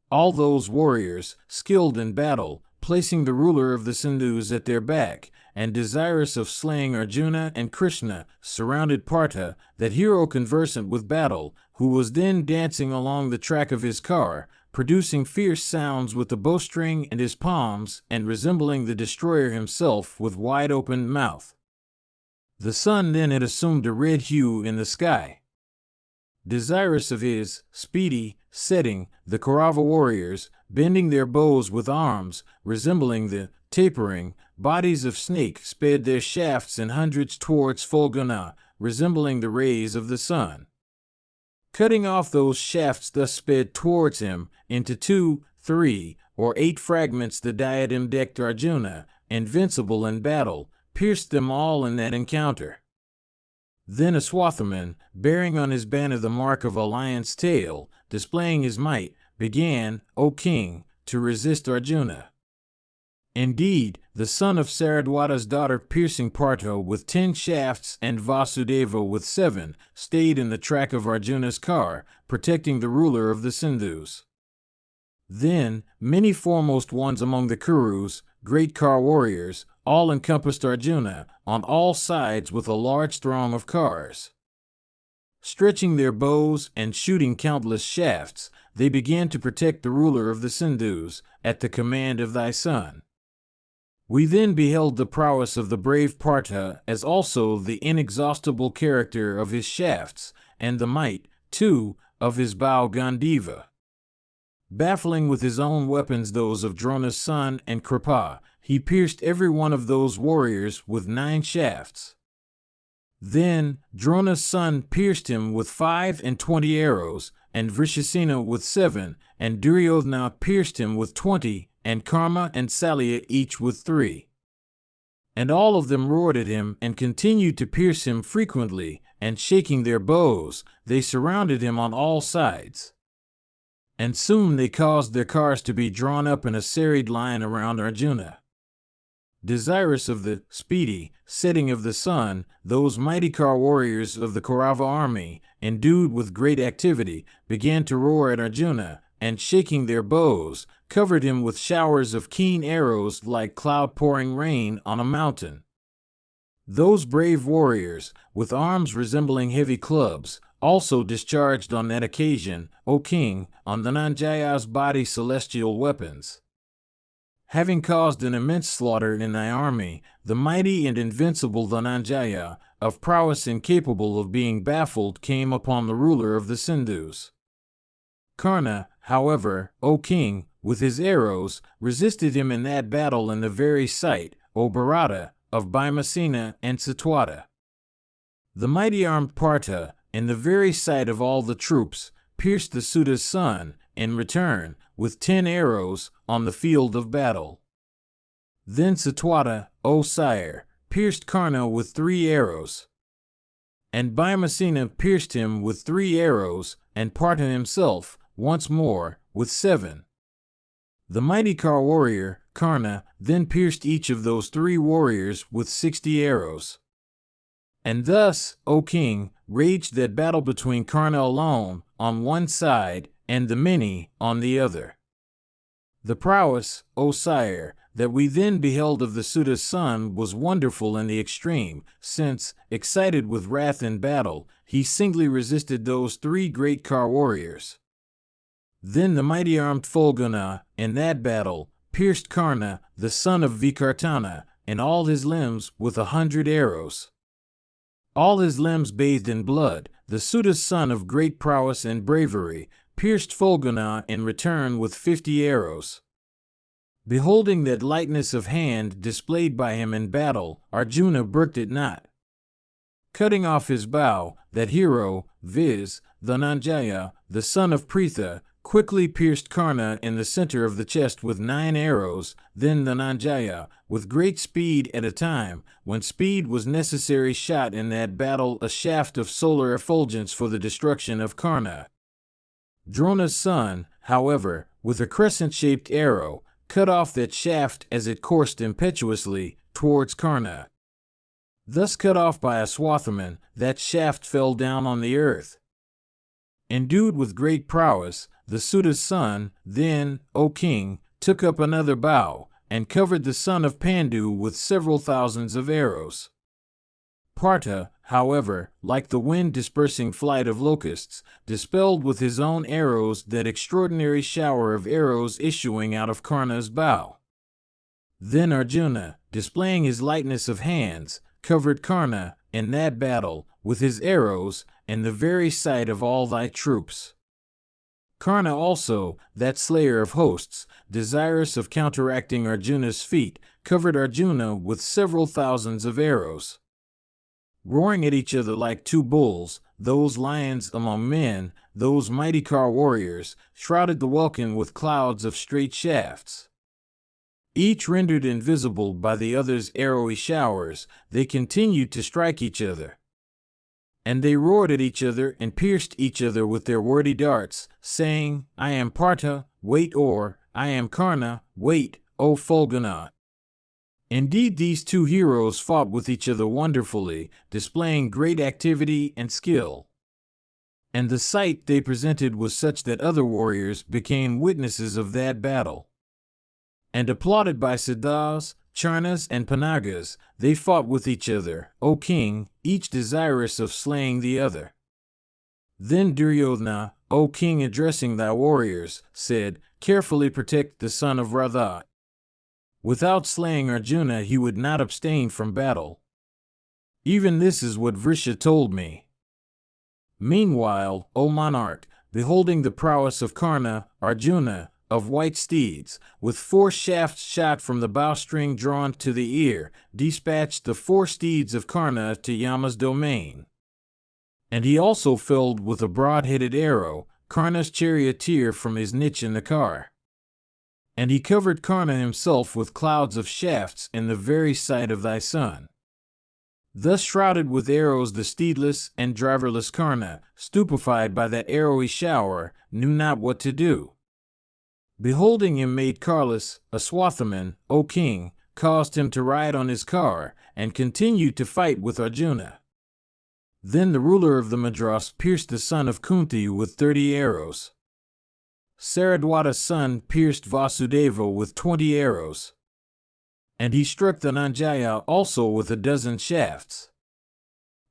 All those warriors, skilled in battle, placing the ruler of the Sindhus at their back, and desirous of slaying Arjuna and Krishna, surrounded Partha, that hero conversant with battle, who was then dancing along the track of his car, producing fierce sounds with the bowstring in his palms, and resembling the destroyer himself with wide-opened mouth. The sun then had assumed a red hue in the sky. Desirous of his speedy setting, the Kaurava warriors, bending their bows with arms, resembling the tapering bodies of snake, sped their shafts in hundreds towards Fulguna, resembling the rays of the sun. Cutting off those shafts thus sped towards him, into 2, 3, or 8 fragments the diadem-decked Arjuna, invincible in battle, pierced them all in that encounter. Then Aswathaman, bearing on his banner the mark of a lion's tail, displaying his might, began, O king, to resist Arjuna. Indeed, the son of Saradwata's daughter piercing Partha with 10 shafts and Vasudeva with 7, stayed in the track of Arjuna's car, protecting the ruler of the Sindhus. Then, many foremost ones among the Kurus, great car warriors, all encompassed Arjuna, on all sides with a large throng of cars. Stretching their bows and shooting countless shafts, they began to protect the ruler of the Sindhus, at the command of thy son. We then beheld the prowess of the brave Partha, as also the inexhaustible character of his shafts, and the might, too, of his bow Gandiva. Baffling with his own weapons those of Drona's son and Kripa, he pierced every one of those warriors with 9 shafts. Then Drona's son pierced him with 25 arrows, and Vrishasena with 7, and Duryodhana pierced him with 20, and Karma and Salya each with 3. And all of them roared at him and continued to pierce him frequently, and shaking their bows, they surrounded him on all sides. And soon they caused their cars to be drawn up in a serried line around Arjuna. Desirous of the speedy setting of the sun, those mighty car warriors of the Kaurava army, endued with great activity, began to roar at Arjuna, and shaking their bows, covered him with showers of keen arrows like cloud pouring rain on a mountain. Those brave warriors, with arms resembling heavy clubs, also discharged on that occasion, O king, on Dhananjaya's body celestial weapons. Having caused an immense slaughter in thy army, the mighty and invincible Dhananjaya, of prowess incapable of being baffled, came upon the ruler of the Sindhus. Karna, however, O king, with his arrows, resisted him in that battle in the very sight, O Bharata, of Bhimasena and Satwata. The mighty armed Partha, in the very sight of all the troops, pierced the Suta's son, in return, with 10 arrows, on the field of battle. Then Satwata, O sire, pierced Karna with 3 arrows. And Bhimasena pierced him with 3 arrows, and Partha himself, once more, with 7. The mighty car warrior, Karna, then pierced each of those 3 warriors with 60 arrows. And thus, O king, raged that battle between Karna alone, on one side, and the many, on the other. The prowess, O sire, that we then beheld of the Suta's son was wonderful in the extreme, since, excited with wrath in battle, he singly resisted those 3 great car warriors. Then the mighty armed Fulguna, in that battle, pierced Karna, the son of Vikartana, in all his limbs with 100 arrows. All his limbs bathed in blood, the Suta's son of great prowess and bravery, pierced Fulguna in return with 50 arrows. Beholding that lightness of hand displayed by him in battle, Arjuna brooked it not. Cutting off his bow, that hero, viz., Dhananjaya, the son of Pritha, quickly pierced Karna in the center of the chest with 9 arrows. Then Dhananjaya, with great speed at a time, when speed was necessary, shot in that battle a shaft of solar effulgence for the destruction of Karna. Drona's son, however, with a crescent-shaped arrow, cut off that shaft as it coursed impetuously towards Karna. Thus cut off by a Swathaman, that shaft fell down on the earth. Endued with great prowess, the Suta's son, then, O king, took up another bow, and covered the son of Pandu with several thousands of arrows. Partha, however, like the wind-dispersing flight of locusts, dispelled with his own arrows that extraordinary shower of arrows issuing out of Karna's bow. Then Arjuna, displaying his lightness of hands, covered Karna, in that battle, with his arrows, in the very sight of all thy troops. Karna also, that slayer of hosts, desirous of counteracting Arjuna's feat, covered Arjuna with several thousands of arrows. Roaring at each other like 2 bulls, those lions among men, those mighty car warriors, shrouded the welkin with clouds of straight shafts. Each rendered invisible by the other's arrowy showers, they continued to strike each other. And they roared at each other and pierced each other with their wordy darts, saying, I am Partha, wait, or I am Karna, wait, O Fulguna. Indeed, these 2 heroes fought with each other wonderfully, displaying great activity and skill. And the sight they presented was such that other warriors became witnesses of that battle. And applauded by Siddhas, Charnas, and Panagas, they fought with each other, O king, each desirous of slaying the other. Then Duryodhana, O king, addressing thy warriors, said, Carefully protect the son of Radha. Without slaying Arjuna, he would not abstain from battle. Even this is what Vrisha told me. Meanwhile, O monarch, beholding the prowess of Karna, Arjuna, of white steeds, with 4 shafts shot from the bowstring drawn to the ear, dispatched the 4 steeds of Karna to Yama's domain. And he also felled with a broad-headed arrow Karna's charioteer from his niche in the car. And he covered Karna himself with clouds of shafts in the very sight of thy son. Thus shrouded with arrows the steedless and driverless Karna, stupefied by that arrowy shower, knew not what to do. Beholding him made carless, a Swathaman, O king, caused him to ride on his car, and continued to fight with Arjuna. Then the ruler of the Madras pierced the son of Kunti with 30 arrows. Saradwata's son pierced Vasudeva with 20 arrows. And he struck the Dhananjaya also with 12 shafts.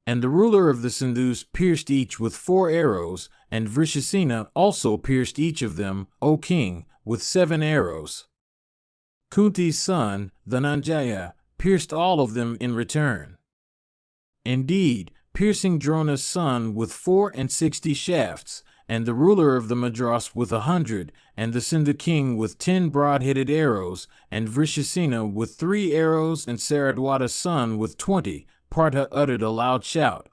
And the ruler of the Sindhus pierced each with 4 arrows, and Vrishasena also pierced each of them, O king, with 7 arrows. Kunti's son, the Dhananjaya, pierced all of them in return. Indeed, piercing Drona's son with 64 shafts, and the ruler of the Madras with 100, and the Sindhu king with 10 broad-headed arrows, and Vrishasena with 3 arrows, and Saradwata's son with 20, Partha uttered a loud shout.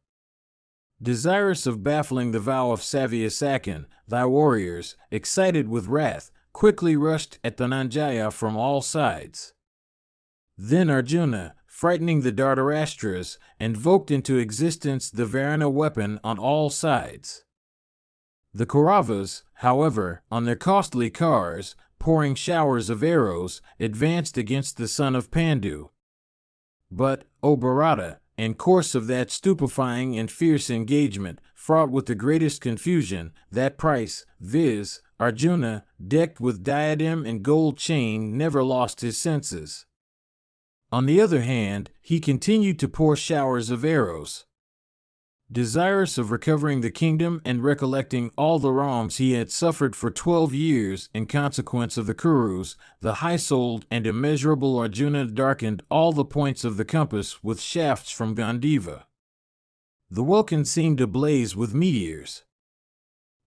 Desirous of baffling the vow of Savyasakan, thy warriors, excited with wrath, quickly rushed at the Dhananjaya from all sides. Then Arjuna, frightening the Dhartarashtras, invoked into existence the Varuna weapon on all sides. The Kauravas, however, on their costly cars, pouring showers of arrows, advanced against the son of Pandu. But, O Bharata, in course of that stupefying and fierce engagement, fraught with the greatest confusion, that price, viz., Arjuna, decked with diadem and gold chain, never lost his senses. On the other hand, he continued to pour showers of arrows. Desirous of recovering the kingdom and recollecting all the wrongs he had suffered for 12 years in consequence of the Kurus, the high-souled and immeasurable Arjuna darkened all the points of the compass with shafts from Gandiva. The welkin seemed ablaze with meteors.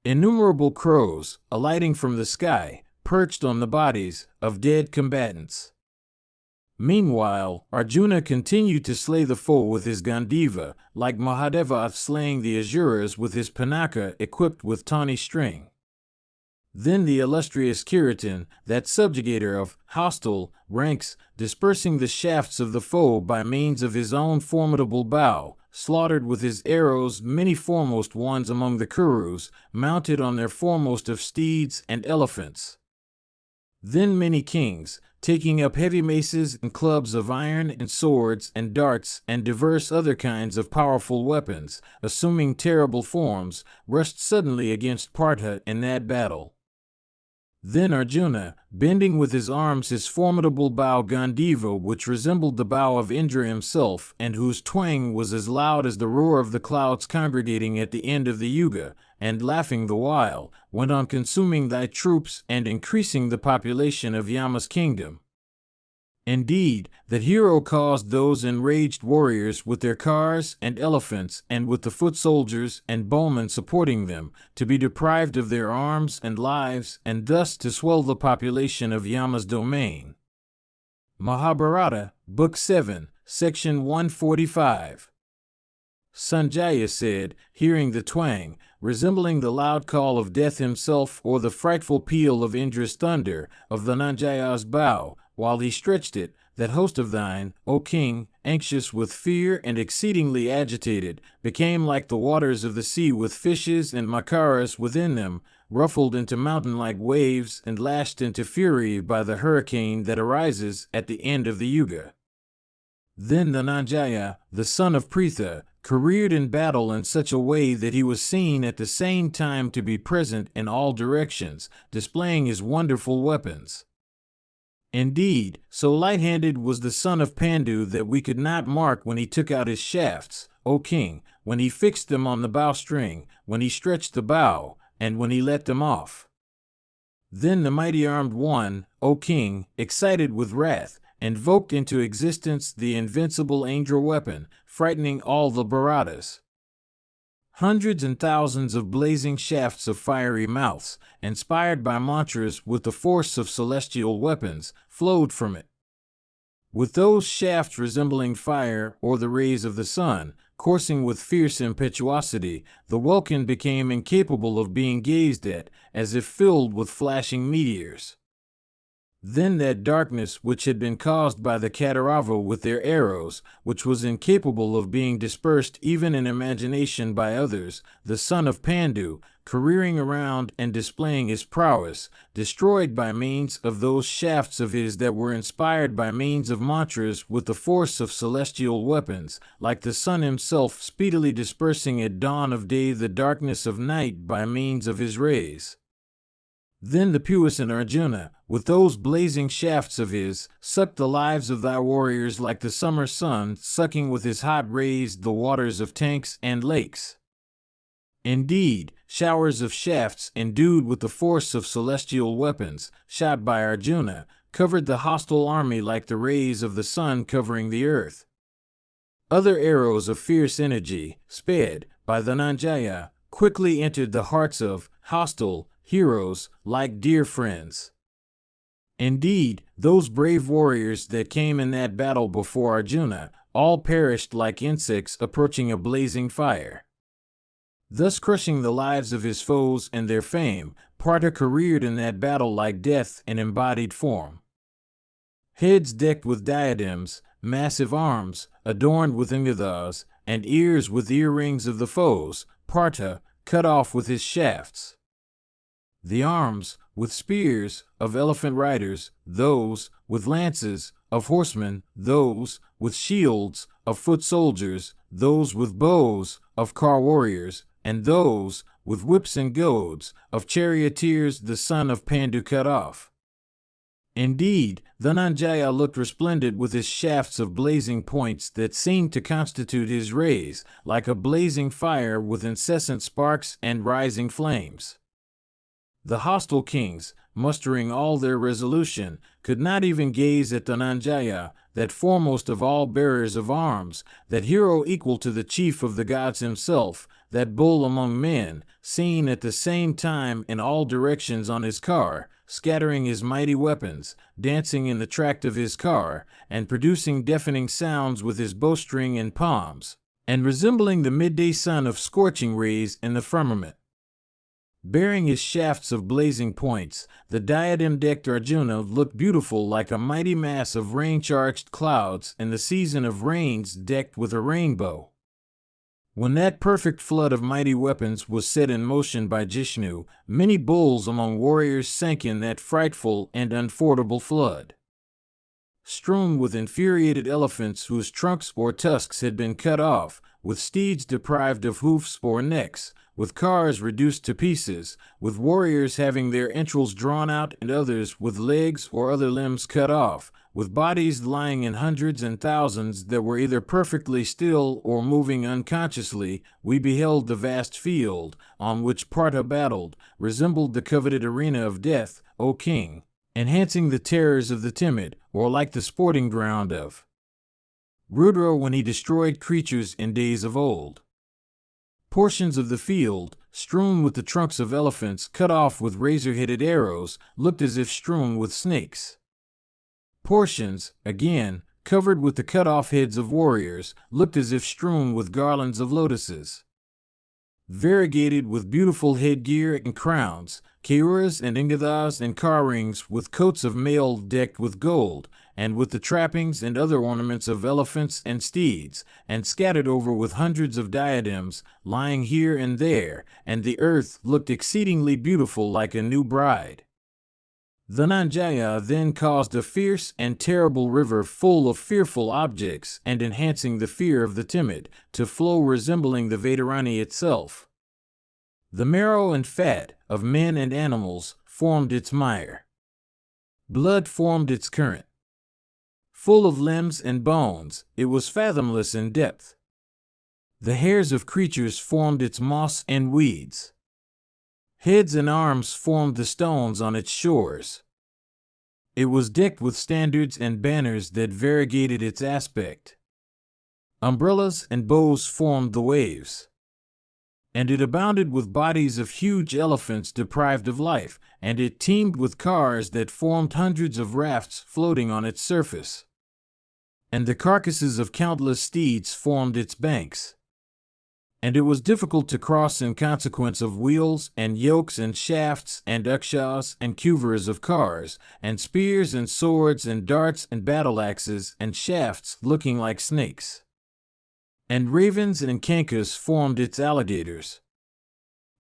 Innumerable crows, alighting from the sky, perched on the bodies of dead combatants. Meanwhile, Arjuna continued to slay the foe with his Gandiva, like Mahadeva slaying the Asuras with his Pinaka equipped with tawny string. Then the illustrious Kiritan, that subjugator of hostile ranks, dispersing the shafts of the foe by means of his own formidable bow, slaughtered with his arrows many foremost ones among the Kurus, mounted on their foremost of steeds and elephants. Then many kings, taking up heavy maces and clubs of iron and swords and darts and diverse other kinds of powerful weapons, assuming terrible forms, rushed suddenly against Partha in that battle. Then Arjuna, bending with his arms his formidable bow Gandiva, which resembled the bow of Indra himself, and whose twang was as loud as the roar of the clouds congregating at the end of the Yuga, and laughing the while, went on consuming thy troops and increasing the population of Yama's kingdom. Indeed, that hero caused those enraged warriors with their cars and elephants and with the foot soldiers and bowmen supporting them to be deprived of their arms and lives, and thus to swell the population of Yama's domain. Mahabharata, Book 7, Section 145. Sanjaya said, hearing the twang, resembling the loud call of death himself or the frightful peal of Indra's thunder, of the Dhananjaya's bow, while he stretched it, that host of thine, O king, anxious with fear and exceedingly agitated, became like the waters of the sea with fishes and makaras within them, ruffled into mountain-like waves and lashed into fury by the hurricane that arises at the end of the Yuga. Then the Dhananjaya, the son of Pritha, careered in battle in such a way that he was seen at the same time to be present in all directions, displaying his wonderful weapons. Indeed, so light-handed was the son of Pandu that we could not mark when he took out his shafts, O king, when he fixed them on the bowstring, when he stretched the bow, and when he let them off. Then the mighty armed one, O king, excited with wrath, invoked into existence the invincible angel weapon, frightening all the Bharatas. Hundreds and thousands of blazing shafts of fiery mouths, inspired by mantras with the force of celestial weapons, flowed from it. With those shafts resembling fire or the rays of the sun, coursing with fierce impetuosity, the welkin became incapable of being gazed at, as if filled with flashing meteors. Then that darkness which had been caused by the Kauravas with their arrows, which was incapable of being dispersed even in imagination by others, the son of Pandu, careering around and displaying his prowess, destroyed by means of those shafts of his that were inspired by means of mantras with the force of celestial weapons, like the sun himself speedily dispersing at dawn of day the darkness of night by means of his rays. Then the puissant Arjuna, with those blazing shafts of his, sucked the lives of thy warriors like the summer sun sucking with his hot rays the waters of tanks and lakes. Indeed, showers of shafts endued with the force of celestial weapons, shot by Arjuna, covered the hostile army like the rays of the sun covering the earth. Other arrows of fierce energy, sped by Dhananjaya, quickly entered the hearts of hostile heroes like dear friends. Indeed, those brave warriors that came in that battle before Arjuna, all perished like insects approaching a blazing fire. Thus crushing the lives of his foes and their fame, Partha careered in that battle like death in embodied form. Heads decked with diadems, massive arms, adorned with ingathas, and ears with earrings of the foes, Partha cut off with his shafts. The arms, with spears, of elephant riders, those, with lances, of horsemen, those, with shields, of foot soldiers, those with bows, of car warriors, and those, with whips and goads, of charioteers the son of Pandu cut off. Indeed, Dhananjaya looked resplendent with his shafts of blazing points that seemed to constitute his rays, like a blazing fire with incessant sparks and rising flames. The hostile kings, mustering all their resolution, could not even gaze at Dhananjaya, that foremost of all bearers of arms, that hero equal to the chief of the gods himself, that bull among men, seen at the same time in all directions on his car, scattering his mighty weapons, dancing in the tract of his car, and producing deafening sounds with his bowstring and palms, and resembling the midday sun of scorching rays in the firmament. Bearing his shafts of blazing points, the diadem-decked Arjuna looked beautiful like a mighty mass of rain-charged clouds in the season of rains decked with a rainbow. When that perfect flood of mighty weapons was set in motion by Jishnu, many bulls among warriors sank in that frightful and unfordable flood. Strewn with infuriated elephants whose trunks or tusks had been cut off, with steeds deprived of hoofs or necks, with cars reduced to pieces, with warriors having their entrails drawn out and others with legs or other limbs cut off, with bodies lying in hundreds and thousands that were either perfectly still or moving unconsciously, we beheld the vast field, on which Partha battled, resembled the coveted arena of death, O king, enhancing the terrors of the timid, or like the sporting ground of Rudra when he destroyed creatures in days of old. Portions of the field, strewn with the trunks of elephants cut off with razor-headed arrows, looked as if strewn with snakes. Portions, again, covered with the cut-off heads of warriors, looked as if strewn with garlands of lotuses. Variegated with beautiful headgear and crowns, keuras and ingathas and car rings with coats of mail decked with gold, and with the trappings and other ornaments of elephants and steeds, and scattered over with hundreds of diadems, lying here and there, and the earth looked exceedingly beautiful like a new bride. Dhananjaya then caused a fierce and terrible river full of fearful objects and enhancing the fear of the timid, to flow resembling the Vedarani itself. The marrow and fat of men and animals formed its mire. Blood formed its current. Full of limbs and bones, it was fathomless in depth. The hairs of creatures formed its moss and weeds. Heads and arms formed the stones on its shores. It was decked with standards and banners that variegated its aspect. Umbrellas and bows formed the waves. And it abounded with bodies of huge elephants deprived of life, and it teemed with cars that formed hundreds of rafts floating on its surface. And the carcasses of countless steeds formed its banks. And it was difficult to cross in consequence of wheels and yokes and shafts and ukshas and cuvers of cars, and spears and swords and darts and battle-axes and shafts looking like snakes. And ravens and cankas formed its alligators.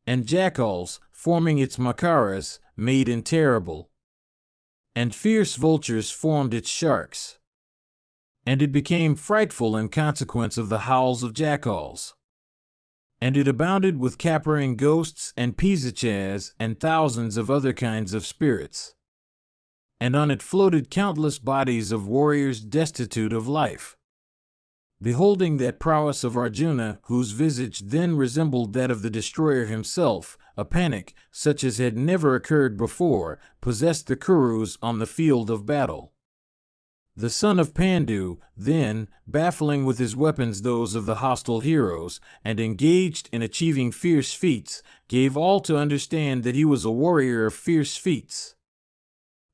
And jackals, forming its makaras, made it terrible. And fierce vultures formed its sharks. And it became frightful in consequence of the howls of jackals. And it abounded with capering ghosts and pisachas and thousands of other kinds of spirits. And on it floated countless bodies of warriors destitute of life. Beholding that prowess of Arjuna, whose visage then resembled that of the destroyer himself, a panic, such as had never occurred before, possessed the Kurus on the field of battle. The son of Pandu, then, baffling with his weapons those of the hostile heroes, and engaged in achieving fierce feats, gave all to understand that he was a warrior of fierce feats.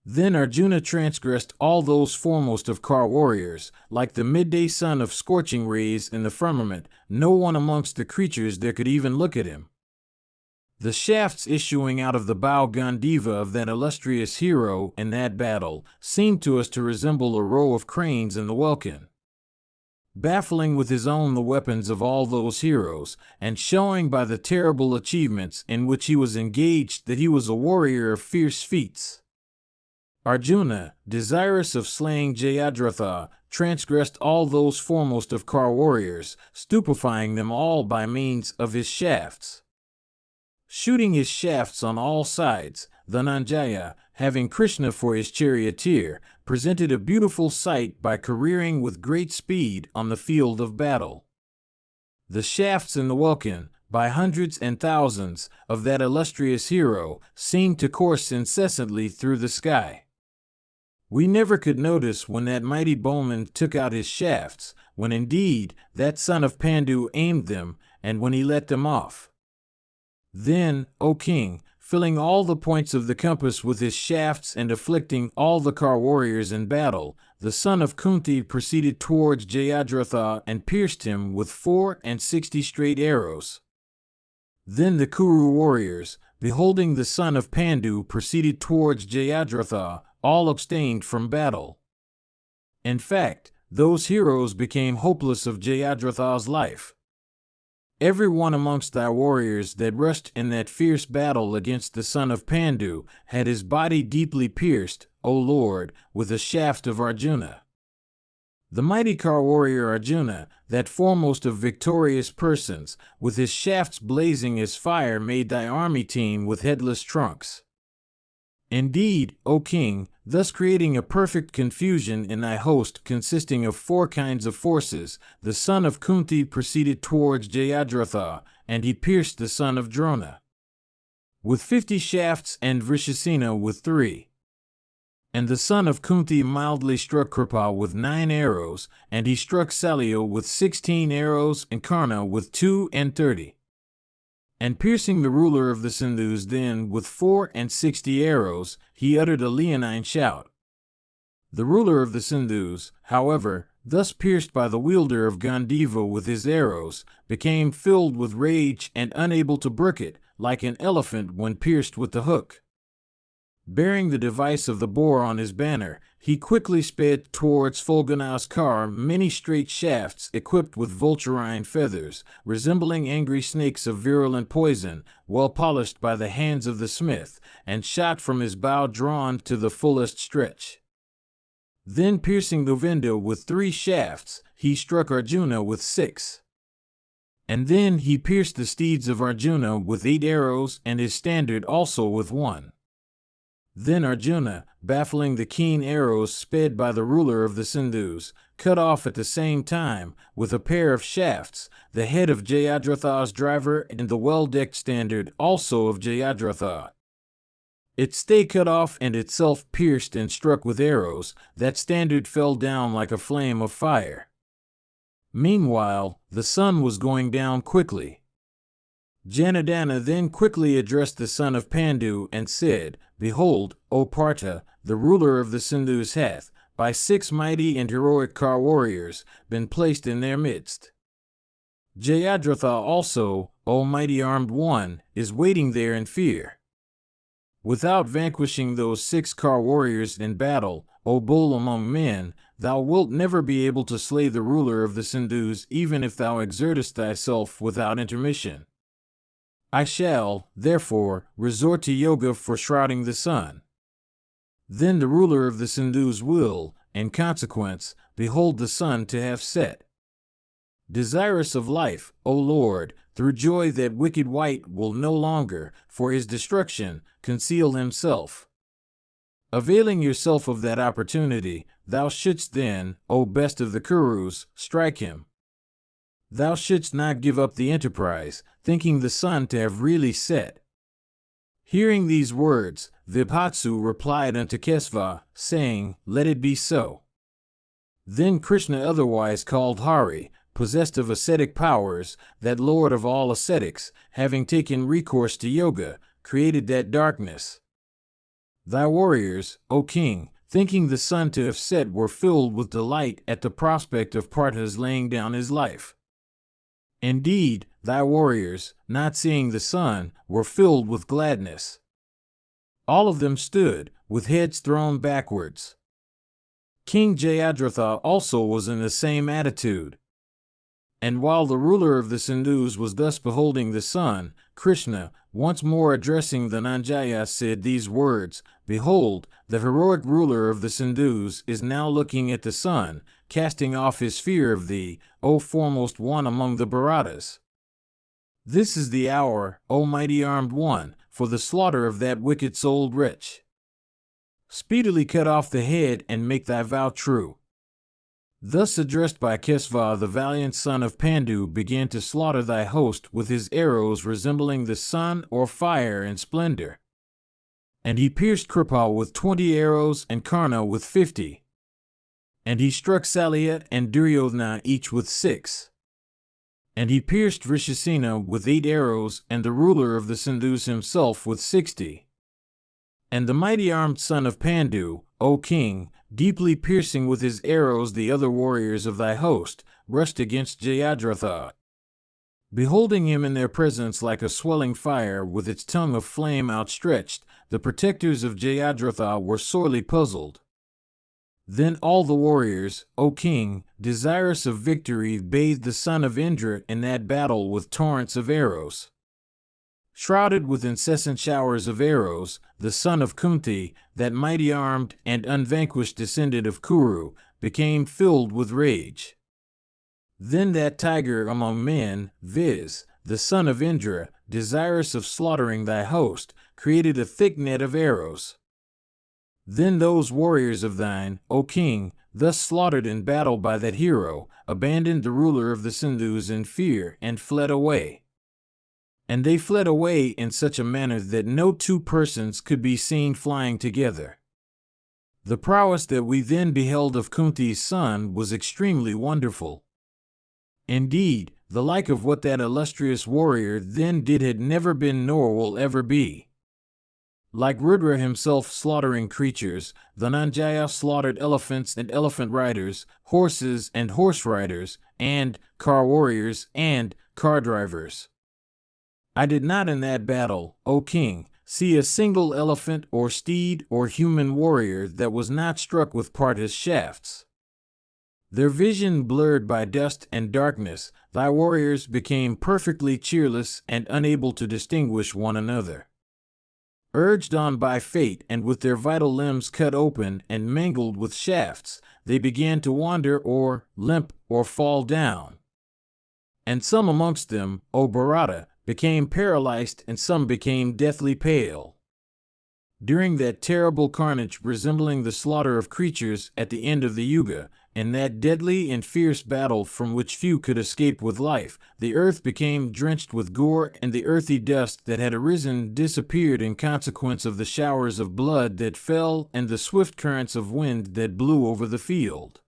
Then Arjuna transgressed all those foremost of car warriors, like the midday sun of scorching rays in the firmament. No one amongst the creatures there could even look at him. The shafts issuing out of the bow Gandiva of that illustrious hero in that battle seemed to us to resemble a row of cranes in the welkin. Baffling with his own the weapons of all those heroes, and showing by the terrible achievements in which he was engaged that he was a warrior of fierce feats. Arjuna, desirous of slaying Jayadratha, transgressed all those foremost of car warriors, stupefying them all by means of his shafts. Shooting his shafts on all sides, Dhananjaya, having Krishna for his charioteer, presented a beautiful sight by careering with great speed on the field of battle. The shafts in the welkin, by hundreds and thousands, of that illustrious hero, seemed to course incessantly through the sky. We never could notice when that mighty bowman took out his shafts, when indeed that son of Pandu aimed them, and when he let them off. Then, O king, filling all the points of the compass with his shafts and afflicting all the car warriors in battle, the son of Kunti proceeded towards Jayadratha and pierced him with 64 straight arrows. Then the Kuru warriors, beholding the son of Pandu, proceeded towards Jayadratha, all abstained from battle. In fact, those heroes became hopeless of Jayadratha's life. Every one amongst thy warriors that rushed in that fierce battle against the son of Pandu had his body deeply pierced, O Lord, with a shaft of Arjuna. The mighty car warrior Arjuna, that foremost of victorious persons, with his shafts blazing as fire, made thy army teem with headless trunks. Indeed, O king, thus creating a perfect confusion in thy host consisting of 4 kinds of forces, the son of Kunti proceeded towards Jayadratha, and he pierced the son of Drona with 50 shafts and Vrishasena with 3. And the son of Kunti mildly struck Kripa with 9 arrows, and he struck Salio with 16 arrows and Karna with 32. And piercing the ruler of the Sindhus then with 64 arrows, he uttered a leonine shout. The ruler of the Sindhus, however, thus pierced by the wielder of Gandiva with his arrows, became filled with rage and unable to brook it, like an elephant when pierced with the hook. Bearing the device of the boar on his banner, he quickly sped towards Fulgana's car many straight shafts equipped with vulturine feathers, resembling angry snakes of virulent poison, well polished by the hands of the smith, and shot from his bow drawn to the fullest stretch. Then piercing the window with 3 shafts, he struck Arjuna with 6. And then he pierced the steeds of Arjuna with 8 arrows and his standard also with 1. Then Arjuna, baffling the keen arrows sped by the ruler of the Sindhus, cut off at the same time, with a pair of shafts, the head of Jayadratha's driver and the well-decked standard also of Jayadratha. Its stay cut off and itself pierced and struck with arrows, that standard fell down like a flame of fire. Meanwhile, the sun was going down quickly. Janardana then quickly addressed the son of Pandu and said, "Behold, O Partha, the ruler of the Sindhus hath, by 6 mighty and heroic car warriors, been placed in their midst. Jayadratha also, O mighty armed one, is waiting there in fear. Without vanquishing those 6 car warriors in battle, O bull among men, thou wilt never be able to slay the ruler of the Sindhus even if thou exertest thyself without intermission. I shall, therefore, resort to yoga for shrouding the sun. Then the ruler of the Sindhus will, in consequence, behold the sun to have set. Desirous of life, O Lord, through joy that wicked wight will no longer, for his destruction, conceal himself. Availing yourself of that opportunity, thou shouldst then, O best of the Kurus, strike him. Thou shouldst not give up the enterprise, thinking the sun to have really set." Hearing these words, Vibhatsu replied unto Kesava, saying, "Let it be so." Then Krishna, otherwise called Hari, possessed of ascetic powers, that lord of all ascetics, having taken recourse to yoga, created that darkness. Thy warriors, O king, thinking the sun to have set, were filled with delight at the prospect of Partha's laying down his life. Indeed, thy warriors, not seeing the sun, were filled with gladness. All of them stood, with heads thrown backwards. King Jayadratha also was in the same attitude. And while the ruler of the Sindhus was thus beholding the sun, Krishna, once more addressing the Nanjaya, said these words, "Behold, the heroic ruler of the Sindhus is now looking at the sun, casting off his fear of thee, O foremost one among the Bharatas. This is the hour, O mighty armed one, for the slaughter of that wicked-souled wretch. Speedily cut off the head and make thy vow true." Thus addressed by Kesava, the valiant son of Pandu began to slaughter thy host with his arrows resembling the sun or fire in splendor. And he pierced Kripa with 20 arrows and Karna with 50. And he struck Salya and Duryodhana each with 6. And he pierced Rishasena with 8 arrows and the ruler of the Sindhus himself with 60. And the mighty armed son of Pandu, O king, deeply piercing with his arrows the other warriors of thy host, rushed against Jayadratha. Beholding him in their presence like a swelling fire with its tongue of flame outstretched, the protectors of Jayadratha were sorely puzzled. Then all the warriors, O king, desirous of victory, bathed the son of Indra in that battle with torrents of arrows. Shrouded with incessant showers of arrows, the son of Kunti, that mighty armed and unvanquished descendant of Kuru, became filled with rage. Then that tiger among men, viz., the son of Indra, desirous of slaughtering thy host, created a thick net of arrows. Then those warriors of thine, O king, thus slaughtered in battle by that hero, abandoned the ruler of the Sindhus in fear and fled away. And they fled away in such a manner that no 2 persons could be seen flying together. The prowess that we then beheld of Kunti's son was extremely wonderful. Indeed, the like of what that illustrious warrior then did had never been nor will ever be. Like Rudra himself slaughtering creatures, the Nanjaya slaughtered elephants and elephant riders, horses and horse riders, and car warriors and car drivers. I did not in that battle, O king, see a single elephant or steed or human warrior that was not struck with Partha's shafts. Their vision blurred by dust and darkness, thy warriors became perfectly cheerless and unable to distinguish one another. Urged on by fate and with their vital limbs cut open and mangled with shafts, they began to wander or limp or fall down. And some amongst them, O Bharata, became paralyzed and some became deathly pale. during that terrible carnage resembling the slaughter of creatures at the end of the Yuga, in that deadly and fierce battle from which few could escape with life, the earth became drenched with gore, and the earthy dust that had arisen disappeared in consequence of the showers of blood that fell and the swift currents of wind that blew over the field.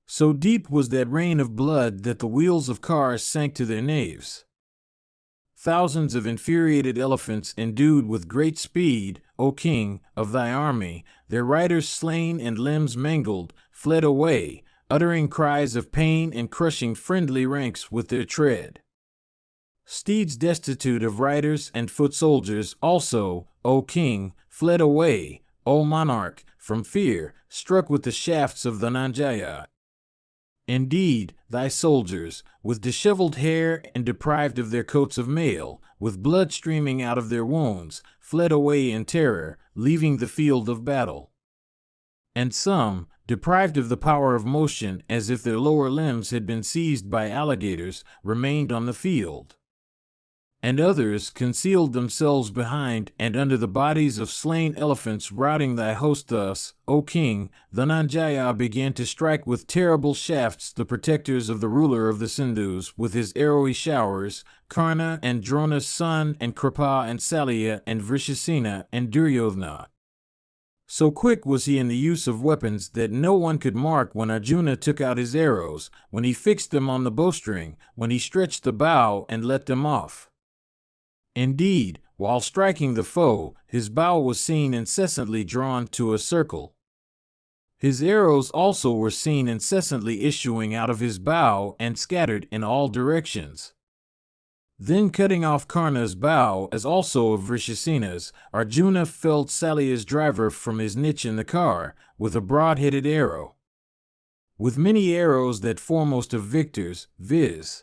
So deep was that rain of blood that the wheels of cars sank to their naves. Thousands of infuriated elephants endued with great speed, O king, of thy army, their riders slain and limbs mangled, fled away, uttering cries of pain and crushing friendly ranks with their tread. Steeds destitute of riders and foot soldiers also, O king, fled away, O monarch, from fear, struck with the shafts of the Nanjaya. Indeed, thy soldiers, with disheveled hair and deprived of their coats of mail, with blood streaming out of their wounds, fled away in terror, leaving the field of battle. And some, deprived of the power of motion as if their lower limbs had been seized by alligators, remained on the field. And others concealed themselves behind and under the bodies of slain elephants routing thy host. Thus, O king, the Nanjaya began to strike with terrible shafts the protectors of the ruler of the Sindhus with his arrowy showers, Karna and Drona's son and Kripa and Salya and Vrishasena and Duryodhana. So quick was he in the use of weapons that no one could mark when Arjuna took out his arrows, when he fixed them on the bowstring, when he stretched the bow and let them off. Indeed, while striking the foe, his bow was seen incessantly drawn to a circle. His arrows also were seen incessantly issuing out of his bow and scattered in all directions. Then cutting off Karna's bow, as also of Vrishasena's, Arjuna felled Salya's driver from his niche in the car, with a broad-headed arrow. With many arrows that foremost of victors, viz.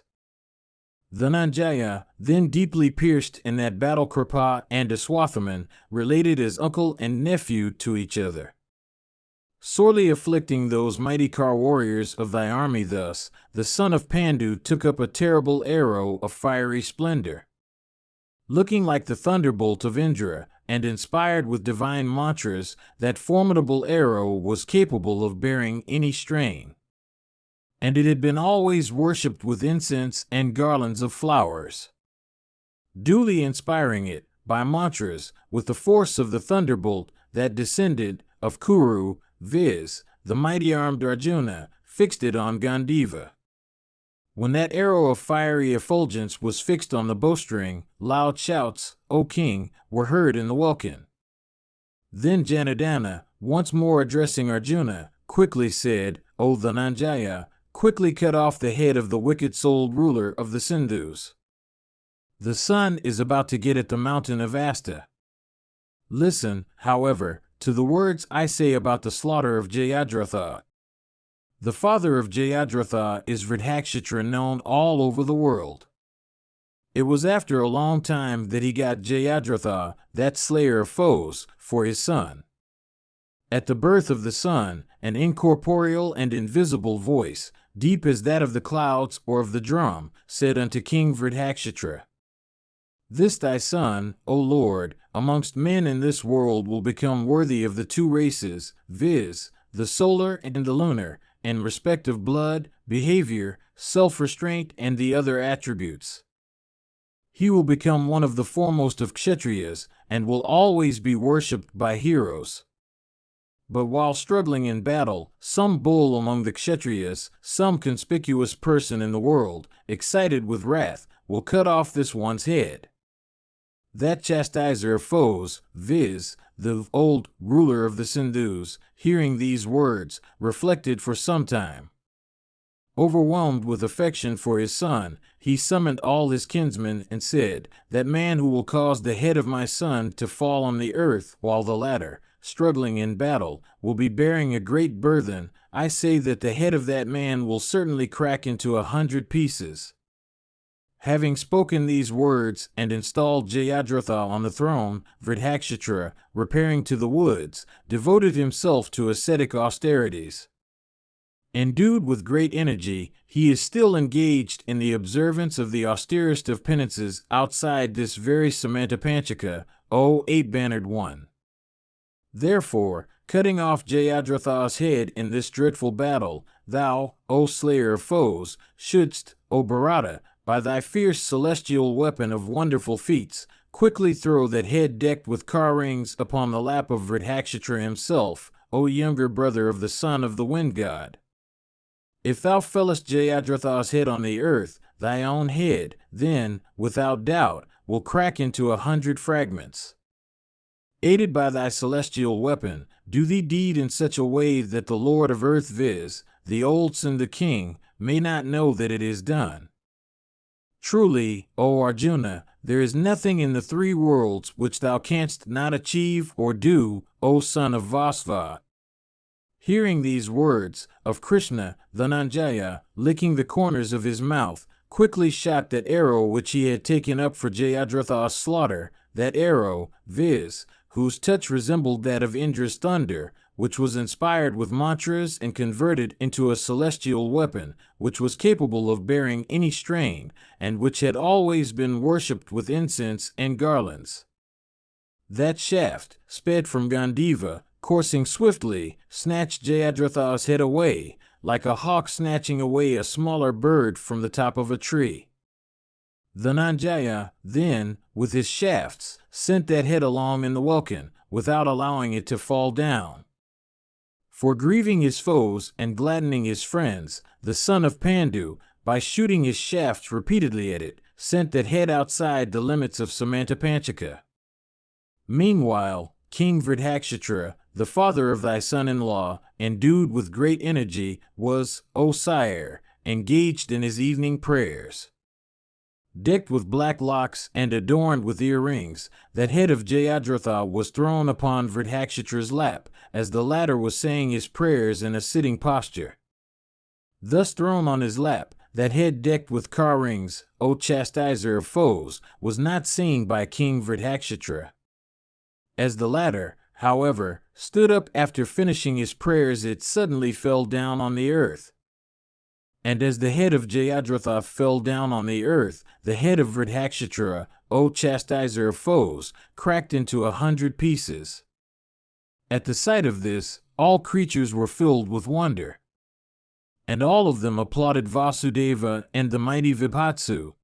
The Nanjaya, then deeply pierced in that battle, Kripa and Aswathaman, related as uncle and nephew to each other. Sorely afflicting those mighty car warriors of thy army. Thus, the son of Pandu took up a terrible arrow of fiery splendor. Looking like the thunderbolt of Indra, and inspired with divine mantras, that formidable arrow was capable of bearing any strain. And it had been always worshipped with incense and garlands of flowers. Duly inspiring it, by mantras, with the force of the thunderbolt that descended, of Kuru, viz., the mighty-armed Arjuna, fixed it on Gandiva. When that arrow of fiery effulgence was fixed on the bowstring, loud shouts, O king, were heard in the welkin. Then Janardana, once more addressing Arjuna, quickly said, O Dhananjaya, quickly cut off the head of the wicked-souled ruler of the Sindhus. The sun is about to get at the mountain of Asta. Listen, however, to the words I say about the slaughter of Jayadratha. The father of Jayadratha is Vridhakshatra, known all over the world. It was after a long time that he got Jayadratha, that slayer of foes, for his son. At the birth of the son, an incorporeal and invisible voice, deep as that of the clouds or of the drum, said unto King Vridhakshatra, This thy son, O Lord, amongst men in this world will become worthy of the two races, viz., the solar and the lunar, in respect of blood, behavior, self-restraint, and the other attributes. He will become one of the foremost of Kshatriyas, and will always be worshipped by heroes. But while struggling in battle, some bull among the Kshatriyas, some conspicuous person in the world, excited with wrath, will cut off this one's head. That chastiser of foes, viz., the old ruler of the Sindhus, hearing these words, reflected for some time. Overwhelmed with affection for his son, he summoned all his kinsmen and said, That man who will cause the head of my son to fall on the earth, while the latter, struggling in battle, will be bearing a great burthen, I say that the head of that man will certainly crack into 100 pieces. Having spoken these words and installed Jayadratha on the throne, Vridhakshatra, repairing to the woods, devoted himself to ascetic austerities. Endued with great energy, he is still engaged in the observance of the austerest of penances outside this very Samantapanchaka, O eight-bannered one. Therefore, cutting off Jayadratha's head in this dreadful battle, thou, O slayer of foes, shouldst, O Bharata, by thy fierce celestial weapon of wonderful feats, quickly throw that head decked with car rings upon the lap of Vriddhakshatra himself, O younger brother of the son of the wind god. If thou fellest Jayadratha's head on the earth, thy own head, then, without doubt, will crack into 100 fragments. Aided by thy celestial weapon, do thee deed in such a way that the Lord of earth, viz., the old Sun the king, may not know that it is done. Truly, O Arjuna, there is nothing in the 3 worlds which thou canst not achieve or do, O son of Vasva. Hearing these words of Krishna, Dhananjaya, licking the corners of his mouth, quickly shot that arrow which he had taken up for Jayadratha's slaughter, that arrow, viz., whose touch resembled that of Indra's thunder, which was inspired with mantras and converted into a celestial weapon, which was capable of bearing any strain, and which had always been worshipped with incense and garlands. That shaft, sped from Gandiva, coursing swiftly, snatched Jayadratha's head away, like a hawk snatching away a smaller bird from the top of a tree. Dhananjaya, then, with his shafts, sent that head along in the welkin, without allowing it to fall down. For grieving his foes and gladdening his friends, the son of Pandu, by shooting his shafts repeatedly at it, sent that head outside the limits of Samantapanchaka. Meanwhile, King Vriddhakshatra, the father of thy son-in-law, endued with great energy, was, O sire, engaged in his evening prayers. Decked with black locks and adorned with earrings, that head of Jayadratha was thrown upon Vriddhakshatra's lap, as the latter was saying his prayers in a sitting posture. Thus thrown on his lap, that head decked with car rings, O chastiser of foes, was not seen by King Vriddhakshatra. As the latter, however, stood up after finishing his prayers, it suddenly fell down on the earth. And as the head of Jayadratha fell down on the earth, the head of Vriddhakshatra, O chastiser of foes, cracked into 100 pieces. At the sight of this, all creatures were filled with wonder. And all of them applauded Vasudeva and the mighty Vibhatsu.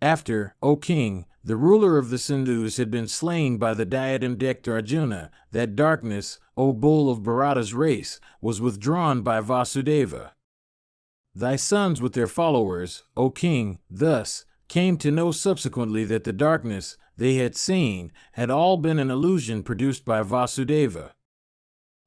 After, O king, the ruler of the Sindhus had been slain by the diadem-decked Arjuna, that darkness, O bull of Bharata's race, was withdrawn by Vasudeva. Thy sons with their followers, O king, thus, came to know subsequently that the darkness they had seen had all been an illusion produced by Vasudeva.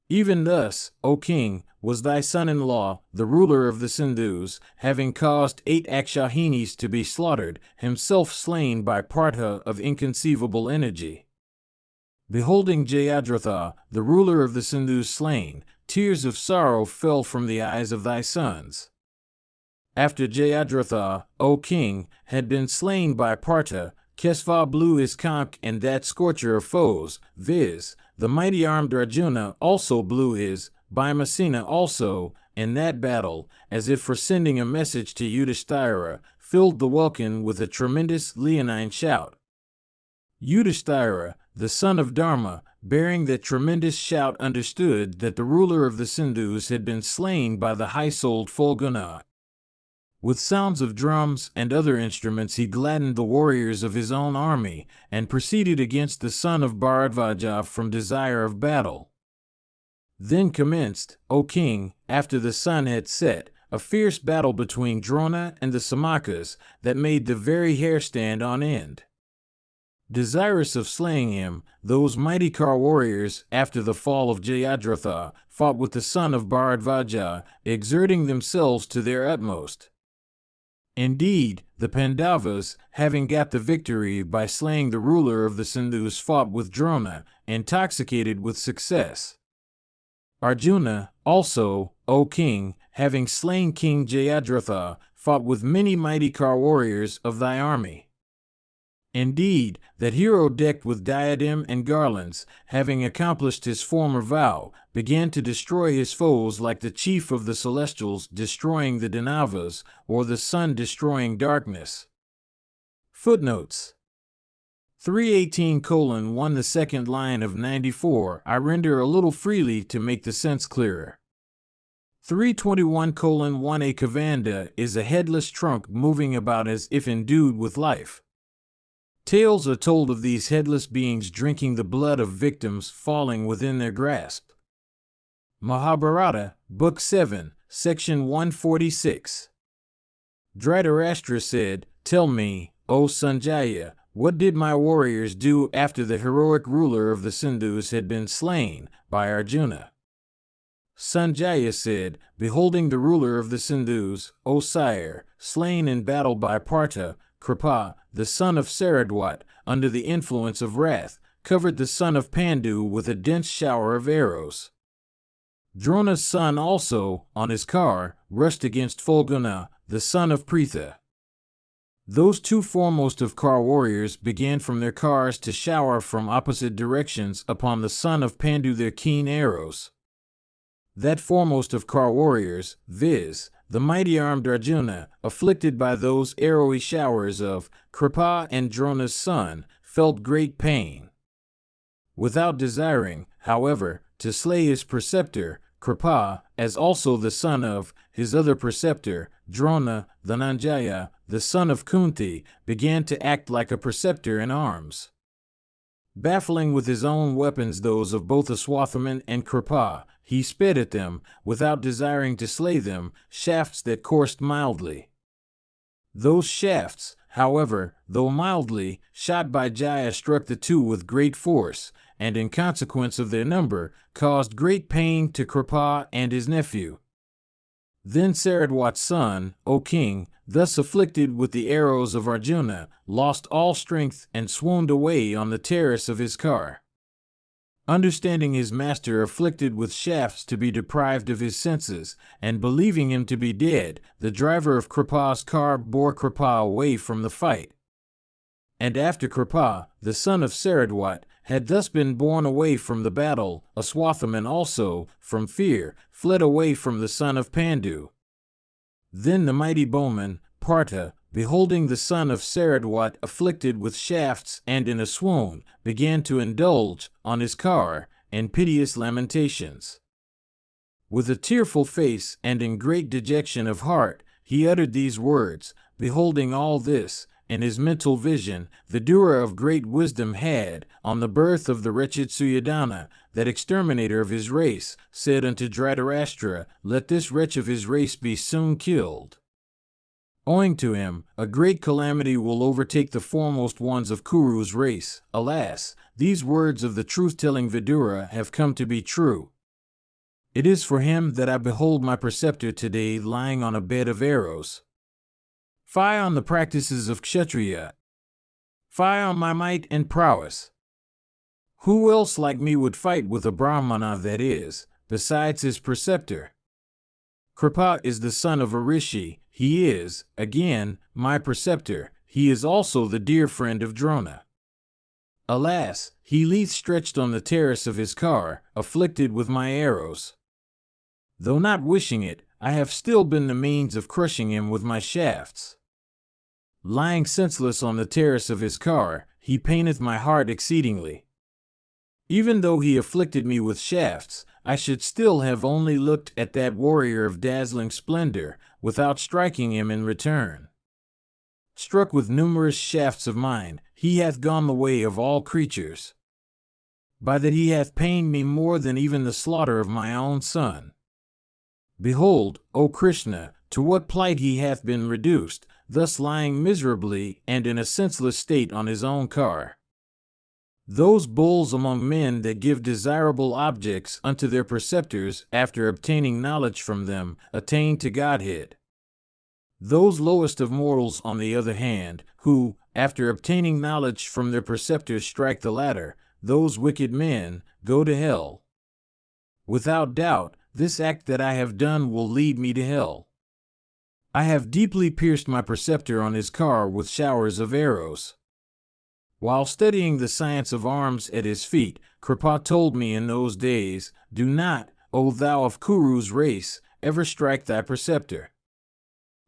Even thus, O king, was thy son-in-law, the ruler of the Sindhus, having caused 8 Akshahinis to be slaughtered, himself slain by Partha of inconceivable energy. Beholding Jayadratha, the ruler of the Sindhus, slain, tears of sorrow fell from the eyes of thy sons. After Jayadratha, O king, had been slain by Partha, Kesva blew his conch, and that scorcher of foes, viz., the mighty armed Arjuna, also blew his, Bhimasena also, in that battle, as if for sending a message to Yudhishthira, filled the welkin with a tremendous leonine shout. Yudhishthira, the son of Dharma, bearing that tremendous shout, understood that the ruler of the Sindhus had been slain by the high-souled Fulguna. With sounds of drums and other instruments he gladdened the warriors of his own army, and proceeded against the son of Bharadvaja from desire of battle. Then commenced, O king, after the sun had set, a fierce battle between Drona and the Samakas, that made the very hair stand on end. Desirous of slaying him, those mighty car warriors, after the fall of Jayadratha, fought with the son of Bharadvaja, exerting themselves to their utmost. Indeed, the Pandavas, having got the victory by slaying the ruler of the Sindhus, fought with Drona, intoxicated with success. Arjuna, also, O king, having slain King Jayadratha, fought with many mighty car warriors of thy army. Indeed, that hero decked with diadem and garlands, having accomplished his former vow, began to destroy his foes like the chief of the celestials destroying the Danavas, or the sun destroying darkness. Footnotes 318:1 The second line of 94 I render a little freely to make the sense clearer. 321:1 A Kavanda is a headless trunk moving about as if endued with life. Tales are told of these headless beings drinking the blood of victims falling within their grasp. Mahabharata, Book 7, Section 146. Dhritarashtra said, "Tell me, O Sanjaya, what did my warriors do after the heroic ruler of the Sindhus had been slain by Arjuna?" Sanjaya said, "Beholding the ruler of the Sindhus, O sire, slain in battle by Partha, Kripa, the son of Saradwat, under the influence of wrath, covered the son of Pandu with a dense shower of arrows. Drona's son also, on his car, rushed against Fulguna, the son of Pritha. Those two foremost of car warriors began from their cars to shower from opposite directions upon the son of Pandu their keen arrows. That foremost of car warriors, viz., the mighty armed Arjuna, afflicted by those arrowy showers of Kripa and Drona's son, felt great pain. Without desiring, however, to slay his preceptor, Kripa, as also the son of his other preceptor, Drona, Dhananjaya, the son of Kunti, began to act like a preceptor in arms. Baffling with his own weapons those of both Aswathaman and Kripa, he sped at them, without desiring to slay them, shafts that coursed mildly. Those shafts, however, though mildly, shot by Jaya struck the two with great force, and in consequence of their number, caused great pain to Kripa and his nephew. Then Saradwat's son, O king, thus afflicted with the arrows of Arjuna, lost all strength and swooned away on the terrace of his car. Understanding his master afflicted with shafts to be deprived of his senses, and believing him to be dead, the driver of Kripa's car bore Kripa away from the fight. And after Kripa, the son of Saradwat, had thus been borne away from the battle, Aswathaman also, from fear, fled away from the son of Pandu. Then the mighty bowman, Partha, beholding the son of Saradwat afflicted with shafts and in a swoon, began to indulge, on his car, in piteous lamentations. With a tearful face and in great dejection of heart, he uttered these words. Beholding all this, in his mental vision, the doer of great wisdom had, on the birth of the wretched Suddhodana, that exterminator of his race, said unto Dhritarashtra, "Let this wretch of his race be soon killed. Owing to him, a great calamity will overtake the foremost ones of Kuru's race. Alas, these words of the truth-telling Vidura have come to be true. It is for him that I behold my preceptor today lying on a bed of arrows. Fie on the practices of Kshatriya! Fie on my might and prowess! Who else like me would fight with a Brahmana, that is, besides his preceptor? Kripa is the son of a rishi. He is, again, my preceptor. He is also the dear friend of Drona. Alas, he lieth stretched on the terrace of his car, afflicted with my arrows. Though not wishing it, I have still been the means of crushing him with my shafts. Lying senseless on the terrace of his car, he paineth my heart exceedingly. Even though he afflicted me with shafts, I should still have only looked at that warrior of dazzling splendor, without striking him in return. Struck with numerous shafts of mine, he hath gone the way of all creatures. By that he hath pained me more than even the slaughter of my own son. Behold, O Krishna, to what plight he hath been reduced, thus lying miserably and in a senseless state on his own car. Those bulls among men that give desirable objects unto their preceptors after obtaining knowledge from them, attain to Godhead. Those lowest of mortals, on the other hand, who, after obtaining knowledge from their preceptors, strike the ladder, those wicked men, go to hell. Without doubt, this act that I have done will lead me to hell. I have deeply pierced my preceptor on his car with showers of arrows. While studying the science of arms at his feet, Kripa told me in those days, "Do not, O thou of Kuru's race, ever strike thy preceptor.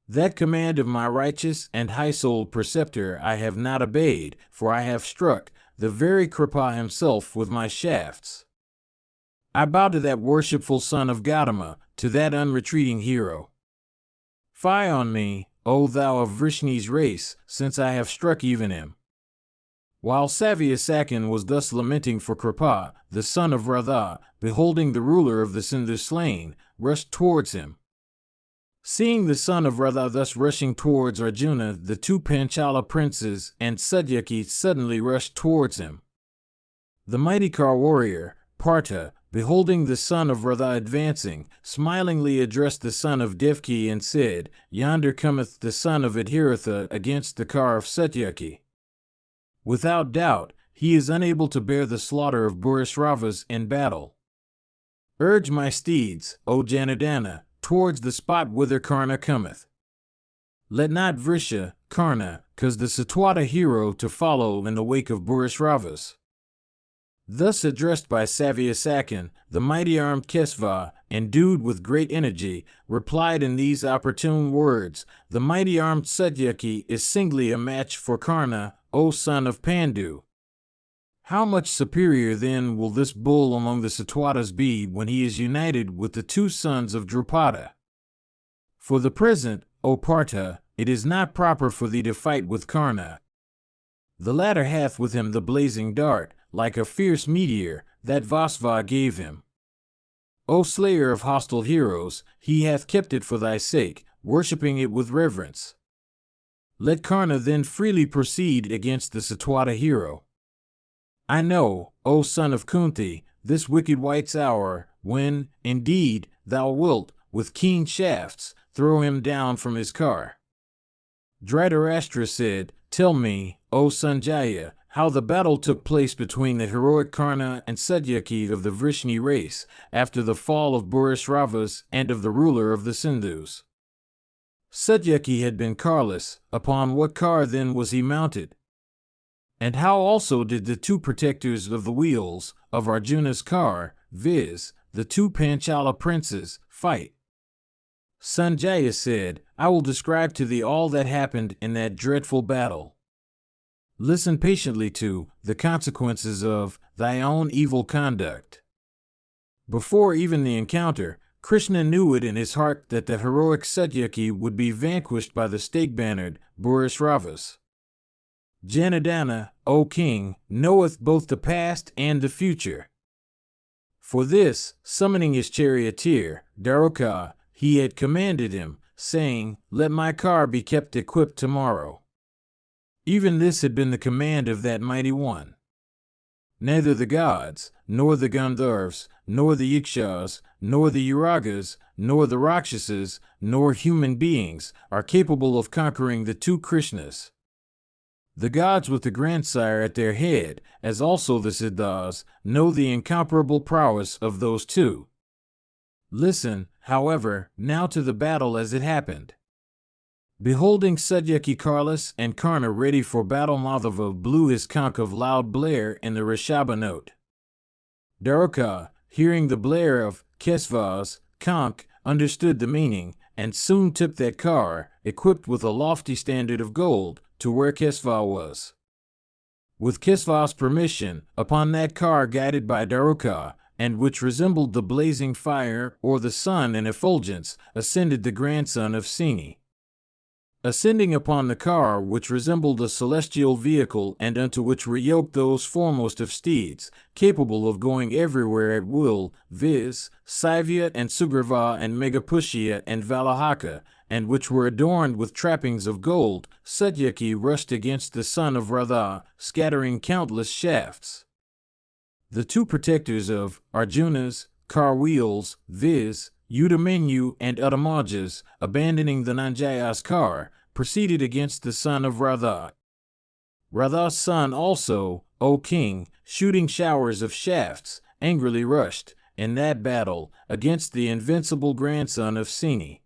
That command of my righteous and high-souled preceptor I have not obeyed, for I have struck the very Kripa himself with my shafts. I bow to that worshipful son of Gautama, to that unretreating hero. Fie on me, O thou of Vrishni's race, since I have struck even him. While Savyasakan was thus lamenting for Kripa, the son of Radha, beholding the ruler of the Sindhu slain, rushed towards him. Seeing the son of Radha thus rushing towards Arjuna, the two Panchala princes and Satyaki suddenly rushed towards him. The mighty Kar warrior, Partha, beholding the son of Radha advancing, smilingly addressed the son of Devki and said, "Yonder cometh the son of Adhiratha against the car of Satyaki. Without doubt, he is unable to bear the slaughter of Purusharthas in battle. Urge my steeds, O Janardana, towards the spot whither Karna cometh. Let not Vrisha, Karna, cause the Satwata hero to follow in the wake of Purusharthas." Thus addressed by Savyasakan, the mighty armed Kesava, endued with great energy, replied in these opportune words, "The mighty armed Satyaki is singly a match for Karna, O son of Pandu. How much superior then will this bull among the Satwatas be when he is united with the two sons of Drupada? For the present, O Partha, it is not proper for thee to fight with Karna. The latter hath with him the blazing dart, like a fierce meteor, that Vasva gave him. O slayer of hostile heroes, he hath kept it for thy sake, worshipping it with reverence. Let Karna then freely proceed against the Satwata hero. I know, O son of Kunti, this wicked wight's hour, when, indeed, thou wilt, with keen shafts, throw him down from his car." Dhritarashtra said, "Tell me, O Sanjaya, how the battle took place between the heroic Karna and Satyaki of the Vrishni race, after the fall of Purusharthas and of the ruler of the Sindhus." Satyaki had been carless. Upon what car then was he mounted? And how also did the two protectors of the wheels of Arjuna's car, viz., the two Panchala princes, fight? Sanjaya said, "I will describe to thee all that happened in that dreadful battle. Listen patiently to the consequences of thy own evil conduct." Before even the encounter, Krishna knew it in his heart that the heroic Satyaki would be vanquished by the stake-bannered Purusharthas. Janardana, O king, knoweth both the past and the future. For this, summoning his charioteer, Daruka, he had commanded him, saying, "Let my car be kept equipped tomorrow." Even this had been the command of that mighty one. Neither the gods, nor the Gandharvas, nor the Yakshas, nor the Uragas, nor the Rakshasas, nor human beings are capable of conquering the two Krishnas. The gods with the grandsire at their head, as also the Siddhas, know the incomparable prowess of those two. Listen, however, now to the battle as it happened. Beholding Satyaki carless and Karna ready for battle, Madhava blew his conch of loud blare in the Rishabha note. Daruka, hearing the blare of Kesava's conch, understood the meaning, and soon took that car, equipped with a lofty standard of gold, to where Kesava was. With Kesava's permission, upon that car guided by Daruka, and which resembled the blazing fire or the sun in effulgence, ascended the grandson of Sini. Ascending upon the car, which resembled a celestial vehicle and unto which were yoked those foremost of steeds, capable of going everywhere at will, viz., Saivya and Sugriva and Meghapushya and Valahaka, and which were adorned with trappings of gold, Satyaki rushed against the son of Radha, scattering countless shafts. The two protectors of Arjuna's car wheels, viz., Udamanyu and Uttamajas, abandoning the Nanjaya's car, proceeded against the son of Radha. Radha's son also, O king, shooting showers of shafts, angrily rushed, in that battle, against the invincible grandson of Sini.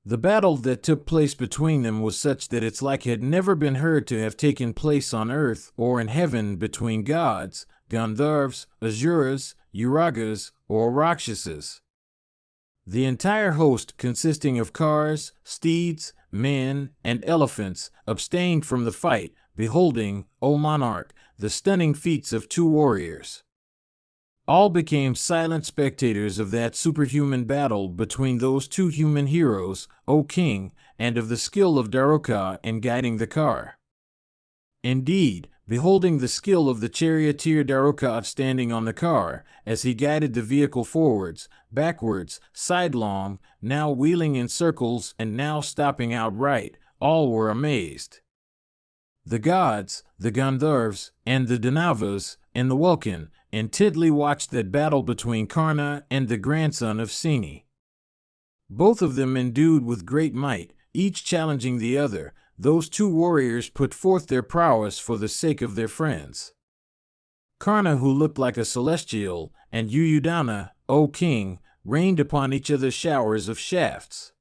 The battle that took place between them was such that its like had never been heard to have taken place on earth or in heaven between gods, Gandharvas, Asuras, Uragas, or Rakshasas. The entire host, consisting of cars, steeds, men, and elephants, abstained from the fight, beholding, O monarch, the stunning feats of two warriors. All became silent spectators of that superhuman battle between those two human heroes, O king, and of the skill of Daroka in guiding the car. Indeed, beholding the skill of the charioteer Daroka standing on the car, as he guided the vehicle forwards, backwards, sidelong, now wheeling in circles and now stopping outright, all were amazed. The gods, the Gandharvas, and the Danavas, and the Vulcan, intently watched that battle between Karna and the grandson of Seni. Both of them endued with great might, each challenging the other. Those two warriors put forth their prowess for the sake of their friends. Karna, who looked like a celestial, and Yuyudana, O king, rained upon each other showers of shafts.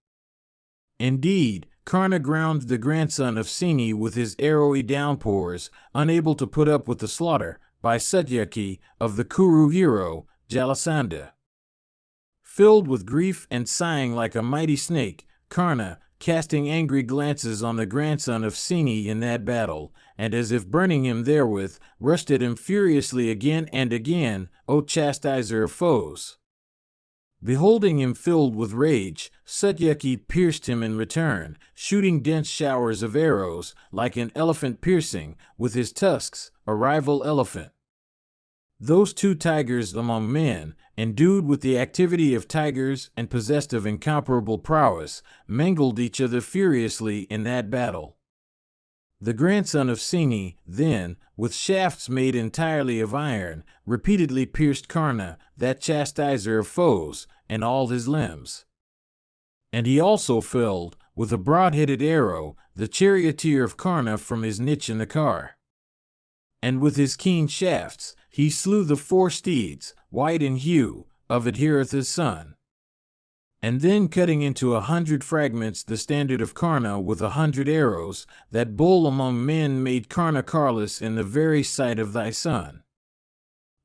Indeed, Karna ground the grandson of Seni with his arrowy downpours, unable to put up with the slaughter, by Satyaki, of the Kuru hero, Jalasandha. Filled with grief and sighing like a mighty snake, Karna, casting angry glances on the grandson of Seni in that battle, and as if burning him therewith, rushed at him furiously again and again, O chastiser of foes. Beholding him filled with rage, Satyaki pierced him in return, shooting dense showers of arrows, like an elephant piercing, with his tusks, a rival elephant. Those two tigers among men, endued with the activity of tigers and possessed of incomparable prowess, mangled each other furiously in that battle. The grandson of Seni, then, with shafts made entirely of iron, repeatedly pierced Karna, that chastiser of foes, and all his limbs. And he also felled, with a broad-headed arrow, the charioteer of Karna from his niche in the car. And with his keen shafts, he slew the 4 steeds, white in hue, of Adhiratha's son. And then cutting into 100 fragments the standard of Karna with 100 arrows, that bull among men made Karna carless in the very sight of thy son.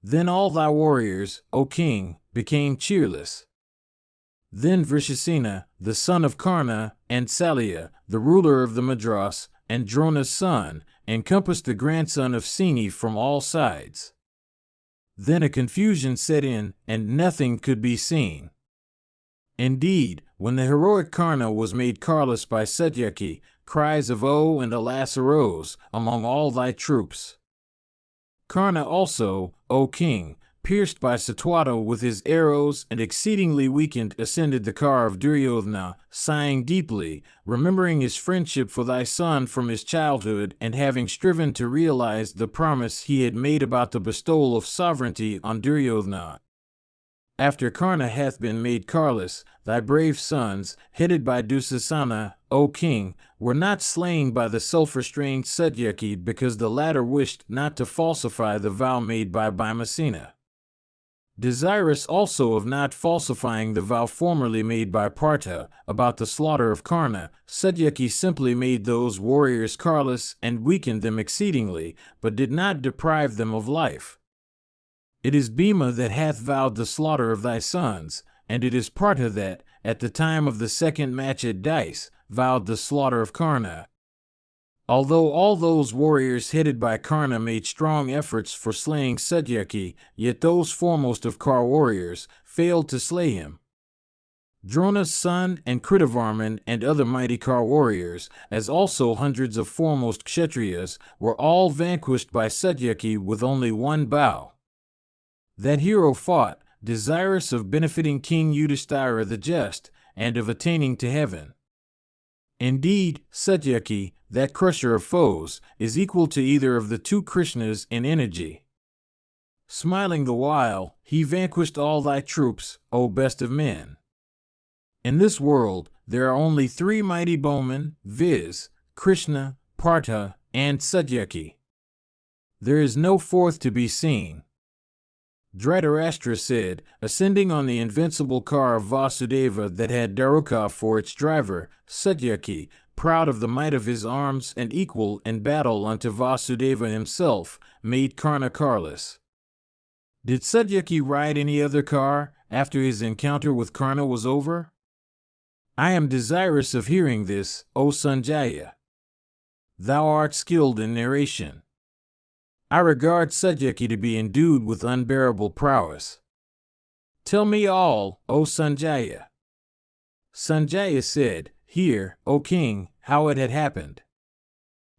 Then all thy warriors, O king, became cheerless. Then Vrishasena, the son of Karna, and Salya, the ruler of the Madras, and Drona's son, encompassed the grandson of Seni from all sides. Then a confusion set in, and nothing could be seen. Indeed, when the heroic Karna was made carless by Satyaki, cries of "Oh" and "Alas" arose among all thy troops. Karna also, O king, pierced by Satwata with his arrows and exceedingly weakened, ascended the car of Duryodhana, sighing deeply, remembering his friendship for thy son from his childhood and having striven to realize the promise he had made about the bestowal of sovereignty on Duryodhana. After Karna hath been made carless, thy brave sons, headed by Dusasana, O king, were not slain by the self-restrained Satyaki because the latter wished not to falsify the vow made by Bhimasena. Desirous also of not falsifying the vow formerly made by Partha about the slaughter of Karna, Satyaki simply made those warriors carless and weakened them exceedingly, but did not deprive them of life. It is Bhima that hath vowed the slaughter of thy sons, and it is Partha that, at the time of the second match at dice, vowed the slaughter of Karna. Although all those warriors headed by Karna made strong efforts for slaying Satyaki, yet those foremost of Kar warriors failed to slay him. Drona's son and Kritavarman and other mighty Kar warriors, as also hundreds of foremost Kshatriyas, were all vanquished by Satyaki with only one bow. That hero fought, desirous of benefiting King Yudhishthira the Just, and of attaining to heaven. Indeed, Satyaki, that crusher of foes, is equal to either of the two Krishnas in energy. Smiling the while, he vanquished all thy troops, O best of men. In this world, there are only 3 mighty bowmen, viz., Krishna, Partha, and Satyaki. There is no fourth to be seen. Dhritarashtra said, ascending on the invincible car of Vasudeva that had Daruka for its driver, Satyaki, proud of the might of his arms and equal in battle unto Vasudeva himself, made Karna carless. Did Satyaki ride any other car after his encounter with Karna was over? I am desirous of hearing this, O Sanjaya. Thou art skilled in narration. I regard Satyaki to be endued with unbearable prowess. Tell me all, O Sanjaya. Sanjaya said, Hear, O king, how it had happened.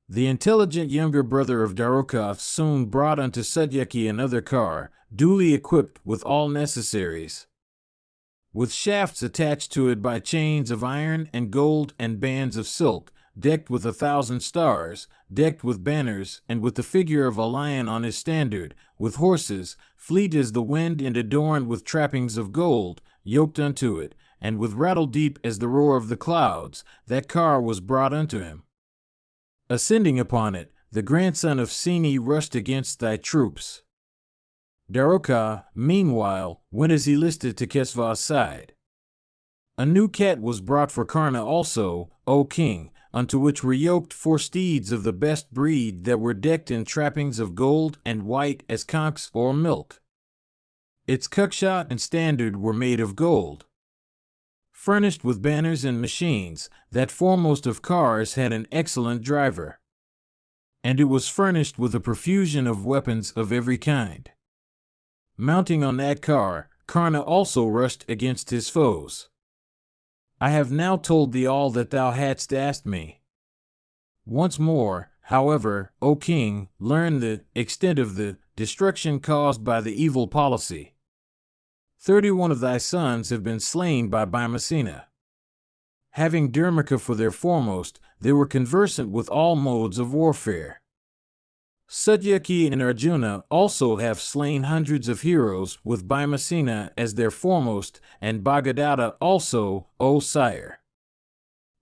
The intelligent younger brother of Daroka soon brought unto Satyaki another car, duly equipped with all necessaries, with shafts attached to it by chains of iron and gold and bands of silk, decked with 1,000 stars, decked with banners, and with the figure of a lion on his standard, with horses, fleet as the wind and adorned with trappings of gold, yoked unto it, and with rattle deep as the roar of the clouds. That car was brought unto him. Ascending upon it, the grandson of Seni rushed against thy troops. Daroka, meanwhile, went as he listed to Kesva's side. A new cat was brought for Karna also, O king, unto which were yoked 4 steeds of the best breed that were decked in trappings of gold and white as conchs or milk. Its cucksha and standard were made of gold. Furnished with banners and machines, that foremost of cars had an excellent driver. And it was furnished with a profusion of weapons of every kind. Mounting on that car, Karna also rushed against his foes. I have now told thee all that thou hadst asked me. Once more, however, O king, learn the extent of the destruction caused by the evil policy. 31 of thy sons have been slain by Bhimasena. Having Dharmaka for their foremost, they were conversant with all modes of warfare. Satyaki and Arjuna also have slain hundreds of heroes with Bhimasena as their foremost, and Bhagadata also, O sire.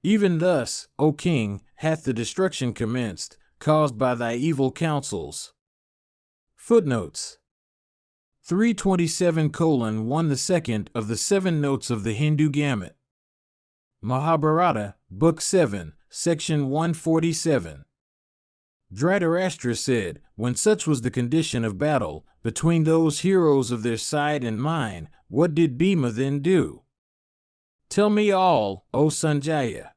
Even thus, O king, hath the destruction commenced, caused by thy evil counsels. Footnotes 327:1 The second of the 7 notes of the Hindu gamut. Mahabharata, Book 7, Section 147. Dhritarashtra said, when such was the condition of battle, between those heroes of their side and mine, what did Bhima then do? Tell me all, O Sanjaya.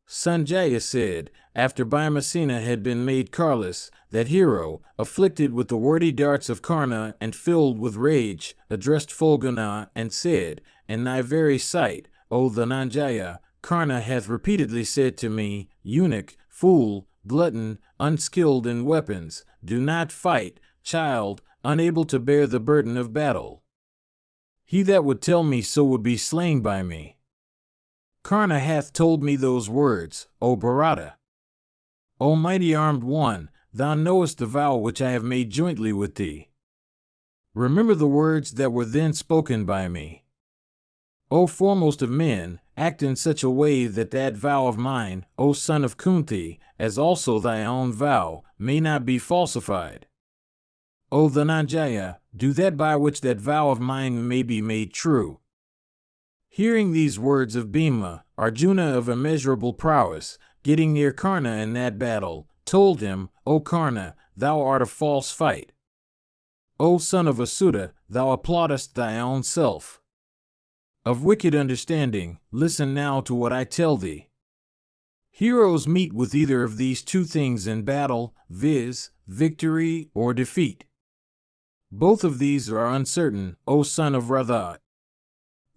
Sanjaya said, after Bhimasena had been made carless, that hero, afflicted with the wordy darts of Karna and filled with rage, addressed Fulgana and said, in thy very sight, O Dhananjaya, Karna hath repeatedly said to me, eunuch, fool, glutton, unskilled in weapons, do not fight, child, unable to bear the burden of battle. He that would tell me so would be slain by me. Karna hath told me those words, O Bharata. O mighty armed one, thou knowest the vow which I have made jointly with thee. Remember the words that were then spoken by me. O foremost of men, act in such a way that that vow of mine, O son of Kunti, as also thy own vow, may not be falsified. O Dhananjaya, do that by which that vow of mine may be made true. Hearing these words of Bhima, Arjuna of immeasurable prowess, getting near Karna in that battle, told him, O Karna, thou art a false fight. O son of Asuta, thou applaudest thy own self. Of wicked understanding, listen now to what I tell thee. Heroes meet with either of these 2 things in battle, viz., victory or defeat. Both of these are uncertain, O son of Radha.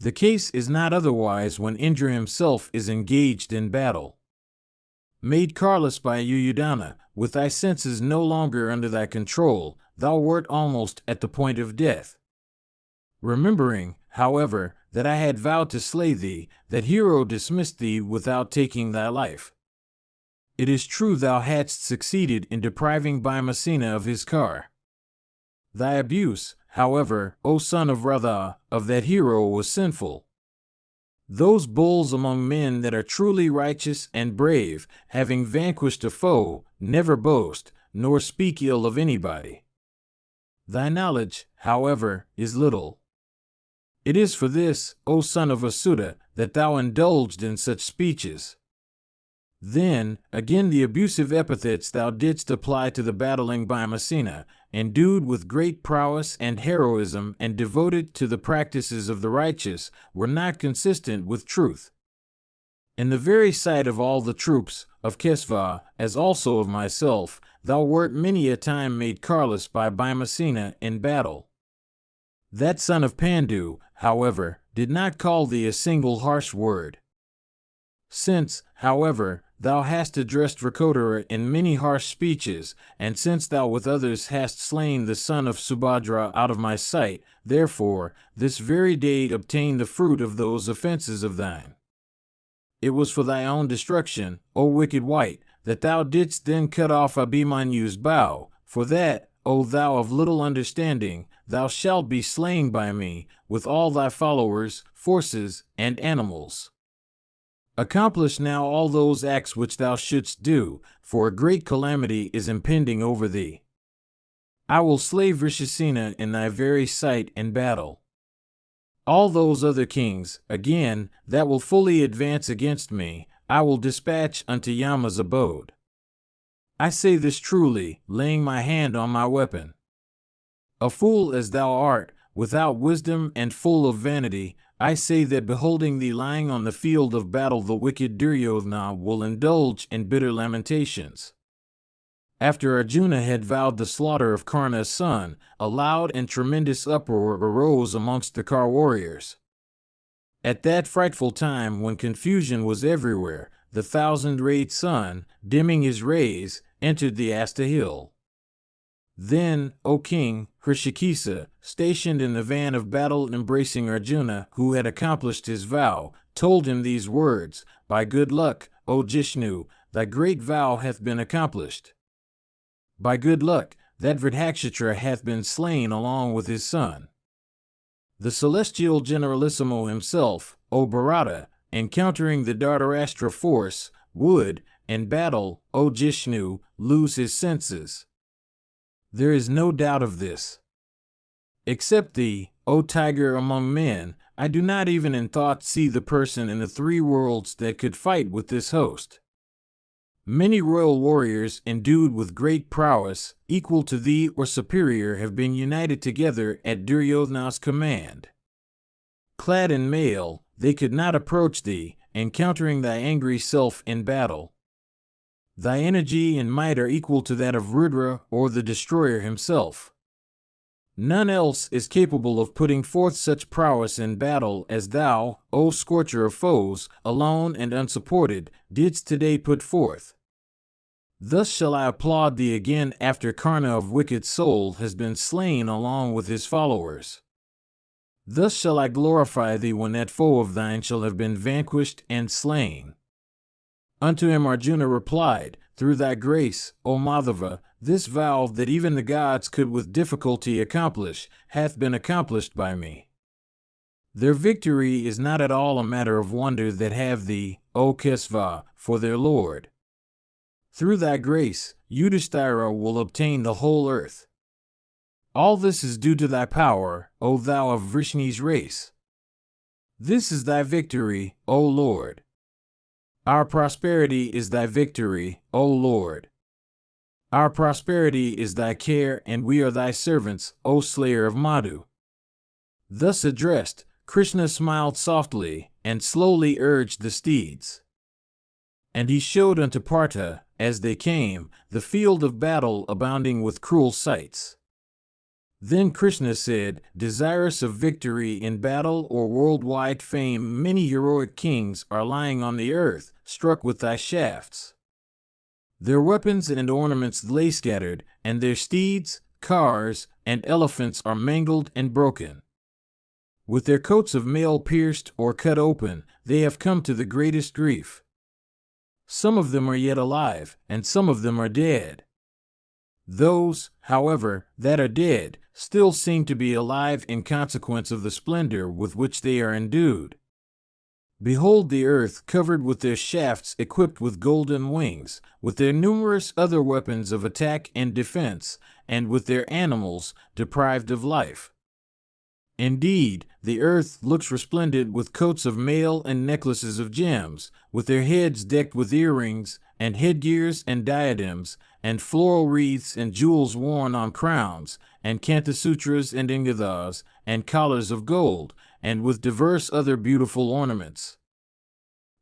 The case is not otherwise when Indra himself is engaged in battle. Made carless by Yuyudhana, with thy senses no longer under thy control, thou wert almost at the point of death. Remembering, however, that I had vowed to slay thee, that hero dismissed thee without taking thy life. It is true thou hadst succeeded in depriving Bhimasena of his car. Thy abuse, however, O son of Radha, of that hero was sinful. Those bulls among men that are truly righteous and brave, having vanquished a foe, never boast, nor speak ill of anybody. Thy knowledge, however, is little. It is for this, O son of Asuta, that thou indulged in such speeches. Then, again the abusive epithets thou didst apply to the battling Bhimacena, endued with great prowess and heroism and devoted to the practices of the righteous, were not consistent with truth. In the very sight of all the troops of Kesva, as also of myself, thou wert many a time made careless by Bhimacena in battle. That son of Pandu, however, did not call thee a single harsh word. Since, however, thou hast addressed Vrikotara in many harsh speeches, and since thou with others hast slain the son of Subhadra out of my sight, therefore, this very day obtain the fruit of those offenses of thine. It was for thy own destruction, O wicked wight, that thou didst then cut off Abhimanyu's bow, for that, O thou of little understanding, thou shalt be slain by me, with all thy followers, forces, and animals. Accomplish now all those acts which thou shouldst do, for a great calamity is impending over thee. I will slay Vrishasena in thy very sight in battle. All those other kings, again, that will fully advance against me, I will dispatch unto Yama's abode. I say this truly, laying my hand on my weapon. A fool as thou art, without wisdom and full of vanity, I say that beholding thee lying on the field of battle the wicked Duryodhana will indulge in bitter lamentations. After Arjuna had vowed the slaughter of Karna's son, a loud and tremendous uproar arose amongst the Kar warriors. At that frightful time when confusion was everywhere, the thousand-rayed sun, dimming his rays, entered the Asta hill. Then, O king, Hrishikesa, stationed in the van of battle embracing Arjuna, who had accomplished his vow, told him these words, By good luck, O Jishnu, thy great vow hath been accomplished. By good luck, that Vritakshatra hath been slain along with his son. The celestial generalissimo himself, O Bharata, encountering the Dhartarashtra force, would, in battle, O Jishnu, lose his senses. There is no doubt of this. Except thee, O tiger among men, I do not even in thought see the person in the three worlds that could fight with this host. Many royal warriors endued with great prowess, equal to thee or superior, have been united together at Duryodhana's command. Clad in mail, they could not approach thee, encountering thy angry self in battle. Thy energy and might are equal to that of Rudra or the destroyer himself. None else is capable of putting forth such prowess in battle as thou, O scorcher of foes, alone and unsupported, didst today put forth. Thus shall I applaud thee again after Karna of wicked soul has been slain along with his followers. Thus shall I glorify thee when that foe of thine shall have been vanquished and slain. Unto him Arjuna replied, Through thy grace, O Madhava, this vow that even the gods could with difficulty accomplish, hath been accomplished by me. Their victory is not at all a matter of wonder that have thee, O Kesva, for their lord. Through thy grace, Yudhishthira will obtain the whole earth. All this is due to thy power, O thou of Vrishni's race. This is thy victory, O Lord. Our prosperity is thy victory, O Lord. Our prosperity is thy care, and we are thy servants, O slayer of Madhu. Thus addressed, Krishna smiled softly, and slowly urged the steeds. And he showed unto Partha, as they came, the field of battle abounding with cruel sights. Then Krishna said, Desirous of victory in battle or worldwide fame, many heroic kings are lying on the earth, struck with thy shafts. Their weapons and ornaments lay scattered, and their steeds, cars, and elephants are mangled and broken. With their coats of mail pierced or cut open, they have come to the greatest grief. Some of them are yet alive, and some of them are dead. Those, however, that are dead, still seem to be alive in consequence of the splendor with which they are endued. Behold the earth covered with their shafts equipped with golden wings, with their numerous other weapons of attack and defense, and with their animals deprived of life. Indeed, the earth looks resplendent with coats of mail and necklaces of gems, with their heads decked with earrings, and headgears and diadems, and floral wreaths and jewels worn on crowns, and kanthasutras and ingathas, and collars of gold, and with diverse other beautiful ornaments.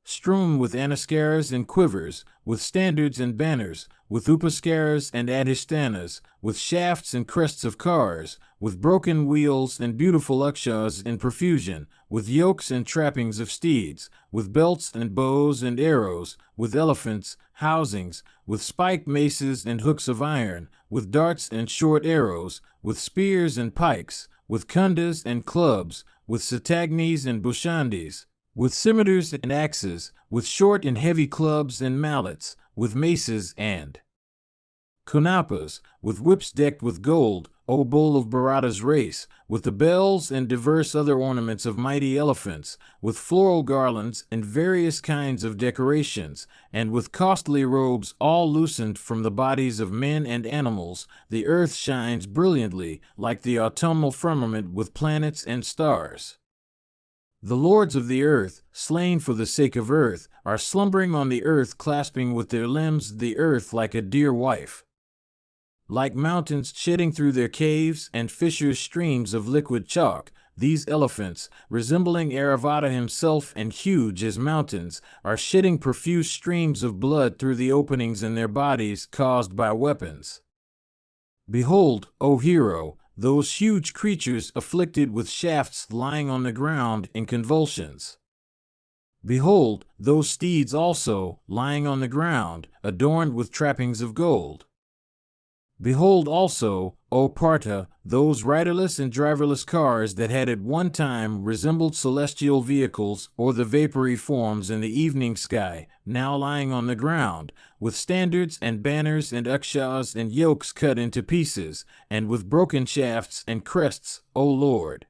Strewn with anaskaras and quivers, with standards and banners, with upaskaras and adhishtanas, with shafts and crests of cars, with broken wheels and beautiful akshas in profusion, with yokes and trappings of steeds, with belts and bows and arrows, with elephants, housings, with spiked maces and hooks of iron, with darts and short arrows, with spears and pikes, with kundas and clubs, with satagnis and bushandis, with scimitars and axes, with short and heavy clubs and mallets, with maces and kunapas, with whips decked with gold, O bull of Bharata's race, with the bells and diverse other ornaments of mighty elephants, with floral garlands and various kinds of decorations, and with costly robes all loosened from the bodies of men and animals, the earth shines brilliantly, like the autumnal firmament with planets and stars. The lords of the earth, slain for the sake of earth, are slumbering on the earth, clasping with their limbs the earth like a dear wife. Like mountains shedding through their caves and fissures streams of liquid chalk, these elephants, resembling Airavata himself and huge as mountains, are shedding profuse streams of blood through the openings in their bodies caused by weapons. Behold, O hero, those huge creatures afflicted with shafts lying on the ground in convulsions. Behold, those steeds also, lying on the ground, adorned with trappings of gold. Behold also, O Partha, those riderless and driverless cars that had at one time resembled celestial vehicles or the vapory forms in the evening sky, now lying on the ground, with standards and banners and akshas and yokes cut into pieces, and with broken shafts and crests, O Lord.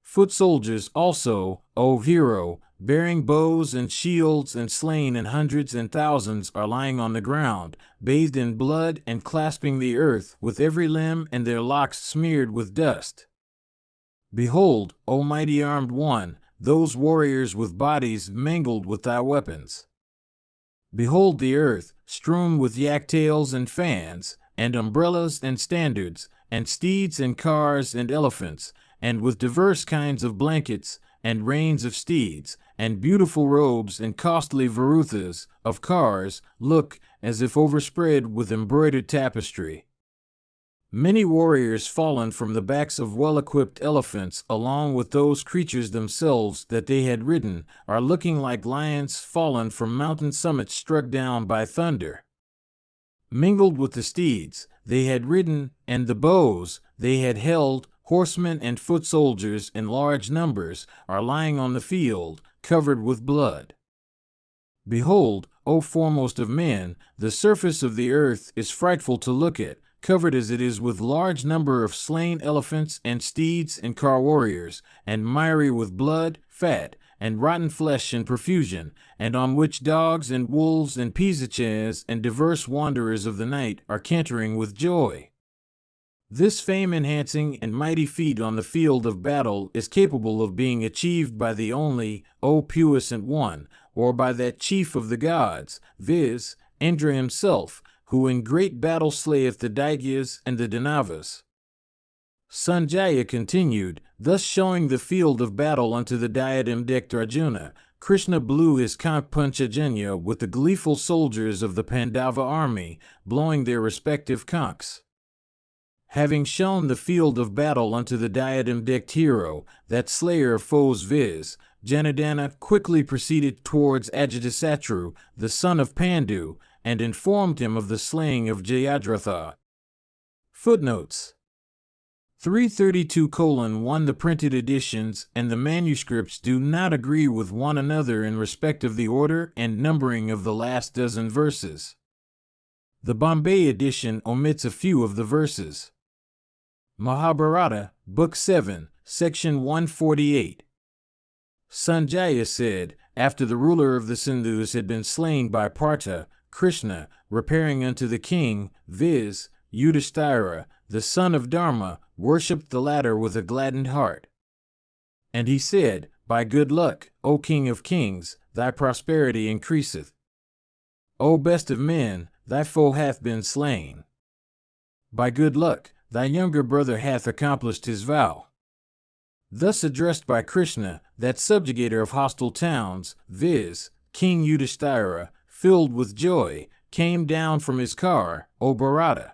Foot soldiers also, O hero, bearing bows and shields and slain in hundreds and thousands, are lying on the ground, bathed in blood and clasping the earth with every limb and their locks smeared with dust. Behold, O mighty armed one, those warriors with bodies mangled with thy weapons. Behold the earth, strewn with yak-tails and fans, and umbrellas and standards, and steeds and cars and elephants, and with diverse kinds of blankets, and reins of steeds, and beautiful robes and costly varuthas of cars, look, as if overspread with embroidered tapestry. Many warriors fallen from the backs of well-equipped elephants, along with those creatures themselves that they had ridden, are looking like lions fallen from mountain summits struck down by thunder. Mingled with the steeds they had ridden, and the bows they had held, horsemen and foot soldiers in large numbers are lying on the field, covered with blood. Behold, O foremost of men, the surface of the earth is frightful to look at, covered as it is with large number of slain elephants and steeds and car warriors, and miry with blood, fat, and rotten flesh in profusion, and on which dogs and wolves and pisachas and diverse wanderers of the night are cantering with joy. This fame-enhancing and mighty feat on the field of battle is capable of being achieved by the only, O puissant one, or by that chief of the gods, viz., Indra himself, who in great battle slayeth the Daityas and the Danavas. Sanjaya continued, thus showing the field of battle unto the diadem-decked Arjuna. Krishna blew his conch Panchajanya with the gleeful soldiers of the Pandava army, blowing their respective conchs. Having shown the field of battle unto the diadem-decked hero, that slayer of foes, viz., Janardana, quickly proceeded towards Ajatasatru, the son of Pandu, and informed him of the slaying of Jayadratha. Footnotes 332:1 The printed editions and the manuscripts do not agree with one another in respect of the order and numbering of the last dozen verses. The Bombay edition omits a few of the verses. Mahabharata, Book 7, Section 148. Sanjaya said, after the ruler of the Sindhus had been slain by Partha, Krishna, repairing unto the king, viz., Yudhishthira, the son of Dharma, worshipped the latter with a gladdened heart. And he said, By good luck, O King of kings, thy prosperity increaseth. O best of men, thy foe hath been slain. By good luck, thy younger brother hath accomplished his vow. Thus addressed by Krishna, that subjugator of hostile towns, viz., King Yudhishthira, filled with joy, came down from his car, O Bharata.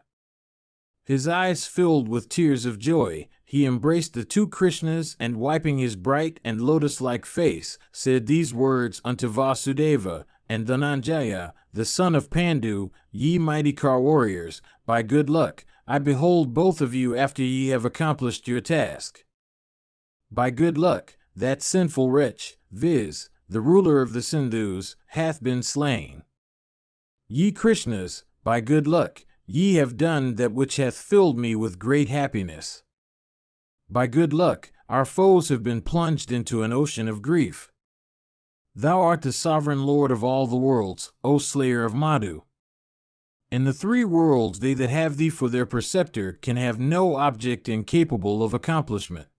His eyes filled with tears of joy, he embraced the two Krishnas and wiping his bright and lotus-like face, said these words unto Vasudeva and Dhananjaya, the son of Pandu, Ye mighty car warriors, by good luck, I behold both of you after ye have accomplished your task. By good luck, that sinful wretch, viz., the ruler of the Sindhus, hath been slain. Ye Krishnas, by good luck, ye have done that which hath filled me with great happiness. By good luck, our foes have been plunged into an ocean of grief. Thou art the sovereign Lord of all the worlds, O slayer of Madhu. In the three worlds they that have thee for their preceptor can have no object incapable of accomplishment.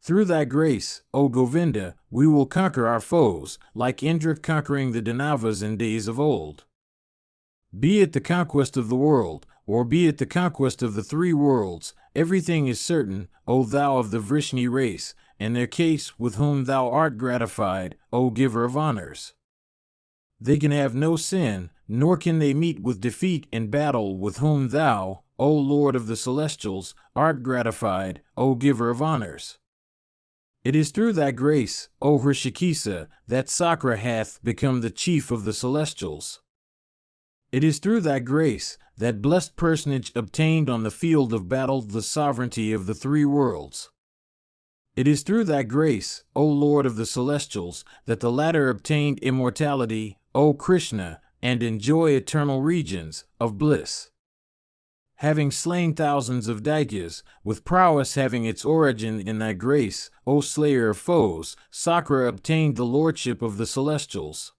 Through thy grace, O Govinda, we will conquer our foes, like Indra conquering the Danavas in days of old. Be it the conquest of the world, or be it the conquest of the three worlds, everything is certain, O thou of the Vrishni race, in their case with whom thou art gratified, O giver of honors. They can have no sin, nor can they meet with defeat in battle with whom thou, O Lord of the celestials, art gratified, O giver of honors. It is through thy grace, O Hrishikesa, that Sakra hath become the chief of the celestials. It is through thy grace that blessed personage obtained on the field of battle the sovereignty of the three worlds. It is through thy grace, O Lord of the celestials, that the latter obtained immortality, O Krishna, and enjoy eternal regions of bliss. Having slain thousands of Daityas, with prowess having its origin in thy grace, O slayer of foes, Sakra obtained the lordship of the celestials.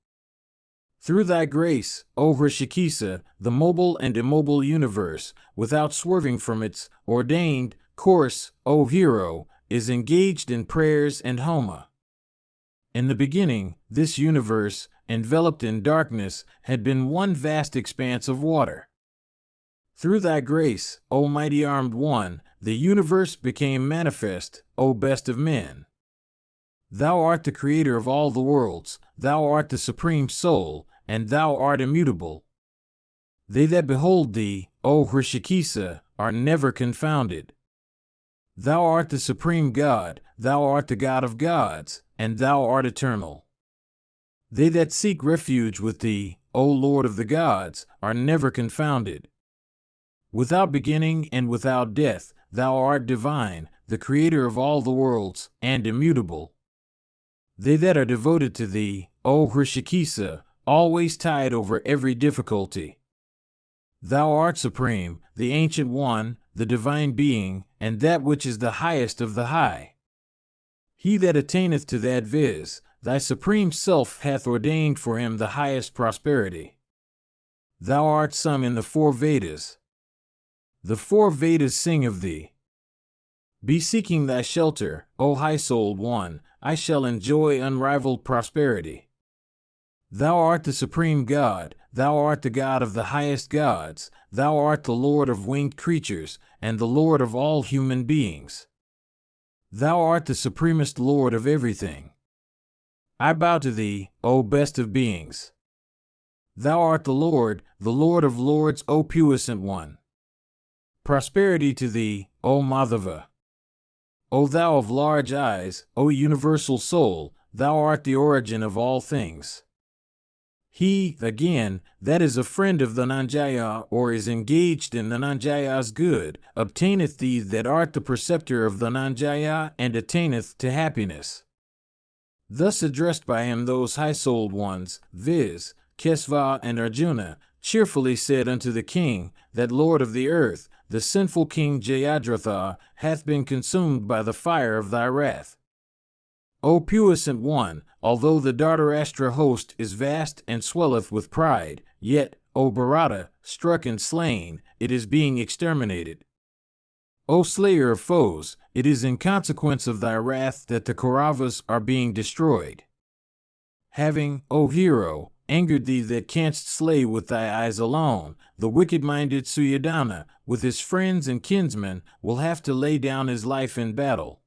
Through thy grace, O Hrishikesa, the mobile and immobile universe, without swerving from its ordained course, O hero, is engaged in prayers and homa. In the beginning, this universe, enveloped in darkness, had been one vast expanse of water. Through thy grace, O mighty armed one, the universe became manifest, O best of men. Thou art the creator of all the worlds, thou art the supreme soul, and thou art immutable. They that behold thee, O Hrishikesa, are never confounded. Thou art the supreme God, thou art the God of gods, and thou art eternal. They that seek refuge with thee, O Lord of the gods, are never confounded. Without beginning and without death, thou art divine, the creator of all the worlds, and immutable. They that are devoted to thee, O Hrishikesa, always tide over every difficulty. Thou art supreme, the ancient one, the divine being, and that which is the highest of the high. He that attaineth to that viz., thy supreme self hath ordained for him the highest prosperity. Thou art sung in the four Vedas. The four Vedas sing of thee. Be seeking thy shelter, O high-souled one, I shall enjoy unrivaled prosperity. Thou art the supreme God, thou art the God of the highest gods, thou art the Lord of winged creatures, and the Lord of all human beings. Thou art the supremest Lord of everything. I bow to thee, O best of beings. Thou art the Lord of lords, O puissant one. Prosperity to thee, O Madhava. O thou of large eyes, O universal soul, thou art the origin of all things. He, again, that is a friend of Dhananjaya or is engaged in Dhananjaya's good, obtaineth thee that art the preceptor of Dhananjaya and attaineth to happiness. Thus addressed by him those high-souled ones, viz., Kesava and Arjuna, cheerfully said unto the king, that Lord of the earth, the sinful king Jayadratha, hath been consumed by the fire of thy wrath. O puissant one, although the Dhartarashtra host is vast and swelleth with pride, yet, O Bharata, struck and slain, it is being exterminated. O slayer of foes, it is in consequence of thy wrath that the Kauravas are being destroyed. Having, O hero, angered thee that canst slay with thy eyes alone, the wicked-minded Suddhodana, with his friends and kinsmen, will have to lay down his life in battle.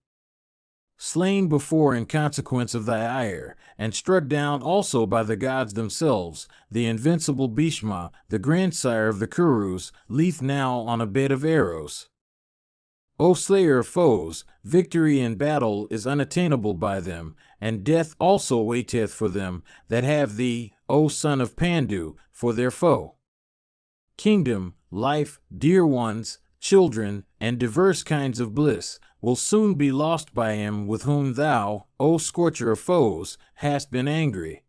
Slain before in consequence of thy ire, and struck down also by the gods themselves, the invincible Bhishma, the grandsire of the Kurus, lieth now on a bed of arrows. O slayer of foes, victory in battle is unattainable by them, and death also waiteth for them that have thee, O son of Pandu, for their foe. Kingdom, life, dear ones, children, and diverse kinds of bliss, will soon be lost by him with whom thou, O scorcher of foes, hast been angry.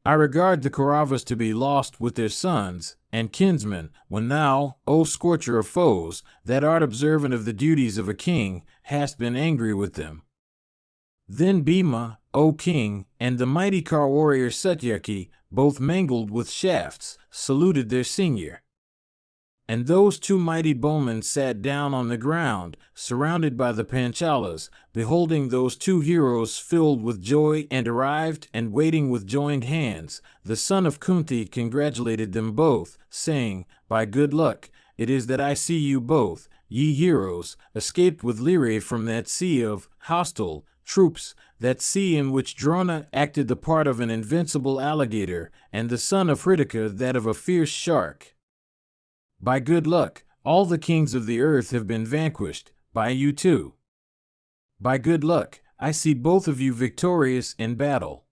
I regard the Kauravas to be lost with their sons and kinsmen, when thou, O scorcher of foes, that art observant of the duties of a king, hast been angry with them. Then Bhima, O king, and the mighty car warrior Satyaki, both mangled with shafts, saluted their senior. And those two mighty bowmen sat down on the ground, surrounded by the Panchalas, beholding those two heroes filled with joy, and arrived and waiting with joined hands. The son of Kunti congratulated them both, saying, By good luck, it is that I see you both, ye heroes, escaped with lyre from that sea of hostile troops, that sea in which Drona acted the part of an invincible alligator, and the son of Hritika that of a fierce shark. By good luck, all the kings of the earth have been vanquished, by you too. By good luck, I see both of you victorious in battle.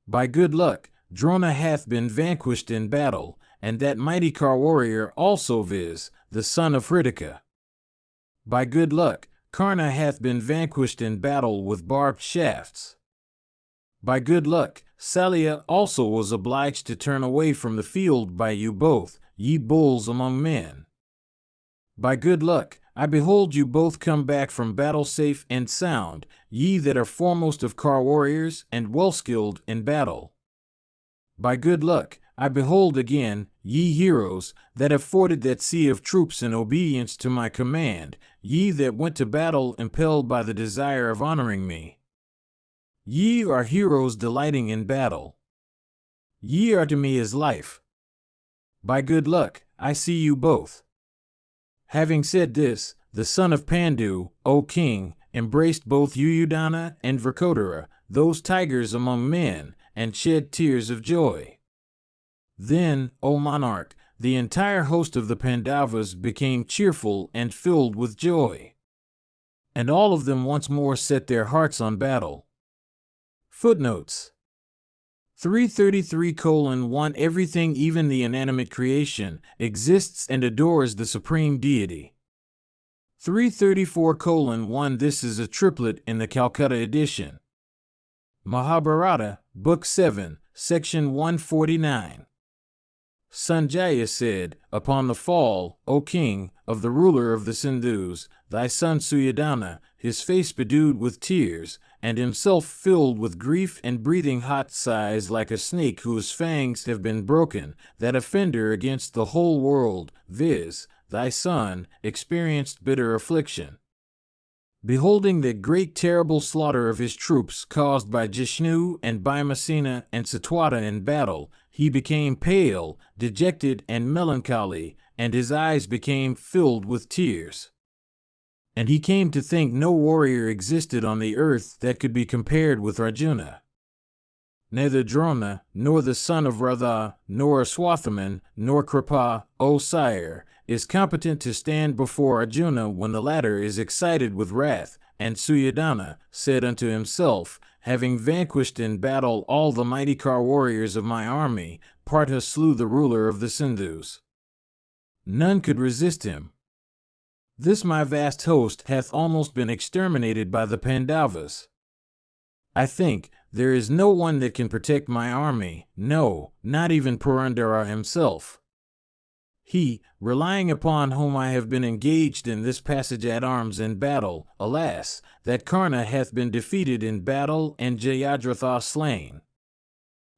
By good luck, Drona hath been vanquished in battle, and that mighty car warrior also, viz., the son of Hritika. By good luck, Karna hath been vanquished in battle with barbed shafts. By good luck, Salya also was obliged to turn away from the field by you both, ye bulls among men. By good luck, I behold you both come back from battle safe and sound, ye that are foremost of car warriors and well skilled in battle. By good luck, I behold again, ye heroes, that have forded that sea of troops in obedience to my command, ye that went to battle impelled by the desire of honoring me. Ye are heroes delighting in battle. Ye are to me as life. By good luck, I see you both. Having said this, the son of Pandu, O king, embraced both Duryodhana and Vrkodara, those tigers among men, and shed tears of joy. Then, O monarch, the entire host of the Pandavas became cheerful and filled with joy. And all of them once more set their hearts on battle. Footnotes 333:1 Everything, even the inanimate creation, exists and adores the supreme deity. 334:1 This is a triplet in the Calcutta edition. Mahabharata, Book 7, Section 149. Sanjaya said, Upon the fall, O king, of the ruler of the Sindhus, thy son Suddhodana, his face bedewed with tears, and himself filled with grief and breathing hot sighs like a snake whose fangs have been broken, that offender against the whole world, viz., thy son, experienced bitter affliction. Beholding the great terrible slaughter of his troops caused by Jishnu and Bhimasena and Satwata in battle, he became pale, dejected, and melancholy, and his eyes became filled with tears. And he came to think no warrior existed on the earth that could be compared with Arjuna. Neither Drona, nor the son of Radha, nor Swathaman, nor Kripa, O sire, is competent to stand before Arjuna when the latter is excited with wrath. And Suddhodana said unto himself, Having vanquished in battle all the mighty car warriors of my army, Partha slew the ruler of the Sindhus. None could resist him. This my vast host hath almost been exterminated by the Pandavas. I think there is no one that can protect my army, no, not even Purandara himself. He, relying upon whom I have been engaged in this passage at arms in battle, alas, that Karna hath been defeated in battle and Jayadratha slain.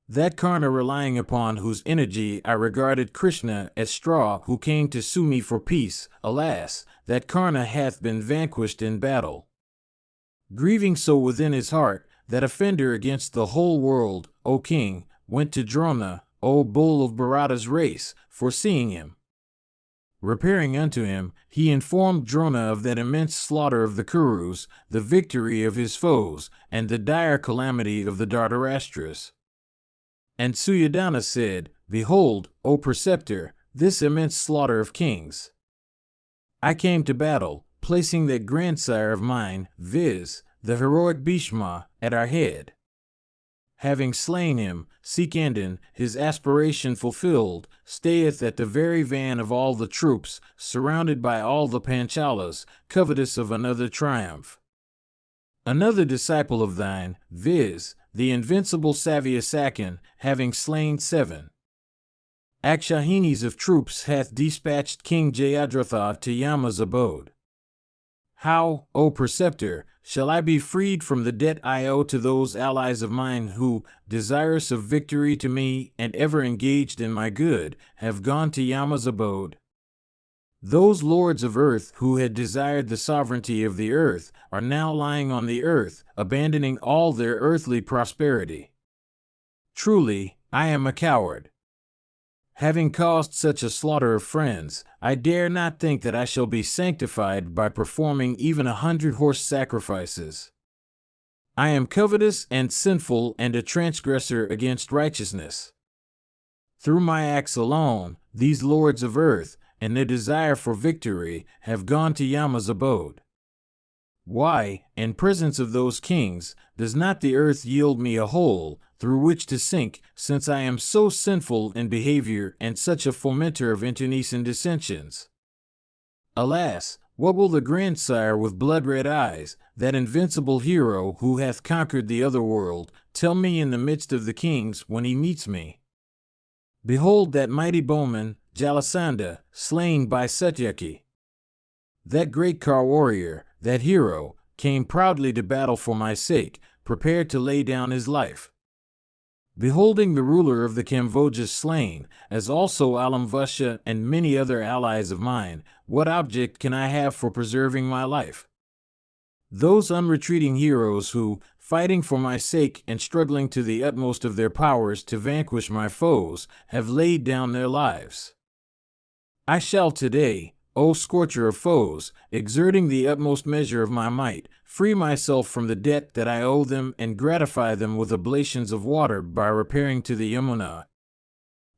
That Karna relying upon whose energy I regarded Krishna as straw who came to sue me for peace, alas, that Karna hath been vanquished in battle. Grieving so within his heart, that offender against the whole world, O king, went to Drona, O bull of Bharata's race, foreseeing him. Repairing unto him, he informed Drona of that immense slaughter of the Kurus, the victory of his foes, and the dire calamity of the Dhritarashtra's. And Suddhodana said, Behold, O preceptor, this immense slaughter of kings. I came to battle, placing that grandsire of mine, viz., the heroic Bhishma, at our head. Having slain him, Sikandin, his aspiration fulfilled, stayeth at the very van of all the troops, surrounded by all the Panchalas, covetous of another triumph. Another disciple of thine, viz., the invincible Savyasakan, having slain 7 Akshahinis of troops hath dispatched King Jayadratha to Yama's abode. How, O preceptor, shall I be freed from the debt I owe to those allies of mine who, desirous of victory to me and ever engaged in my good, have gone to Yama's abode? Those lords of earth who had desired the sovereignty of the earth are now lying on the earth, abandoning all their earthly prosperity. Truly, I am a coward. Having caused such a slaughter of friends, I dare not think that I shall be sanctified by performing even 100 horse sacrifices. I am covetous and sinful and a transgressor against righteousness. Through my acts alone, these lords of earth, and their desire for victory, have gone to Yama's abode. Why, in presence of those kings, does not the earth yield me a hole through which to sink, since I am so sinful in behavior and such a fomenter of internecine dissensions? Alas, what will the grandsire with blood-red eyes, that invincible hero who hath conquered the other world, tell me in the midst of the kings when he meets me? Behold that mighty bowman, Jalasandha, slain by Satyaki. That great car warrior, that hero, came proudly to battle for my sake, prepared to lay down his life. Beholding the ruler of the Kambojas slain, as also Alamvasha and many other allies of mine, what object can I have for preserving my life? Those unretreating heroes who, fighting for my sake and struggling to the utmost of their powers to vanquish my foes, have laid down their lives. I shall today, O scorcher of foes, exerting the utmost measure of my might, free myself from the debt that I owe them and gratify them with oblations of water by repairing to the Yamuna.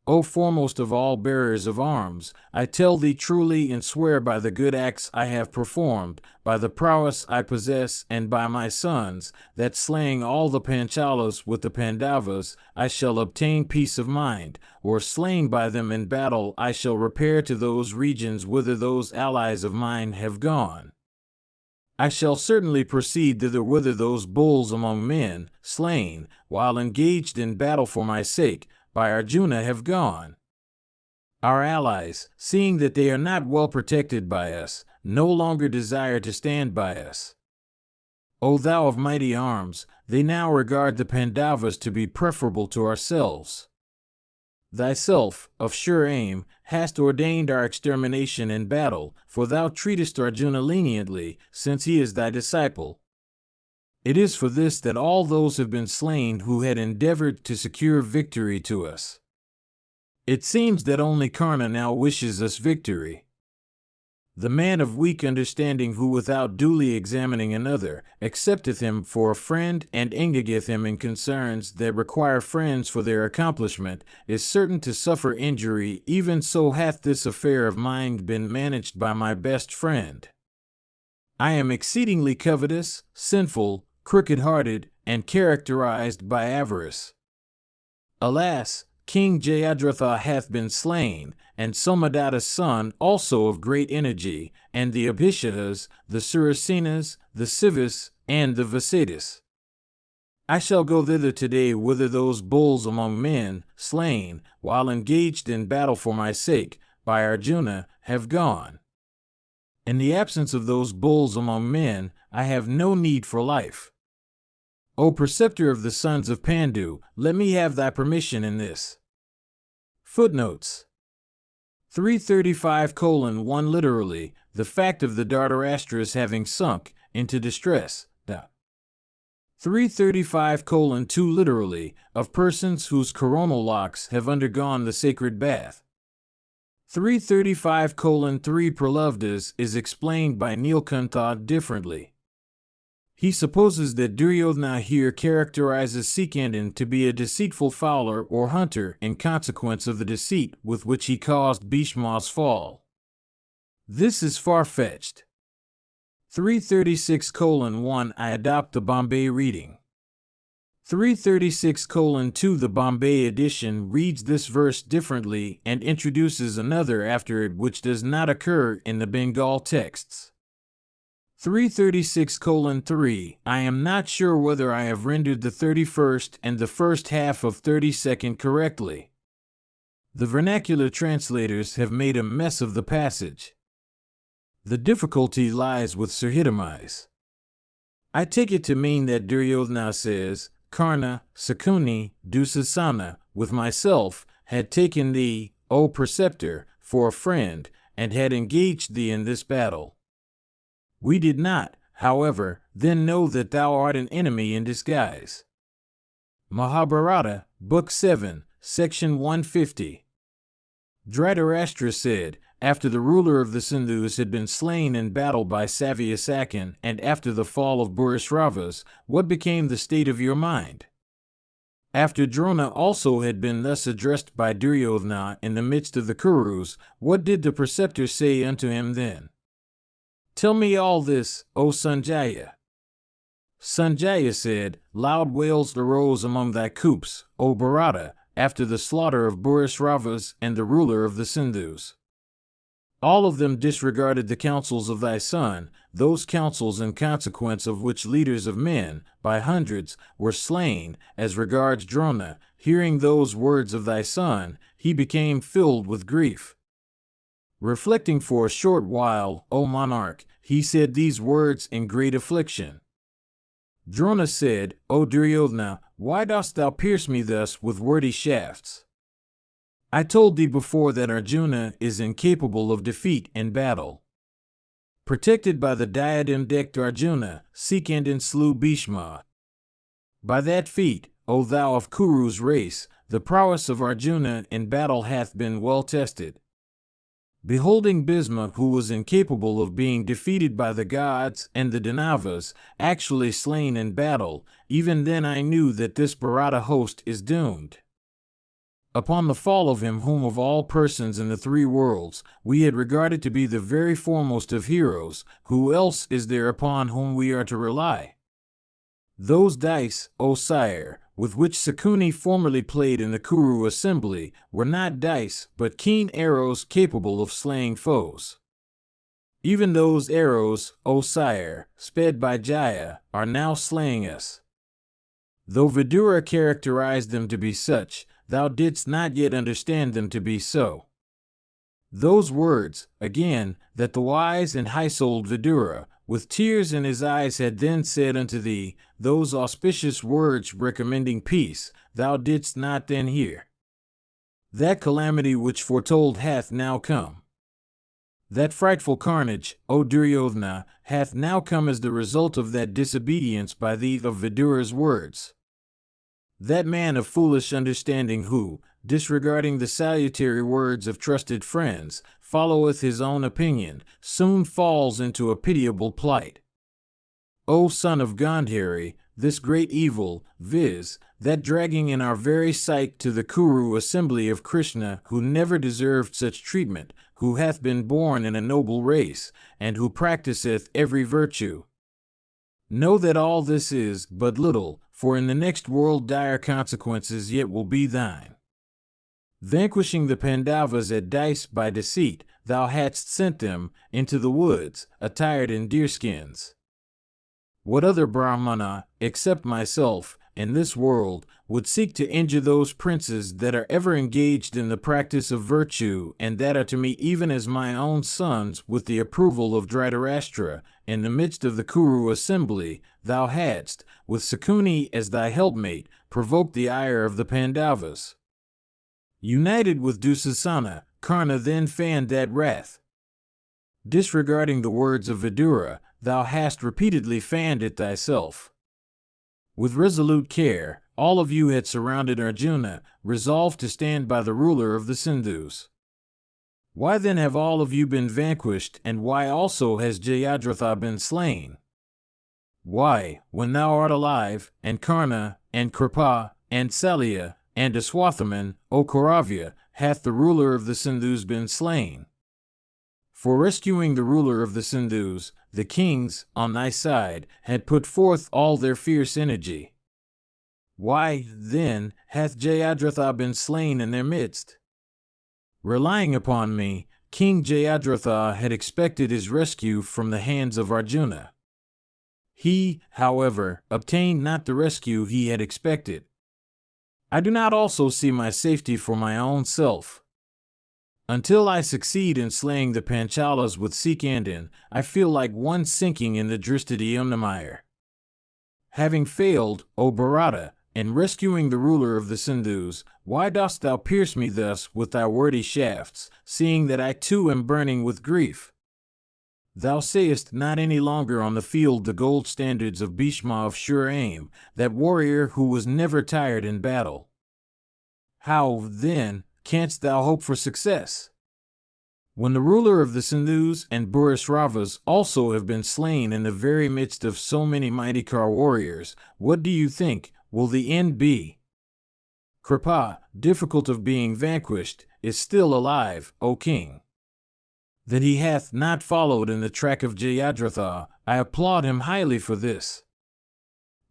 O foremost of all bearers of arms, I tell thee truly and swear by the good acts I have performed, by the prowess I possess, and by my sons, that slaying all the Panchalas with the Pandavas, I shall obtain peace of mind, or slain by them in battle I shall repair to those regions whither those allies of mine have gone. I shall certainly proceed thither whither those bulls among men, slain, while engaged in battle for my sake, by Arjuna have gone. Our allies, seeing that they are not well protected by us, no longer desire to stand by us. O thou of mighty arms, they now regard the Pandavas to be preferable to ourselves. Thyself, of sure aim, hast ordained our extermination in battle, for thou treatest Arjuna leniently, since he is thy disciple. It is for this that all those have been slain who had endeavored to secure victory to us. It seems that only Karna now wishes us victory. The man of weak understanding who without duly examining another, accepteth him for a friend and engageth him in concerns that require friends for their accomplishment, is certain to suffer injury. Even so hath this affair of mine been managed by my best friend. I am exceedingly covetous, sinful, crooked-hearted, and characterized by avarice. Alas, King Jayadratha hath been slain, and Somadatta's son also of great energy, and the Abhishatas, the Surasenas, the Sivas, and the Vasatas. I shall go thither today whither those bulls among men, slain, while engaged in battle for my sake, by Arjuna, have gone. In the absence of those bulls among men, I have no need for life. O preceptor of the sons of Pandu, let me have thy permission in this. Footnotes 335:1 literally, the fact of the Dhritarashtra's having sunk into distress. 335:2 literally, of persons whose coronal locks have undergone the sacred bath. 335:3 Pralovdas is explained by Nilkantha differently. He supposes that Duryodhana here characterizes Sikandin to be a deceitful fowler or hunter in consequence of the deceit with which he caused Bhishma's fall. This is far-fetched. 336:1 I adopt the Bombay reading. 336:2 The Bombay edition reads this verse differently and introduces another after it which does not occur in the Bengal texts. 336:3 I am not sure whether I have rendered the 31st and the first half of 32nd correctly. The vernacular translators have made a mess of the passage. The difficulty lies with Sahitamize. I take it to mean that Duryodhana says, Karna, Sakuni, Dusasana, with myself, had taken thee, O preceptor, for a friend, and had engaged thee in this battle. We did not, however, then know that thou art an enemy in disguise. Mahabharata, Book 7, Section 150. Dhritarashtra said, after the ruler of the Sindhus had been slain in battle by Savyasakan and after the fall of Purusharthas, what became the state of your mind? After Drona also had been thus addressed by Duryodhana in the midst of the Kurus, what did the preceptor say unto him then? Tell me all this, O Sanjaya. Sanjaya said, loud wails arose among thy coops, O Bharata, after the slaughter of Purusharthas and the ruler of the Sindhus. All of them disregarded the counsels of thy son, those counsels in consequence of which leaders of men, by hundreds, were slain. As regards Drona, hearing those words of thy son, he became filled with grief. Reflecting for a short while, O monarch, he said these words in great affliction. Drona said, O Duryodhana, why dost thou pierce me thus with wordy shafts? I told thee before that Arjuna is incapable of defeat in battle. Protected by the diadem-decked Arjuna, Sikandin slew Bhishma. By that feat, O thou of Kuru's race, the prowess of Arjuna in battle hath been well tested. Beholding Bhisma, who was incapable of being defeated by the gods and the Danavas, actually slain in battle, even then I knew that this Bharata host is doomed. Upon the fall of him whom of all persons in the three worlds we had regarded to be the very foremost of heroes, who else is there upon whom we are to rely? Those dice, O sire, with which Sakuni formerly played in the Kuru assembly, were not dice, but keen arrows capable of slaying foes. Even those arrows, O sire, sped by Jaya, are now slaying us. Though Vidura characterized them to be such, thou didst not yet understand them to be so. Those words, again, that the wise and high-souled Vidura, with tears in his eyes, had then said unto thee, those auspicious words recommending peace, thou didst not then hear. That calamity which foretold hath now come. That frightful carnage, O Duryodhana, hath now come as the result of that disobedience by thee of Vidura's words. That man of foolish understanding who, disregarding the salutary words of trusted friends, followeth his own opinion, soon falls into a pitiable plight. O son of Gandhari, this great evil, viz., that dragging in our very sight to the Kuru assembly of Krishna, who never deserved such treatment, who hath been born in a noble race, and who practiseth every virtue. Know that all this is but little, for in the next world dire consequences yet will be thine. Vanquishing the Pandavas at dice by deceit, thou hadst sent them into the woods, attired in deerskins. What other Brahmana, except myself, in this world, would seek to injure those princes that are ever engaged in the practice of virtue, and that are to me even as my own sons, with the approval of Dhritarashtra, in the midst of the Kuru assembly, thou hadst, with Sakuni as thy helpmate, provoked the ire of the Pandavas. United with Dusasana, Karna then fanned that wrath. Disregarding the words of Vidura, thou hast repeatedly fanned it thyself. With resolute care, all of you had surrounded Arjuna, resolved to stand by the ruler of the Sindhus. Why then have all of you been vanquished, and why also has Jayadratha been slain? Why, when thou art alive, and Karna, and Kripa, and Salya, and Aswathaman, O Kauravya, hath the ruler of the Sindhus been slain? For rescuing the ruler of the Sindhus, the kings, on thy side, had put forth all their fierce energy. Why, then, hath Jayadratha been slain in their midst? Relying upon me, King Jayadratha had expected his rescue from the hands of Arjuna. He, however, obtained not the rescue he had expected. I do not also see my safety for my own self. Until I succeed in slaying the Panchalas with Sikandin, I feel like one sinking in the Dristadiyamnamire. Having failed, O Bharata, in rescuing the ruler of the Sindhus, why dost thou pierce me thus with thy wordy shafts, seeing that I too am burning with grief? Thou sayest not any longer on the field the gold standards of Bhishma of sure aim, that warrior who was never tired in battle. How, then, canst thou hope for success? When the ruler of the Sindhus and Burishravas also have been slain in the very midst of so many mighty Kar warriors, what do you think will the end be? Kripa, difficult of being vanquished, is still alive, O king. That he hath not followed in the track of Jayadratha, I applaud him highly for this.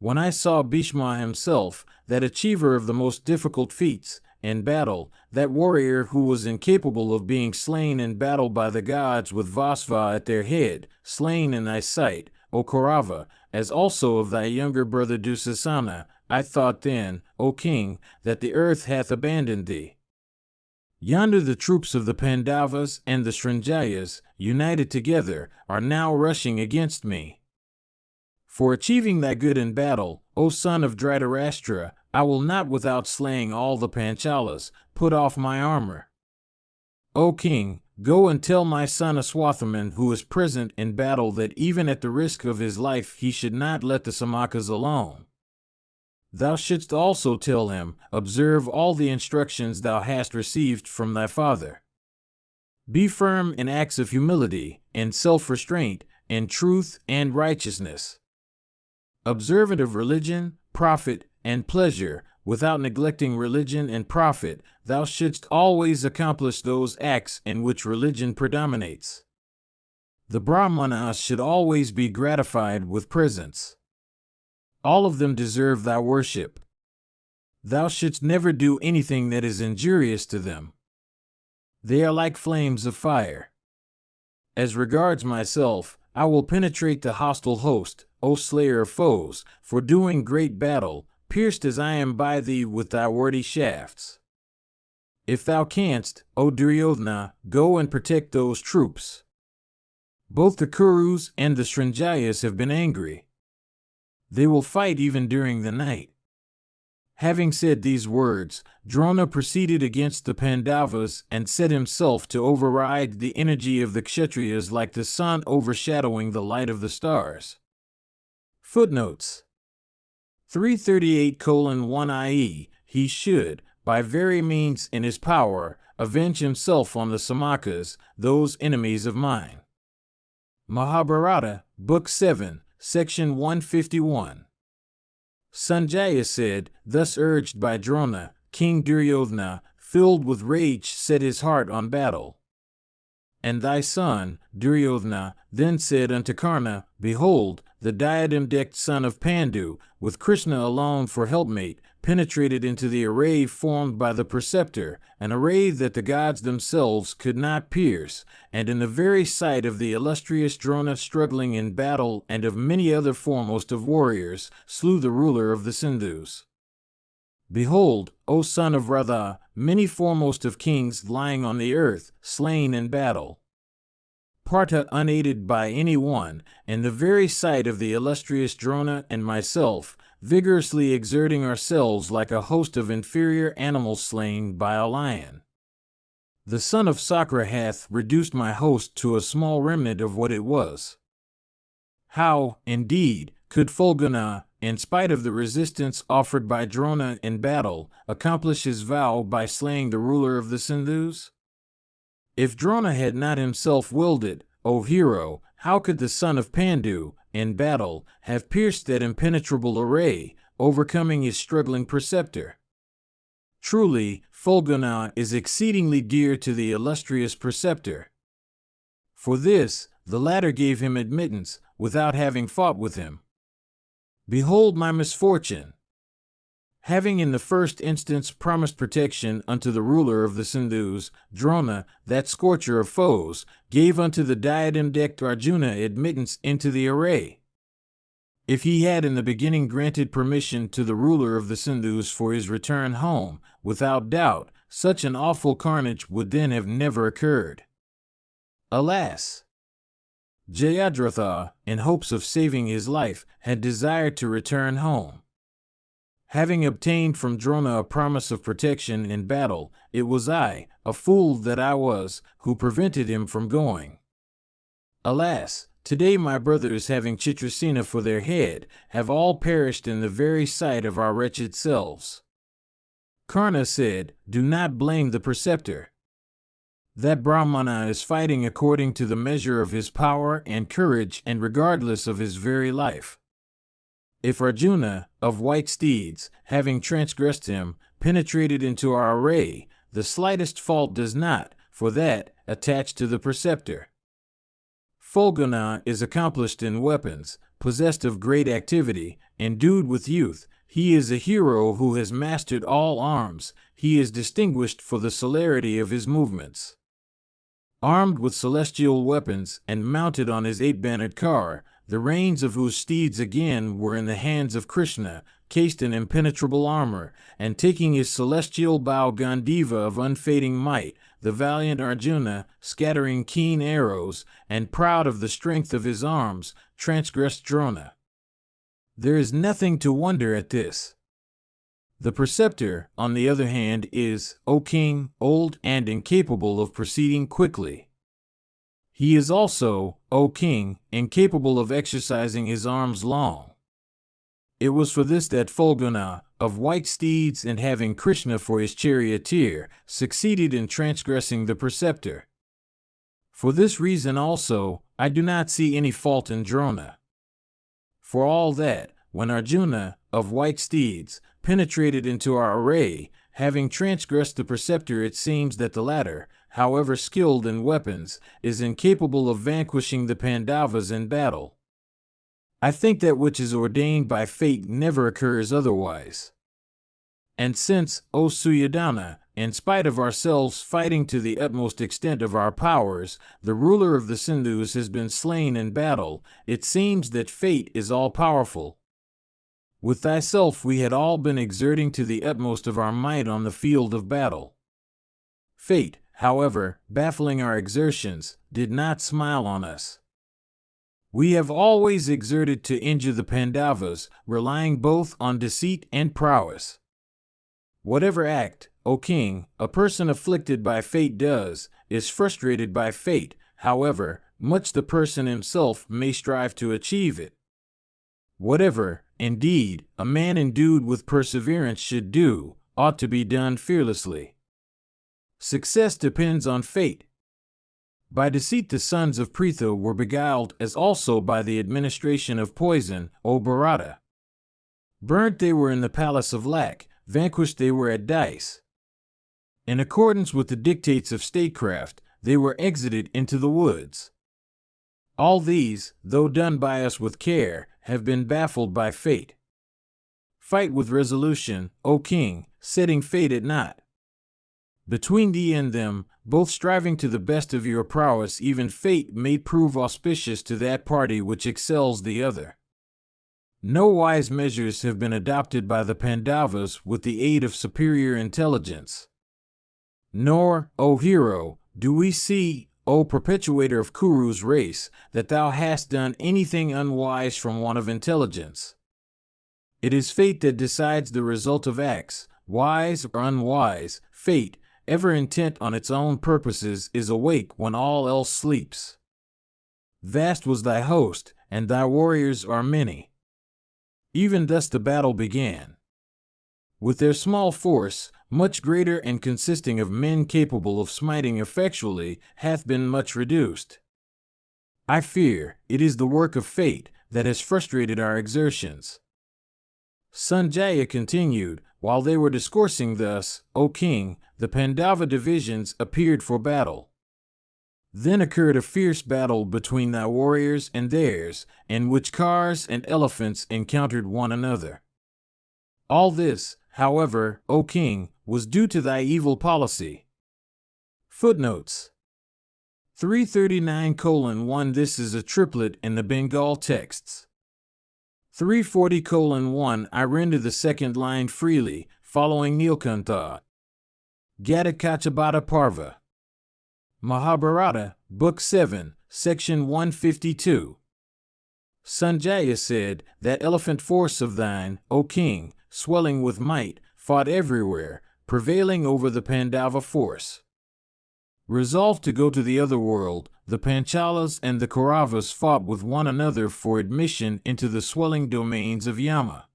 When I saw Bhishma himself, that achiever of the most difficult feats, in battle, that warrior who was incapable of being slain in battle by the gods with Vasva at their head, slain in thy sight, O Kaurava, as also of thy younger brother Dusasana, I thought then, O king, that the earth hath abandoned thee. Yonder the troops of the Pandavas and the Srinjayas, united together, are now rushing against me. For achieving thy good in battle, O son of Dhritarashtra, I will not without slaying all the Panchalas, put off my armor. O king, go and tell my son Aswathaman, who is present in battle, that even at the risk of his life he should not let the Samakas alone. Thou shouldst also tell him, observe all the instructions thou hast received from thy father. Be firm in acts of humility, in self-restraint, in truth and righteousness. Observant of religion, profit, and pleasure, without neglecting religion and profit, thou shouldst always accomplish those acts in which religion predominates. The Brahmanas should always be gratified with presents. All of them deserve thy worship. Thou shouldst never do anything that is injurious to them. They are like flames of fire. As regards myself, I will penetrate the hostile host, O slayer of foes, for doing great battle, pierced as I am by thee with thy wordy shafts. If thou canst, O Duryodhana, go and protect those troops. Both the Kurus and the Srinjayas have been angry. They will fight even during the night. Having said these words, Drona proceeded against the Pandavas and set himself to override the energy of the Kshatriyas like the sun overshadowing the light of the stars. Footnotes 338:1 He should, by very means in his power, avenge himself on the Samakas, those enemies of mine. Mahabharata, Book 7, Section 151. Sanjaya said, thus urged by Drona, King Duryodhana, filled with rage, set his heart on battle. And thy son, Duryodhana, then said unto Karna, behold, the diadem-decked son of Pandu, with Krishna alone for helpmate, penetrated into the array formed by the preceptor, an array that the gods themselves could not pierce, and in the very sight of the illustrious Drona struggling in battle and of many other foremost of warriors, slew the ruler of the Sindhus. Behold, O son of Radha, many foremost of kings lying on the earth, slain in battle. Partha unaided by any one, in the very sight of the illustrious Drona and myself, vigorously exerting ourselves like a host of inferior animals slain by a lion. The son of Sakra hath reduced my host to a small remnant of what it was. How, indeed, could Fulguna, in spite of the resistance offered by Drona in battle, accomplish his vow by slaying the ruler of the Sindhus? If Drona had not himself willed it, O hero, how could the son of Pandu, in battle, have pierced that impenetrable array, overcoming his struggling preceptor? Truly, Fulguna is exceedingly dear to the illustrious preceptor. For this, the latter gave him admittance, without having fought with him. Behold my misfortune! Having in the first instance promised protection unto the ruler of the Sindhus, Drona, that scorcher of foes, gave unto the diadem-decked Arjuna admittance into the array. If he had in the beginning granted permission to the ruler of the Sindhus for his return home, without doubt, such an awful carnage would then have never occurred. Alas! Jayadratha, in hopes of saving his life, had desired to return home. Having obtained from Drona a promise of protection in battle, it was I, a fool that I was, who prevented him from going. Alas! Today my brothers, having Chitrasena for their head, have all perished in the very sight of our wretched selves. Karna said, Do not blame the preceptor. That Brahmana is fighting according to the measure of his power and courage and regardless of his very life. If Arjuna, of white steeds, having transgressed him, penetrated into our array, the slightest fault does not, for that, attach to the preceptor. Fulguna is accomplished in weapons, possessed of great activity, endued with youth. He is a hero who has mastered all arms. He is distinguished for the celerity of his movements. Armed with celestial weapons and mounted on his 8-bannered car, the reins of whose steeds again were in the hands of Krishna, cased in impenetrable armor, and taking his celestial bow Gandiva of unfading might, the valiant Arjuna, scattering keen arrows, and proud of the strength of his arms, transgressed Drona. There is nothing to wonder at this. The preceptor, on the other hand, is, O king, old and incapable of proceeding quickly. He is also, O king, incapable of exercising his arms long. It was for this that Fulguna, of white steeds and having Krishna for his charioteer, succeeded in transgressing the preceptor. For this reason also, I do not see any fault in Drona. For all that, when Arjuna, of white steeds, penetrated into our array, having transgressed the preceptor, it seems that the latter, however skilled in weapons, is incapable of vanquishing the Pandavas in battle. I think that which is ordained by fate never occurs otherwise. And since, O Suryodhana, in spite of ourselves fighting to the utmost extent of our powers, the ruler of the Sindhus has been slain in battle, it seems that fate is all-powerful. With thyself we had all been exerting to the utmost of our might on the field of battle. Fate, however, baffling our exertions, did not smile on us. We have always exerted to injure the Pandavas, relying both on deceit and prowess. Whatever act, O king, a person afflicted by fate does, is frustrated by fate, however much the person himself may strive to achieve it. Whatever, indeed, a man endued with perseverance should do, ought to be done fearlessly. Success depends on fate. By deceit the sons of Pritha were beguiled, as also by the administration of poison, O Bharata. Burnt they were in the palace of lack, vanquished they were at dice. In accordance with the dictates of statecraft, they were exited into the woods. All these, though done by us with care, have been baffled by fate. Fight with resolution, O king, setting fate at naught. Between thee and them, both striving to the best of your prowess, even fate may prove auspicious to that party which excels the other. No wise measures have been adopted by the Pandavas with the aid of superior intelligence. Nor, O hero, do we see, O perpetuator of Kuru's race, that thou hast done anything unwise from want of intelligence. It is fate that decides the result of acts, wise or unwise. Fate, ever intent on its own purposes, is awake when all else sleeps. Vast was thy host, and thy warriors are many. Even thus the battle began. With their small force, much greater and consisting of men capable of smiting effectually, hath been much reduced. I fear it is the work of fate that has frustrated our exertions. Sanjaya continued, while they were discoursing thus, O king, the Pandava divisions appeared for battle. Then occurred a fierce battle between thy warriors and theirs, in which cars and elephants encountered one another. All this, however, O king, was due to thy evil policy. Footnotes 339:1 This is a triplet in the Bengal texts. 340:1 I render the second line freely, following Nilkantha. Gatakachabada Parva. Mahabharata, Book 7, Section 152. Sanjaya said, That elephant force of thine, O king, swelling with might, fought everywhere, prevailing over the Pandava force. Resolved to go to the other world, the Panchalas and the Kauravas fought with one another for admission into the swelling domains of Yama.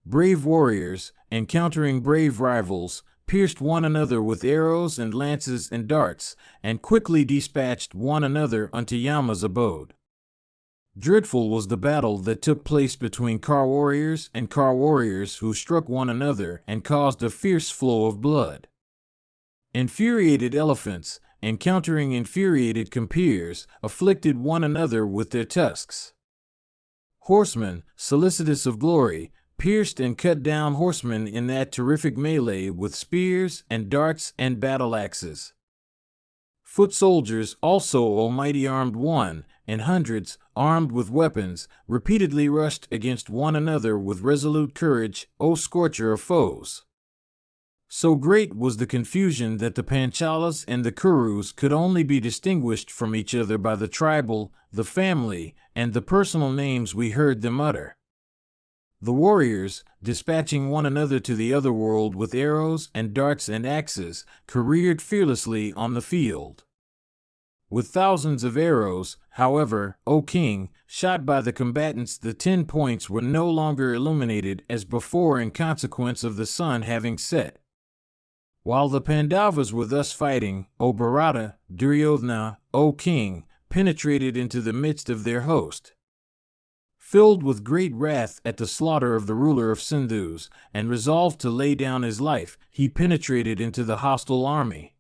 Brave warriors, encountering brave rivals, pierced one another with arrows and lances and darts, and quickly dispatched one another unto Yama's abode. Dreadful was the battle that took place between car warriors and car warriors who struck one another and caused a fierce flow of blood. Infuriated elephants, encountering infuriated compeers, afflicted one another with their tusks. Horsemen, solicitous of glory, pierced and cut down horsemen in that terrific melee with spears and darts and battle axes. Foot soldiers also, almighty armed one, and hundreds, armed with weapons, repeatedly rushed against one another with resolute courage, O scorcher of foes. So great was the confusion that the Panchalas and the Kurus could only be distinguished from each other by the tribal, the family, and the personal names we heard them utter. The warriors, dispatching one another to the other world with arrows and darts and axes, careered fearlessly on the field. With thousands of arrows, however, O king, shot by the combatants, the 10 points were no longer illuminated as before in consequence of the sun having set. While the Pandavas were thus fighting, O Bharata, Duryodhana, O king, penetrated into the midst of their host. Filled with great wrath at the slaughter of the ruler of Sindhus, and resolved to lay down his life, he penetrated into the hostile army.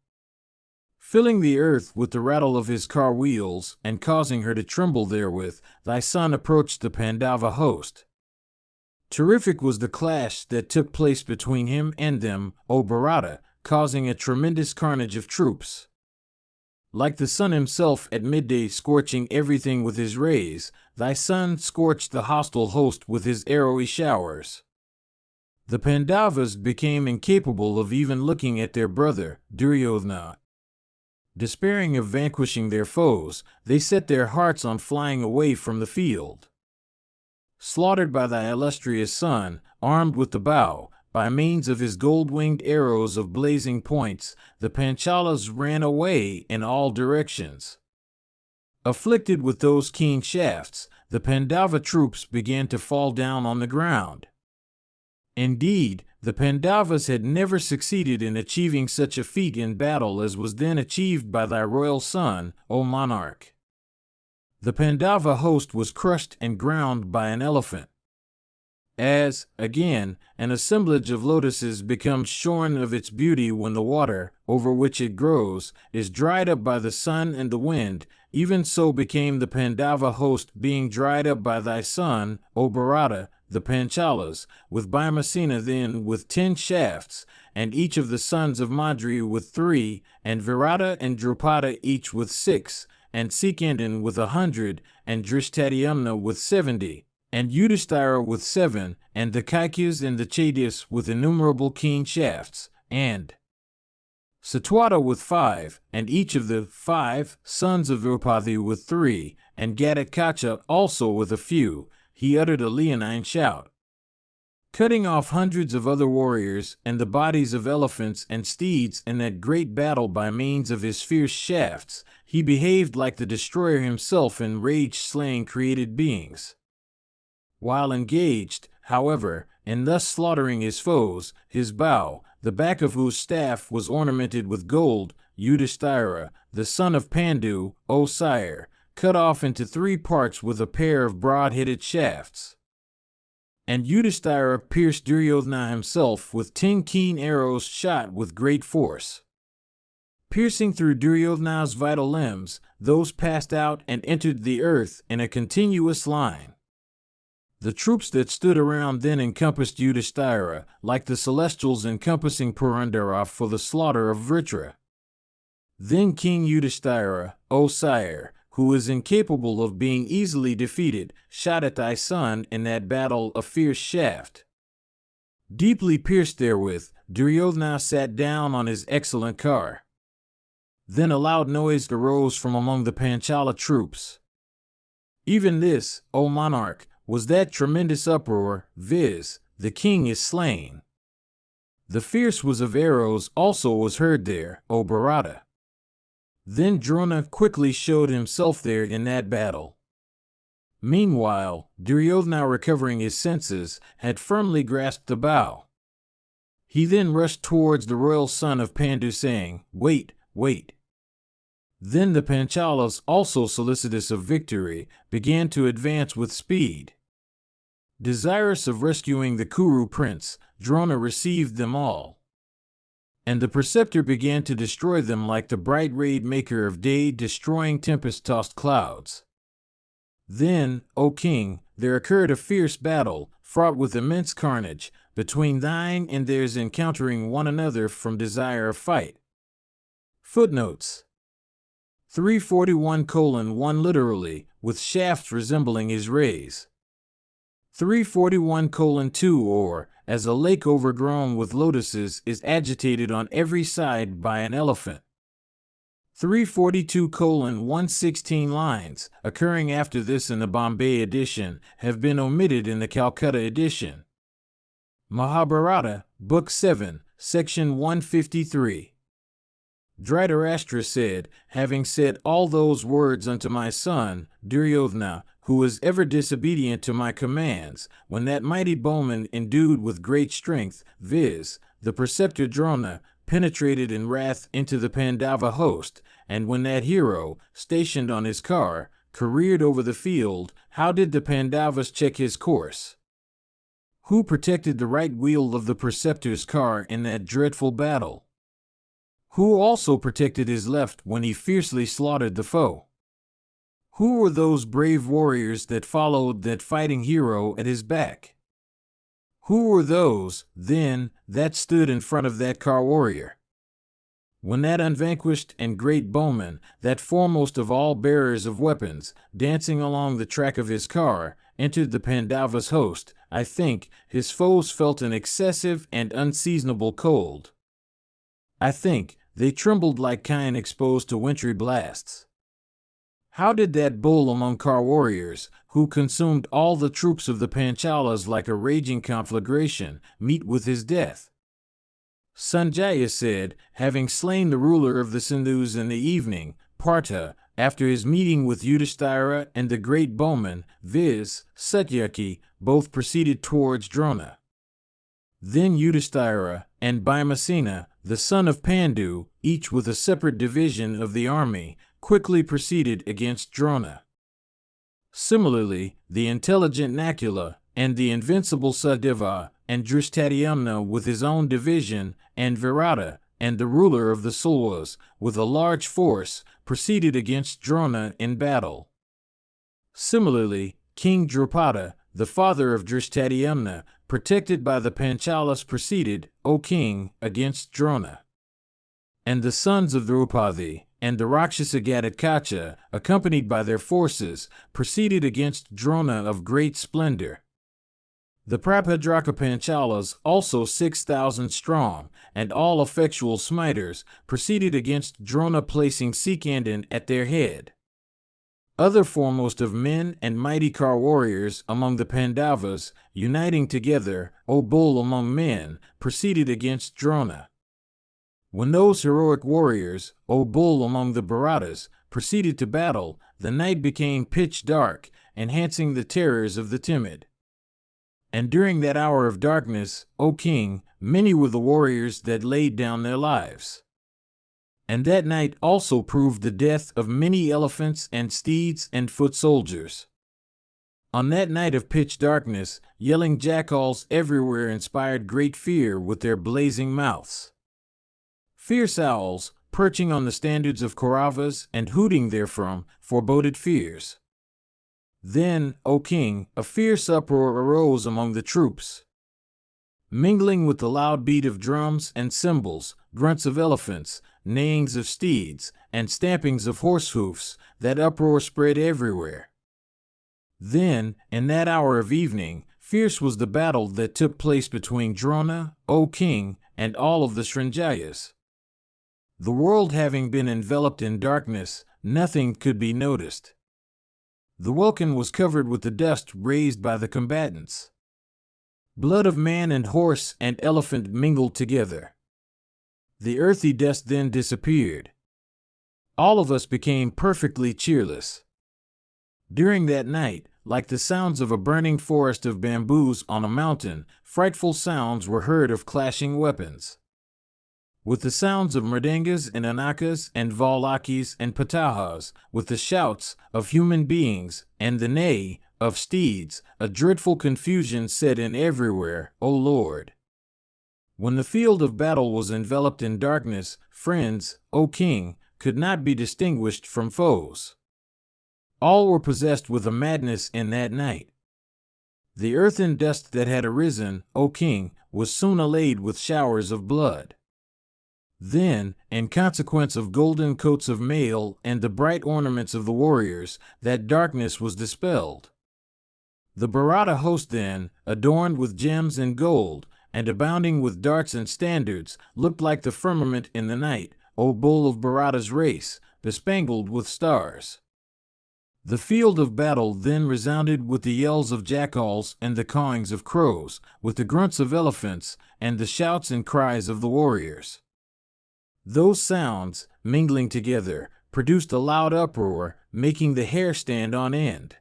Filling the earth with the rattle of his car wheels, and causing her to tremble therewith, thy son approached the Pandava host. Terrific was the clash that took place between him and them, O Bharata, causing a tremendous carnage of troops. Like the sun himself at midday scorching everything with his rays, thy son scorched the hostile host with his arrowy showers. The Pandavas became incapable of even looking at their brother, Duryodhana. Despairing of vanquishing their foes, they set their hearts on flying away from the field. Slaughtered by thy illustrious son, armed with the bow, by means of his gold-winged arrows of blazing points, the Panchalas ran away in all directions. Afflicted with those keen shafts, the Pandava troops began to fall down on the ground. Indeed, the Pandavas had never succeeded in achieving such a feat in battle as was then achieved by thy royal son, O monarch. The Pandava host was crushed and ground by an elephant. As, again, an assemblage of lotuses becomes shorn of its beauty when the water, over which it grows, is dried up by the sun and the wind, even so became the Pandava host being dried up by thy son, O Bharata, the Panchalas, with Bhimasena then with 10 shafts, and each of the sons of Madri with 3, and Virata and Drupada each with 6, and Sikandin with 100, and Drishtadyumna with 70, and Yudhishthira with 7, and the Kaikyas and the Chadyas with innumerable keen shafts, and Satwata with 5, and each of the 5 sons of Draupadi with 3, and Gatotkacha also with a few. He uttered a leonine shout, cutting off hundreds of other warriors and the bodies of elephants and steeds in that great battle by means of his fierce shafts. He behaved like the destroyer himself in rage, slaying created beings. While engaged, however, in thus slaughtering his foes, his bow, the back of whose staff was ornamented with gold, Yudhishthira, the son of Pandu, O sire, cut off into 3 parts with a pair of broad-headed shafts. And Yudhishthira pierced Duryodhana himself with 10 keen arrows shot with great force. Piercing through Duryodhana's vital limbs, those passed out and entered the earth in a continuous line. The troops that stood around then encompassed Yudhishthira, like the celestials encompassing Purandara for the slaughter of Vritra. Then King Yudhishthira, O sire, who is incapable of being easily defeated, shot at thy son in that battle a fierce shaft. Deeply pierced therewith, Duryodhana sat down on his excellent car. Then a loud noise arose from among the Panchala troops. Even this, O monarch, was that tremendous uproar, viz., the king is slain. The fierce whiz of arrows also was heard there, O Bharata. Then Drona quickly showed himself there in that battle. Meanwhile, Duryodhana, recovering his senses, had firmly grasped the bow. He then rushed towards the royal son of Pandu, saying, "Wait, wait." Then the Panchalas, also solicitous of victory, began to advance with speed. Desirous of rescuing the Kuru prince, Drona received them all. And the preceptor began to destroy them like the bright rayed maker of day destroying tempest-tossed clouds. Then, O king, there occurred a fierce battle, fraught with immense carnage, between thine and theirs, encountering one another from desire of fight. Footnotes 341:1 literally, with shafts resembling his rays. 341:2 or, as a lake overgrown with lotuses is agitated on every side by an elephant. 342:116 lines, occurring after this in the Bombay edition, have been omitted in the Calcutta edition. Mahabharata, Book 7, Section 153. Dhritarashtra said, having said all those words unto my son, Duryodhana, who is ever disobedient to my commands, when that mighty bowman endued with great strength, viz., the preceptor Drona, penetrated in wrath into the Pandava host, and when that hero, stationed on his car, careered over the field, how did the Pandavas check his course? Who protected the right wheel of the preceptor's car in that dreadful battle? Who also protected his left when he fiercely slaughtered the foe? Who were those brave warriors that followed that fighting hero at his back? Who were those, then, that stood in front of that car warrior? When that unvanquished and great bowman, that foremost of all bearers of weapons, dancing along the track of his car, entered the Pandavas' host, I think his foes felt an excessive and unseasonable cold. I think they trembled like kine exposed to wintry blasts. How did that bull among car warriors, who consumed all the troops of the Panchalas like a raging conflagration, meet with his death? Sanjaya said, having slain the ruler of the Sindhus in the evening, Partha, after his meeting with Yudhishthira and the great bowman, viz., Satyaki, both proceeded towards Drona. Then Yudhishthira and Bhimasena, the son of Pandu, each with a separate division of the army, quickly proceeded against Drona. Similarly, the intelligent Nakula and the invincible Sadeva and Drishtadyumna with his own division, and Virata and the ruler of the Sulwas with a large force, proceeded against Drona in battle. Similarly, King Drupada, the father of Drishtadyumna, protected by the Panchalas, proceeded, O king, against Drona. And the sons of Draupadi and the Rakshasa Gatotkacha, accompanied by their forces, proceeded against Drona of great splendor. The Prapadraka Panchalas, also 6,000 strong, and all effectual smiters, proceeded against Drona, placing Sikandin at their head. Other foremost of men and mighty car warriors among the Pandavas, uniting together, O bull among men, proceeded against Drona. When those heroic warriors, O bull among the Bharatas, proceeded to battle, the night became pitch dark, enhancing the terrors of the timid. And during that hour of darkness, O king, many were the warriors that laid down their lives. And that night also proved the death of many elephants and steeds and foot soldiers. On that night of pitch darkness, yelling jackals everywhere inspired great fear with their blazing mouths. Fierce owls, perching on the standards of Kauravas and hooting therefrom, foreboded fears. Then, O king, a fierce uproar arose among the troops. Mingling with the loud beat of drums and cymbals, grunts of elephants, neighings of steeds, and stampings of horse hoofs, that uproar spread everywhere. Then, in that hour of evening, fierce was the battle that took place between Drona, O king, and all of the Srinjayas. The world having been enveloped in darkness, nothing could be noticed. The welkin was covered with the dust raised by the combatants. Blood of man and horse and elephant mingled together. The earthy dust then disappeared. All of us became perfectly cheerless. During that night, like the sounds of a burning forest of bamboos on a mountain, frightful sounds were heard of clashing weapons. With the sounds of mridangas and anakas and valakis and patahas, with the shouts of human beings and the neigh of steeds, a dreadful confusion set in everywhere, O Lord. When the field of battle was enveloped in darkness, friends, O king, could not be distinguished from foes. All were possessed with a madness in that night. The earthen dust that had arisen, O king, was soon allayed with showers of blood. Then, in consequence of golden coats of mail and the bright ornaments of the warriors, that darkness was dispelled. The Bharata host then, adorned with gems and gold, and abounding with darts and standards, looked like the firmament in the night, O bull of Bharata's race, bespangled with stars. The field of battle then resounded with the yells of jackals and the cawings of crows, with the grunts of elephants, and the shouts and cries of the warriors. Those sounds, mingling together, produced a loud uproar, making the hair stand on end.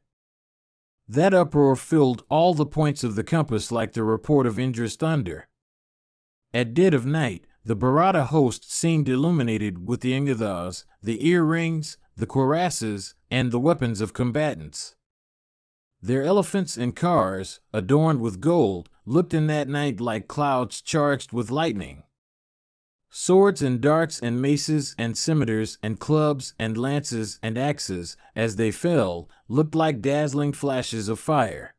That uproar filled all the points of the compass like the report of Indra's thunder. At dead of night, the Bharata host seemed illuminated with the Angathas, the earrings, the cuirasses, and the weapons of combatants. Their elephants and cars, adorned with gold, looked in that night like clouds charged with lightning. Swords and darts and maces and scimitars and clubs and lances and axes, as they fell, looked like dazzling flashes of fire.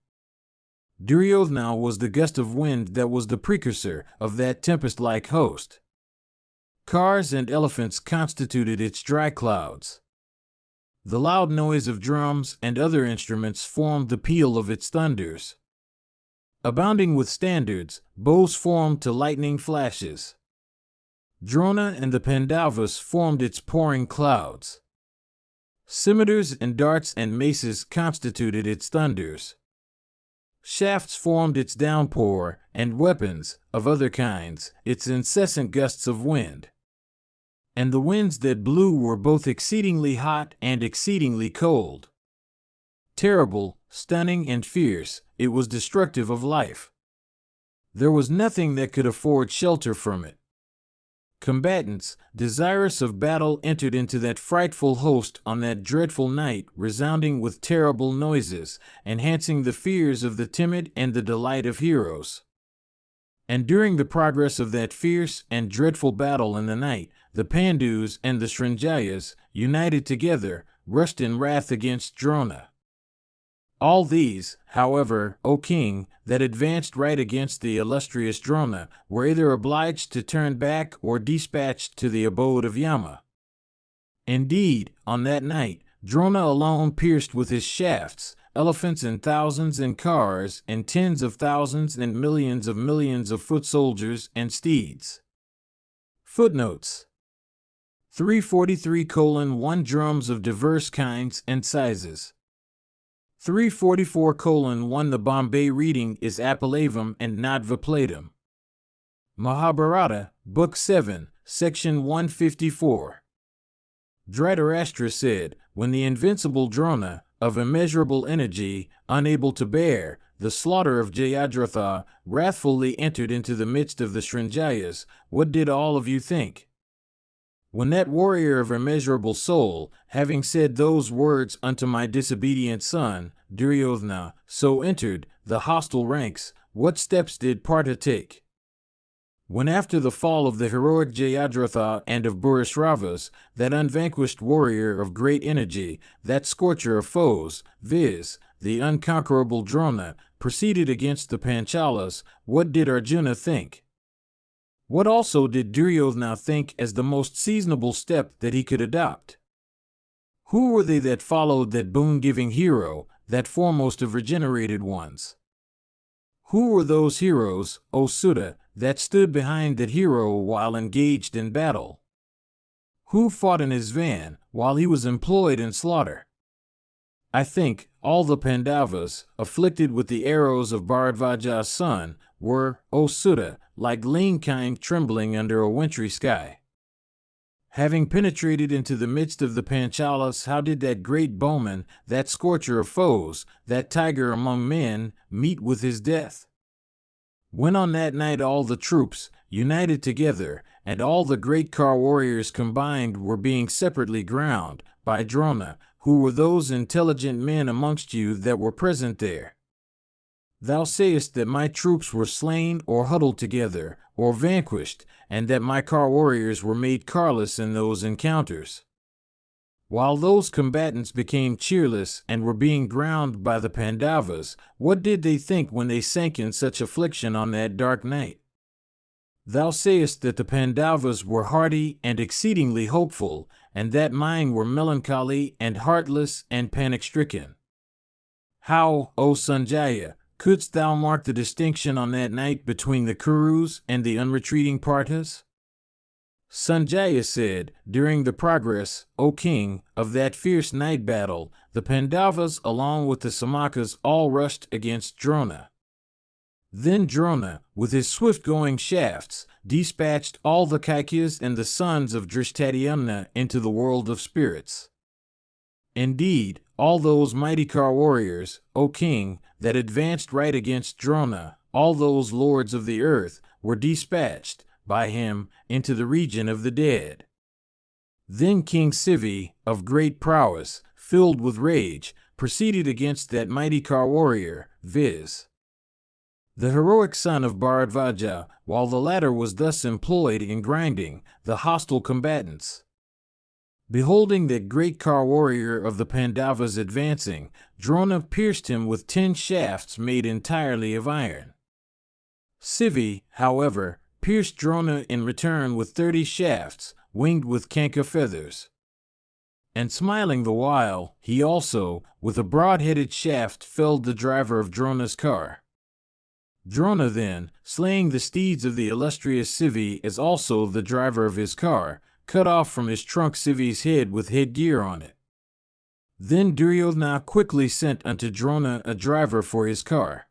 Duryodhana was the gust of wind that was the precursor of that tempest-like host. Cars and elephants constituted its dry clouds. The loud noise of drums and other instruments formed the peal of its thunders. Abounding with standards, bows formed to lightning flashes. Drona and the Pandavas formed its pouring clouds. Scimitars and darts and maces constituted its thunders. Shafts formed its downpour, and weapons, of other kinds, its incessant gusts of wind. And the winds that blew were both exceedingly hot and exceedingly cold. Terrible, stunning, and fierce, it was destructive of life. There was nothing that could afford shelter from it. Combatants, desirous of battle, entered into that frightful host on that dreadful night, resounding with terrible noises, enhancing the fears of the timid and the delight of heroes. And during the progress of that fierce and dreadful battle in the night, the Pandus and the Srinjayas, united together, rushed in wrath against Drona. All these, however, O king, that advanced right against the illustrious Drona, were either obliged to turn back or dispatched to the abode of Yama. Indeed, on that night, Drona alone pierced with his shafts elephants in thousands and cars and tens of thousands and millions of foot soldiers and steeds. Footnotes 343:1 drums of diverse kinds and sizes. 344:1 The Bombay reading is appellavam and not viplatam. Mahabharata, Book 7, Section 154. Dhritarashtra said, when the invincible Drona, of immeasurable energy, unable to bear the slaughter of Jayadratha, wrathfully entered into the midst of the Srinjayas, what did all of you think? When that warrior of immeasurable soul, having said those words unto my disobedient son, Duryodhana, so entered the hostile ranks, what steps did Partha take? When after the fall of the heroic Jayadratha and of Purusharthas, that unvanquished warrior of great energy, that scorcher of foes, viz., the unconquerable Drona, proceeded against the Panchalas, what did Arjuna think? What also did Duryodhana think as the most seasonable step that he could adopt? Who were they that followed that boon-giving hero, that foremost of regenerated ones? Who were those heroes, O Sutta, that stood behind that hero while engaged in battle? Who fought in his van while he was employed in slaughter? I think all the Pandavas, afflicted with the arrows of Bharadvaja's son, were, O Sutta, like lean kine trembling under a wintry sky. Having penetrated into the midst of the Panchalas, how did that great bowman, that scorcher of foes, that tiger among men, meet with his death? When on that night all the troops, united together, and all the great car warriors combined were being separately ground by Drona, who were those intelligent men amongst you that were present there? Thou sayest that my troops were slain or huddled together, or vanquished, and that my car warriors were made carless in those encounters. While those combatants became cheerless and were being ground by the Pandavas, what did they think when they sank in such affliction on that dark night? Thou sayest that the Pandavas were hardy and exceedingly hopeful, and that mine were melancholy and heartless and panic-stricken. How, O Sanjaya, couldst thou mark the distinction on that night between the Kurus and the unretreating Parthas? Sanjaya said, during the progress, O king, of that fierce night battle, the Pandavas along with the Samakas all rushed against Drona. Then Drona, with his swift-going shafts, dispatched all the Kaikyas and the sons of Drishtadyumna into the world of spirits. Indeed, all those mighty car warriors, O king, that advanced right against Drona, all those lords of the earth, were dispatched by him into the region of the dead. Then King Sivi, of great prowess, filled with rage, proceeded against that mighty car warrior, viz. the heroic son of Bharadvaja, while the latter was thus employed in grinding the hostile combatants. Beholding that great car warrior of the Pandavas advancing, Drona pierced him with 10 shafts made entirely of iron. Sivi, however, pierced Drona in return with 30 shafts, winged with kanka feathers. And smiling the while, he also, with a broad-headed shaft, felled the driver of Drona's car. Drona then, slaying the steeds of the illustrious Sivi as also the driver of his car, cut off from his trunk Sivi's head with headgear on it. Then Duryodhana quickly sent unto Drona a driver for his car.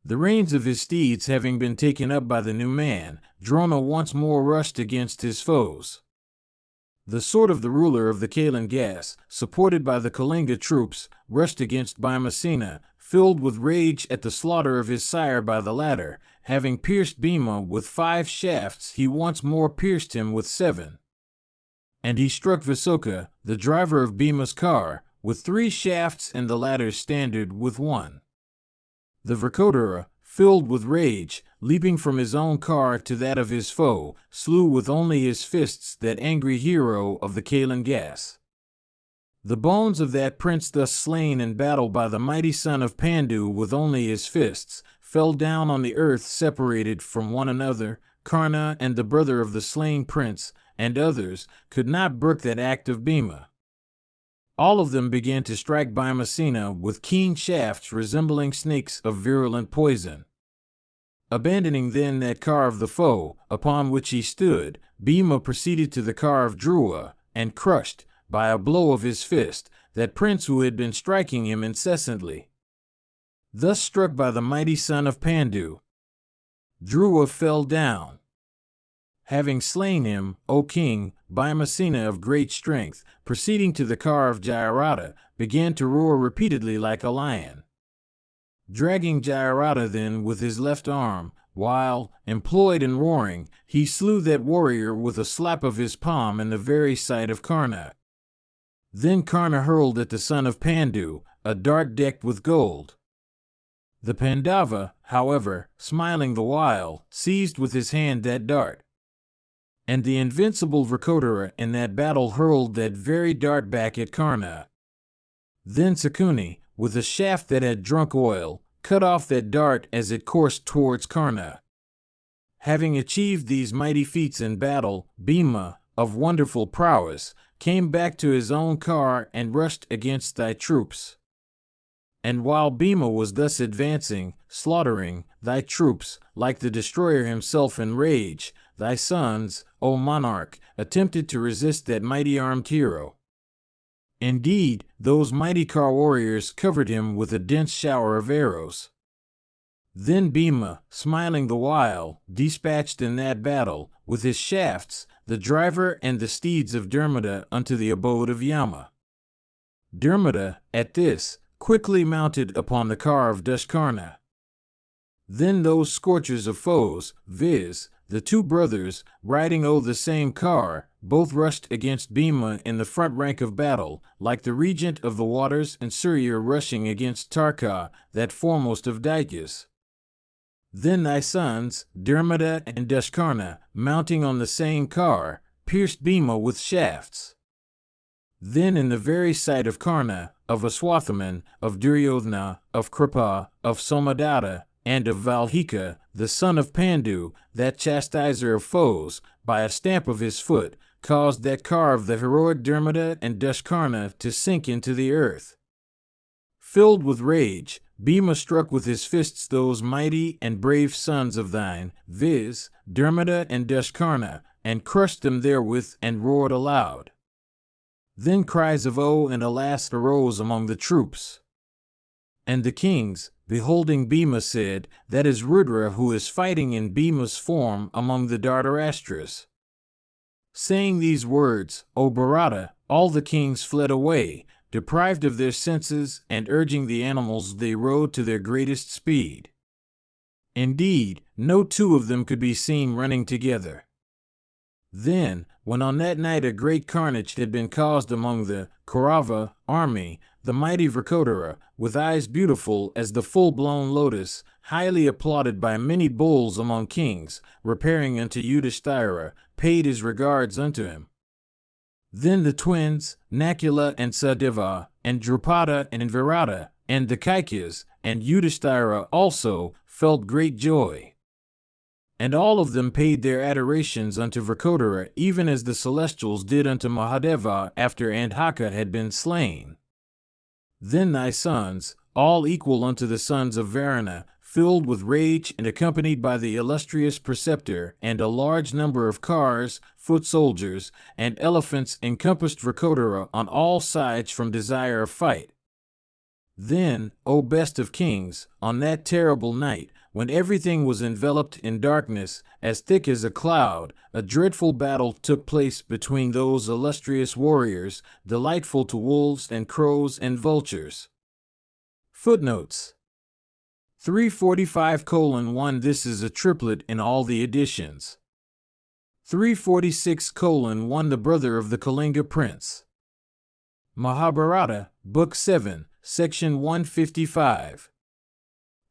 The reins of his steeds having been taken up by the new man, Drona once more rushed against his foes. The sword of the ruler of the Kalingas, supported by the Kalinga troops, rushed against Bhimasena, filled with rage at the slaughter of his sire by the latter. Having pierced Bhima with 5 shafts, he once more pierced him with 7. And he struck Visoka, the driver of Bhima's car, with 3 shafts and the latter's standard with 1. The Vrkodara, filled with rage, leaping from his own car to that of his foe, slew with only his fists that angry hero of the Kalingas. The bones of that prince thus slain in battle by the mighty son of Pandu with only his fists, fell down on the earth separated from one another. Karna and the brother of the slain prince, and others, could not brook that act of Bhima. All of them began to strike Bhimasena with keen shafts resembling snakes of virulent poison. Abandoning then that car of the foe, upon which he stood, Bhima proceeded to the car of Dhruva, and crushed, by a blow of his fist, that prince who had been striking him incessantly. Thus struck by the mighty son of Pandu, Dhruva fell down. Having slain him, O king, Bhimasena of great strength, proceeding to the car of Jayarata, began to roar repeatedly like a lion. Dragging Jayarata then with his left arm, while, employed in roaring, he slew that warrior with a slap of his palm in the very sight of Karna. Then Karna hurled at the son of Pandu a dart decked with gold. The Pandava, however, smiling the while, seized with his hand that dart. And the invincible Vrikottara in that battle hurled that very dart back at Karna. Then Sakuni, with a shaft that had drunk oil, cut off that dart as it coursed towards Karna. Having achieved these mighty feats in battle, Bhima, of wonderful prowess, came back to his own car and rushed against thy troops. And while Bhima was thus advancing, slaughtering thy troops, like the destroyer himself in rage, thy sons, O monarch, attempted to resist that mighty armed hero. Indeed, those mighty car warriors covered him with a dense shower of arrows. Then Bhima, smiling the while, dispatched in that battle, with his shafts, the driver and the steeds of Dharmata unto the abode of Yama. Dharmata, at this, quickly mounted upon the car of Dushkarna. Then those scorchers of foes, viz., the two brothers, riding o' the same car, both rushed against Bhima in the front rank of battle, like the regent of the waters and Surya rushing against Tarka, that foremost of Daityas. Then thy sons, Dharmata and Dushkarna, mounting on the same car, pierced Bhima with shafts. Then in the very sight of Karna, of Aswathaman, of Duryodhana, of Kripa, of Somadatta, and of Valhika, the son of Pandu, that chastiser of foes, by a stamp of his foot, caused that car of the heroic Dharmata and Dushkarna to sink into the earth. Filled with rage, Bhima struck with his fists those mighty and brave sons of thine, viz., Dharmata and Dushkarna, and crushed them therewith and roared aloud. Then cries of "Oh" and "Alas" arose among the troops. And the kings, beholding Bhima, said, "That is Rudra who is fighting in Bhima's form among the Dhartarashtra's." Saying these words, O Bharata, all the kings fled away, deprived of their senses, and urging the animals they rode to their greatest speed. Indeed, no two of them could be seen running together. Then, when on that night a great carnage had been caused among the Kaurava army, the mighty Vrikottara, with eyes beautiful as the full-blown lotus, highly applauded by many bulls among kings, repairing unto Yudhishthira, paid his regards unto him. Then the twins, Nakula and Sadeva, and Drupada and Virata, and the Kaikyas, and Yudhishthira also, felt great joy. And all of them paid their adorations unto Vrikottara, even as the celestials did unto Mahadeva after Andhaka had been slain. Then thy sons, all equal unto the sons of Varuna, filled with rage and accompanied by the illustrious preceptor and a large number of cars, foot soldiers, and elephants, encompassed Vrikottara on all sides from desire of fight. Then, O best of kings, on that terrible night, when everything was enveloped in darkness, as thick as a cloud, a dreadful battle took place between those illustrious warriors, delightful to wolves and crows and vultures. Footnotes 345:1 This is a triplet in all the editions. 346:1 The brother of the Kalinga prince. Mahabharata, Book 7, Section 155.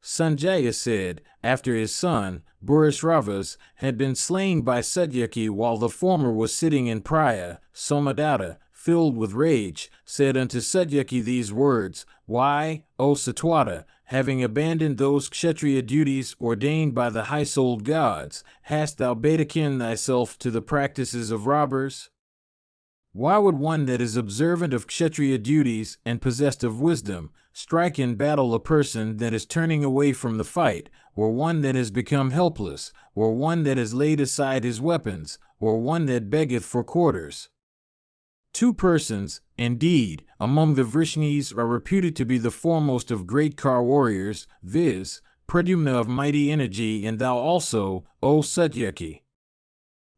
Sanjaya said, after his son, Purusharthas, had been slain by Satyaki while the former was sitting in Praya, Somadatta, filled with rage, said unto Satyaki these words, Why, O Satwata, having abandoned those kshatriya duties ordained by the high-souled gods, hast thou betaken thyself to the practices of robbers? Why would one that is observant of kshatriya duties and possessed of wisdom strike in battle a person that is turning away from the fight, or one that has become helpless, or one that has laid aside his weapons, or one that beggeth for quarters? Two persons, indeed, among the Vrishnis are reputed to be the foremost of great car warriors, viz., Pradyumna of mighty energy, and thou also, O Satyaki.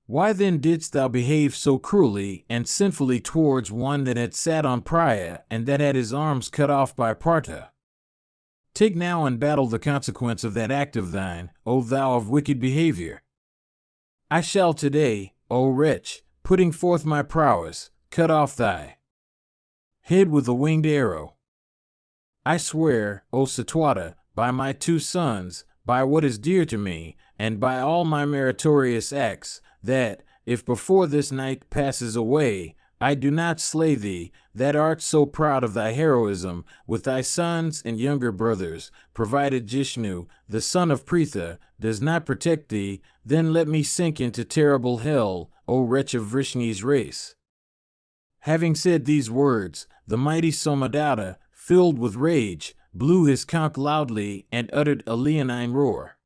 Why then didst thou behave so cruelly and sinfully towards one that had sat on Priya and that had his arms cut off by Partha? Take now in battle the consequence of that act of thine, O thou of wicked behavior. I shall today, O wretch, putting forth my prowess, cut off thy head with a winged arrow. I swear, O Satwata, by my two sons, by what is dear to me, and by all my meritorious acts, that, if before this night passes away, I do not slay thee, that art so proud of thy heroism, with thy sons and younger brothers, provided Jishnu, the son of Pritha, does not protect thee, then let me sink into terrible hell, O wretch of Vrishni's race. Having said these words, the mighty Somadatta, filled with rage, blew his conch loudly and uttered a leonine roar.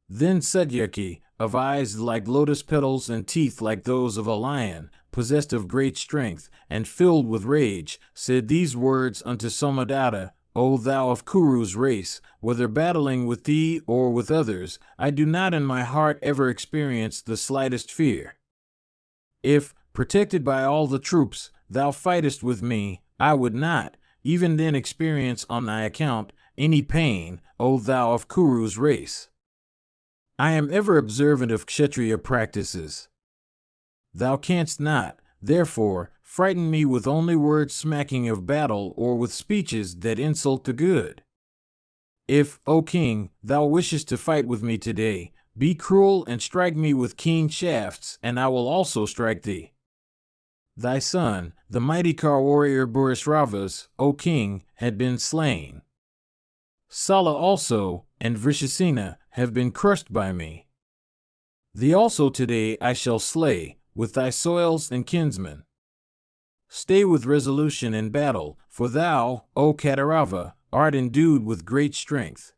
Then Satyaki, of eyes like lotus petals and teeth like those of a lion, possessed of great strength, and filled with rage, said these words unto Somadatta, O thou of Kuru's race, whether battling with thee or with others, I do not in my heart ever experience the slightest fear. If, protected by all the troops, thou fightest with me, I would not, even then experience on thy account, any pain, O thou of Kuru's race. I am ever observant of kshatriya practices. Thou canst not, therefore, frighten me with only words smacking of battle or with speeches that insult the good. If, O king, thou wishest to fight with me today, be cruel and strike me with keen shafts, and I will also strike thee. Thy son, the mighty car warrior Kauravas, O king, had been slain. Sala also, and Vrishasena, have been crushed by me. Thee also today I shall slay, with thy soils and kinsmen. Stay with resolution in battle, for thou, O Katarava, art endued with great strength.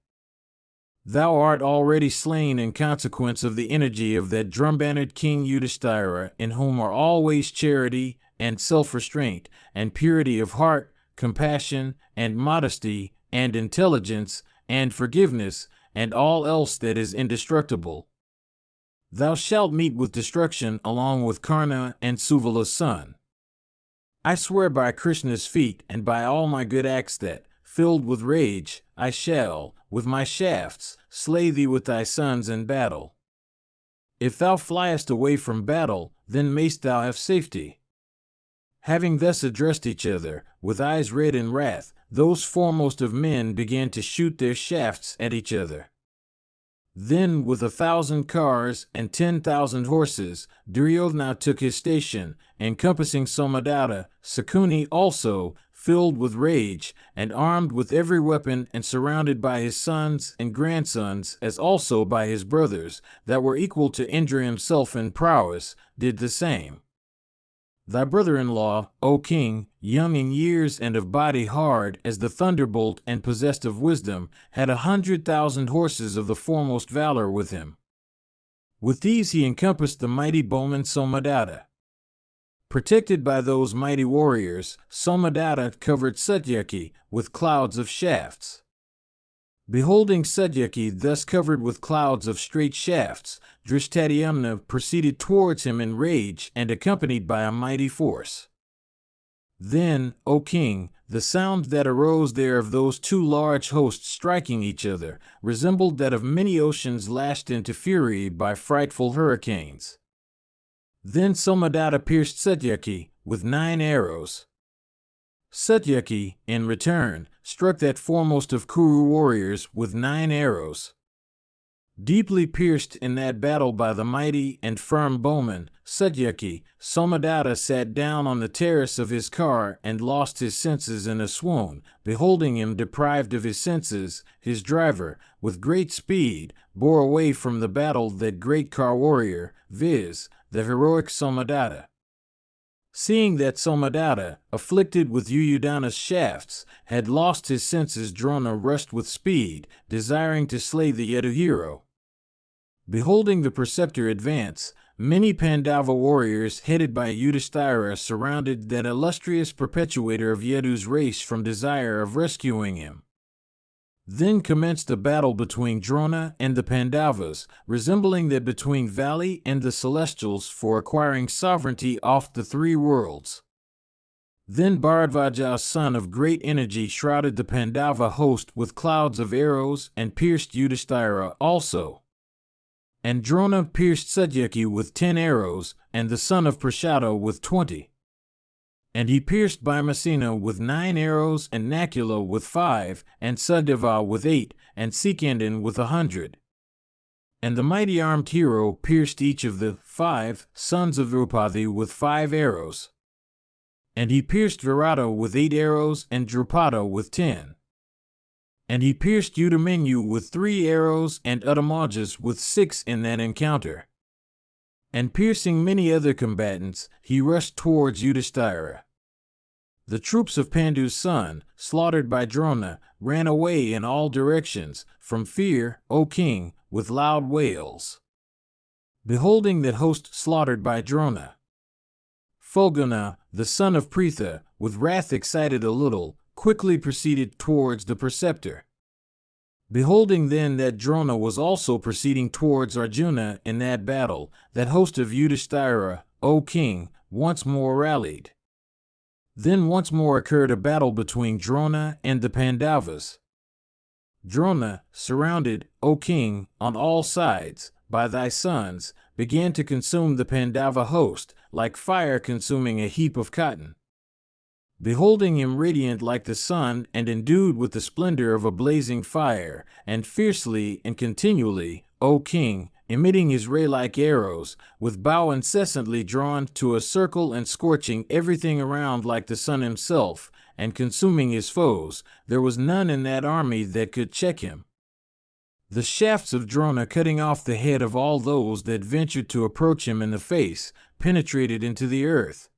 Thou art already slain in consequence of the energy of that drum-bannered King Yudhishthira, in whom are always charity, and self-restraint, and purity of heart, compassion, and modesty, and intelligence, and forgiveness, and all else that is indestructible. Thou shalt meet with destruction along with Karna and Suvala's son. I swear by Krishna's feet and by all my good acts that, filled with rage, I shall, with my shafts, slay thee with thy sons in battle. If thou fliest away from battle, then mayst thou have safety. Having thus addressed each other, with eyes red in wrath, those foremost of men began to shoot their shafts at each other. Then, with 1,000 cars and 10,000 horses, Duryodhana took his station, encompassing Somadatta, Sakuni also, filled with rage, and armed with every weapon and surrounded by his sons and grandsons, as also by his brothers, that were equal to Indra himself in prowess, did the same. Thy brother-in-law, O king, young in years and of body hard as the thunderbolt and possessed of wisdom, had 100,000 horses of the foremost valor with him. With these he encompassed the mighty bowman Somadatta. Protected by those mighty warriors, Somadatta covered Satyaki with clouds of shafts. Beholding Satyaki thus covered with clouds of straight shafts, Drishtadyumna proceeded towards him in rage and accompanied by a mighty force. Then, O king, the sound that arose there of those two large hosts striking each other resembled that of many oceans lashed into fury by frightful hurricanes. Then Somadatta pierced Satyaki with 9 arrows. Satyaki, in return, struck that foremost of Kuru warriors with 9 arrows. Deeply pierced in that battle by the mighty and firm bowman, Satyaki, Somadatta sat down on the terrace of his car and lost his senses in a swoon. Beholding him deprived of his senses, his driver, with great speed, bore away from the battle that great car warrior, viz., the heroic Somadatta. Seeing that Somadatta, afflicted with Yuyudhana's shafts, had lost his senses, Drona rushed with speed, desiring to slay the Yadu hero. Beholding the preceptor advance, many Pandava warriors headed by Yudhishthira surrounded that illustrious perpetuator of Yadu's race from desire of rescuing him. Then commenced a battle between Drona and the Pandavas, resembling that between Valley and the Celestials for acquiring sovereignty off the three worlds. Then Bharadvaja's son of great energy shrouded the Pandava host with clouds of arrows and pierced Yudhishthira also. And Drona pierced Satyaki with 10 arrows, and the son of Prashada with 20. And he pierced Bhimasena with 9 arrows, and Nakula with 5, and Sadeva with 8, and Sikandin with 100. And the mighty armed hero pierced each of the 5 sons of Draupadi with 5 arrows. And he pierced Virata with 8 arrows, and Drupada with 10. And he pierced Udamanyu with 3 arrows, and Uttamajas with 6 in that encounter. And piercing many other combatants, he rushed towards Yudhishthira. The troops of Pandu's son, slaughtered by Drona, ran away in all directions, from fear, O king, with loud wails. Beholding that host slaughtered by Drona, Fulguna, the son of Pritha, with wrath excited a little, quickly proceeded towards the preceptor. Beholding then that Drona was also proceeding towards Arjuna in that battle, that host of Yudhishthira, O king, once more rallied. Then once more occurred a battle between Drona and the Pandavas. Drona, surrounded, O king, on all sides, by thy sons, began to consume the Pandava host, like fire consuming a heap of cotton. Beholding him radiant like the sun and endued with the splendor of a blazing fire, and fiercely and continually, O king, emitting his ray-like arrows, with bow incessantly drawn to a circle and scorching everything around like the sun himself, and consuming his foes, there was none in that army that could check him. The shafts of Drona, cutting off the head of all those that ventured to approach him in the face, penetrated into the earth.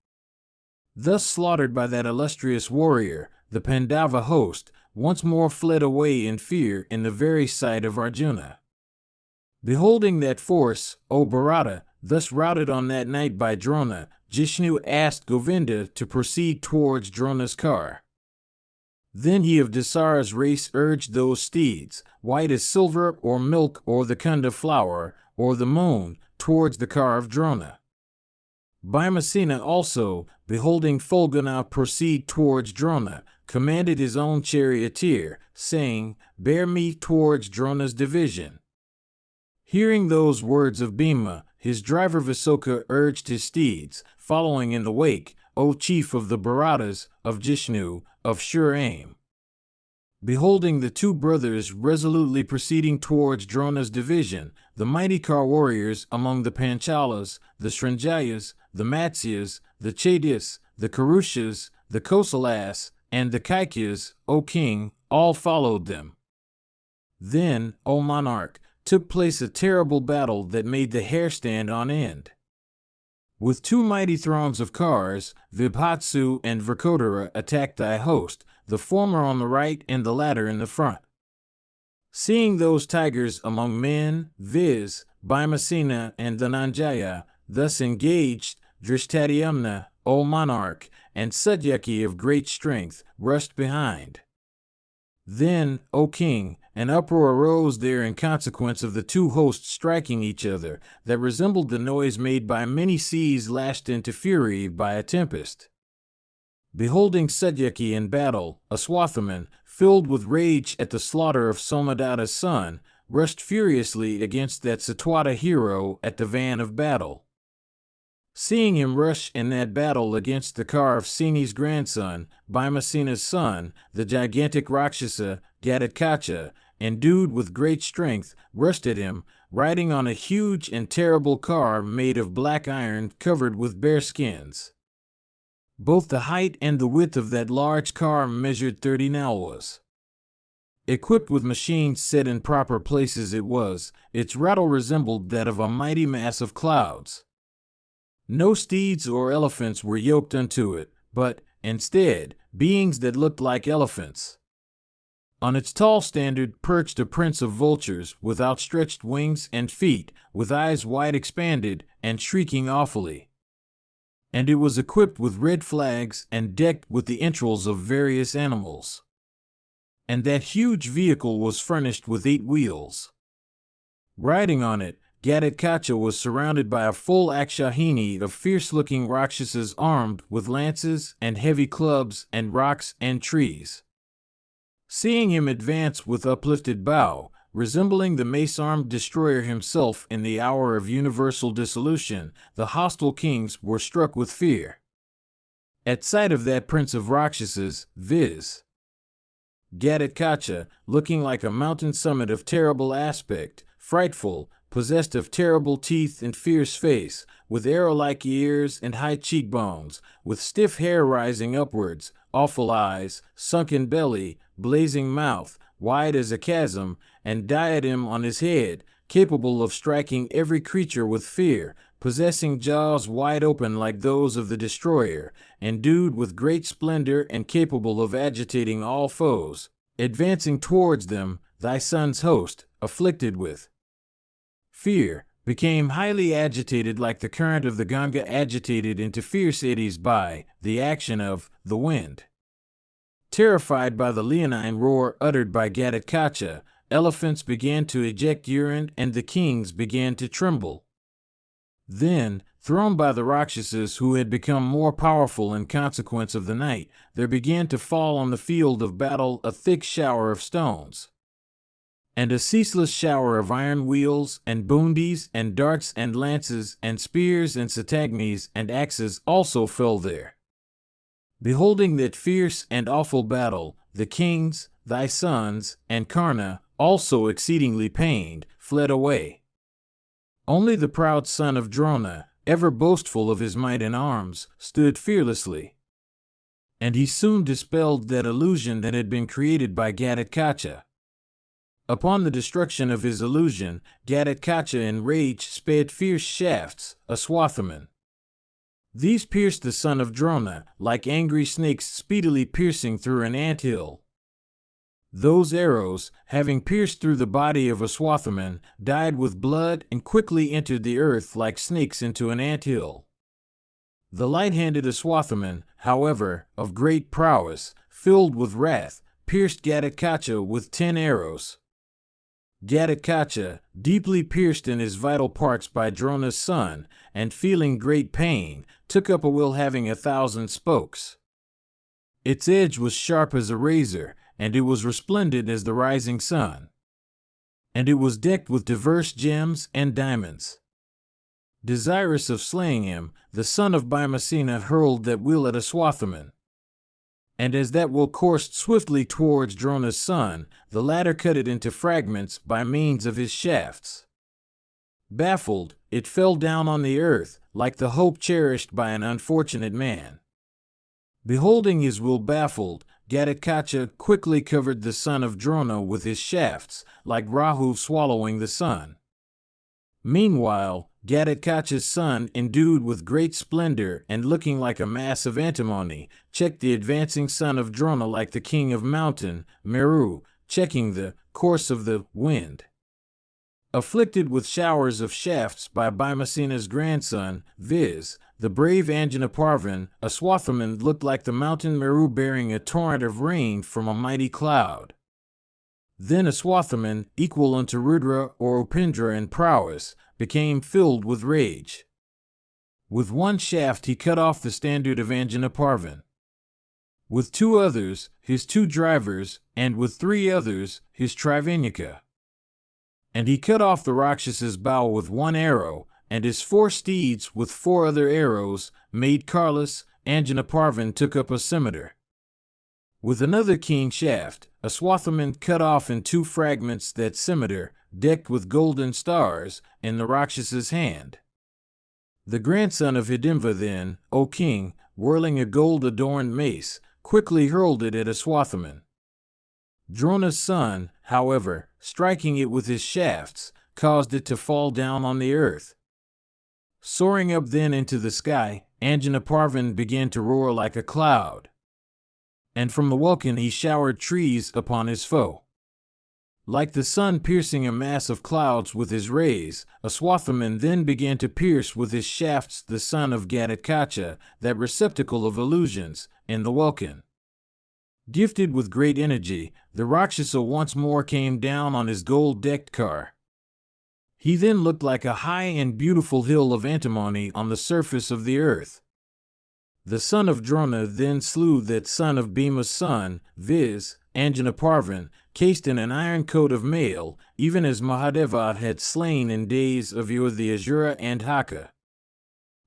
Thus slaughtered by that illustrious warrior, the Pandava host once more fled away in fear in the very sight of Arjuna. Beholding that force, O Bharata, thus routed on that night by Drona, Jishnu asked Govinda to proceed towards Drona's car. Then he of Dasara's race urged those steeds, white as silver or milk or the kunda flower, or the moon, towards the car of Drona. Bhimasena also, beholding Fulguna proceed towards Drona, commanded his own charioteer, saying, Bear me towards Drona's division. Hearing those words of Bhima, his driver Visoka urged his steeds, following in the wake, O chief of the Bharatas, of Jishnu, of sure aim. Beholding the two brothers resolutely proceeding towards Drona's division, the mighty car warriors among the Panchalas, the Srinjayas, the Matsyas, the Chaityas, the Kurushas, the Kosalas, and the Kaikyas, O king, all followed them. Then, O monarch, took place a terrible battle that made the hair stand on end. With 2 mighty thrones of cars, Vibhatsu and Vrkodara attacked thy host, the former on the right and the latter in the front. Seeing those tigers among men, viz., Bhimasena and Dhananjaya, thus engaged, Drishtadyumna, O monarch, and Satyaki of great strength, rushed behind. Then, O king, an uproar arose there in consequence of the two hosts striking each other, that resembled the noise made by many seas lashed into fury by a tempest. Beholding Satyaki in battle, Aswathaman, filled with rage at the slaughter of Somadatta's son, rushed furiously against that Satwata hero at the van of battle. Seeing him rush in that battle against the car of Seni's grandson, Bhimasena's son, the gigantic Rakshasa, Gatotkacha, endued with great strength, rushed at him, riding on a huge and terrible car made of black iron covered with bear skins. Both the height and the width of that large car measured 30 nalwas. Equipped with machines set in proper places its rattle resembled that of a mighty mass of clouds. No steeds or elephants were yoked unto it, but, instead, beings that looked like elephants. On its tall standard perched a prince of vultures with outstretched wings and feet, with eyes wide expanded and shrieking awfully. And it was equipped with red flags and decked with the entrails of various animals. And that huge vehicle was furnished with 8 wheels. Riding on it, Gatotkacha was surrounded by a full akshahini of fierce-looking Rakshasas armed with lances and heavy clubs and rocks and trees. Seeing him advance with uplifted bow, resembling the mace-armed destroyer himself in the hour of universal dissolution, the hostile kings were struck with fear. At sight of that prince of Rakshasas, viz. Gatotkacha, looking like a mountain summit of terrible aspect, frightful, possessed of terrible teeth and fierce face, with arrow-like ears and high cheekbones, with stiff hair rising upwards, awful eyes, sunken belly, blazing mouth, wide as a chasm, and diadem on his head, capable of striking every creature with fear, possessing jaws wide open like those of the destroyer, endued with great splendor and capable of agitating all foes, advancing towards them, thy son's host, afflicted with fear, became highly agitated like the current of the Ganga agitated into fierce eddies by the action of the wind. Terrified by the leonine roar uttered by Gatotkacha, elephants began to eject urine and the kings began to tremble. Then, thrown by the Rakshasas who had become more powerful in consequence of the night, there began to fall on the field of battle a thick shower of stones. And a ceaseless shower of iron wheels and boondies and darts and lances and spears and satagmis and axes also fell there. Beholding that fierce and awful battle, the kings, thy sons, and Karna, also exceedingly pained, fled away. Only the proud son of Drona, ever boastful of his might in arms, stood fearlessly. And he soon dispelled that illusion that had been created by Gatotkacha. Upon the destruction of his illusion, Gatotkacha in rage sped fierce shafts, a Swathaman. These pierced the son of Drona, like angry snakes speedily piercing through an anthill. Those arrows, having pierced through the body of a Swathaman, dyed with blood and quickly entered the earth like snakes into an anthill. The light-handed Swathaman, however, of great prowess, filled with wrath, pierced Gatotkacha with 10 arrows. Gatotkacha, deeply pierced in his vital parts by Drona's son, and feeling great pain, took up a will having 1,000 spokes. Its edge was sharp as a razor, and it was resplendent as the rising sun. And it was decked with diverse gems and diamonds. Desirous of slaying him, the son of Bhimasena hurled that will at a Swathaman. And as that will coursed swiftly towards Drona's son, the latter cut it into fragments by means of his shafts. Baffled, it fell down on the earth, like the hope cherished by an unfortunate man. Beholding his will baffled, Gatotkacha quickly covered the son of Drona with his shafts, like Rahu swallowing the sun. Meanwhile, Gatotkacha's son, endued with great splendor and looking like a mass of antimony, checked the advancing son of Drona like the king of mountain, Meru, checking the course of the wind. Afflicted with showers of shafts by Bhimasena's grandson, viz., the brave Anjanaparvan, a Swathaman looked like the mountain Meru bearing a torrent of rain from a mighty cloud. Then a Swathaman, equal unto Rudra or Upindra in prowess, became filled with rage. With one shaft he cut off the standard of Anjanaparvan. With 2 others, his 2 drivers, and with 3 others, his Trivenyaka. And he cut off the Rakshas's bow with 1 arrow, and his 4 steeds with 4 other arrows, made carless. Anjanaparvan took up a scimitar. With another keen shaft, a Swathaman cut off in two fragments that scimitar, decked with golden stars, in the Rakshasa's hand. The grandson of Hidimva then, O king, whirling a gold-adorned mace, quickly hurled it at a Swathaman. Drona's son, however, striking it with his shafts, caused it to fall down on the earth. Soaring up then into the sky, Anjanaparvan began to roar like a cloud. And from the welkin he showered trees upon his foe. Like the sun piercing a mass of clouds with his rays, a Swathaman then began to pierce with his shafts the son of Gatotkacha, that receptacle of illusions, in the welkin. Gifted with great energy, the Rakshasa once more came down on his gold-decked car. He then looked like a high and beautiful hill of antimony on the surface of the earth. The son of Drona then slew that son of Bhima's son, viz., Anjanaparvan, cased in an iron coat of mail, even as Mahadeva had slain in days of yore the Asura and Haka.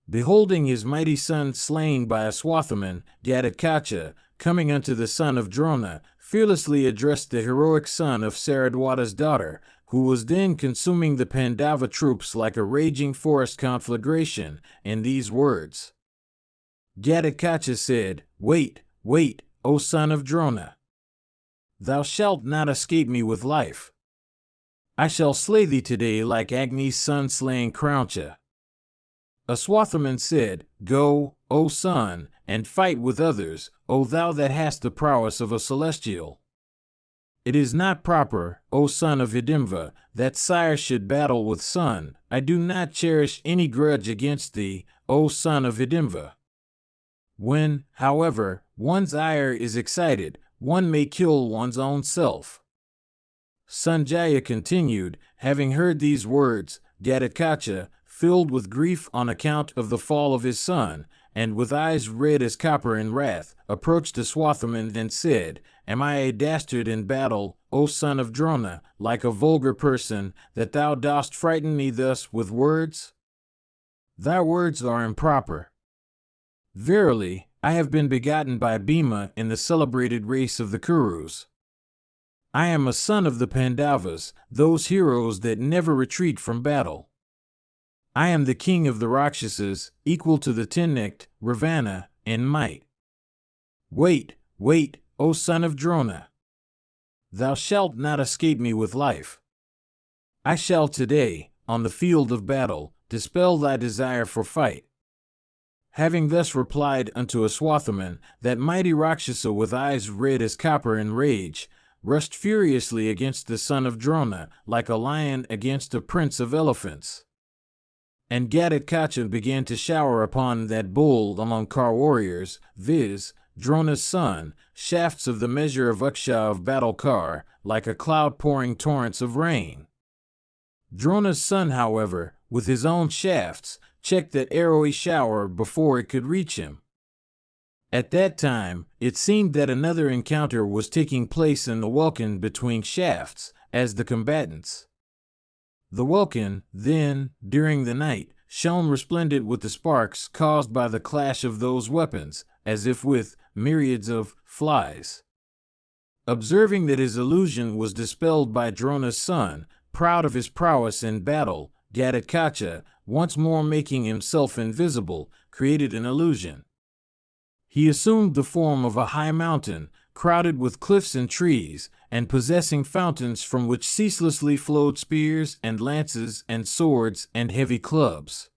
Beholding his mighty son slain by a Swathaman, Gatotkacha, coming unto the son of Drona, fearlessly addressed the heroic son of Saradwata's daughter, who was then consuming the Pandava troops like a raging forest conflagration, in these words. Gatotkacha said, Wait, wait, O son of Drona. Thou shalt not escape me with life. I shall slay thee today like Agni's son slaying Krauncha. A Swathaman said, Go, O son, and fight with others, O thou that hast the prowess of a celestial. It is not proper, O son of Hidimva, that sire should battle with son. I do not cherish any grudge against thee, O son of Hidimva. When, however, one's ire is excited, one may kill one's own self. Sanjaya continued, having heard these words, Gatotkacha, filled with grief on account of the fall of his son, and with eyes red as copper in wrath, approached the Swathaman and said, Am I a dastard in battle, O son of Drona, like a vulgar person, that thou dost frighten me thus with words? Thy words are improper. Verily, I have been begotten by Bhima in the celebrated race of the Kurus. I am a son of the Pandavas, those heroes that never retreat from battle. I am the king of the Rakshasas, equal to the ten-necked Ravana in might. Wait, wait, O son of Drona. Thou shalt not escape me with life. I shall today, on the field of battle, dispel thy desire for fight. Having thus replied unto a Swathaman, that mighty Rakshasa with eyes red as copper in rage, rushed furiously against the son of Drona, like a lion against a prince of elephants. And Gatotkacha began to shower upon that bull among car warriors, viz., Drona's son, shafts of the measure of Uksha of battle car, like a cloud pouring torrents of rain. Drona's son, however, with his own shafts, checked that arrowy shower before it could reach him. At that time, it seemed that another encounter was taking place in the welkin between shafts, as the combatants. The welkin, then, during the night, shone resplendent with the sparks caused by the clash of those weapons, as if with myriads of flies. Observing that his illusion was dispelled by Drona's son, proud of his prowess in battle, Gatotkacha, once more making himself invisible, created an illusion. He assumed the form of a high mountain, crowded with cliffs and trees, and possessing fountains from which ceaselessly flowed spears and lances and swords and heavy clubs.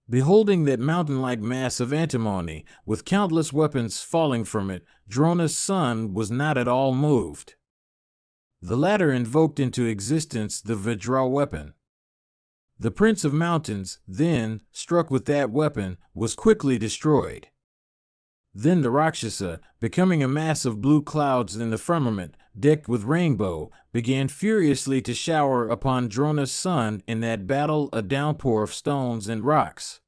Beholding that mountain-like mass of antimony, with countless weapons falling from it, Drona's son was not at all moved. The latter invoked into existence the Vajra weapon. The Prince of Mountains, then, struck with that weapon, was quickly destroyed. Then the Rakshasa, becoming a mass of blue clouds in the firmament, decked with rainbow, began furiously to shower upon Drona's son in that battle a downpour of stones and rocks.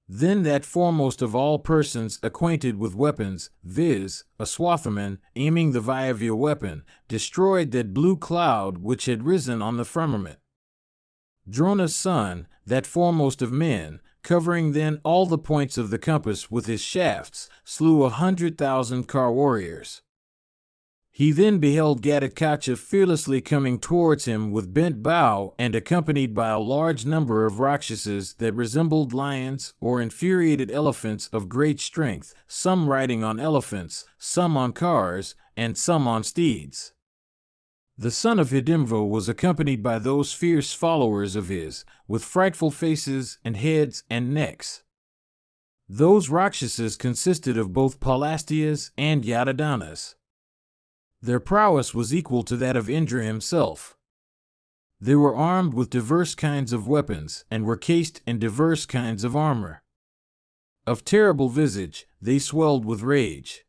Then that foremost of all persons acquainted with weapons, viz., a Swathaman, aiming the Vayavya weapon, destroyed that blue cloud which had risen on the firmament. Drona's son, that foremost of men, covering then all the points of the compass with his shafts, slew 100,000 car warriors. He then beheld Gatotkacha fearlessly coming towards him with bent bow and accompanied by a large number of Rakshasas that resembled lions or infuriated elephants of great strength, some riding on elephants, some on cars, and some on steeds. The son of Hidimva was accompanied by those fierce followers of his, with frightful faces and heads and necks. Those Rakshasas consisted of both Palastias and Yadadanas. Their prowess was equal to that of Indra himself. They were armed with diverse kinds of weapons and were cased in diverse kinds of armor. Of terrible visage, they swelled with rage.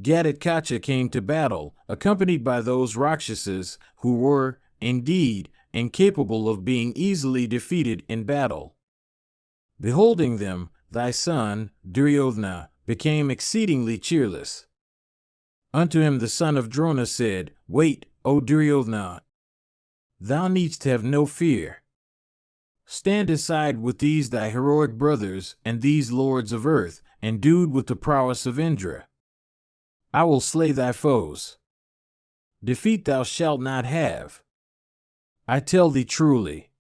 Gatotkacha came to battle, accompanied by those Rakshasas who were, indeed, incapable of being easily defeated in battle. Beholding them, thy son, Duryodhana, became exceedingly cheerless. Unto him the son of Drona said, Wait, O Duryodhana! Thou needst have no fear. Stand aside with these thy heroic brothers and these lords of earth, endued with the prowess of Indra. I will slay thy foes. Defeat thou shalt not have. I tell thee truly.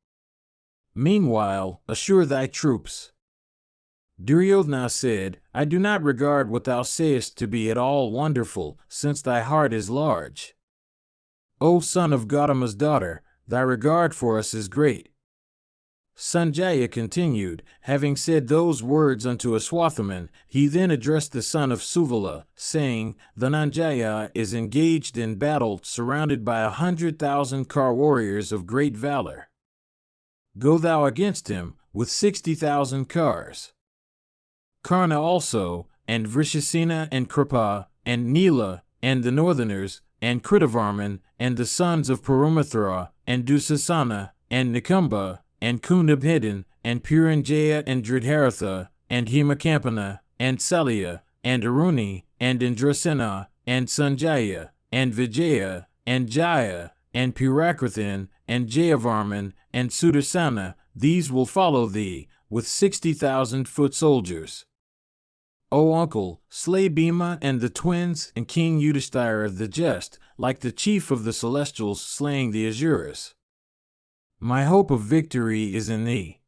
Meanwhile, assure thy troops. Duryodhana said, I do not regard what thou sayest to be at all wonderful, since thy heart is large. O son of Gautama's daughter, thy regard for us is great. Sanjaya continued, having said those words unto Aswathaman, he then addressed the son of Suvala, saying, Dhananjaya is engaged in battle, surrounded by 100,000 car warriors of great valor. Go thou against him, with 60,000 cars. Karna also, and Vrishasena and Kripa, and Nila, and the northerners, and Kritavarman, and the sons of Parumithra, and Dusasana, and Nikumba, and Kunabhedin, and Puranjaya, and Dridharatha, and Hemakampana, and Salya, and Aruni, and Indrasena, and Sanjaya, and Vijaya, and Jaya, and Purakrathin, and Jayavarman, and Sudarsana, these will follow thee, with 60,000 foot soldiers. O uncle, slay Bhima and the twins and King Yudhishthira the just, like the chief of the celestials slaying the Asuras. My hope of victory is in thee.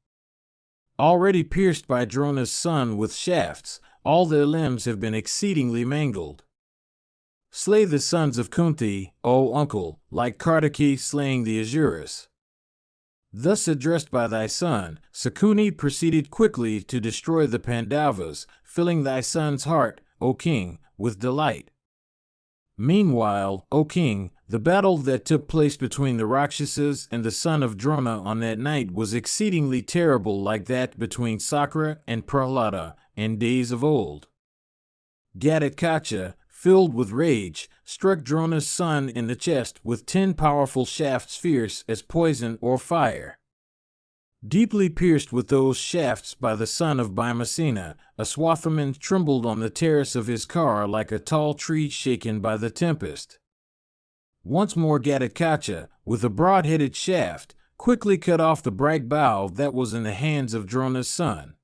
Already pierced by Drona's son with shafts, all their limbs have been exceedingly mangled. Slay the sons of Kunti, O uncle, like Kartiki slaying the Asuras. Thus addressed by thy son, Sakuni proceeded quickly to destroy the Pandavas, filling thy son's heart, O king, with delight. Meanwhile, O king, the battle that took place between the Rakshasas and the son of Drona on that night was exceedingly terrible, like that between Sakra and Prahlada in days of old. Gatotkacha, filled with rage, struck Drona's son in the chest with 10 powerful shafts fierce as poison or fire. Deeply pierced with those shafts by the son of Bhimasena, Aswathaman trembled on the terrace of his car like a tall tree shaken by the tempest. Once more Gatotkacha, with a broad-headed shaft, quickly cut off the bright bow that was in the hands of Drona's son.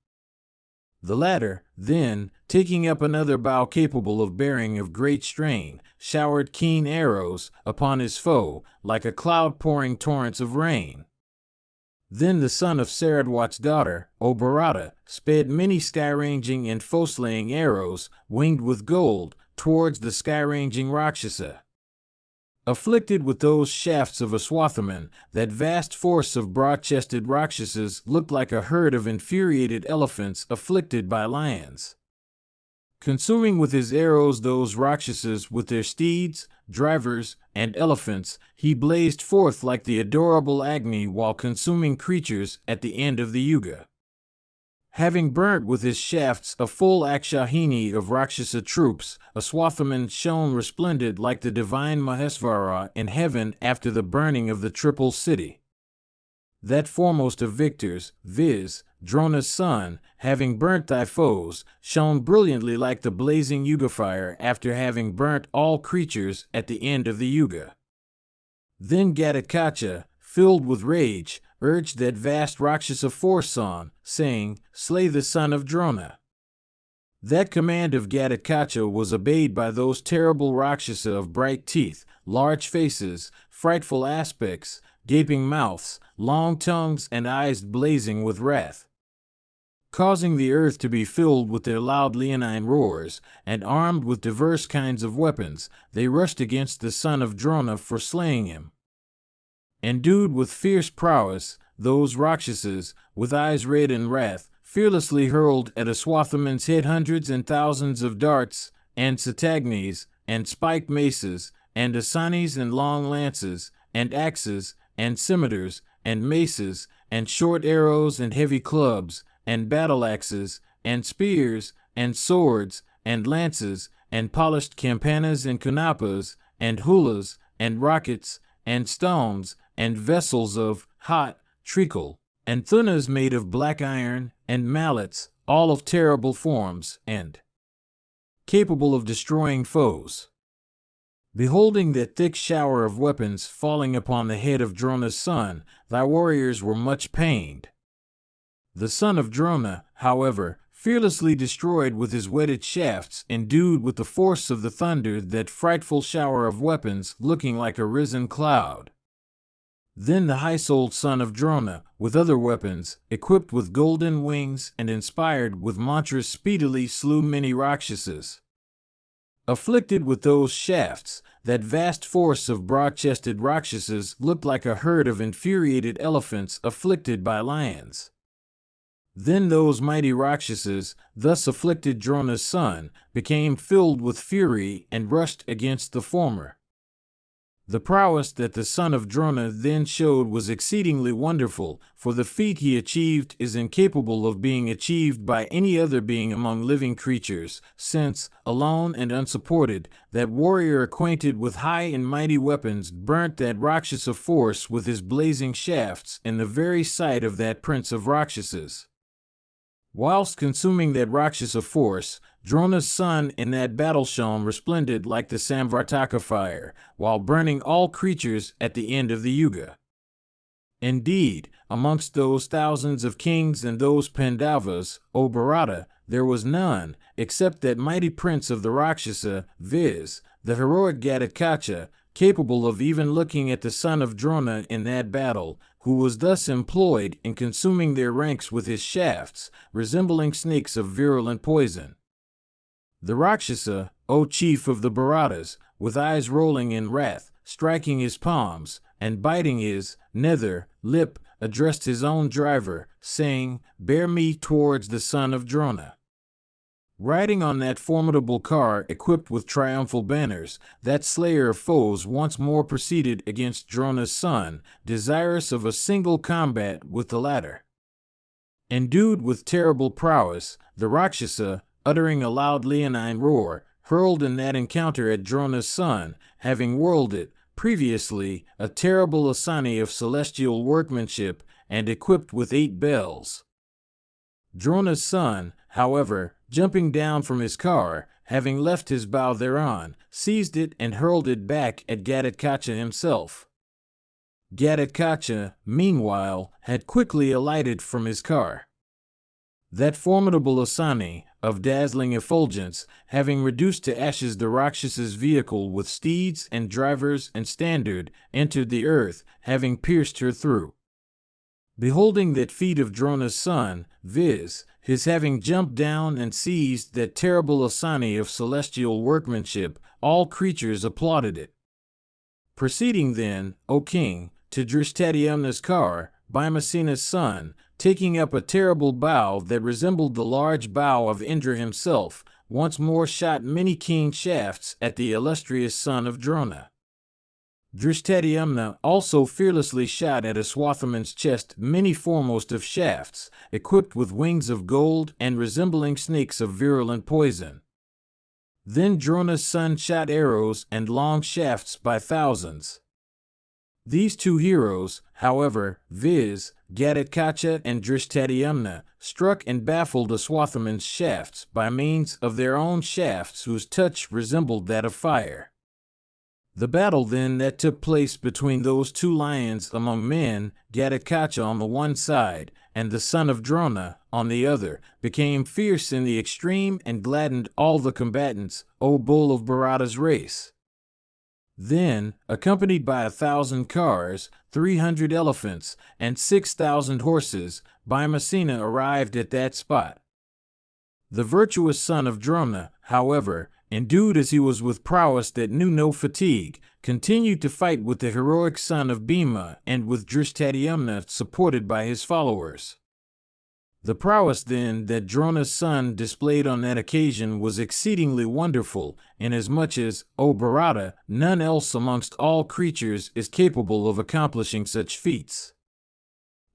The latter, then, taking up another bow capable of bearing of great strain, showered keen arrows upon his foe, like a cloud pouring torrents of rain. Then the son of Saradwat's daughter, O Bharata, sped many sky-ranging and foe-slaying arrows, winged with gold, towards the sky-ranging Rakshasa. Afflicted with those shafts of Aswathaman, that vast force of broad-chested Rakshasas looked like a herd of infuriated elephants afflicted by lions. Consuming with his arrows those Rakshasas with their steeds, drivers, and elephants, he blazed forth like the adorable Agni while consuming creatures at the end of the Yuga. Having burnt with his shafts a full Akshahini of Rakshasa troops, Aswathaman shone resplendent like the divine Mahesvara in heaven after the burning of the triple city. That foremost of victors, viz., Drona's son, having burnt thy foes, shone brilliantly like the blazing Yuga fire after having burnt all creatures at the end of the Yuga. Then Gatotkacha, filled with rage, urged that vast Rakshasa force on, saying, "Slay the son of Drona." That command of Gatotkacha was obeyed by those terrible Rakshasa of bright teeth, large faces, frightful aspects, gaping mouths, long tongues, and eyes blazing with wrath. Causing the earth to be filled with their loud leonine roars, and armed with diverse kinds of weapons, they rushed against the son of Drona for slaying him. Endued with fierce prowess, those Rakshasas, with eyes red in wrath, fearlessly hurled at Aswathaman's head hundreds and thousands of darts, and satagnis, and spiked maces, and asanis and long lances, and axes, and scimitars, and maces, and short arrows and heavy clubs, and battle-axes, and spears, and swords, and lances, and polished campanas and kunapas, and hulas, and rockets, and stones, and vessels of hot treacle, and thunas made of black iron, and mallets, all of terrible forms, and capable of destroying foes. Beholding that thick shower of weapons falling upon the head of Drona's son, thy warriors were much pained. The son of Drona, however, fearlessly destroyed with his whetted shafts, endued with the force of the thunder, that frightful shower of weapons, looking like a risen cloud. Then the high-souled son of Drona, with other weapons, equipped with golden wings and inspired with mantras, speedily slew many Rakshasas. Afflicted with those shafts, that vast force of broad-chested Rakshasas looked like a herd of infuriated elephants afflicted by lions. Then those mighty Rakshasas, thus afflicted Drona's son, became filled with fury and rushed against the former. The prowess that the son of Drona then showed was exceedingly wonderful, for the feat he achieved is incapable of being achieved by any other being among living creatures, since, alone and unsupported, that warrior acquainted with high and mighty weapons burnt that Rakshasa force with his blazing shafts in the very sight of that prince of Rakshasas. Whilst consuming that Rakshasa force, Drona's son in that battle shone resplendent like the Samvartaka fire, while burning all creatures at the end of the Yuga. Indeed, amongst those thousands of kings and those Pandavas, O Bharata, there was none, except that mighty prince of the Rakshasa, viz., the heroic Gatotkacha, capable of even looking at the son of Drona in that battle, who was thus employed in consuming their ranks with his shafts, resembling snakes of virulent poison. The Rakshasa, O chief of the Bharatas, with eyes rolling in wrath, striking his palms, and biting his nether lip, addressed his own driver, saying, "Bear me towards the son of Drona." Riding on that formidable car equipped with triumphal banners, that slayer of foes once more proceeded against Drona's son, desirous of a single combat with the latter. Endued with terrible prowess, the Rakshasa, uttering a loud leonine roar, hurled in that encounter at Drona's son, having whirled it, previously, a terrible asani of celestial workmanship, and equipped with 8 bells. Drona's son, however, jumping down from his car, having left his bow thereon, seized it and hurled it back at Gatotkacha himself. Gatotkacha, meanwhile, had quickly alighted from his car. That formidable asani, of dazzling effulgence, having reduced to ashes the Rakshas's vehicle with steeds and drivers and standard, entered the earth, having pierced her through. Beholding that feat of Drona's son, viz., his having jumped down and seized that terrible asani of celestial workmanship, all creatures applauded it. Proceeding then, O king, to Drishtadhyumna's car, Bhimasena's son, taking up a terrible bow that resembled the large bow of Indra himself, once more shot many keen shafts at the illustrious son of Drona. Drishtadhyumna also fearlessly shot at Aswathaman's chest many foremost of shafts, equipped with wings of gold and resembling snakes of virulent poison. Then Drona's son shot arrows and long shafts by thousands. These 2 heroes, however, viz., Gatotkacha and Drishtadhyumna, struck and baffled Aswathaman's shafts by means of their own shafts whose touch resembled that of fire. The battle then that took place between those two lions among men, Gatotkacha on the one side, and the son of Drona on the other, became fierce in the extreme and gladdened all the combatants, O bull of Bharata's race. Then, accompanied by 1,000 cars, 300 elephants, and 6,000 horses, Bhimasena arrived at that spot. The virtuous son of Drona, however, endued as he was with prowess that knew no fatigue, continued to fight with the heroic son of Bhima and with Drishtadyumna supported by his followers. The prowess then that Drona's son displayed on that occasion was exceedingly wonderful, inasmuch as, O Bharata, none else amongst all creatures is capable of accomplishing such feats.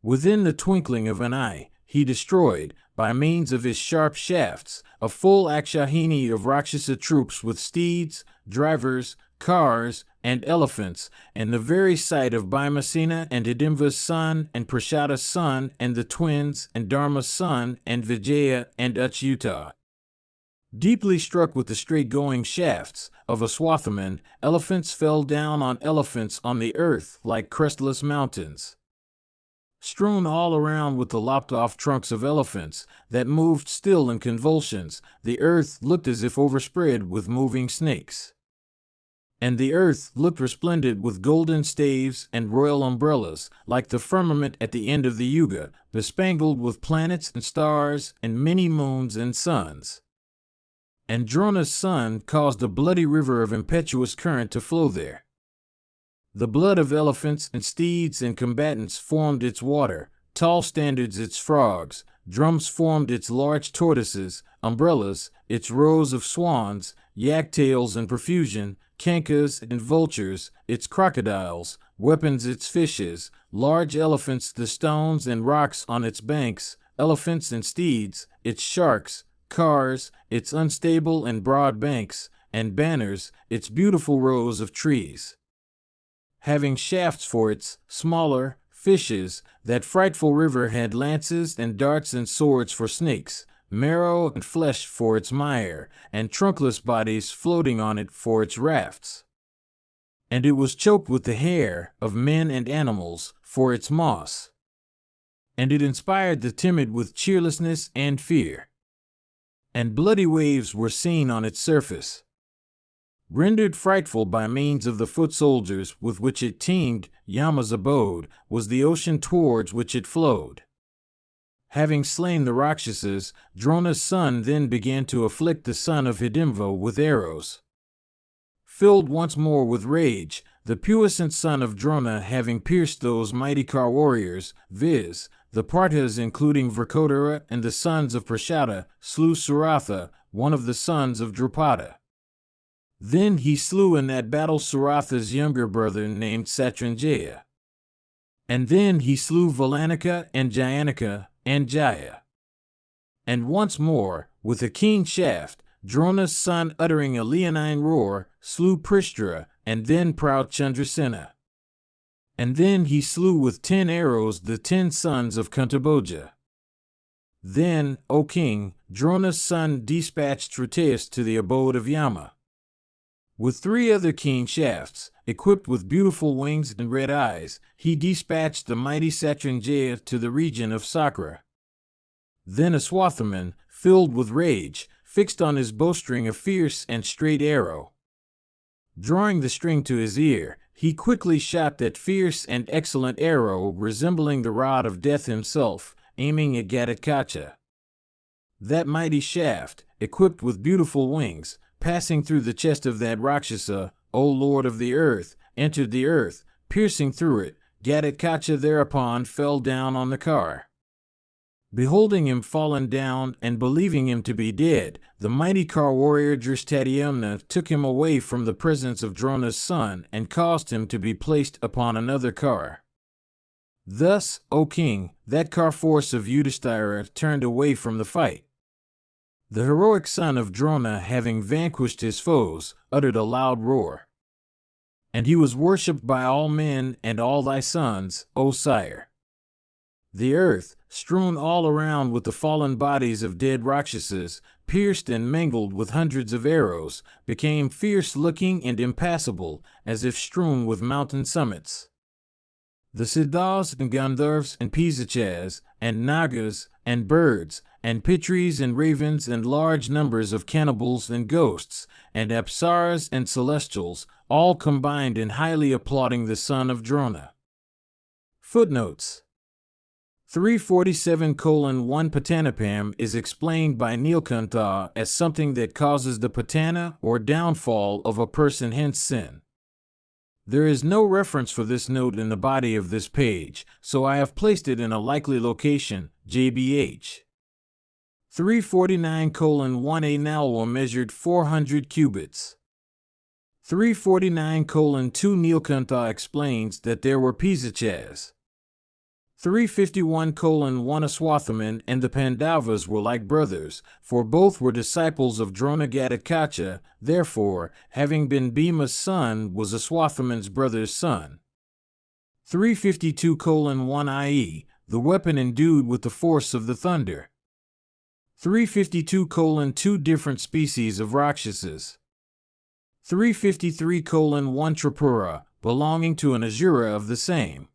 Within the twinkling of an eye, he destroyed, by means of his sharp shafts, a full Akshahini of Rakshasa troops with steeds, drivers, cars, and elephants, and the very sight of Bhimasena and Hidimva's son and Prashada's son and the twins and Dharma's son and Vijaya and Achyuta. Deeply struck with the straight-going shafts of a Swathaman, elephants fell down on elephants on the earth like crestless mountains. Strewn all around with the lopped-off trunks of elephants that moved still in convulsions, the earth looked as if overspread with moving snakes. And the earth looked resplendent with golden staves and royal umbrellas, like the firmament at the end of the Yuga, bespangled with planets and stars and many moons and suns. And Drona's son caused a bloody river of impetuous current to flow there. The blood of elephants and steeds and combatants formed its water, tall standards its frogs, drums formed its large tortoises, umbrellas, its rows of swans, yak-tails in profusion, kankas and vultures, its crocodiles, weapons its fishes, large elephants the stones and rocks on its banks, elephants and steeds, its sharks, cars, its unstable and broad banks, and banners, its beautiful rows of trees. Having shafts for its smaller fishes, that frightful river had lances and darts and swords for snakes, marrow and flesh for its mire, and trunkless bodies floating on it for its rafts. And it was choked with the hair of men and animals for its moss. And it inspired the timid with cheerlessness and fear. And bloody waves were seen on its surface. Rendered frightful by means of the foot soldiers with which it teemed, Yama's abode was the ocean towards which it flowed. Having slain the Rakshasas, Drona's son then began to afflict the son of Hidimva with arrows. Filled once more with rage, the puissant son of Drona having pierced those mighty car warriors, viz., the Parthas including Vrkodara and the sons of Prashada, slew Suratha, one of the sons of Drupada. Then he slew in that battle Suratha's younger brother named Satranjaya. And then he slew Valanika and Jayanika and Jaya. And once more, with a keen shaft, Drona's son uttering a leonine roar, slew Prishtra, and then proud Chandrasena. And then he slew with 10 arrows the 10 sons of Kuntabhoja. Then, O king, Drona's son dispatched Tritaeus to the abode of Yama. With 3 other keen shafts, equipped with beautiful wings and red eyes, he dispatched the mighty Satranjaya to the region of Sakra. Then a Swathaman, filled with rage, fixed on his bowstring a fierce and straight arrow. Drawing the string to his ear, he quickly shot that fierce and excellent arrow resembling the rod of death himself, aiming at Gatotkacha. That mighty shaft, equipped with beautiful wings, passing through the chest of that Rakshasa, O Lord of the earth, entered the earth, piercing through it. Gatotkacha thereupon fell down on the car. Beholding him fallen down and believing him to be dead, the mighty car warrior Drishtadyumna took him away from the presence of Drona's son and caused him to be placed upon another car. Thus, O king, that car force of Yudhishthira turned away from the fight. The heroic son of Drona, having vanquished his foes, uttered a loud roar. And he was worshipped by all men and all thy sons, O sire. The earth, strewn all around with the fallen bodies of dead Rakshasas, pierced and mingled with hundreds of arrows, became fierce-looking and impassable, as if strewn with mountain summits. The Siddhas and Gandharvas and Pisachas, and Nagas, and birds, and pitris and ravens and large numbers of cannibals and ghosts, and apsaras and celestials, all combined in highly applauding the son of Drona. Footnotes 347:1 Patanapam is explained by Nilkantha as something that causes the patana or downfall of a person, hence sin. There is no reference for this note in the body of this page, so I have placed it in a likely location, JBH. 349:1 A Nalwa measured 400 cubits. 349:2 Nilkantha explains that there were Pisachas. 351:1 Aswathaman and the Pandavas were like brothers, for both were disciples of Dronaghatakacha, therefore, having been Bhima's son, was Aswathaman's brother's son. 352:1 i.e., the weapon endued with the force of the thunder. 352:2 Different species of Rakshasas. 353:1 Tripura, belonging to an Asura of the same.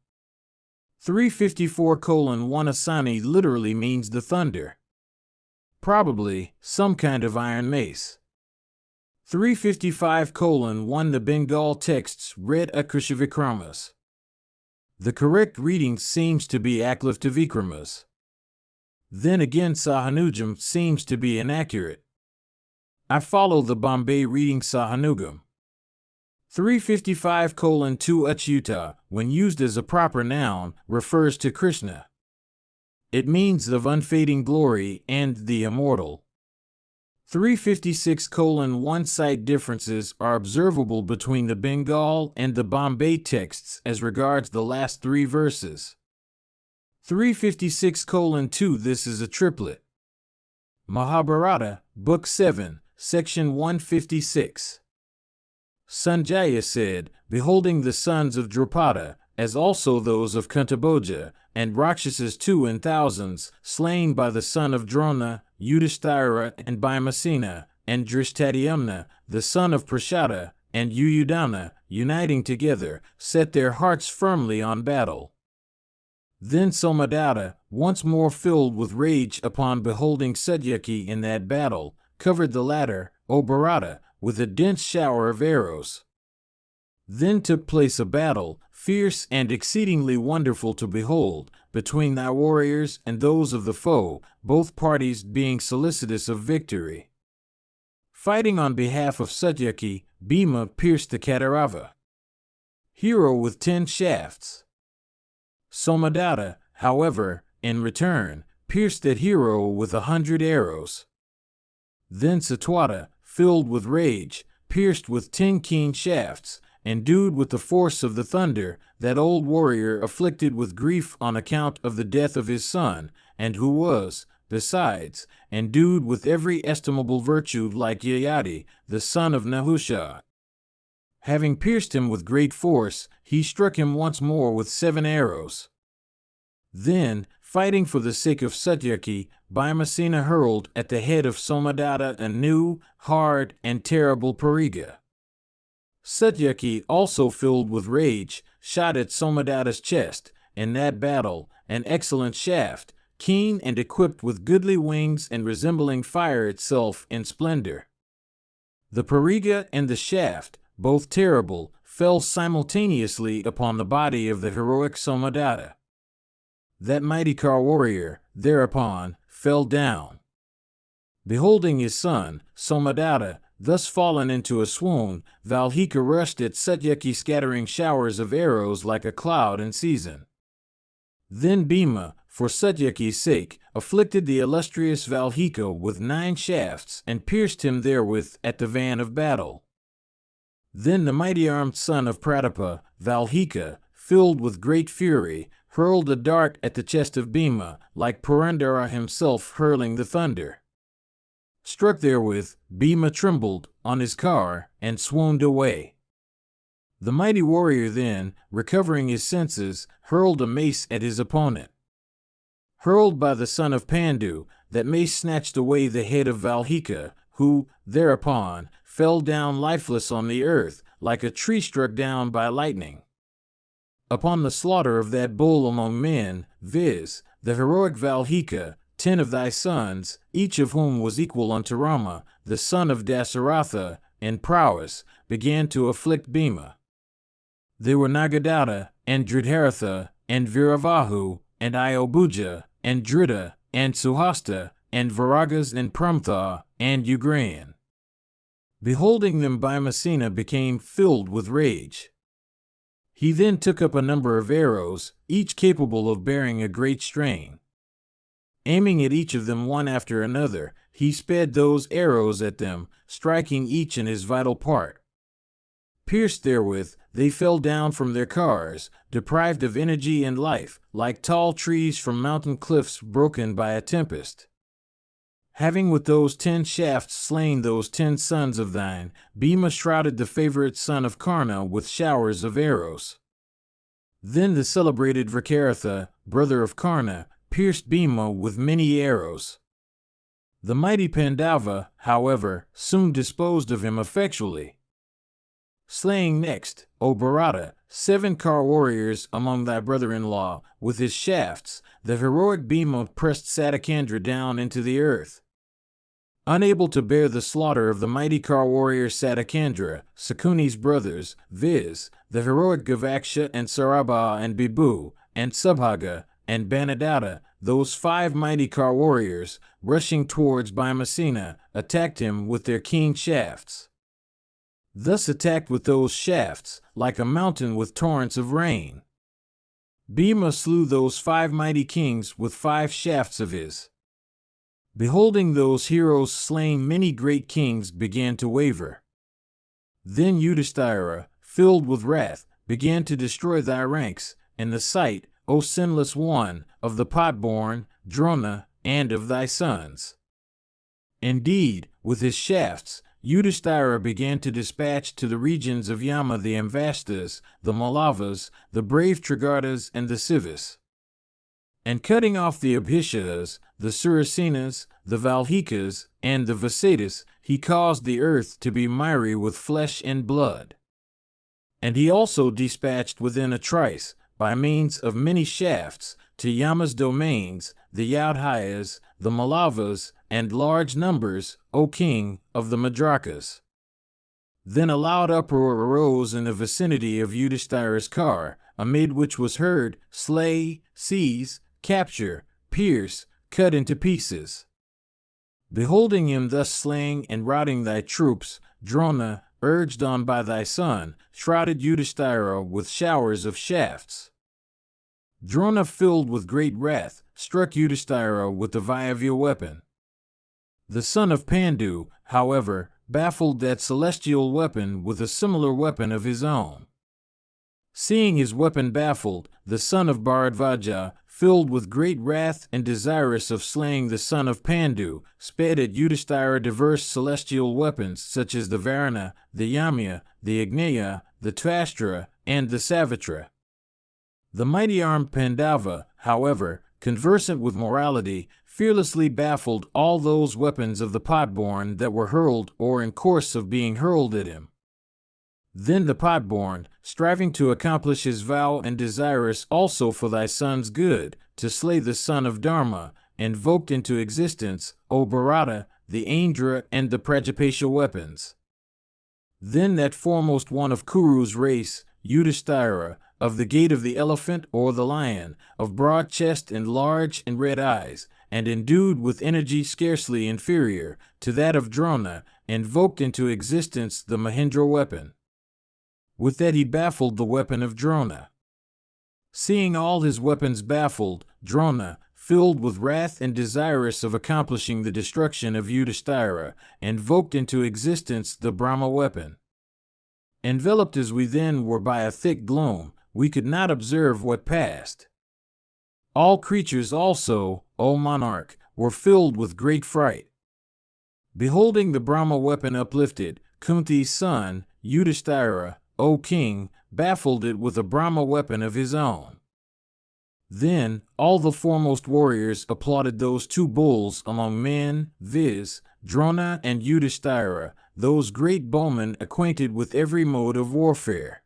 354:1 Asani literally means the thunder. Probably some kind of iron mace. 355:1 The Bengal texts read Akrishnavikramas. The correct reading seems to be Akliftavikramas. Then again Sahanujam seems to be inaccurate. I follow the Bombay reading Sahanugam. 355:2 Achyuta, when used as a proper noun, refers to Krishna. It means of unfading glory and the immortal. 356:1 Slight differences are observable between the Bengal and the Bombay texts as regards the last three verses. 356:2 This is a triplet. Mahabharata, Book 7, Section 156. Sanjaya said, beholding the sons of Drupada, as also those of Kuntabhoja, and Rakshasas too in thousands, slain by the son of Drona, Yudhishthira, and Bhimasena, and Drishtadyumna, the son of Prashada, and Yuyudhana, uniting together, set their hearts firmly on battle. Then Somadatta, once more filled with rage upon beholding Satyaki in that battle, covered the latter, O Bharata, with a dense shower of arrows. Then took place a battle, fierce and exceedingly wonderful to behold, between thy warriors and those of the foe, both parties being solicitous of victory. Fighting on behalf of Satyaki, Bhima pierced the Kaurava hero with 10 shafts. Somadatta, however, in return, pierced that hero with 100 arrows. Then Satwata, filled with rage, pierced with 10 keen shafts, endued with the force of the thunder, that old warrior afflicted with grief on account of the death of his son, and who was, besides, endued with every estimable virtue like Yayati, the son of Nahusha. Having pierced him with great force, he struck him once more with 7 arrows. Then, fighting for the sake of Satyaki, Bhimasena hurled at the head of Somadatta a new, hard, and terrible pariga. Satyaki, also filled with rage, shot at Somadatta's chest, in that battle, an excellent shaft, keen and equipped with goodly wings and resembling fire itself in splendor. The pariga and the shaft, both terrible, fell simultaneously upon the body of the heroic Somadatta. That mighty Kar warrior, thereupon, fell down. Beholding his son, Somadatta, thus fallen into a swoon, Valhika rushed at Satyaki scattering showers of arrows like a cloud in season. Then Bhima, for Satyaki's sake, afflicted the illustrious Valhika with 9 shafts and pierced him therewith at the van of battle. Then the mighty armed son of Pratapa, Valhika, filled with great fury, hurled a dart at the chest of Bhima, like Purandara himself hurling the thunder. Struck therewith, Bhima trembled on his car and swooned away. The mighty warrior then, recovering his senses, hurled a mace at his opponent. hurled by the son of Pandu, that mace snatched away the head of Valmika, who, thereupon, fell down lifeless on the earth, like a tree struck down by lightning. Upon the slaughter of that bull among men, viz., the heroic Valmika, 10 of thy sons, each of whom was equal unto Rama, the son of Dasaratha, in prowess, began to afflict Bhima. They were Nagadatta, and Dridharatha, and Viravahu, and Iobhuja, and Drita, and Suhasta, and Viragas, and Pramtha, and Ugrayan. Beholding them, Bhimasena became filled with rage. He then took up a number of arrows, each capable of bearing a great strain. Aiming at each of them one after another, he sped those arrows at them, striking each in his vital part. Pierced therewith, they fell down from their cars, deprived of energy and life, like tall trees from mountain cliffs broken by a tempest. Having with those 10 shafts slain those 10 sons of thine, Bhima shrouded the favorite son of Karna with showers of arrows. Then the celebrated Vrikaratha, brother of Karna, pierced Bhima with many arrows. The mighty Pandava, however, soon disposed of him effectually. Slaying next, O Bharata, 7 car warriors among thy brother-in-law, with his shafts, the heroic Bhima pressed Satakandra down into the earth. Unable to bear the slaughter of the mighty car warrior Satakandra, Sakuni's brothers, viz., the heroic Gavaksha and Sarabha and Bibu, and Subhaga, and Banadatta, those 5 mighty car warriors, rushing towards Bhimasena, attacked him with their keen shafts. Thus attacked with those shafts, like a mountain with torrents of rain, Bhima slew those 5 mighty kings with 5 shafts of his. Beholding those heroes slain, many great kings began to waver. Then Yudhishthira, filled with wrath, began to destroy thy ranks, in the sight, O sinless one, of the pot-born, Drona, and of thy sons. Indeed, with his shafts, Yudhishthira began to dispatch to the regions of Yama the Amvastas, the Malavas, the brave Trigartas, and the Sivas. And cutting off the Abhishadas, the Surasenas, the Valmikas, and the Vasatas, he caused the earth to be miry with flesh and blood. And he also dispatched within a trice, by means of many shafts, to Yama's domains, the Yaudhyas, the Malavas, and large numbers, O king, of the Madrakas. Then a loud uproar arose in the vicinity of Yudhishthira's car, amid which was heard, slay, seize, capture, pierce, cut into pieces. Beholding him thus slaying and routing thy troops, Drona, urged on by thy son, shrouded Yudhishthira with showers of shafts. Drona, filled with great wrath, struck Yudhishthira with the Vayavya weapon. The son of Pandu, however, baffled that celestial weapon with a similar weapon of his own. Seeing his weapon baffled, the son of Bharadvaja, filled with great wrath and desirous of slaying the son of Pandu, sped at Yudhishthira diverse celestial weapons such as the Varuna, the Yamya, the Agneya, the Tvastra, and the Savitra. The mighty-armed Pandava, however, conversant with morality, fearlessly baffled all those weapons of the pot-born that were hurled or in course of being hurled at him. Then the pot-born, striving to accomplish his vow and desirous also for thy son's good, to slay the son of Dharma, invoked into existence, O Bharata, the Aindra and the Prajapasha weapons. Then that foremost one of Kuru's race, Yudhishthira, of the gait of the elephant or the lion, of broad chest and large and red eyes, and endued with energy scarcely inferior to that of Drona, invoked into existence the Mahendra weapon. With that he baffled the weapon of Drona. Seeing all his weapons baffled, Drona, filled with wrath and desirous of accomplishing the destruction of Yudhishthira, invoked into existence the Brahma weapon. Enveloped as we then were by a thick gloom, we could not observe what passed. All creatures also, O monarch, were filled with great fright. Beholding the Brahma weapon uplifted, Kunti's son, Yudhishthira, O king, baffled it with a Brahma weapon of his own. Then all the foremost warriors applauded those two bulls among men, viz., Drona and Yudhishthira, those great bowmen acquainted with every mode of warfare.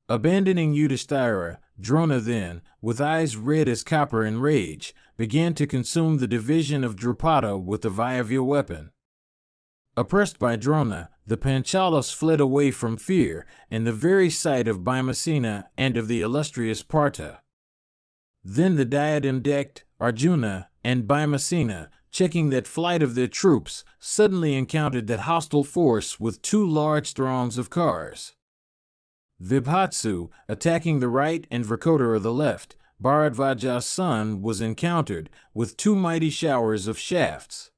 Abandoning Yudhishthira, Drona then, with eyes red as copper in rage, began to consume the division of Drupada with the Vayavya weapon. Oppressed by Drona, the Panchalas fled away from fear and the very sight of Bhimasena and of the illustrious Partha. Then the diadem-decked Arjuna and Bhimasena, checking that flight of their troops, suddenly encountered that hostile force with two large throngs of cars. Vibhatsu, attacking the right, and Vrakodara the left, Bharadvaja's son, was encountered with two mighty showers of shafts.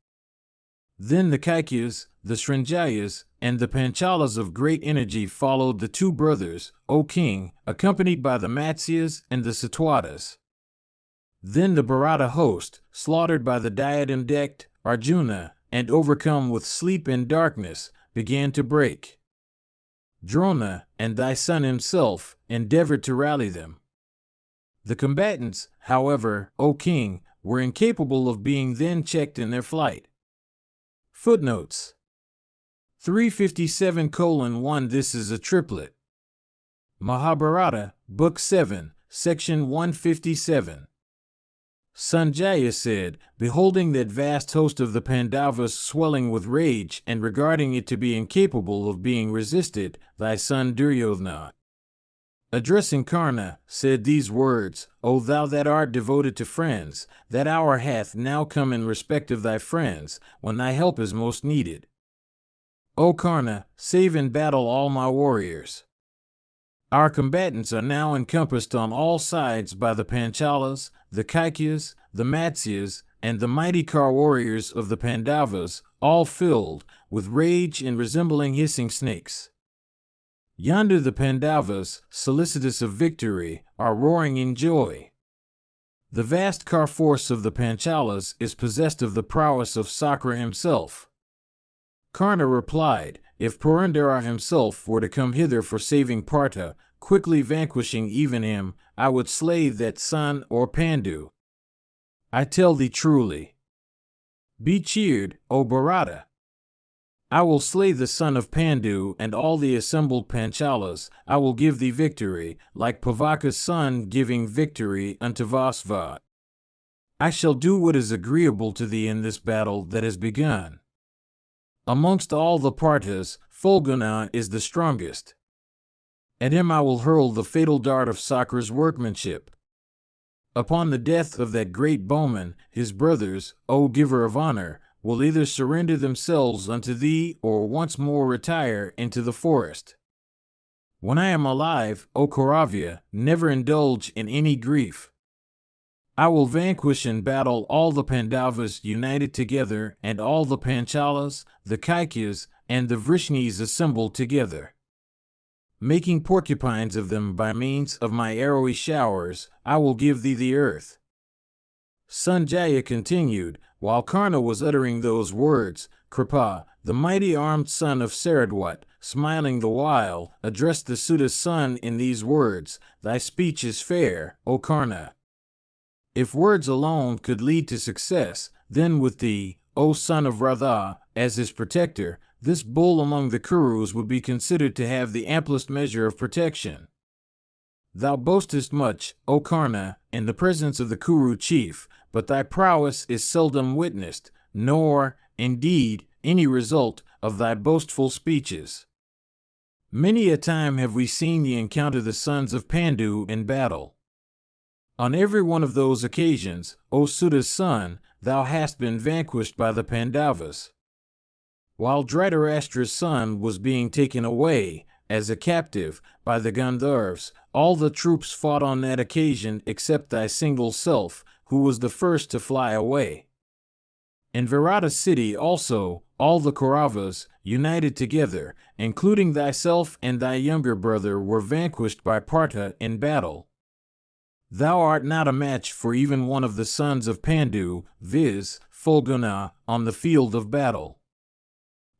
Then the Kaikyas, the Srinjayas, and the Panchalas of great energy followed the two brothers, O king, accompanied by the Matsyas and the Satwatas. Then the Bharata host, slaughtered by the diadem-decked Arjuna, and overcome with sleep and darkness, began to break. Drona and thy son himself endeavored to rally them. The combatants, however, O king, were incapable of being then checked in their flight. Footnotes 357:1 This is a triplet. Mahabharata, Book 7, Section 157. Sanjaya said, beholding that vast host of the Pandavas swelling with rage and regarding it to be incapable of being resisted, thy son Duryodhana, addressing Karna, said these words, O thou that art devoted to friends, that hour hath now come in respect of thy friends, when thy help is most needed. O Karna, save in battle all my warriors. Our combatants are now encompassed on all sides by the Panchalas, the Kaikyas, the Matsyas, and the mighty car warriors of the Pandavas, all filled with rage and resembling hissing snakes. Yonder the Pandavas, solicitous of victory, are roaring in joy. The vast car force of the Panchalas is possessed of the prowess of Sakra himself. Karna replied, if Purandara himself were to come hither for saving Partha, quickly vanquishing even him, I would slay that son or Pandu. I tell thee truly. Be cheered, O Bharata. I will slay the son of Pandu and all the assembled Panchalas. I will give thee victory, like Pavaka's son giving victory unto Vasva. I shall do what is agreeable to thee in this battle that has begun. Amongst all the Parthas, Fulguna is the strongest. At him I will hurl the fatal dart of Sakra's workmanship. Upon the death of that great bowman, his brothers, O giver of honor, will either surrender themselves unto thee or once more retire into the forest. When I am alive, O Kauravya, never indulge in any grief. I will vanquish in battle all the Pandavas united together and all the Panchalas, the Kaikyas, and the Vrishnis assembled together. Making porcupines of them by means of my arrowy showers, I will give thee the earth. Sanjaya continued, while Karna was uttering those words, Kripa, the mighty armed son of Saradwat, smiling the while, addressed the Suta's son in these words, Thy speech is fair, O Karna. If words alone could lead to success, then with thee, O son of Radha, as his protector, this bull among the Kurus would be considered to have the amplest measure of protection. Thou boastest much, O Karna, in the presence of the Kuru chief, but thy prowess is seldom witnessed, nor, indeed, any result of thy boastful speeches. Many a time have we seen thee encounter the sons of Pandu in battle. On every one of those occasions, O Suta's son, thou hast been vanquished by the Pandavas. While Dhritarashtra's son was being taken away, as a captive, by the Gandharvas, all the troops fought on that occasion except thy single self, who was the first to fly away. In Virata city also, all the Kauravas, united together, including thyself and thy younger brother, were vanquished by Partha in battle. Thou art not a match for even one of the sons of Pandu, viz., Fulguna, on the field of battle.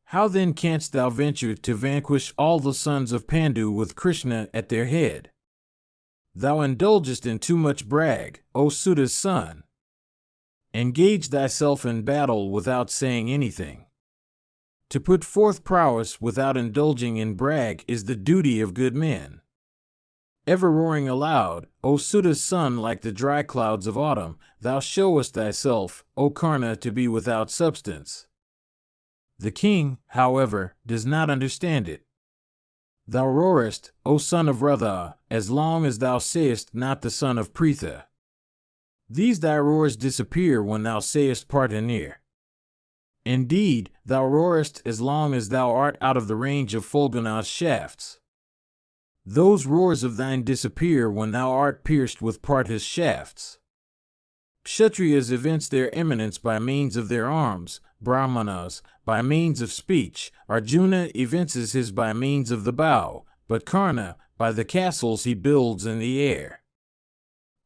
How then canst thou venture to vanquish all the sons of Pandu with Krishna at their head? Thou indulgest in too much brag, O Suta's son. Engage thyself in battle without saying anything. To put forth prowess without indulging in brag is the duty of good men. Ever roaring aloud, O Suta's son, like the dry clouds of autumn, thou showest thyself, O Karna, to be without substance. The king, however, does not understand it. Thou roarest, O son of Ratha, as long as thou sayest not the son of Pritha. These thy roars disappear when thou sayest Partanir. Indeed, thou roarest as long as thou art out of the range of Fulgana's shafts. Those roars of thine disappear when thou art pierced with Partha's shafts. Kshatriyas evince their eminence by means of their arms, Brahmanas by means of speech, Arjuna evinces his by means of the bow, but Karna by the castles he builds in the air.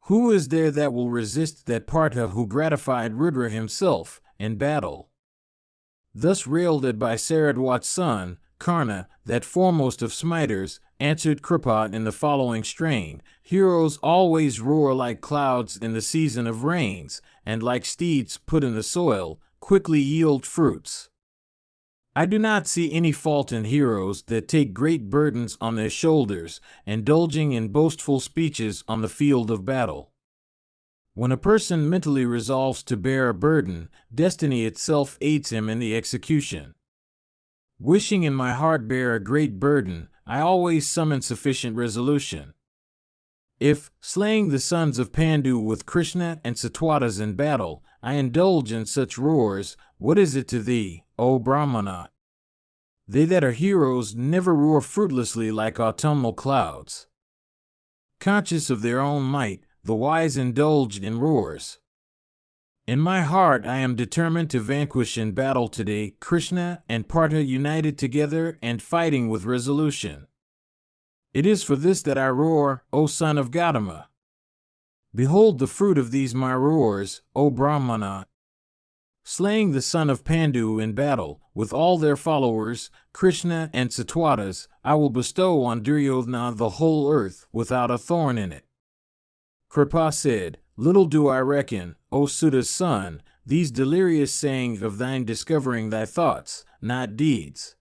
Who is there that will resist that Partha who gratified Rudra himself in battle? Thus railed at by Saradwat's son, Karna, that foremost of smiters, answered Kripa in the following strain: Heroes always roar like clouds in the season of rains, and like steeds put in the soil, quickly yield fruits. I do not see any fault in heroes that take great burdens on their shoulders, indulging in boastful speeches on the field of battle. When a person mentally resolves to bear a burden, destiny itself aids him in the execution. Wishing in my heart bear a great burden, I always summon sufficient resolution. If, slaying the sons of Pandu with Krishna and Satwatas in battle, I indulge in such roars, what is it to thee, O Brahmana? They that are heroes never roar fruitlessly like autumnal clouds. Conscious of their own might, the wise indulged in roars. In my heart I am determined to vanquish in battle today Krishna and Partha united together and fighting with resolution. It is for this that I roar, O son of Gautama. Behold the fruit of these my roars, O Brahmana. Slaying the son of Pandu in battle, with all their followers, Krishna and Satwatas, I will bestow on Duryodhana the whole earth without a thorn in it. Kripa said, Little do I reckon, O Suta's son, these delirious sayings of thine discovering thy thoughts, not deeds.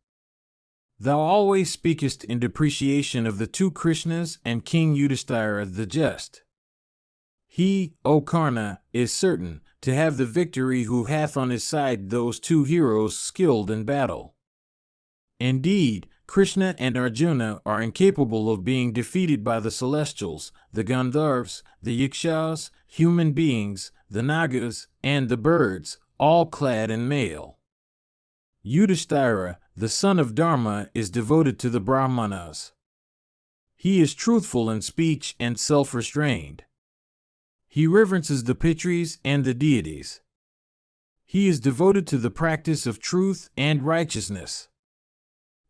Thou always speakest in depreciation of the two Krishnas and King Yudhishthira the just. He, O Karna, is certain to have the victory who hath on his side those two heroes skilled in battle. Indeed, Krishna and Arjuna are incapable of being defeated by the celestials, the Gandharvas, the Yakshas, human beings, the Nagas, and the birds, all clad in mail. Yudhishthira, the son of Dharma, is devoted to the Brahmanas. He is truthful in speech and self-restrained. He reverences the Pitris and the deities. He is devoted to the practice of truth and righteousness.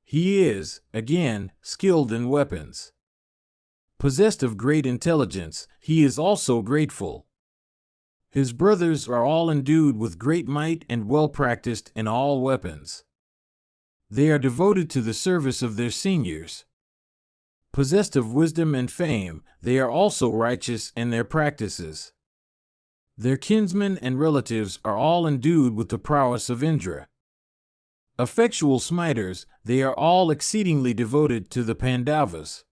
He is, again, skilled in weapons. Possessed of great intelligence, he is also grateful. His brothers are all endued with great might and well practiced in all weapons. They are devoted to the service of their seniors. Possessed of wisdom and fame, they are also righteous in their practices. Their kinsmen and relatives are all endued with the prowess of Indra. Effectual smiters, they are all exceedingly devoted to the Pandavas.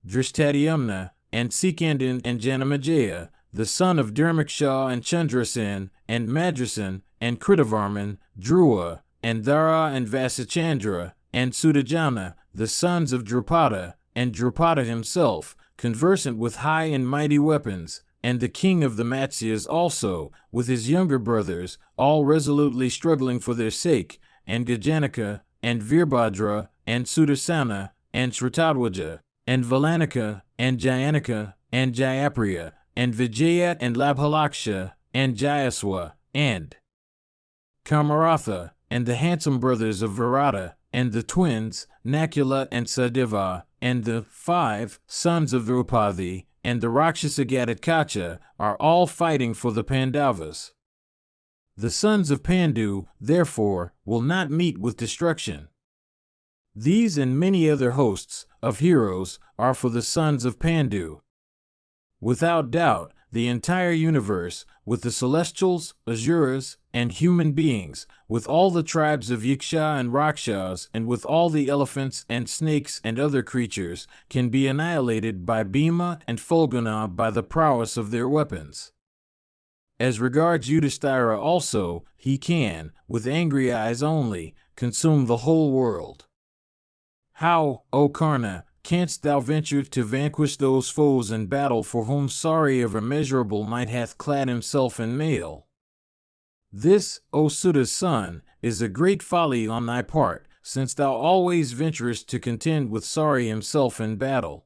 Drishtadyumna, and Sikandin and Janamejaya, the son of Dharmaksha and Chandrasen, and Madrasen, and Kritavarman, Dhruva, and Dhara and Vasichandra, and Sudajana, the sons of Drupada, and Drupada himself, conversant with high and mighty weapons, and the king of the Matsyas also, with his younger brothers, all resolutely struggling for their sake, and Gajanika, and Virbhadra, and Sudarsana, and Sritadwaja, and Valanika, and Jayanika, and Jayapriya, and Vijaya, and Labhalaksha, and Jayaswa, and Kamaratha, and the handsome brothers of Virata, and the twins, Nakula and Sadeva, and the 5 sons of Draupadi, and the Rakshasa Gatotkacha, are all fighting for the Pandavas. The sons of Pandu, therefore, will not meet with destruction. These and many other hosts of heroes are for the sons of Pandu. Without doubt, the entire universe, with the celestials, asuras, and human beings, with all the tribes of Yiksha and Rakshas, and with all the elephants and snakes and other creatures, can be annihilated by Bhima and Falguna by the prowess of their weapons. As regards Yudhishthira also, he can, with angry eyes only, consume the whole world. How, O Karna, canst thou venture to vanquish those foes in battle for whom Sari of immeasurable might hath clad himself in mail? This, O Suta's son, is a great folly on thy part, since thou always venturest to contend with Sari himself in battle.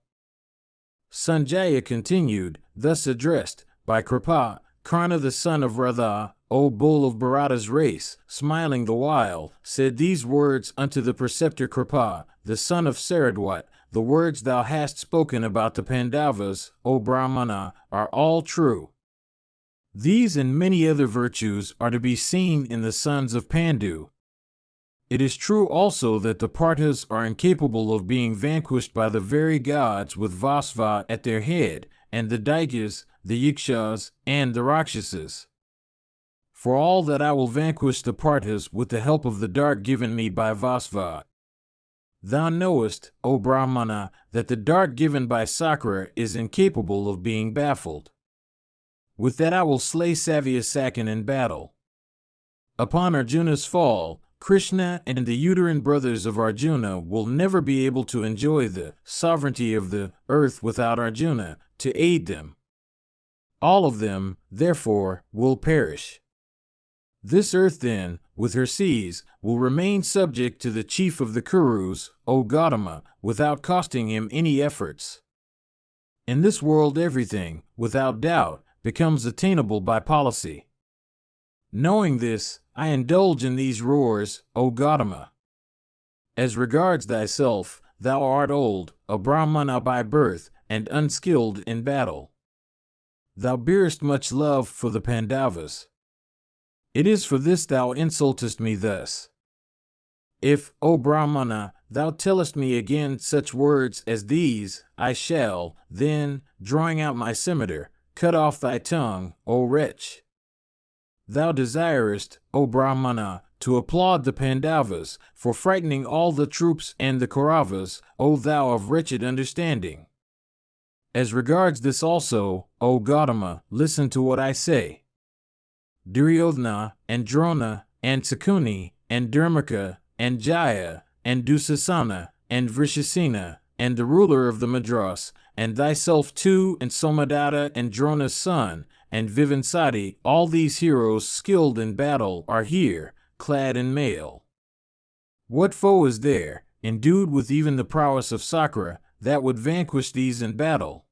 Sanjaya continued, thus addressed, by Kripa, Karna the son of Radha, O bull of Bharata's race, smiling the while, said these words unto the preceptor Kripa, the son of Saradwat, the words thou hast spoken about the Pandavas, O Brahmana, are all true. These and many other virtues are to be seen in the sons of Pandu. It is true also that the Parthas are incapable of being vanquished by the very gods with Vasva at their head, and the Daityas, the Yikshas, and the Rakshasas. For all that I will vanquish the Parthas with the help of the dart given me by Vasva. Thou knowest, O Brahmana, that the dart given by Sakra is incapable of being baffled. With that I will slay Savyasakan in battle. Upon Arjuna's fall, Krishna and the uterine brothers of Arjuna will never be able to enjoy the sovereignty of the earth without Arjuna to aid them. All of them, therefore, will perish. This earth then, with her seas, will remain subject to the chief of the Kurus, O Gautama, without costing him any efforts. In this world everything, without doubt, becomes attainable by policy. Knowing this, I indulge in these roars, O Gautama. As regards thyself, thou art old, a Brahmana by birth, and unskilled in battle. Thou bearest much love for the Pandavas. It is for this thou insultest me thus. If, O Brahmana, thou tellest me again such words as these, I shall, then, drawing out my scimitar, cut off thy tongue, O wretch. Thou desirest, O Brahmana, to applaud the Pandavas for frightening all the troops and the Kauravas, O thou of wretched understanding. As regards this also, O Gautama, listen to what I say. Duryodhana, and Drona, and Sakuni, and Dharmaka, and Jaya, and Dusasana, and Vrishasena, and the ruler of the Madras, and thyself too, and Somadatta, and Drona's son, and Vivansati, all these heroes skilled in battle are here, clad in mail. What foe is there, endued with even the prowess of Sakra, that would vanquish these in battle?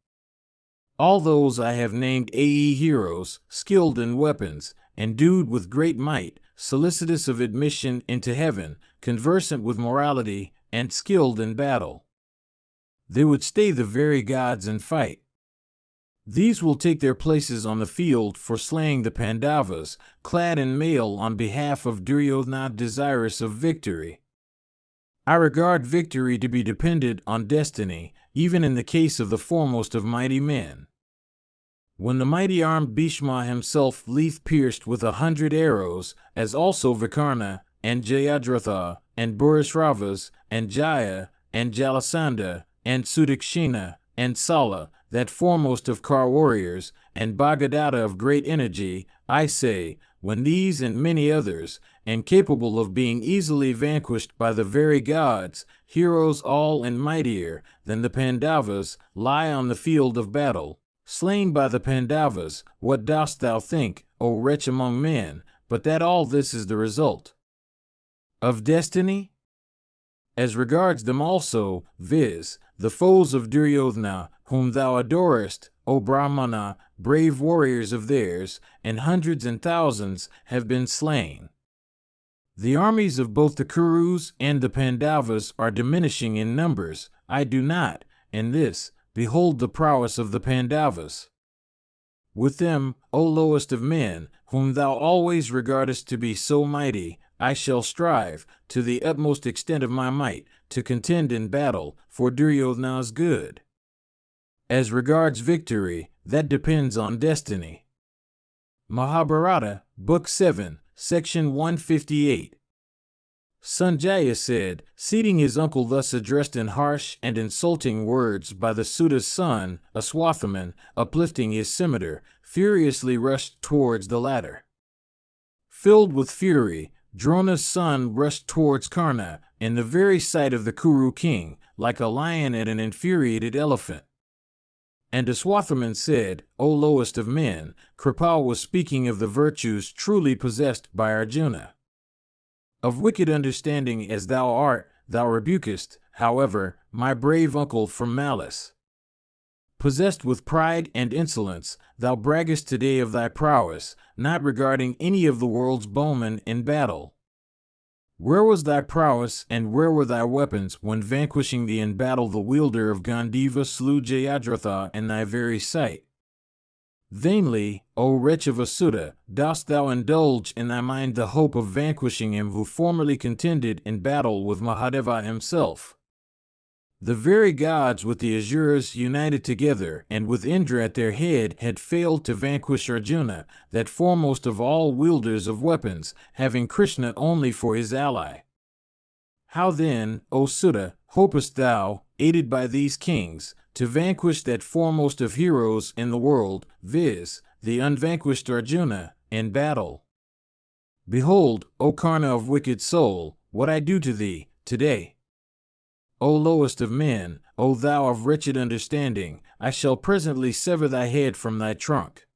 All those I have named heroes, skilled in weapons, endued with great might, solicitous of admission into heaven, conversant with morality, and skilled in battle. They would stay the very gods and fight. These will take their places on the field for slaying the Pandavas, clad in mail on behalf of Duryodhana desirous of victory. I regard victory to be dependent on destiny, even in the case of the foremost of mighty men. When the mighty-armed Bhishma himself leaf-pierced with 100 arrows, as also Vikarna, and Jayadratha, and Burishravas, and Jaya, and Jalasandha, and Sudakshina, and Sala, that foremost of Kar warriors, and Bhagadatta of great energy, I say, when these and many others, incapable of being easily vanquished by the very gods, heroes all and mightier than the Pandavas, lie on the field of battle, slain by the Pandavas, what dost thou think, O wretch among men, but that all this is the result of destiny? As regards them also, viz., the foes of Duryodhana, whom thou adorest, O Brahmana, brave warriors of theirs, and hundreds and thousands, have been slain. The armies of both the Kurus and the Pandavas are diminishing in numbers. I do not, in this, behold the prowess of the Pandavas. With them, O lowest of men, whom thou always regardest to be so mighty, I shall strive, to the utmost extent of my might, to contend in battle, for Duryodhana's good. As regards victory, that depends on destiny. Mahabharata, Book 7, Section 158. Sanjaya said, seeing his uncle thus addressed in harsh and insulting words by the Suta's son, Aswathaman, uplifting his scimitar, furiously rushed towards the latter. Filled with fury, Drona's son rushed towards Karna, in the very sight of the Kuru king, like a lion at an infuriated elephant. And Aswathaman said, O lowest of men, Kripa was speaking of the virtues truly possessed by Arjuna. Of wicked understanding as thou art, thou rebukest, however, my brave uncle from malice. Possessed with pride and insolence, thou braggest today of thy prowess, not regarding any of the world's bowmen in battle. Where was thy prowess and where were thy weapons when vanquishing thee in battle the wielder of Gandiva slew Jayadratha in thy very sight? Vainly, O wretch of a Suta, dost thou indulge in thy mind the hope of vanquishing him who formerly contended in battle with Mahadeva himself. The very gods with the Asuras united together and with Indra at their head had failed to vanquish Arjuna, that foremost of all wielders of weapons, having Krishna only for his ally. How then, O Suta, hopest thou, aided by these kings, to vanquish that foremost of heroes in the world, viz., the unvanquished Arjuna, in battle? Behold, O Karna of wicked soul, what I do to thee, today. O lowest of men, O thou of wretched understanding, I shall presently sever thy head from thy trunk.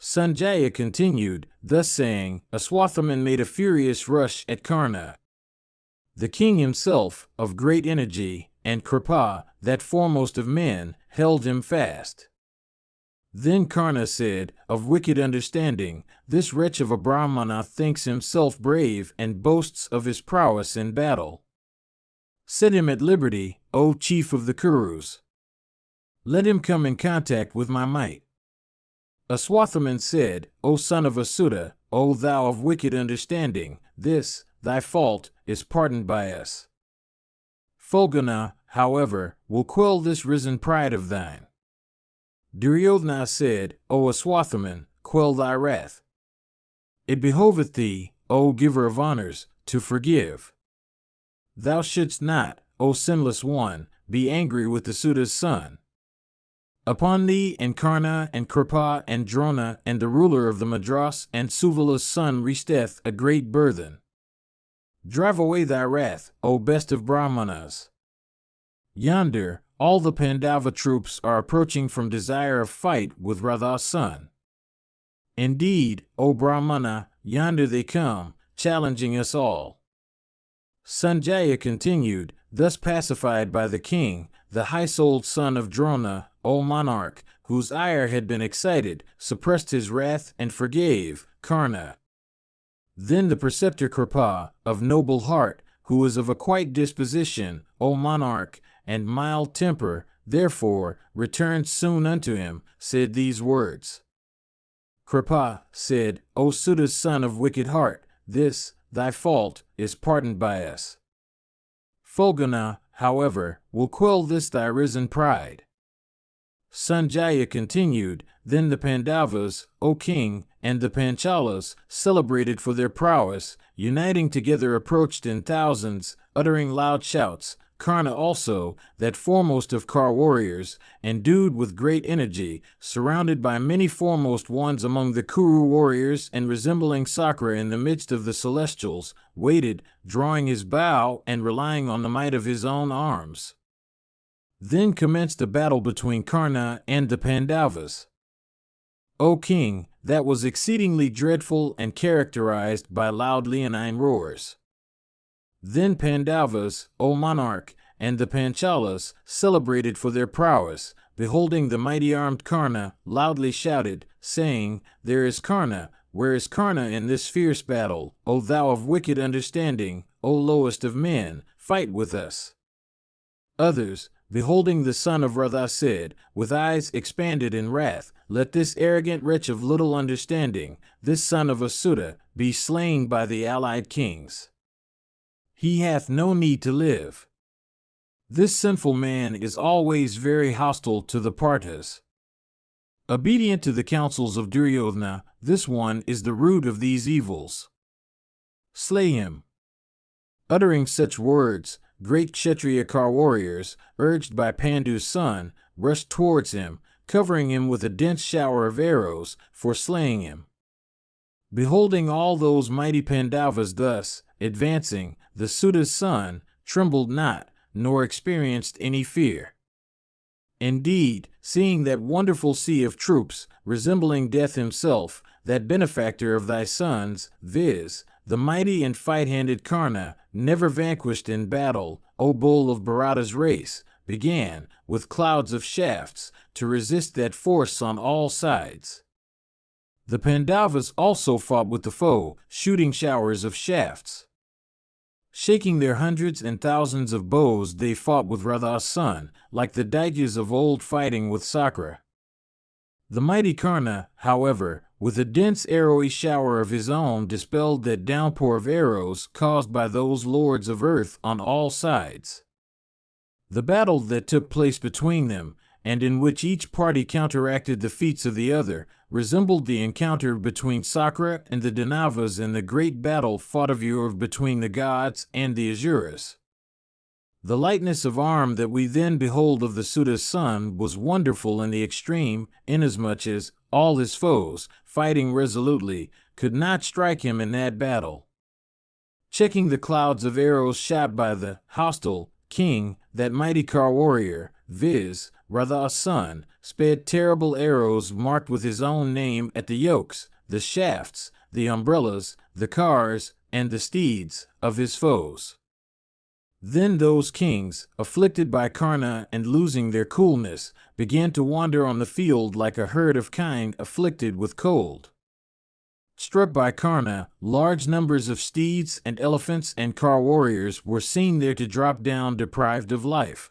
Sanjaya continued, thus saying, Aswathaman made a furious rush at Karna. The king himself, of great energy, and Kripa, that foremost of men, held him fast. Then Karna said, of wicked understanding, this wretch of a Brahmana thinks himself brave and boasts of his prowess in battle. Set him at liberty, O chief of the Kurus. Let him come in contact with my might. Aswathaman said, O son of Asuta, O thou of wicked understanding, this, thy fault, is pardoned by us. Fulgana, however, will quell this risen pride of thine. Duryodhana said, O Aswathaman, quell thy wrath. It behoveth thee, O giver of honors, to forgive. Thou shouldst not, O sinless one, be angry with the Suta's son. Upon thee and Karna and Kripa and Drona and the ruler of the Madras and Suvala's son resteth a great burthen. Drive away thy wrath, O best of Brahmanas. Yonder, all the Pandava troops are approaching from desire of fight with Radha's son. Indeed, O Brahmana, yonder they come, challenging us all. Sanjaya continued, thus pacified by the king, the high-souled son of Drona, O monarch, whose ire had been excited, suppressed his wrath and forgave Karna. Then the preceptor Kripa, of noble heart, who was of a quiet disposition, O monarch, and mild temper, therefore, returned soon unto him, said these words. Kripa said, O Suta's son of wicked heart, this, thy fault, is pardoned by us. Fulgana, however, will quell this thy risen pride. Sanjaya continued, then the Pandavas, O king, and the Panchalas, celebrated for their prowess, uniting together approached in thousands, uttering loud shouts. Karna also, that foremost of Kar warriors, endued with great energy, surrounded by many foremost ones among the Kuru warriors and resembling Sakra in the midst of the celestials, waited, drawing his bow and relying on the might of his own arms. Then commenced a battle between Karna and the Pandavas. O king, that was exceedingly dreadful and characterized by loud leonine roars. Then Pandavas, O monarch, and the Panchalas, celebrated for their prowess, beholding the mighty armed Karna, loudly shouted, saying, There is Karna, where is Karna in this fierce battle? O thou of wicked understanding, O lowest of men, fight with us. Others, beholding the son of Radha said, with eyes expanded in wrath, Let this arrogant wretch of little understanding, this son of Asuta, be slain by the allied kings. He hath no need to live. This sinful man is always very hostile to the Parthas. Obedient to the counsels of Duryodhana, this one is the root of these evils. Slay him. Uttering such words, great Kshatriya car warriors, urged by Pandu's son, rushed towards him, covering him with a dense shower of arrows, for slaying him. Beholding all those mighty Pandavas thus advancing, the Suta's son trembled not, nor experienced any fear. Indeed, seeing that wonderful sea of troops, resembling Death himself, that benefactor of thy sons, viz., the mighty and fight-handed Karna, never vanquished in battle, O bull of Bharata's race, began, with clouds of shafts, to resist that force on all sides. The Pandavas also fought with the foe, shooting showers of shafts. Shaking their hundreds and thousands of bows, they fought with Radha's son, like the Daityas of old fighting with Sakra. The mighty Karna, however, with a dense arrowy shower of his own, dispelled that downpour of arrows caused by those lords of earth on all sides. The battle that took place between them, and in which each party counteracted the feats of the other, resembled the encounter between Sakra and the Danavas in the great battle fought of yore between the gods and the Asuras. The lightness of arm that we then behold of the Suta's son was wonderful in the extreme, inasmuch as all his foes, fighting resolutely, could not strike him in that battle. Checking the clouds of arrows shot by the hostile king, that mighty car warrior, viz., Radha's son, sped terrible arrows marked with his own name at the yokes, the shafts, the umbrellas, the cars, and the steeds of his foes. Then those kings, afflicted by Karna and losing their coolness, began to wander on the field like a herd of kine afflicted with cold. Struck by Karna, large numbers of steeds and elephants and car warriors were seen there to drop down deprived of life.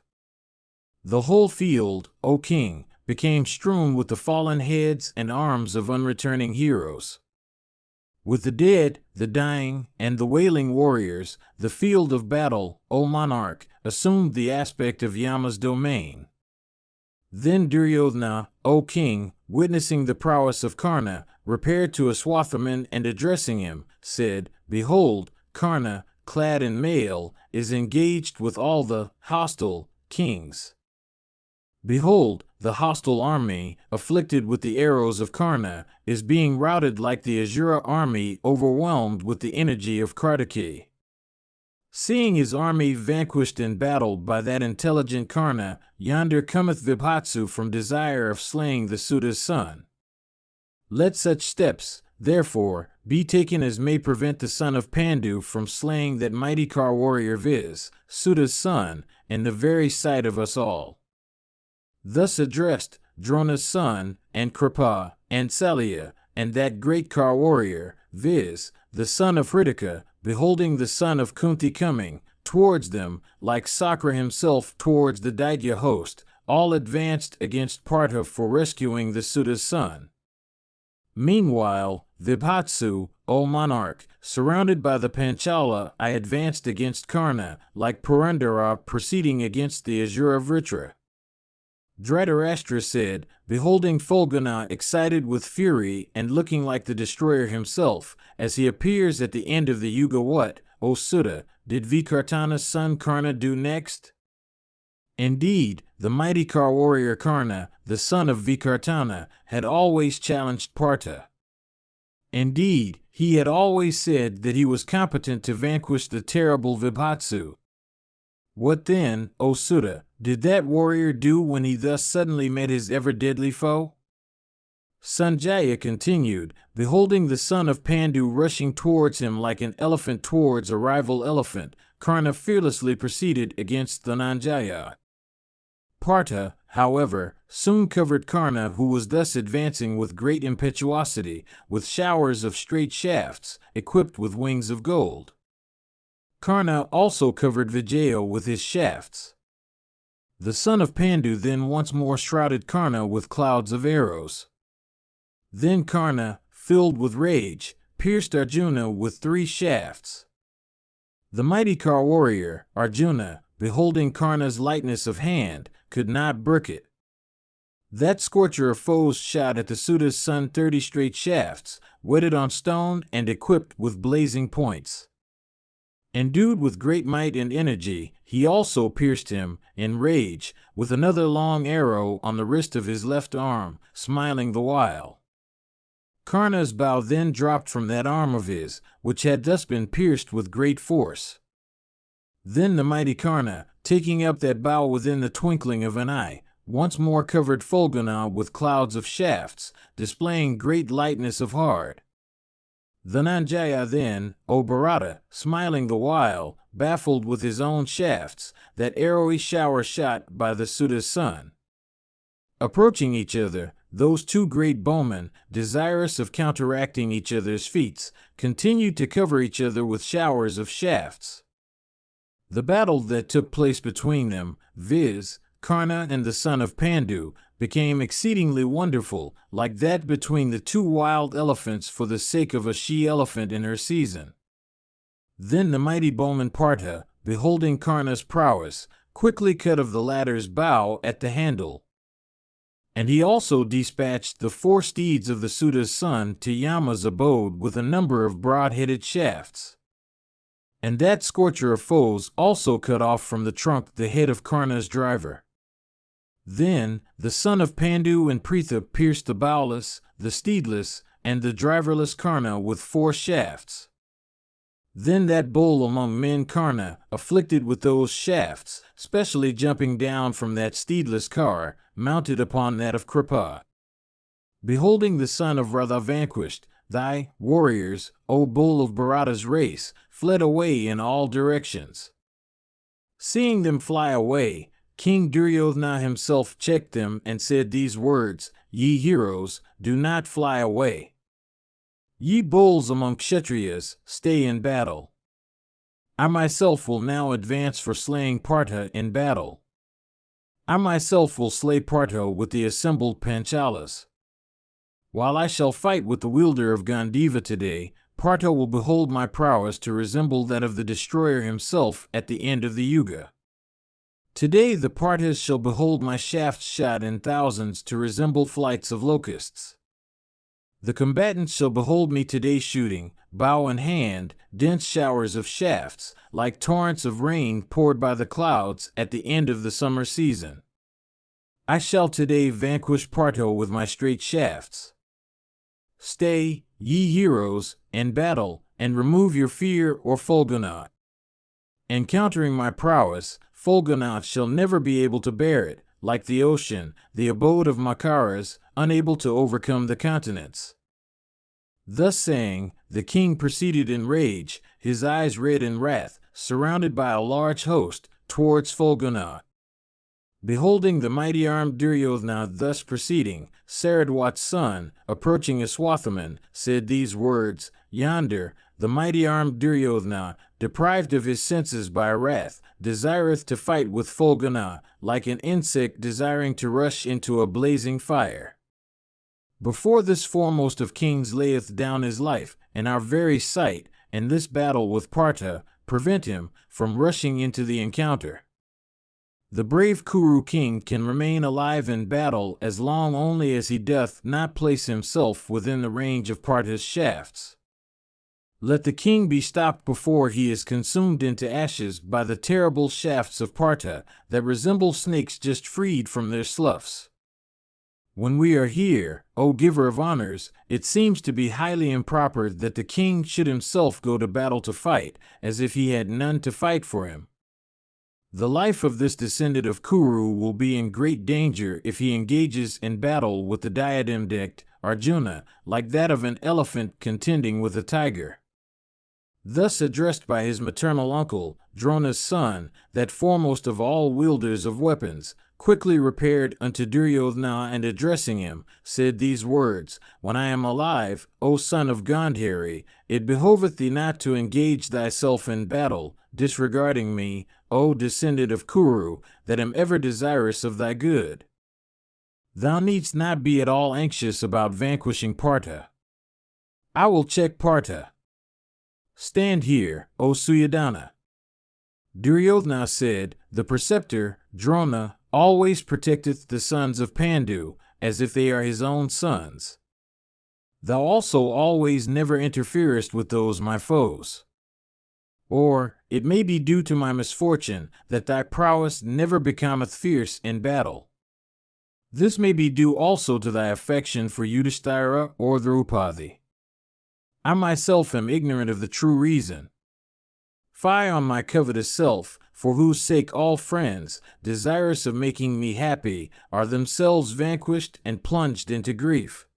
The whole field, O king, became strewn with the fallen heads and arms of unreturning heroes. With the dead, the dying, and the wailing warriors, the field of battle, O monarch, assumed the aspect of Yama's domain. Then Duryodhana, O king, witnessing the prowess of Karna, repaired to Aswathaman and addressing him, said, Behold, Karna, clad in mail, is engaged with all the hostile kings. Behold, the hostile army, afflicted with the arrows of Karna, is being routed like the Asura army overwhelmed with the energy of Kartikeya. Seeing his army vanquished in battle by that intelligent Karna, yonder cometh Vibhatsu from desire of slaying the Suta's son. Let such steps, therefore, be taken as may prevent the son of Pandu from slaying that mighty car warrior viz., Suta's son, in the very sight of us all. Thus addressed, Drona's son, and Kripa, and Salya, and that great car warrior, viz., the son of Hritika, beholding the son of Kunti coming towards them, like Sakra himself towards the Daitya host, all advanced against Partha for rescuing the Suta's son. Meanwhile, Vibhatsu, O monarch, surrounded by the Panchala, I advanced against Karna, like Purandara proceeding against the Asura Vritra. Dhritarashtra said, beholding Fulgana excited with fury and looking like the destroyer himself, as he appears at the end of the Yuga, what, O Suta, did Vikartana's son Karna do next? Indeed, the mighty car warrior Karna, the son of Vikartana, had always challenged Partha. Indeed, he had always said that he was competent to vanquish the terrible Vibhatsu. What then, O Suta, did that warrior do when he thus suddenly met his ever-deadly foe? Sanjaya continued, beholding the son of Pandu rushing towards him like an elephant towards a rival elephant, Karna fearlessly proceeded against Dhananjaya. Partha, however, soon covered Karna, who was thus advancing with great impetuosity, with showers of straight shafts, equipped with wings of gold. Karna also covered Vijaya with his shafts. The son of Pandu then once more shrouded Karna with clouds of arrows. Then Karna, filled with rage, pierced Arjuna with 3 shafts. The mighty car warrior, Arjuna, beholding Karna's lightness of hand, could not brook it. That scorcher of foes shot at the Suta's son 30 straight shafts, whetted on stone and equipped with blazing points. Endued with great might and energy, he also pierced him, in rage, with another long arrow on the wrist of his left arm, smiling the while. Karna's bow then dropped from that arm of his, which had thus been pierced with great force. Then the mighty Karna, taking up that bow within the twinkling of an eye, once more covered Fulgana with clouds of shafts, displaying great lightness of heart. Dhananjaya then, O Bharata, smiling the while, baffled with his own shafts, that arrowy shower shot by the Suta's son. Approaching each other, those two great bowmen, desirous of counteracting each other's feats, continued to cover each other with showers of shafts. The battle that took place between them, viz., Karna and the son of Pandu, became exceedingly wonderful, like that between the two wild elephants for the sake of a she-elephant in her season. Then the mighty bowman Partha, beholding Karna's prowess, quickly cut of the latter's bow at the handle. And he also dispatched the 4 steeds of the Suta's son to Yama's abode with a number of broad-headed shafts. And that scorcher of foes also cut off from the trunk the head of Karna's driver. Then the son of Pandu and Pritha pierced the bowless, the steedless, and the driverless Karna with 4 shafts. Then that bull among men Karna, afflicted with those shafts, specially jumping down from that steedless car, mounted upon that of Kripa. Beholding the son of Radha vanquished, thy warriors, O bull of Bharata's race, fled away in all directions. Seeing them fly away, King Duryodhana himself checked them and said these words, Ye heroes, do not fly away. Ye bulls among Kshatriyas, stay in battle. I myself will now advance for slaying Partha in battle. I myself will slay Partha with the assembled Panchalas. While I shall fight with the wielder of Gandiva today, Partha will behold my prowess to resemble that of the destroyer himself at the end of the Yuga. Today the Parthas shall behold my shafts shot in thousands to resemble flights of locusts. The combatants shall behold me today shooting, bow in hand, dense showers of shafts, like torrents of rain poured by the clouds at the end of the summer season. I shall today vanquish Partha with my straight shafts. Stay, ye heroes, in battle, and remove your fear or Fulgana. Encountering my prowess, Fulgana shall never be able to bear it, like the ocean, the abode of Makaras, unable to overcome the continents. Thus saying, the king proceeded in rage, his eyes red in wrath, surrounded by a large host, towards Fulgana. Beholding the mighty armed Duryodhana thus proceeding, Saradwat's son, approaching Aswathaman, said these words, Yonder, the mighty armed Duryodhana, deprived of his senses by wrath, desireth to fight with Fulgana, like an insect desiring to rush into a blazing fire. Before this foremost of kings layeth down his life, in our very sight, and this battle with Partha, prevent him from rushing into the encounter. The brave Kuru king can remain alive in battle as long only as he doth not place himself within the range of Partha's shafts. Let the king be stopped before he is consumed into ashes by the terrible shafts of Partha that resemble snakes just freed from their sloughs. When we are here, O giver of honors, it seems to be highly improper that the king should himself go to battle to fight, as if he had none to fight for him. The life of this descendant of Kuru will be in great danger if he engages in battle with the diadem-decked Arjuna, like that of an elephant contending with a tiger. Thus addressed by his maternal uncle, Drona's son, that foremost of all wielders of weapons, quickly repaired unto Duryodhana and addressing him, said these words, When I am alive, O son of Gandhari, it behoveth thee not to engage thyself in battle, disregarding me, O descendant of Kuru, that am ever desirous of thy good. Thou needst not be at all anxious about vanquishing Partha. I will check Partha. Stand here, O Suyodhana. Duryodhana said, the preceptor, Drona, always protecteth the sons of Pandu, as if they are his own sons. Thou also always never interferest with those my foes. Or, it may be due to my misfortune that thy prowess never becometh fierce in battle. This may be due also to thy affection for Yudhishthira or Draupadi. I myself am ignorant of the true reason. Fie on my covetous self, for whose sake all friends, desirous of making me happy, are themselves vanquished and plunged into grief.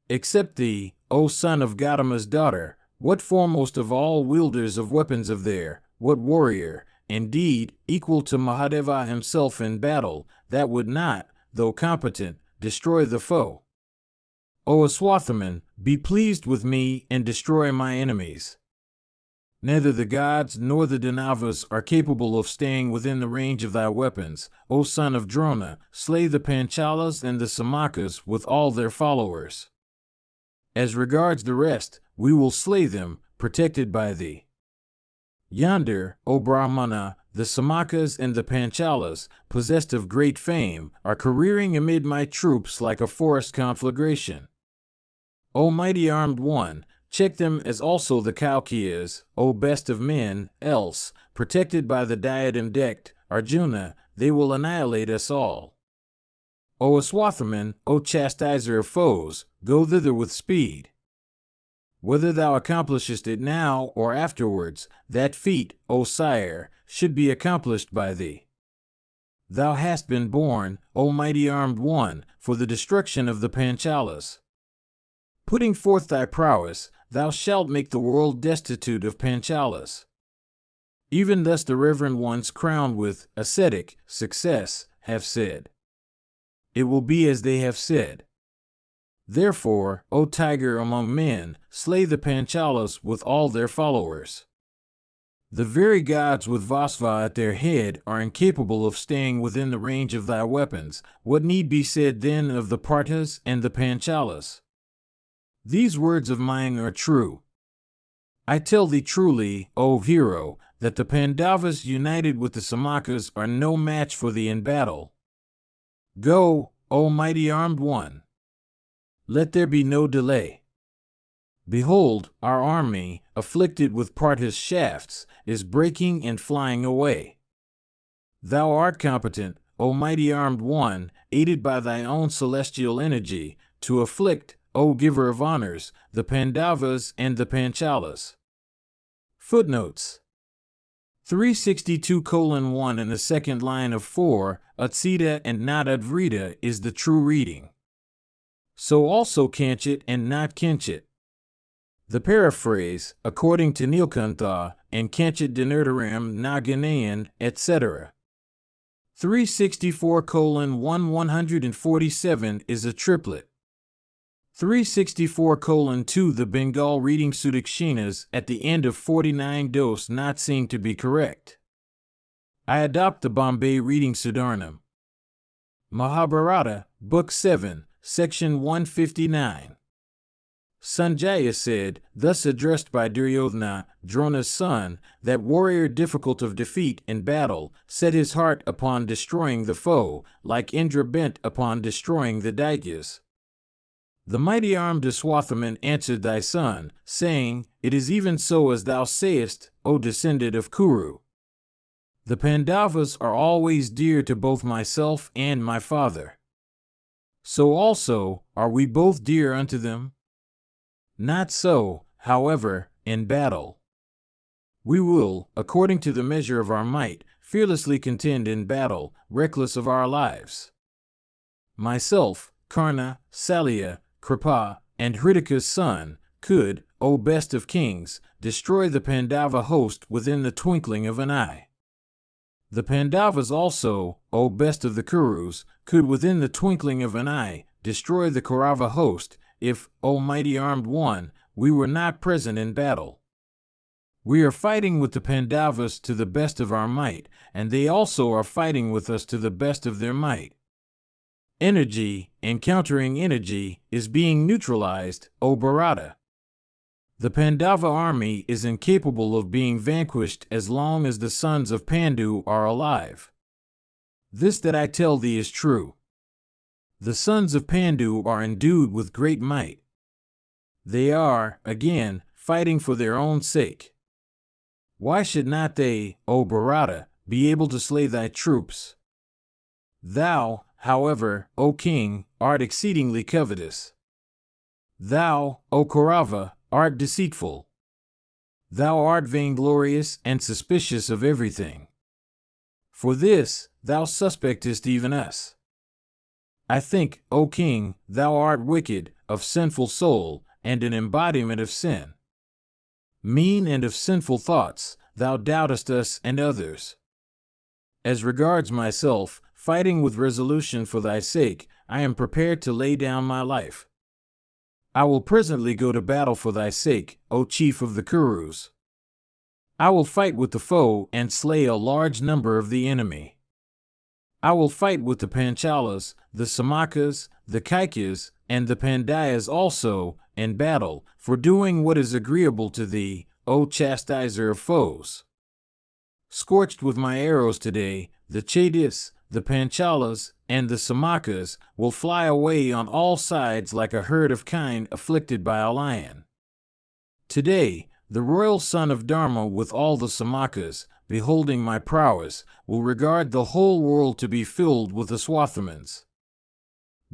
Except thee, O son of Gautama's daughter, what foremost of all wielders of weapons of there, what warrior, indeed, equal to Mahadeva himself in battle, that would not, though competent, destroy the foe? O Aswathaman, be pleased with me and destroy my enemies. Neither the gods nor the Danavas are capable of staying within the range of thy weapons. O son of Drona, slay the Panchalas and the Samakas with all their followers. As regards the rest, we will slay them, protected by thee. Yonder, O Brahmana, the Samakas and the Panchalas, possessed of great fame, are careering amid my troops like a forest conflagration. O mighty armed one, check them as also the Kaukyas, O best of men, else, protected by the diadem-decked Arjuna, they will annihilate us all. O Aswathaman, O chastiser of foes, go thither with speed. Whether thou accomplishest it now or afterwards, that feat, O sire, should be accomplished by thee. Thou hast been born, O mighty armed one, for the destruction of the Panchalas. Putting forth thy prowess, thou shalt make the world destitute of Panchalas. Even thus the reverend ones crowned with ascetic success have said. It will be as they have said. Therefore, O tiger among men, slay the Panchalas with all their followers. The very gods with Vasva at their head are incapable of staying within the range of thy weapons. What need be said then of the Parthas and the Panchalas? These words of mine are true. I tell thee truly, O hero, that the Pandavas united with the Samakas are no match for thee in battle. Go, O mighty armed one. Let there be no delay. Behold, our army, afflicted with Parthas shafts, is breaking and flying away. Thou art competent, O mighty armed one, aided by thy own celestial energy, to afflict, O giver of honors, the Pandavas and the Panchalas. Footnotes 362:1 in the second line of 4, Utsita and not Advrita is the true reading. So also Kanchit and not Kinchit. The paraphrase, according to Nilkantha, and Kanchit Dinurtaram Naganayan, etc. 364:147 is a triplet. 364:2 the Bengal reading Sudakshinas at the end of 49 dos not seem to be correct. I adopt the Bombay reading Sudarnam. Mahabharata, Book 7, Section 159. Sanjaya said, thus addressed by Duryodhana, Drona's son, that warrior difficult of defeat in battle, set his heart upon destroying the foe, like Indra bent upon destroying the Daityas. The mighty armed Aswathaman answered thy son, saying, it is even so as thou sayest, O descendant of Kuru. The Pandavas are always dear to both myself and my father. So also are we both dear unto them? Not so, however, in battle. We will, according to the measure of our might, fearlessly contend in battle, reckless of our lives. Myself, Karna, Salya, Kripa, and Hritika's son, could, O best of kings, destroy the Pandava host within the twinkling of an eye. The Pandavas also, O best of the Kurus, could within the twinkling of an eye destroy the Kaurava host, if, O mighty armed one, we were not present in battle. We are fighting with the Pandavas to the best of our might, and they also are fighting with us to the best of their might. Energy, encountering energy, is being neutralized, O Bharata. The Pandava army is incapable of being vanquished as long as the sons of Pandu are alive. This that I tell thee is true. The sons of Pandu are endued with great might. They are, again, fighting for their own sake. Why should not they, O Bharata, be able to slay thy troops? Thou, however, O king, art exceedingly covetous. Thou, O Kaurava, art deceitful. Thou art vainglorious and suspicious of everything. For this, thou suspectest even us. I think, O king, thou art wicked, of sinful soul, and an embodiment of sin. Mean and of sinful thoughts, thou doubtest us and others. As regards myself, fighting with resolution for thy sake, I am prepared to lay down my life. I will presently go to battle for thy sake, O chief of the Kurus. I will fight with the foe and slay a large number of the enemy. I will fight with the Panchalas, the Samakas, the Kaikyas, and the Pandyas also, in battle, for doing what is agreeable to thee, O chastiser of foes. Scorched with my arrows today, the Chaityas, the Panchalas, and the Samakas will fly away on all sides like a herd of kine afflicted by a lion. Today, the royal son of Dharma with all the Samakas, beholding my prowess, will regard the whole world to be filled with the Swathamans.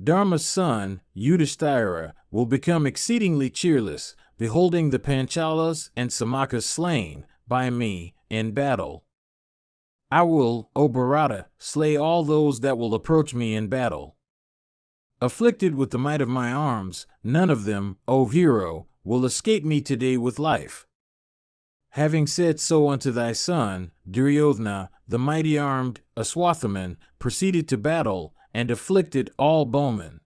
Dharma's son, Yudhishthira, will become exceedingly cheerless, beholding the Panchalas and Samakas slain by me in battle. I will, O Bharata, slay all those that will approach me in battle. Afflicted with the might of my arms, none of them, O hero, will escape me today with life. Having said so unto thy son, Duryodhana, the mighty-armed Aswathaman, proceeded to battle, and afflicted all bowmen.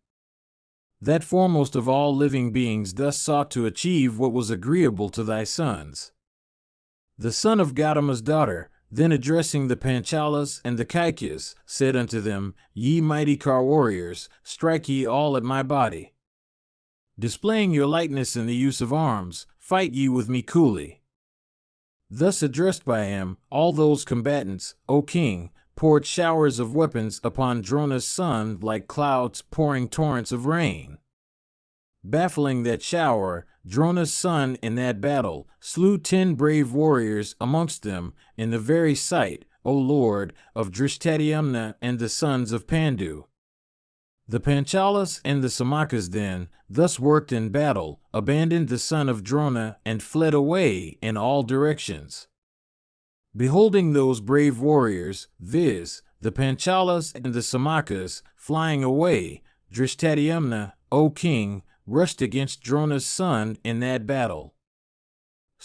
That foremost of all living beings thus sought to achieve what was agreeable to thy sons. The son of Gautama's daughter, then addressing the Panchalas and the Kaikyas, said unto them, Ye mighty car warriors, strike ye all at my body. Displaying your lightness in the use of arms, fight ye with me coolly. Thus addressed by him, all those combatants, O king, poured showers of weapons upon Drona's son like clouds pouring torrents of rain. Baffling that shower, Drona's son in that battle slew 10 brave warriors amongst them in the very sight, O Lord, of Drishtadyumna and the sons of Pandu. The Panchalas and the Samakas then, thus worked in battle, abandoned the son of Drona and fled away in all directions. Beholding those brave warriors, viz., the Panchalas and the Samakas, flying away, Drishtadyumna, O king, rushed against Drona's son in that battle.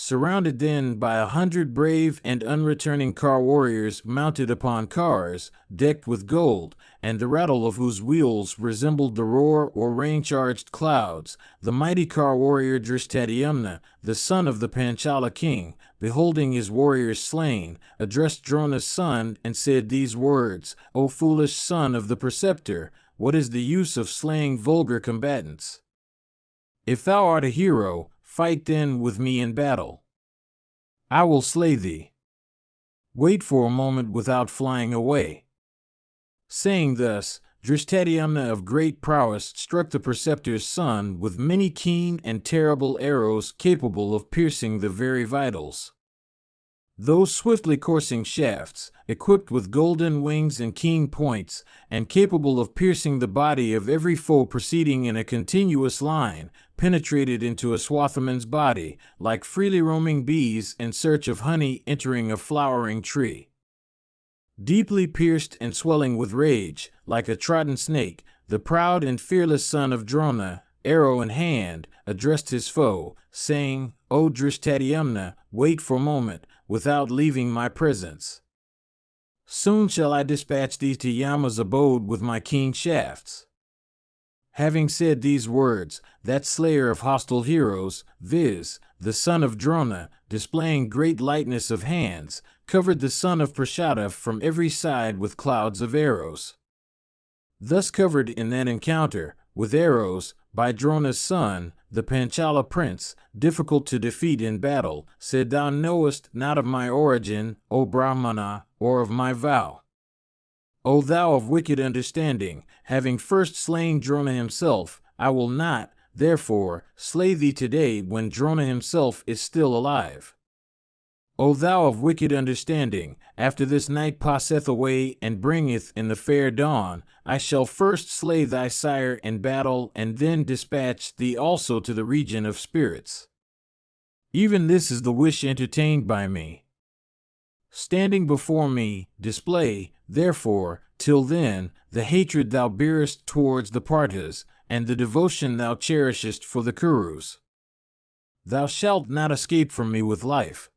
Surrounded then by 100 brave and unreturning car warriors mounted upon cars, decked with gold, and the rattle of whose wheels resembled the roar or rain-charged clouds, the mighty car warrior Drishtadyumna, the son of the Panchala king, beholding his warriors slain, addressed Drona's son and said these words, O foolish son of the preceptor, what is the use of slaying vulgar combatants? If thou art a hero, fight then with me in battle. I will slay thee. Wait for a moment without flying away. Saying thus, Drishtadyumna of great prowess struck the preceptor's son with many keen and terrible arrows capable of piercing the very vitals. Those swiftly coursing shafts, equipped with golden wings and keen points, and capable of piercing the body of every foe proceeding in a continuous line, penetrated into a Swathaman's body, like freely roaming bees in search of honey entering a flowering tree. Deeply pierced and swelling with rage, like a trodden snake, the proud and fearless son of Drona, arrow in hand, addressed his foe, saying, O Drishtadyumna, wait for a moment, without leaving my presence. Soon shall I dispatch thee to Yama's abode with my keen shafts. Having said these words, that slayer of hostile heroes, viz., the son of Drona, displaying great lightness of hands, covered the son of Prashada from every side with clouds of arrows. Thus covered in that encounter, with arrows, by Drona's son, the Panchala prince, difficult to defeat in battle, said, Thou knowest not of my origin, O Brahmana, or of my vow. O thou of wicked understanding, having first slain Drona himself, I will not, therefore, slay thee today when Drona himself is still alive. O thou of wicked understanding, after this night passeth away and bringeth in the fair dawn, I shall first slay thy sire in battle and then dispatch thee also to the region of spirits. Even this is the wish entertained by me. Standing before me, display, therefore, till then, the hatred thou bearest towards the Parthas, and the devotion thou cherishest for the Kurus. Thou shalt not escape from me with life.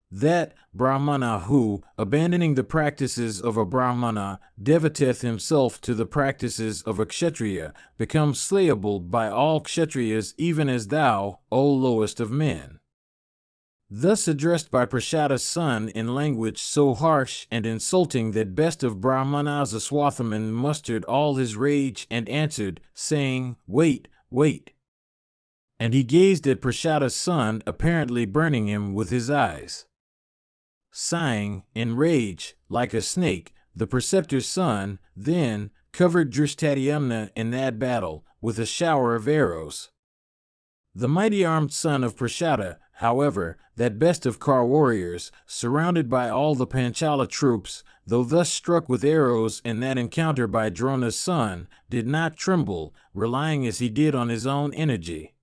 That Brahmana who, abandoning the practices of a Brahmana, devateth himself to the practices of a Kshatriya, becomes slayable by all Kshatriyas, even as thou, O lowest of men. Thus addressed by Prashada's son in language so harsh and insulting that best of Brahmanas Aswathaman mustered all his rage and answered, saying, Wait, wait. And he gazed at Prashada's son, apparently burning him with his eyes. Sighing, in rage, like a snake, the preceptor's son, then, covered Drishtadyumna in that battle, with a shower of arrows. The mighty armed son of Prashada, however, that best of Kar warriors, surrounded by all the Panchala troops, though thus struck with arrows in that encounter by Drona's son, did not tremble, relying as he did on his own energy.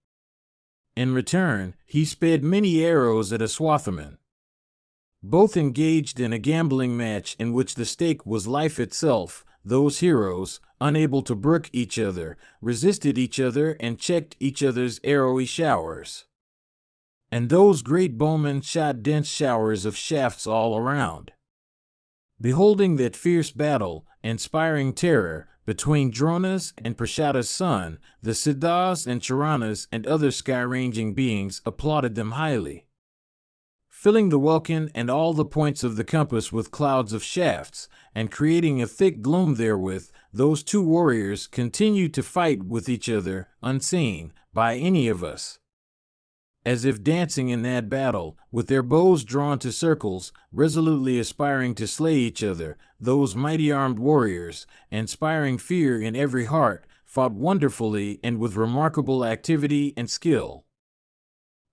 In return, he sped many arrows at Aswathaman. Both engaged in a gambling match in which the stake was life itself. Those heroes, unable to brook each other, resisted each other and checked each other's arrowy showers. And those great bowmen shot dense showers of shafts all around. Beholding that fierce battle, inspiring terror, between Drona's and Prashada's son, the Siddhas and Charanas and other sky-ranging beings applauded them highly. Filling the welkin and all the points of the compass with clouds of shafts, and creating a thick gloom therewith, those two warriors continued to fight with each other, unseen by any of us. As if dancing in that battle, with their bows drawn to circles, resolutely aspiring to slay each other, those mighty armed warriors, inspiring fear in every heart, fought wonderfully and with remarkable activity and skill.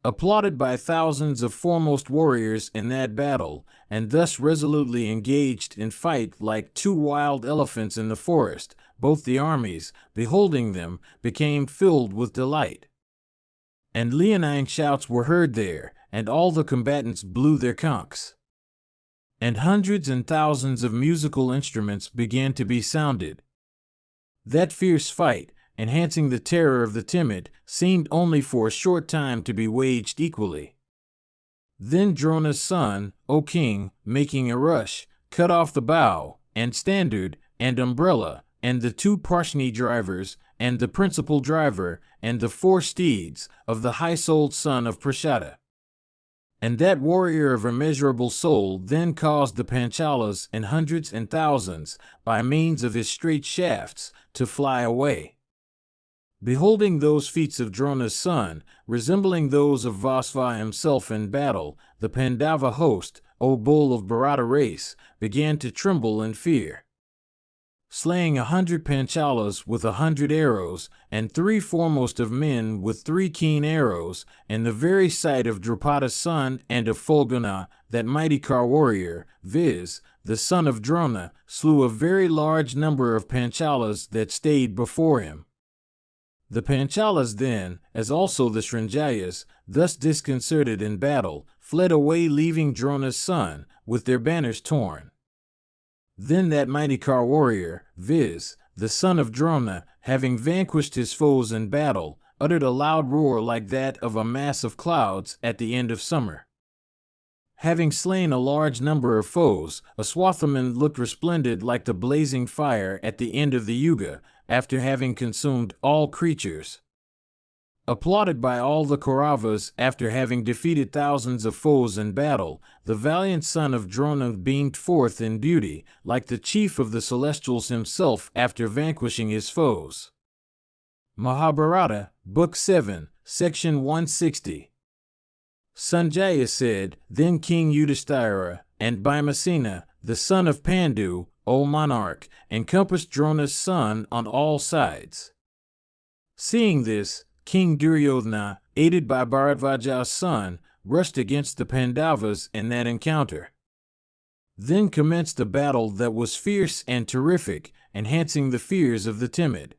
Applauded by thousands of foremost warriors in that battle, and thus resolutely engaged in fight like two wild elephants in the forest, both the armies, beholding them, became filled with delight. And leonine shouts were heard there, and all the combatants blew their conchs. And hundreds and thousands of musical instruments began to be sounded. That fierce fight, enhancing the terror of the timid, seemed only for a short time to be waged equally. Then Drona's son, O king, making a rush, cut off the bow, and standard, and umbrella, and the two Parshni drivers, and the principal driver, and the 4 steeds, of the high-souled son of Prashada. And that warrior of immeasurable soul then caused the Panchalas in hundreds and thousands, by means of his straight shafts, to fly away. Beholding those feats of Drona's son, resembling those of Vasva himself in battle, the Pandava host, O bull of Bharata race, began to tremble in fear. Slaying 100 Panchalas with 100 arrows, and 3 foremost of men with 3 keen arrows, in the very sight of Drupada's son and of Fulguna, that mighty Kar warrior, viz., the son of Drona, slew a very large number of Panchalas that stayed before him. The Panchalas then, as also the Srinjayas, thus disconcerted in battle, fled away, leaving Drona's son, with their banners torn. Then that mighty Kar warrior, viz., the son of Drona, having vanquished his foes in battle, uttered a loud roar like that of a mass of clouds at the end of summer. Having slain a large number of foes, Aswathaman looked resplendent like the blazing fire at the end of the Yuga, after having consumed all creatures. Applauded by all the Kauravas after having defeated thousands of foes in battle, the valiant son of Drona beamed forth in beauty, like the chief of the celestials himself after vanquishing his foes. Mahabharata, Book 7, Section 160. Sanjaya said, Then King Yudhishthira, and Bhimasena, the son of Pandu, O monarch, encompassed Drona's son on all sides. Seeing this, King Duryodhana, aided by Bharadvaja's son, rushed against the Pandavas in that encounter. Then commenced a battle that was fierce and terrific, enhancing the fears of the timid.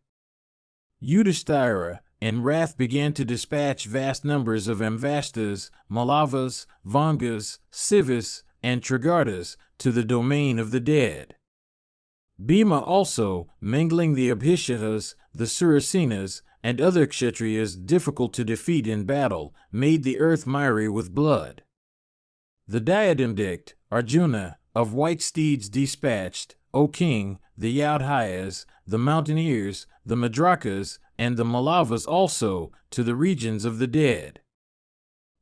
Yudhishthira, in wrath, began to dispatch vast numbers of Amvashtas, Malavas, Vangas, Sivas, and Trigartas to the domain of the dead. Bhima also, mingling the Abhishatas, the Surasenas, and other Kshatriyas difficult to defeat in battle, made the earth miry with blood. The diadem-decked, Arjuna, of white steeds dispatched, O king, the Yaudhyas, the mountaineers, the Madrakas, and the Malavas also, to the regions of the dead.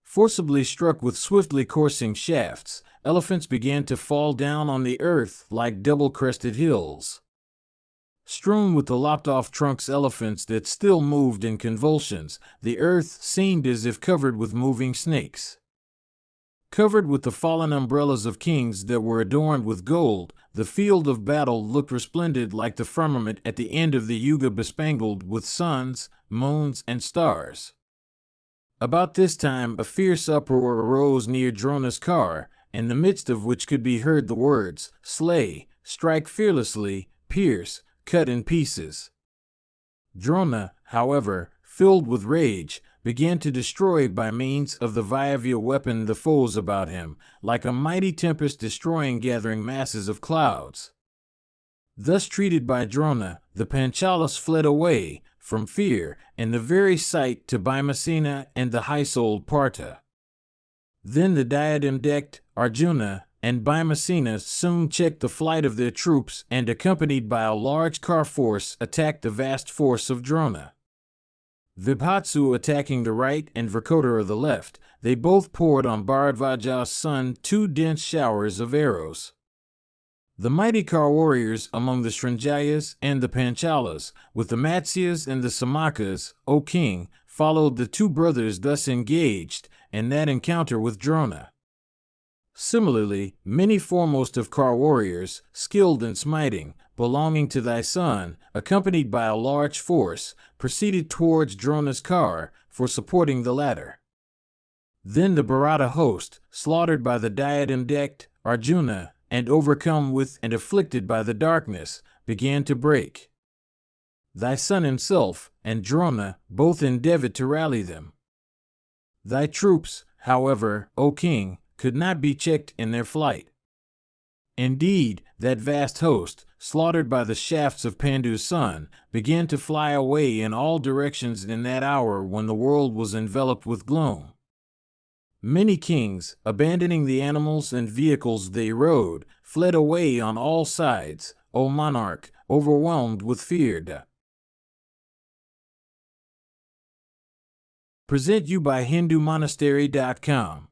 Forcibly struck with swiftly coursing shafts, elephants began to fall down on the earth like double-crested hills. Strewn with the lopped-off trunks elephants that still moved in convulsions, the earth seemed as if covered with moving snakes. Covered with the fallen umbrellas of kings that were adorned with gold, the field of battle looked resplendent like the firmament at the end of the Yuga, bespangled with suns, moons, and stars. About this time a fierce uproar arose near Drona's car, in the midst of which could be heard the words, "Slay, strike fearlessly, pierce, cut in pieces." Drona, however, filled with rage, began to destroy by means of the Vayavya weapon the foes about him, like a mighty tempest destroying gathering masses of clouds. Thus treated by Drona, the Panchalas fled away, from fear, in the very sight to Bhimasena and the high-souled Partha. Then the diadem-decked Arjuna and Bhimasena soon checked the flight of their troops and, accompanied by a large car force, attacked the vast force of Drona. Vibhatsu attacking the right and Vrikotara the left, they both poured on Bharadvaja's son 2 dense showers of arrows. The mighty car warriors among the Srinjayas and the Panchalas, with the Matsyas and the Samakas, O king, followed the 2 brothers thus engaged in that encounter with Drona. Similarly, many foremost of car warriors, skilled in smiting, belonging to thy son, accompanied by a large force, proceeded towards Drona's car for supporting the latter. Then the Bharata host, slaughtered by the diadem-decked Arjuna, and overcome with and afflicted by the darkness, began to break. Thy son himself and Drona both endeavored to rally them. Thy troops, however, O king, could not be checked in their flight. Indeed, that vast host, slaughtered by the shafts of Pandu's son, began to fly away in all directions in that hour when the world was enveloped with gloom. Many kings, abandoning the animals and vehicles they rode, fled away on all sides, O monarch, overwhelmed with fear. Present you by HinduMonastery.com.